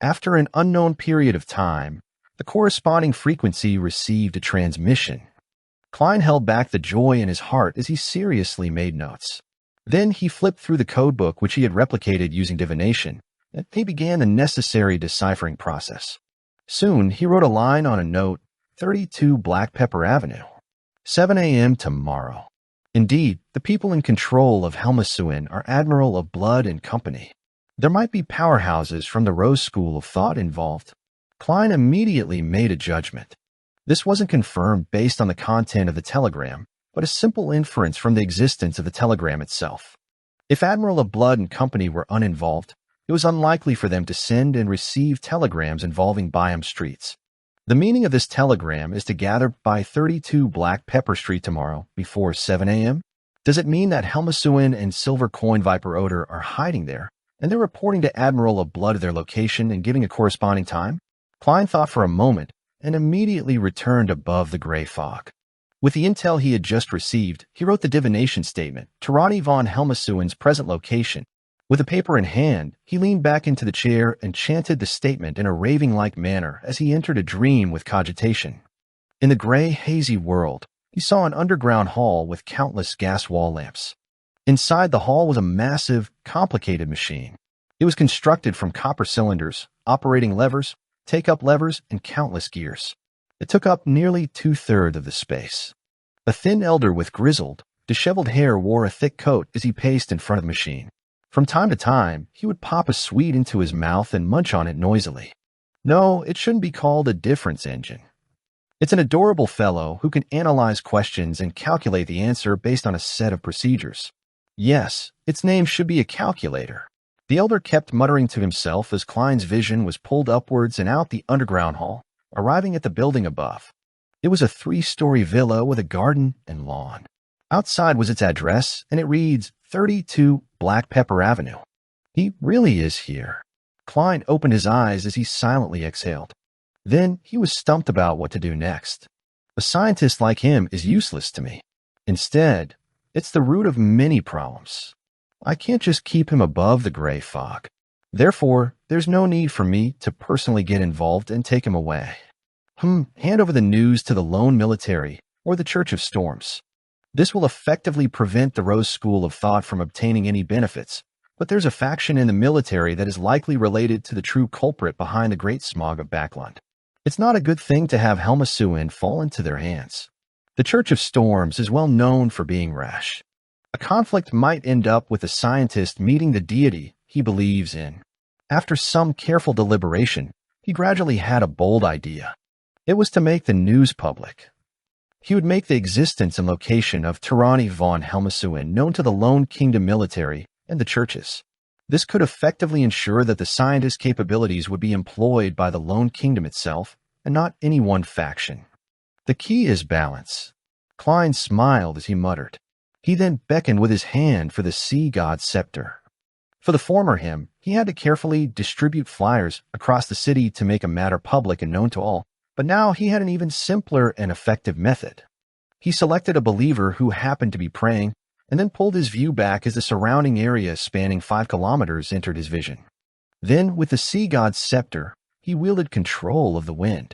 After an unknown period of time, the corresponding frequency received a transmission. Klein held back the joy in his heart as he seriously made notes. Then he flipped through the codebook which he had replicated using divination, and he began the necessary deciphering process. Soon, he wrote a line on a note, 32 Black Pepper Avenue. 7 a.m. tomorrow. Indeed, the people in control of Helmasuin are Admiral of Blood and Company. There might be powerhouses from the Rose School of Thought involved. Klein immediately made a judgment. This wasn't confirmed based on the content of the telegram, but a simple inference from the existence of the telegram itself. If Admiral of Blood and Company were uninvolved, it was unlikely for them to send and receive telegrams involving Byam Streets. The meaning of this telegram is to gather by 32 Black Pepper Street tomorrow before 7 a.m.? Does it mean that Helmasuin and Silver Coin Viper Odor are hiding there, and they're reporting to Admiral of Blood their location and giving a corresponding time? Klein thought for a moment and immediately returned above the gray fog. With the intel he had just received, he wrote the divination statement, Tirani von Helmasuin's present location. With the paper in hand, he leaned back into the chair and chanted the statement in a raving-like manner as he entered a dream with cogitation. In the gray, hazy world, he saw an underground hall with countless gas wall lamps. Inside the hall was a massive, complicated machine. It was constructed from copper cylinders, operating levers, take-up levers, and countless gears. It took up nearly 2/3 of the space. A thin elder with grizzled, disheveled hair wore a thick coat as he paced in front of the machine. From time to time, he would pop a sweet into his mouth and munch on it noisily. No, it shouldn't be called a difference engine. It's an adorable fellow who can analyze questions and calculate the answer based on a set of procedures. Yes, its name should be a calculator. The elder kept muttering to himself as Klein's vision was pulled upwards and out the underground hall, arriving at the building above. It was a 3-story villa with a garden and lawn. Outside was its address, and it reads 32 Black Pepper Avenue. He really is here. Klein opened his eyes as he silently exhaled. Then he was stumped about what to do next. A scientist like him is useless to me. Instead, it's the root of many problems. I can't just keep him above the gray fog. Therefore, there's no need for me to personally get involved and take him away. Hand over the news to the lone military or the Church of Storms. This will effectively prevent the Rose School of Thought from obtaining any benefits, but there's a faction in the military that is likely related to the true culprit behind the Great Smog of Backlund. It's not a good thing to have Helmasuin fall into their hands. The Church of Storms is well known for being rash. A conflict might end up with a scientist meeting the deity he believes in. After some careful deliberation, he gradually had a bold idea. It was to make the news public. He would make the existence and location of Tirani von Helmasuin known to the Lone Kingdom military and the churches. This could effectively ensure that the scientist's capabilities would be employed by the Lone Kingdom itself and not any one faction. The key is balance. Klein smiled as he muttered. He then beckoned with his hand for the sea god's scepter. For the former him, he had to carefully distribute flyers across the city to make a matter public and known to all, but now he had an even simpler and effective method. He selected a believer who happened to be praying, and then pulled his view back as the surrounding area spanning 5 kilometers entered his vision. Then, with the sea god's scepter, he wielded control of the wind.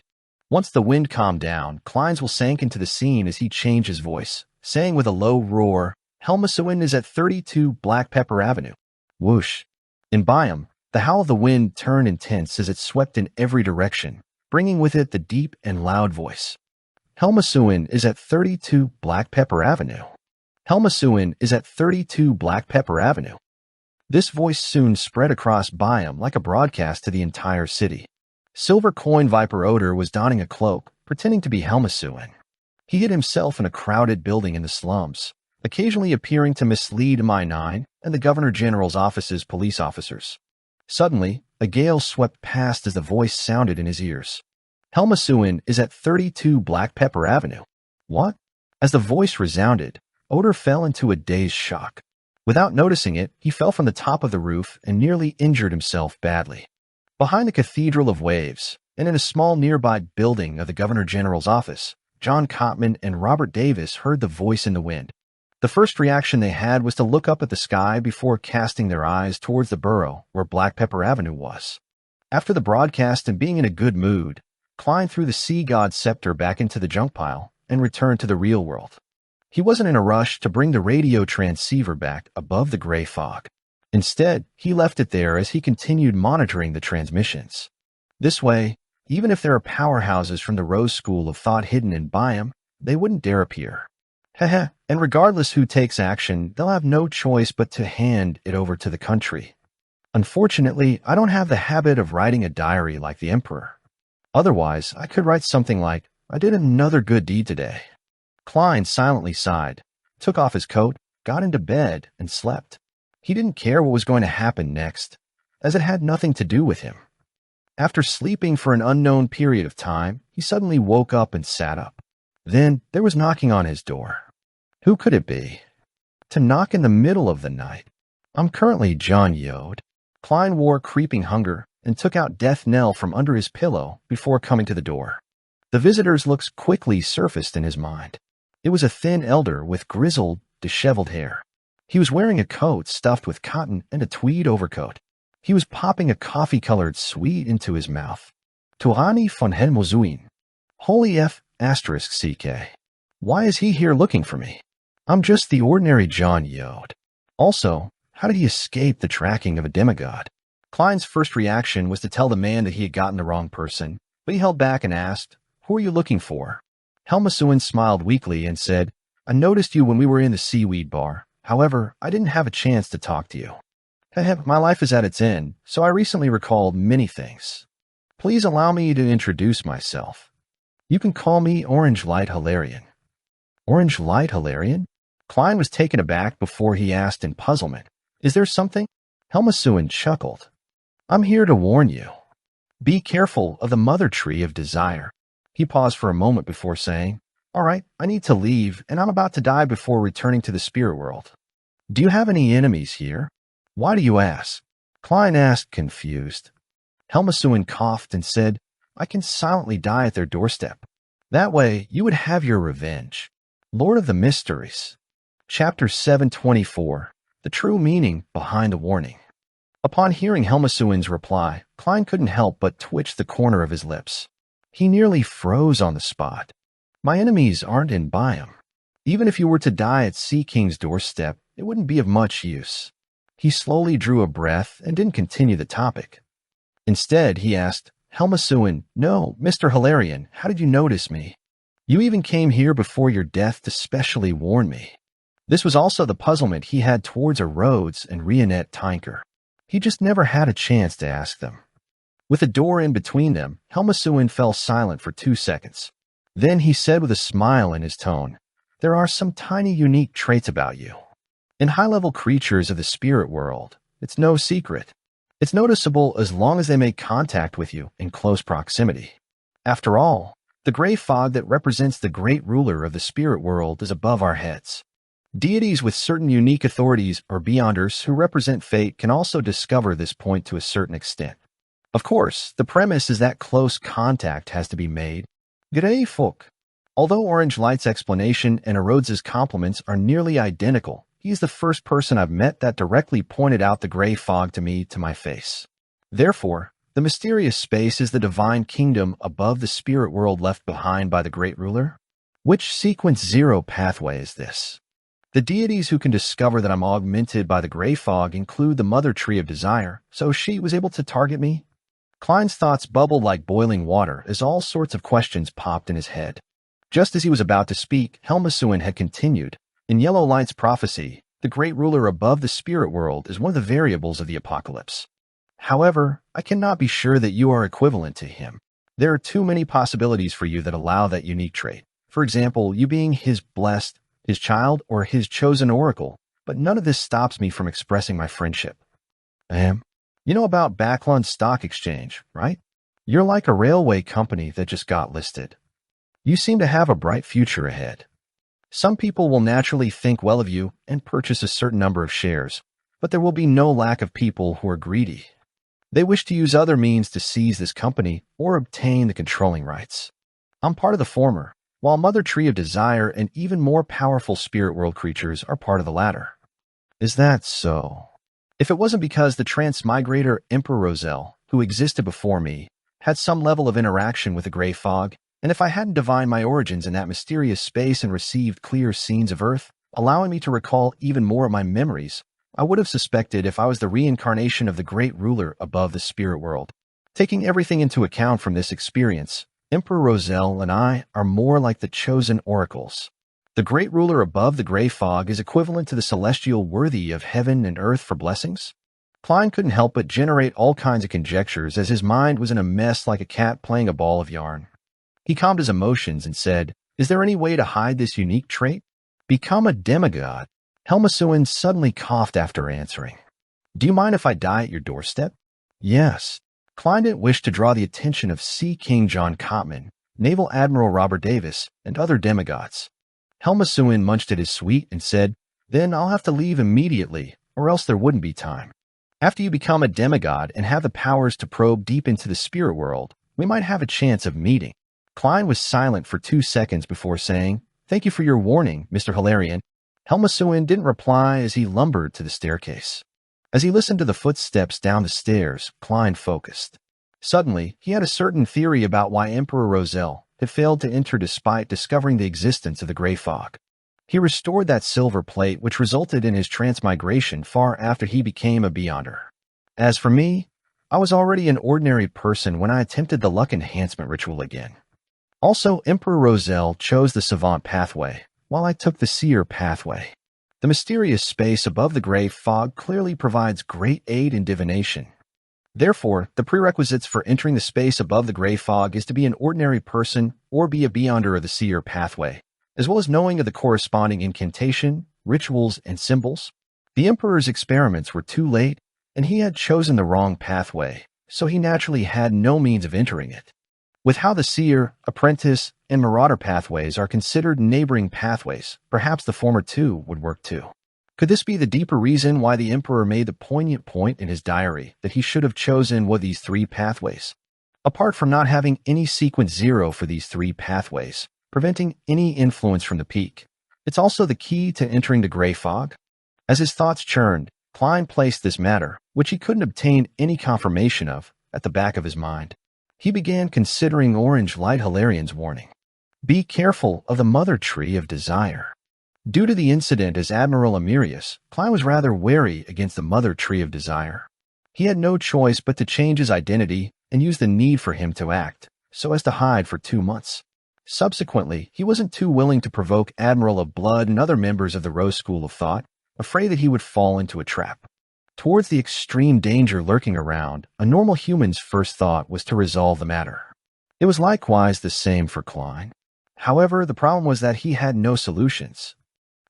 Once the wind calmed down, Kleinsville sank into the scene as he changed his voice, saying with a low roar, Helmasuin is at 32 Black Pepper Avenue. Whoosh. In Byam, the howl of the wind turned intense as it swept in every direction, bringing with it the deep and loud voice. Helmasuin is at 32 Black Pepper Avenue. Helmasuin is at 32 Black Pepper Avenue. This voice soon spread across Byam like a broadcast to the entire city. Silver Coin Viper Odor was donning a cloak, pretending to be Helmasuin. He hid himself in a crowded building in the slums, occasionally appearing to mislead Mi-9 and the Governor General's office's police officers. Suddenly, a gale swept past as the voice sounded in his ears. Helmasuin is at 32 Black Pepper Avenue. What? As the voice resounded, Odor fell into a dazed shock. Without noticing it, he fell from the top of the roof and nearly injured himself badly. Behind the Cathedral of Waves, and in a small nearby building of the Governor General's office, John Cotman and Robert Davis heard the voice in the wind. The first reaction they had was to look up at the sky before casting their eyes towards the borough where Black Pepper Avenue was. After the broadcast and being in a good mood, Klein threw the Sea God scepter back into the junk pile and returned to the real world. He wasn't in a rush to bring the radio transceiver back above the gray fog. Instead, he left it there as he continued monitoring the transmissions. This way, even if there are powerhouses from the Rose School of Thought hidden in Byam, they wouldn't dare appear. Heh, and regardless who takes action, they'll have no choice but to hand it over to the country. Unfortunately, I don't have the habit of writing a diary like the Emperor. Otherwise, I could write something like, I did another good deed today. Klein silently sighed, took off his coat, got into bed, and slept. He didn't care what was going to happen next, as it had nothing to do with him. After sleeping for an unknown period of time, he suddenly woke up and sat up. Then there was knocking on his door. Who could it be? To knock in the middle of the night. I'm currently John Yode. Klein wore creeping hunger and took out Death Knell from under his pillow before coming to the door. The visitor's looks quickly surfaced in his mind. It was a thin elder with grizzled, disheveled hair. He was wearing a coat stuffed with cotton and a tweed overcoat. He was popping a coffee-colored sweet into his mouth. Turani von Helmozuin. Holy F *CK. Why is he here looking for me? I'm just the ordinary John Yode. Also, how did he escape the tracking of a demigod? Klein's first reaction was to tell the man that he had gotten the wrong person, but he held back and asked, Who are you looking for? Helmasuin smiled weakly and said, I noticed you when we were in the seaweed bar. However, I didn't have a chance to talk to you. My life is at its end, so I recently recalled many things. Please allow me to introduce myself. You can call me Orange Light Hilarion. Orange Light Hilarion? Klein was taken aback before he asked in puzzlement, Is there something? Helmasuin chuckled. I'm here to warn you. Be careful of the mother tree of desire. He paused for a moment before saying, All right, I need to leave, and I'm about to die before returning to the spirit world. Do you have any enemies here? Why do you ask? Klein asked, confused. Helmasuin coughed and said, I can silently die at their doorstep. That way, you would have your revenge. Lord of the Mysteries. Chapter 724. The True Meaning Behind the Warning. Upon hearing Helmasuin's reply, Klein couldn't help but twitch the corner of his lips. He nearly froze on the spot. My enemies aren't in Byam. Even if you were to die at Sea King's doorstep, it wouldn't be of much use. He slowly drew a breath and didn't continue the topic. Instead, he asked, Helmasuin, no, Mr. Hilarion, how did you notice me? You even came here before your death to specially warn me. This was also the puzzlement he had towards a Rhodes and Rionette Tinker. He just never had a chance to ask them. With a door in between them, Helmasuin fell silent for 2 seconds. Then he said with a smile in his tone, There are some tiny unique traits about you. In high-level creatures of the spirit world, it's no secret. It's noticeable as long as they make contact with you in close proximity. After all, the gray fog that represents the great ruler of the spirit world is above our heads. Deities with certain unique authorities or beyonders who represent fate can also discover this point to a certain extent. Of course, the premise is that close contact has to be made. Grey folk. Although Orange Light's explanation and Rhodes's compliments are nearly identical, he's the first person I've met that directly pointed out the gray fog to me to my face. Therefore, the mysterious space is the divine kingdom above the spirit world left behind by the great ruler. Which sequence 0 pathway is this? The deities who can discover that I'm augmented by the gray fog include the mother tree of desire, so she was able to target me? Klein's thoughts bubbled like boiling water as all sorts of questions popped in his head. Just as he was about to speak, Helmasuin had continued. In Yellow Light's prophecy, The great ruler above the spirit world is one of the variables of the apocalypse. However, I cannot be sure that you are equivalent to him. There are too many possibilities for you that allow that unique trait. For example, you being his blessed, his child, or his chosen oracle, but none of this stops me from expressing my friendship. You know about Backlund Stock Exchange, right? You're like a railway company that just got listed. You seem to have a bright future ahead. Some people will naturally think well of you and purchase a certain number of shares, but there will be no lack of people who are greedy. They wish to use other means to seize this company or obtain the controlling rights. I'm part of the former, while Mother Tree of Desire and even more powerful spirit world creatures are part of the latter. Is that so? If it wasn't because the transmigrator Emperor Roselle, who existed before me, had some level of interaction with the gray fog, and if I hadn't divined my origins in that mysterious space and received clear scenes of Earth, allowing me to recall even more of my memories, I would have suspected if I was the reincarnation of the great ruler above the spirit world. Taking everything into account from this experience, Emperor Roselle and I are more like the chosen oracles. The great ruler above the gray fog is equivalent to the celestial worthy of heaven and earth for blessings. Klein couldn't help but generate all kinds of conjectures as his mind was in a mess like a cat playing a ball of yarn. He calmed his emotions and said, "Is there any way to hide this unique trait? Become a demigod." Helmasuin suddenly coughed after answering. "Do you mind if I die at your doorstep?" Yes. Klein didn't wish to draw the attention of Sea King John Cotman, Naval Admiral Robert Davis, and other demigods. Helmasuin munched at his sweet and said, "Then I'll have to leave immediately, or else there wouldn't be time. After you become a demigod and have the powers to probe deep into the spirit world, we might have a chance of meeting." Klein was silent for 2 seconds before saying, "Thank you for your warning, Mr. Hilarion." Helmasuin didn't reply as he lumbered to the staircase. As he listened to the footsteps down the stairs, Klein focused. Suddenly, he had a certain theory about why Emperor Roselle had failed to enter despite discovering the existence of the gray fog. He restored that silver plate which resulted in his transmigration far after he became a Beyonder. As for me, I was already an ordinary person when I attempted the luck enhancement ritual again. Also, Emperor Roselle chose the Savant pathway, while I took the Seer pathway. The mysterious space above the gray fog clearly provides great aid in divination. Therefore, the prerequisites for entering the space above the gray fog is to be an ordinary person or be a Beyonder of the Seer pathway, as well as knowing of the corresponding incantation, rituals, and symbols. The Emperor's experiments were too late, and he had chosen the wrong pathway, so he naturally had no means of entering it. With how the Seer, Apprentice, and Marauder pathways are considered neighboring pathways, perhaps the former two would work too. Could this be the deeper reason why the Emperor made the poignant point in his diary that he should have chosen one of these 3 pathways? Apart from not having any sequence 0 for these 3 pathways, preventing any influence from the peak, it's also the key to entering the gray fog. As his thoughts churned, Klein placed this matter, which he couldn't obtain any confirmation of, at the back of his mind. He began considering Orange Light Hilarion's warning. Be careful of the Mother Tree of Desire. Due to the incident as Admiral Amirius, Klein was rather wary against the Mother Tree of Desire. He had no choice but to change his identity and use the need for him to act, so as to hide for 2 months. Subsequently, he wasn't too willing to provoke Admiral of Blood and other members of the Rose School of Thought, afraid that he would fall into a trap. Towards the extreme danger lurking around, a normal human's first thought was to resolve the matter. It was likewise the same for Klein. However, the problem was that he had no solutions.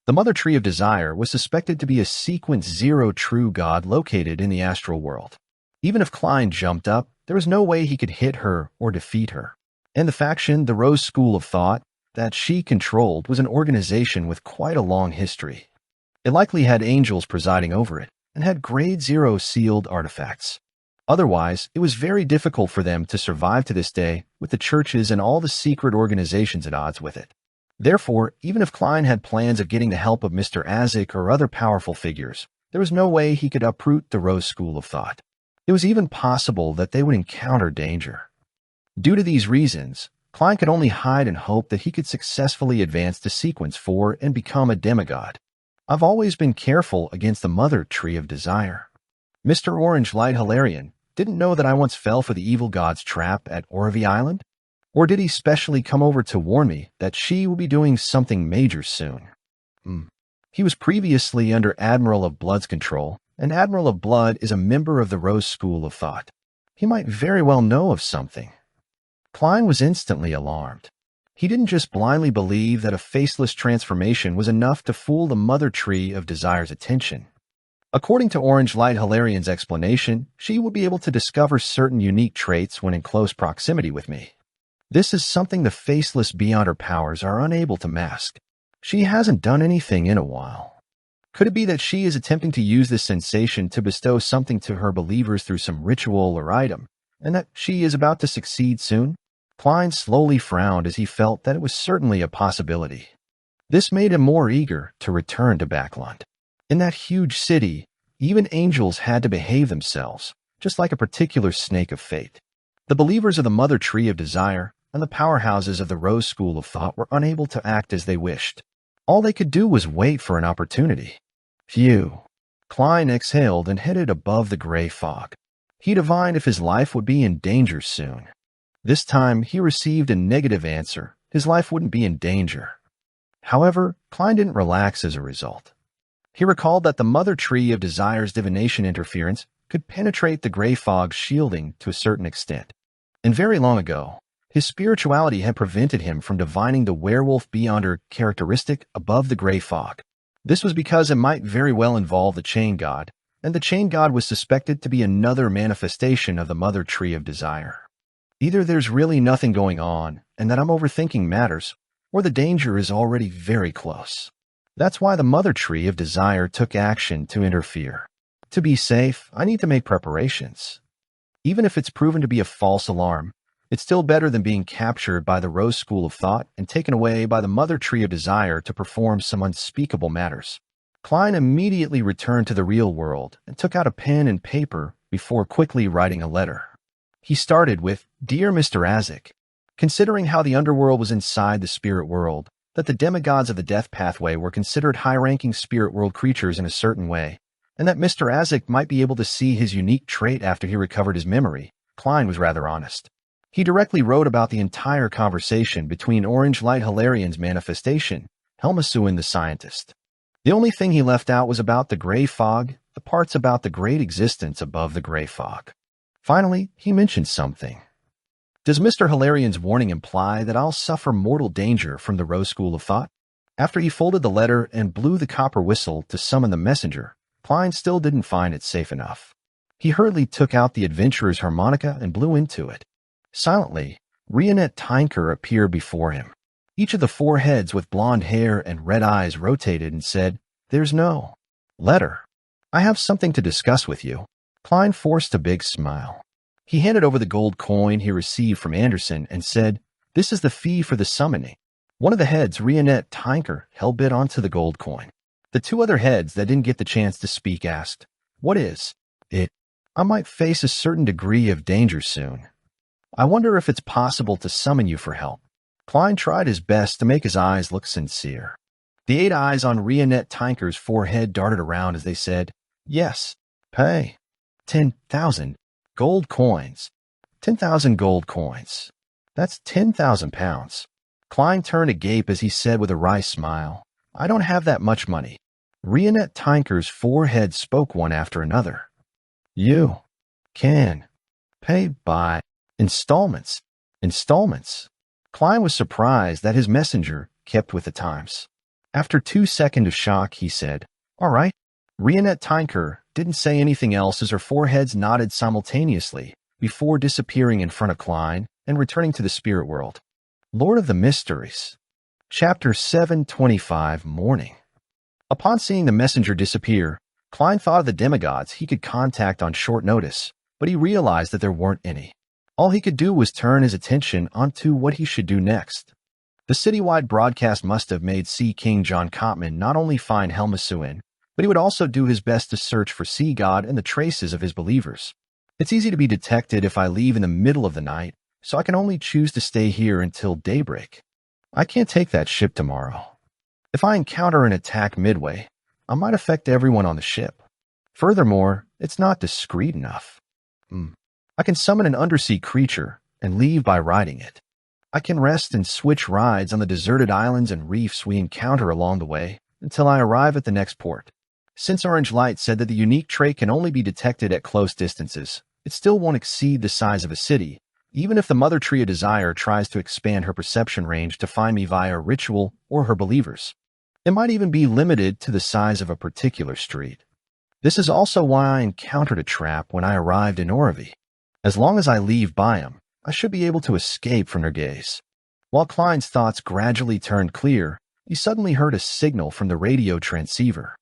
The Mother Tree of Desire was suspected to be a sequence 0 true god located in the astral world. Even if Klein jumped up, there was no way he could hit her or defeat her. And the faction, the Rose School of Thought, that she controlled was an organization with quite a long history. It likely had angels presiding over it, and had grade 0 sealed artifacts. Otherwise, it was very difficult for them to survive to this day with the churches and all the secret organizations at odds with it. Therefore, even if Klein had plans of getting the help of Mr. Azik or other powerful figures, there was no way he could uproot the Rose School of Thought. It was even possible that they would encounter danger. Due to these reasons, Klein could only hide and hope that he could successfully advance to Sequence 4 and become a demigod. I've always been careful against the Mother Tree of Desire. Mr. Orange Light Hilarion didn't know that I once fell for the evil god's trap at Orvie Island? Or did he specially come over to warn me that she will be doing something major soon? He was previously under Admiral of Blood's control, and Admiral of Blood is a member of the Rose School of Thought. He might very well know of something. Klein was instantly alarmed. He didn't just blindly believe that a faceless transformation was enough to fool the Mother Tree of Desire's attention. According to Orange Light Hilarian's explanation, she would be able to discover certain unique traits when in close proximity with me. This is something the faceless beyond her powers are unable to mask. She hasn't done anything in a while. Could it be that she is attempting to use this sensation to bestow something to her believers through some ritual or item, and that she is about to succeed soon? Klein slowly frowned as he felt that it was certainly a possibility. This made him more eager to return to Backlund. In that huge city, even angels had to behave themselves, just like a particular snake of fate. The believers of the Mother Tree of Desire and the powerhouses of the Rose School of Thought were unable to act as they wished. All they could do was wait for an opportunity. Phew. Klein exhaled and headed above the gray fog. He divined if his life would be in danger soon. This time, he received a negative answer. His life wouldn't be in danger. However, Klein didn't relax as a result. He recalled that the Mother Tree of Desire's divination interference could penetrate the gray fog's shielding to a certain extent. And very long ago, his spirituality had prevented him from divining the werewolf beyonder characteristic above the gray fog. This was because it might very well involve the Chain God, and the Chain God was suspected to be another manifestation of the Mother Tree of Desire. Either there's really nothing going on, and that I'm overthinking matters, or the danger is already very close. That's why the Mother Tree of Desire took action to interfere. To be safe, I need to make preparations. Even if it's proven to be a false alarm, it's still better than being captured by the Rose School of Thought and taken away by the Mother Tree of Desire to perform some unspeakable matters. Klein immediately returned to the real world and took out a pen and paper before quickly writing a letter. He started with, "Dear Mr. Azek, considering how the underworld was inside the spirit world, that the demigods of the death pathway were considered high-ranking spirit world creatures in a certain way, and that Mr. Azek might be able to see his unique trait after he recovered his memory," Klein was rather honest. He directly wrote about the entire conversation between Orange Light Hilarian's manifestation, Helmasuin the scientist. The only thing he left out was about the gray fog, the parts about the great existence above the gray fog. Finally, he mentioned something. Does Mr. Hilarian's warning imply that I'll suffer mortal danger from the Rose School of Thought? After he folded the letter and blew the copper whistle to summon the messenger, Klein still didn't find it safe enough. He hurriedly took out the adventurer's harmonica and blew into it. Silently, Rionette Tinker appeared before him. Each of the four heads with blonde hair and red eyes rotated and said, "There's no letter. I have something to discuss with you." Klein forced a big smile. He handed over the gold coin he received from Anderson and said, "This is the fee for the summoning." One of the heads, Rionette Tinker, hell-bent onto the gold coin. The two other heads that didn't get the chance to speak asked, "What is it? I might face a certain degree of danger soon. I wonder if it's possible to summon you for help." Klein tried his best to make his eyes look sincere. The 8 eyes on Rionette Tinker's forehead darted around as they said, "Yes, pay 10,000 gold coins. 10,000 gold coins. That's 10,000 pounds. Klein turned agape as he said with a wry smile, "I don't have that much money." Rionette Tinker's four heads spoke one after another. "You can pay by installments." Installments. Klein was surprised that his messenger kept with the times. After 2 seconds of shock, he said, "All right." Rionette Tinker didn't say anything else as her four heads nodded simultaneously before disappearing in front of Klein and returning to the spirit world. Lord of the Mysteries. Chapter 725, Morning. Upon seeing the messenger disappear, Klein thought of the demigods he could contact on short notice, but he realized that there weren't any. All he could do was turn his attention onto what he should do next. The citywide broadcast must have made Sea King John Cotman not only find Helmasuin, but he would also do his best to search for Sea God and the traces of his believers. It's easy to be detected if I leave in the middle of the night, so I can only choose to stay here until daybreak. I can't take that ship tomorrow. If I encounter an attack midway, I might affect everyone on the ship. Furthermore, it's not discreet enough. I can summon an undersea creature and leave by riding it. I can rest and switch rides on the deserted islands and reefs we encounter along the way, until I arrive at the next port. Since Orange Light said that the unique trait can only be detected at close distances, it still won't exceed the size of a city, even if the Mother Tree of Desire tries to expand her perception range to find me via ritual or her believers. It might even be limited to the size of a particular street. This is also why I encountered a trap when I arrived in Oravi. As long as I leave Byam, I should be able to escape from their gaze. While Klein's thoughts gradually turned clear, he suddenly heard a signal from the radio transceiver.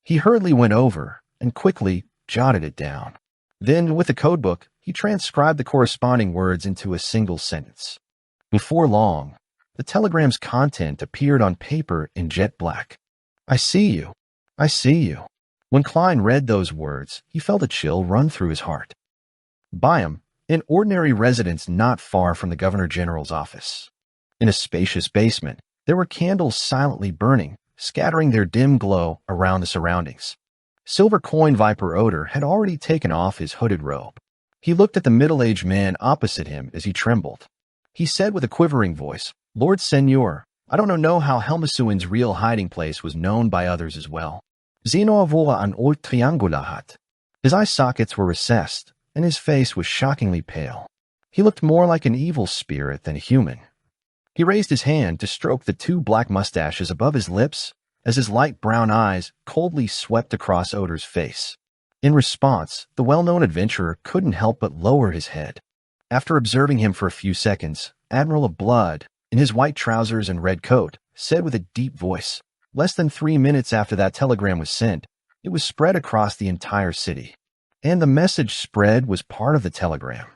He hurriedly went over and quickly jotted it down. Then, with the codebook, he transcribed the corresponding words into a single sentence. Before long, the telegram's content appeared on paper in jet black. I see you. I see you. When Klein read those words, he felt a chill run through his heart. Byam, an ordinary residence not far from the Governor General's office. In a spacious basement, there were candles silently burning, scattering their dim glow around the surroundings. Silver Coin Viper Odor had already taken off his hooded robe. He looked at the middle-aged man opposite him as he trembled. He said with a quivering voice, Lord Senor, I don't know how Helmasuin's real hiding place was known by others as well. Zeno avola an old triangulahat. His eye sockets were recessed, and his face was shockingly pale. He looked more like an evil spirit than a human. He raised his hand to stroke the two black mustaches above his lips as his light brown eyes coldly swept across Odor's face. In response, the well-known adventurer couldn't help but lower his head. After observing him for a few seconds, Admiral of Blood, in his white trousers and red coat, said with a deep voice, less than 3 minutes after that telegram was sent, it was spread across the entire city. And the message spread was part of the telegram.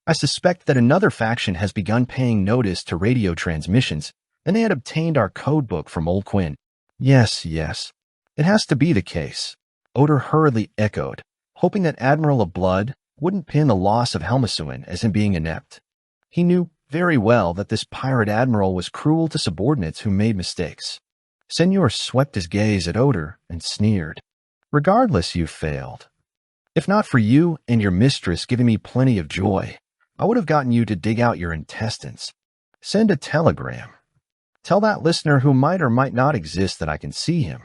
I suspect that another faction has begun paying notice to radio transmissions, and they had obtained our codebook from Old Quinn. Yes, it has to be the case. Odor hurriedly echoed, hoping that Admiral of Blood wouldn't pin the loss of Helmasuin as him being inept. He knew very well that this pirate admiral was cruel to subordinates who made mistakes. Senor swept his gaze at Odor and sneered. Regardless, you failed. If not for you and your mistress giving me plenty of joy, I would have gotten you to dig out your intestines. Send a telegram. Tell that listener who might or might not exist that I can see him.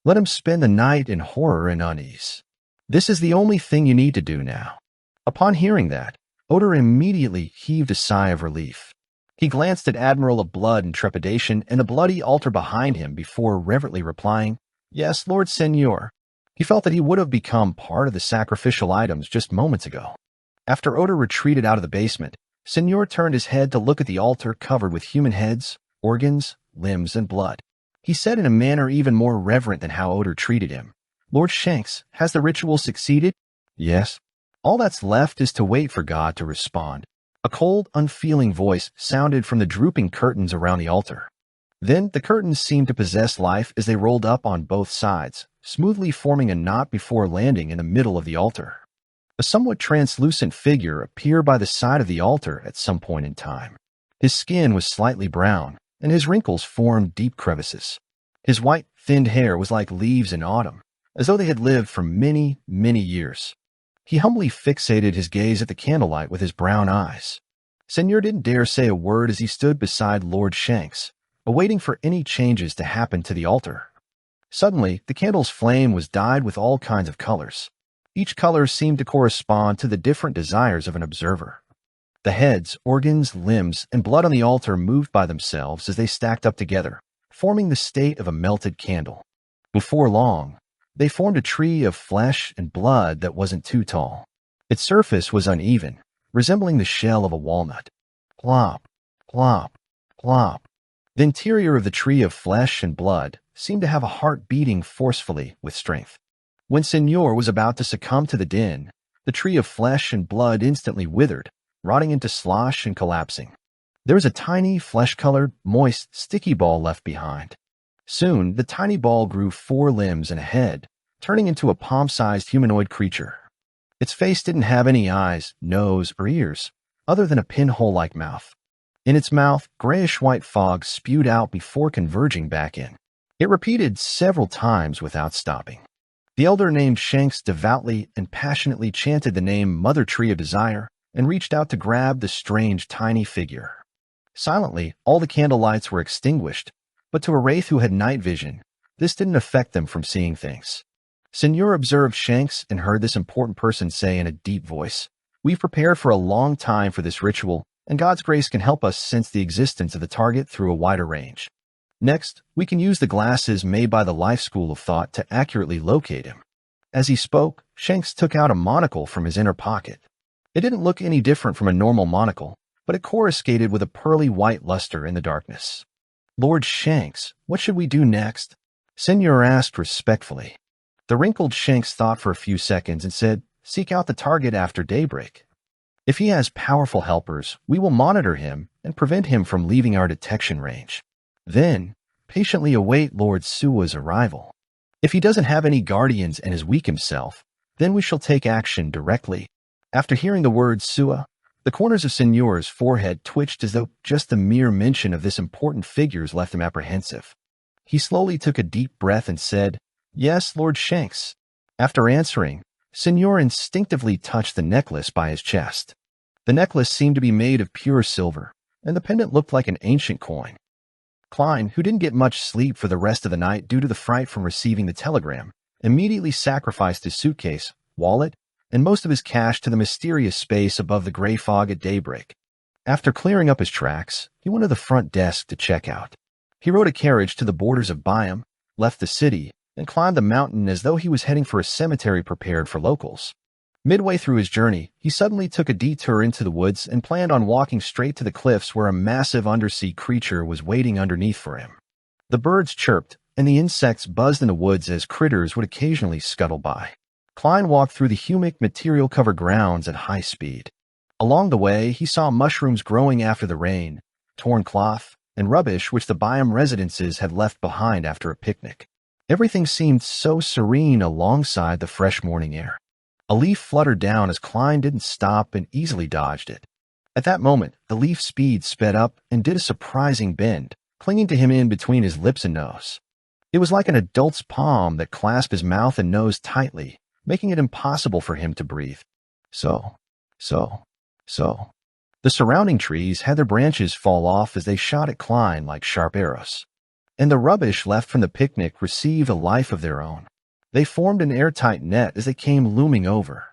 Let him spend the night in horror and unease. This is the only thing you need to do now. Upon hearing that, Odor immediately heaved a sigh of relief. He glanced at Admiral of Blood in trepidation and the bloody altar behind him before reverently replying, Yes, Lord Senor. He felt that he would have become part of the sacrificial items just moments ago. After Odor retreated out of the basement, Senor turned his head to look at the altar covered with human heads, organs, limbs, and blood. He said in a manner even more reverent than how Odor treated him, Lord Shanks, has the ritual succeeded? Yes. All that's left is to wait for God to respond. A cold, unfeeling voice sounded from the drooping curtains around the altar. Then the curtains seemed to possess life as they rolled up on both sides, smoothly forming a knot before landing in the middle of the altar. A somewhat translucent figure appeared by the side of the altar at some point in time. His skin was slightly brown, and his wrinkles formed deep crevices. His white, thinned hair was like leaves in autumn, as though they had lived for many, many years. He humbly fixated his gaze at the candlelight with his brown eyes. Senor didn't dare say a word as he stood beside Lord Shanks, awaiting for any changes to happen to the altar. Suddenly, the candle's flame was dyed with all kinds of colors. Each color seemed to correspond to the different desires of an observer. The heads, organs, limbs, and blood on the altar moved by themselves as they stacked up together, forming the state of a melted candle. Before long, they formed a tree of flesh and blood that wasn't too tall. Its surface was uneven, resembling the shell of a walnut. Plop, plop, plop. The interior of the tree of flesh and blood seemed to have a heart beating forcefully with strength. When Senor was about to succumb to the din, the tree of flesh and blood instantly withered, rotting into slosh and collapsing. There was a tiny, flesh-colored, moist, sticky ball left behind. Soon, the tiny ball grew 4 limbs and a head, turning into a palm-sized humanoid creature. Its face didn't have any eyes, nose, or ears, other than a pinhole-like mouth. In its mouth, grayish-white fog spewed out before converging back in. It repeated several times without stopping. The elder named Shanks devoutly and passionately chanted the name Mother Tree of Desire and reached out to grab the strange tiny figure. Silently, all the candle lights were extinguished, but to a wraith who had night vision, this didn't affect them from seeing things. Senor observed Shanks and heard this important person say in a deep voice, "We've prepared for a long time for this ritual, and God's grace can help us sense the existence of the target through a wider range. Next, we can use the glasses made by the Life School of Thought to accurately locate him." As he spoke, Shanks took out a monocle from his inner pocket. It didn't look any different from a normal monocle, but it coruscated with a pearly white luster in the darkness. "Lord Shanks, what should we do next?" Senor asked respectfully. The wrinkled Shanks thought for a few seconds and said, "Seek out the target after daybreak. If he has powerful helpers, we will monitor him and prevent him from leaving our detection range. Then, patiently await Lord Sua's arrival. If he doesn't have any guardians and is weak himself, then we shall take action directly." After hearing the word Sua, the corners of Senor's forehead twitched as though just the mere mention of this important figure left him apprehensive. He slowly took a deep breath and said, "Yes, Lord Shanks." After answering, Senor instinctively touched the necklace by his chest. The necklace seemed to be made of pure silver, and the pendant looked like an ancient coin. Klein, who didn't get much sleep for the rest of the night due to the fright from receiving the telegram, immediately sacrificed his suitcase, wallet, and most of his cash to the mysterious space above the gray fog at daybreak. After clearing up his tracks, he went to the front desk to check out. He rode a carriage to the borders of Byam, left the city, and climbed the mountain as though he was heading for a cemetery prepared for locals. Midway through his journey, he suddenly took a detour into the woods and planned on walking straight to the cliffs where a massive undersea creature was waiting underneath for him. The birds chirped, and the insects buzzed in the woods as critters would occasionally scuttle by. Klein walked through the humid, material-covered grounds at high speed. Along the way, he saw mushrooms growing after the rain, torn cloth, and rubbish which the Byam residences had left behind after a picnic. Everything seemed so serene alongside the fresh morning air. A leaf fluttered down as Klein didn't stop and easily dodged it. At that moment, the leaf's speed sped up and did a surprising bend, clinging to him in between his lips and nose. It was like an adult's palm that clasped his mouth and nose tightly, making it impossible for him to breathe. So. The surrounding trees had their branches fall off as they shot at Klein like sharp arrows. And the rubbish left from the picnic received a life of their own. They formed an airtight net as they came looming over,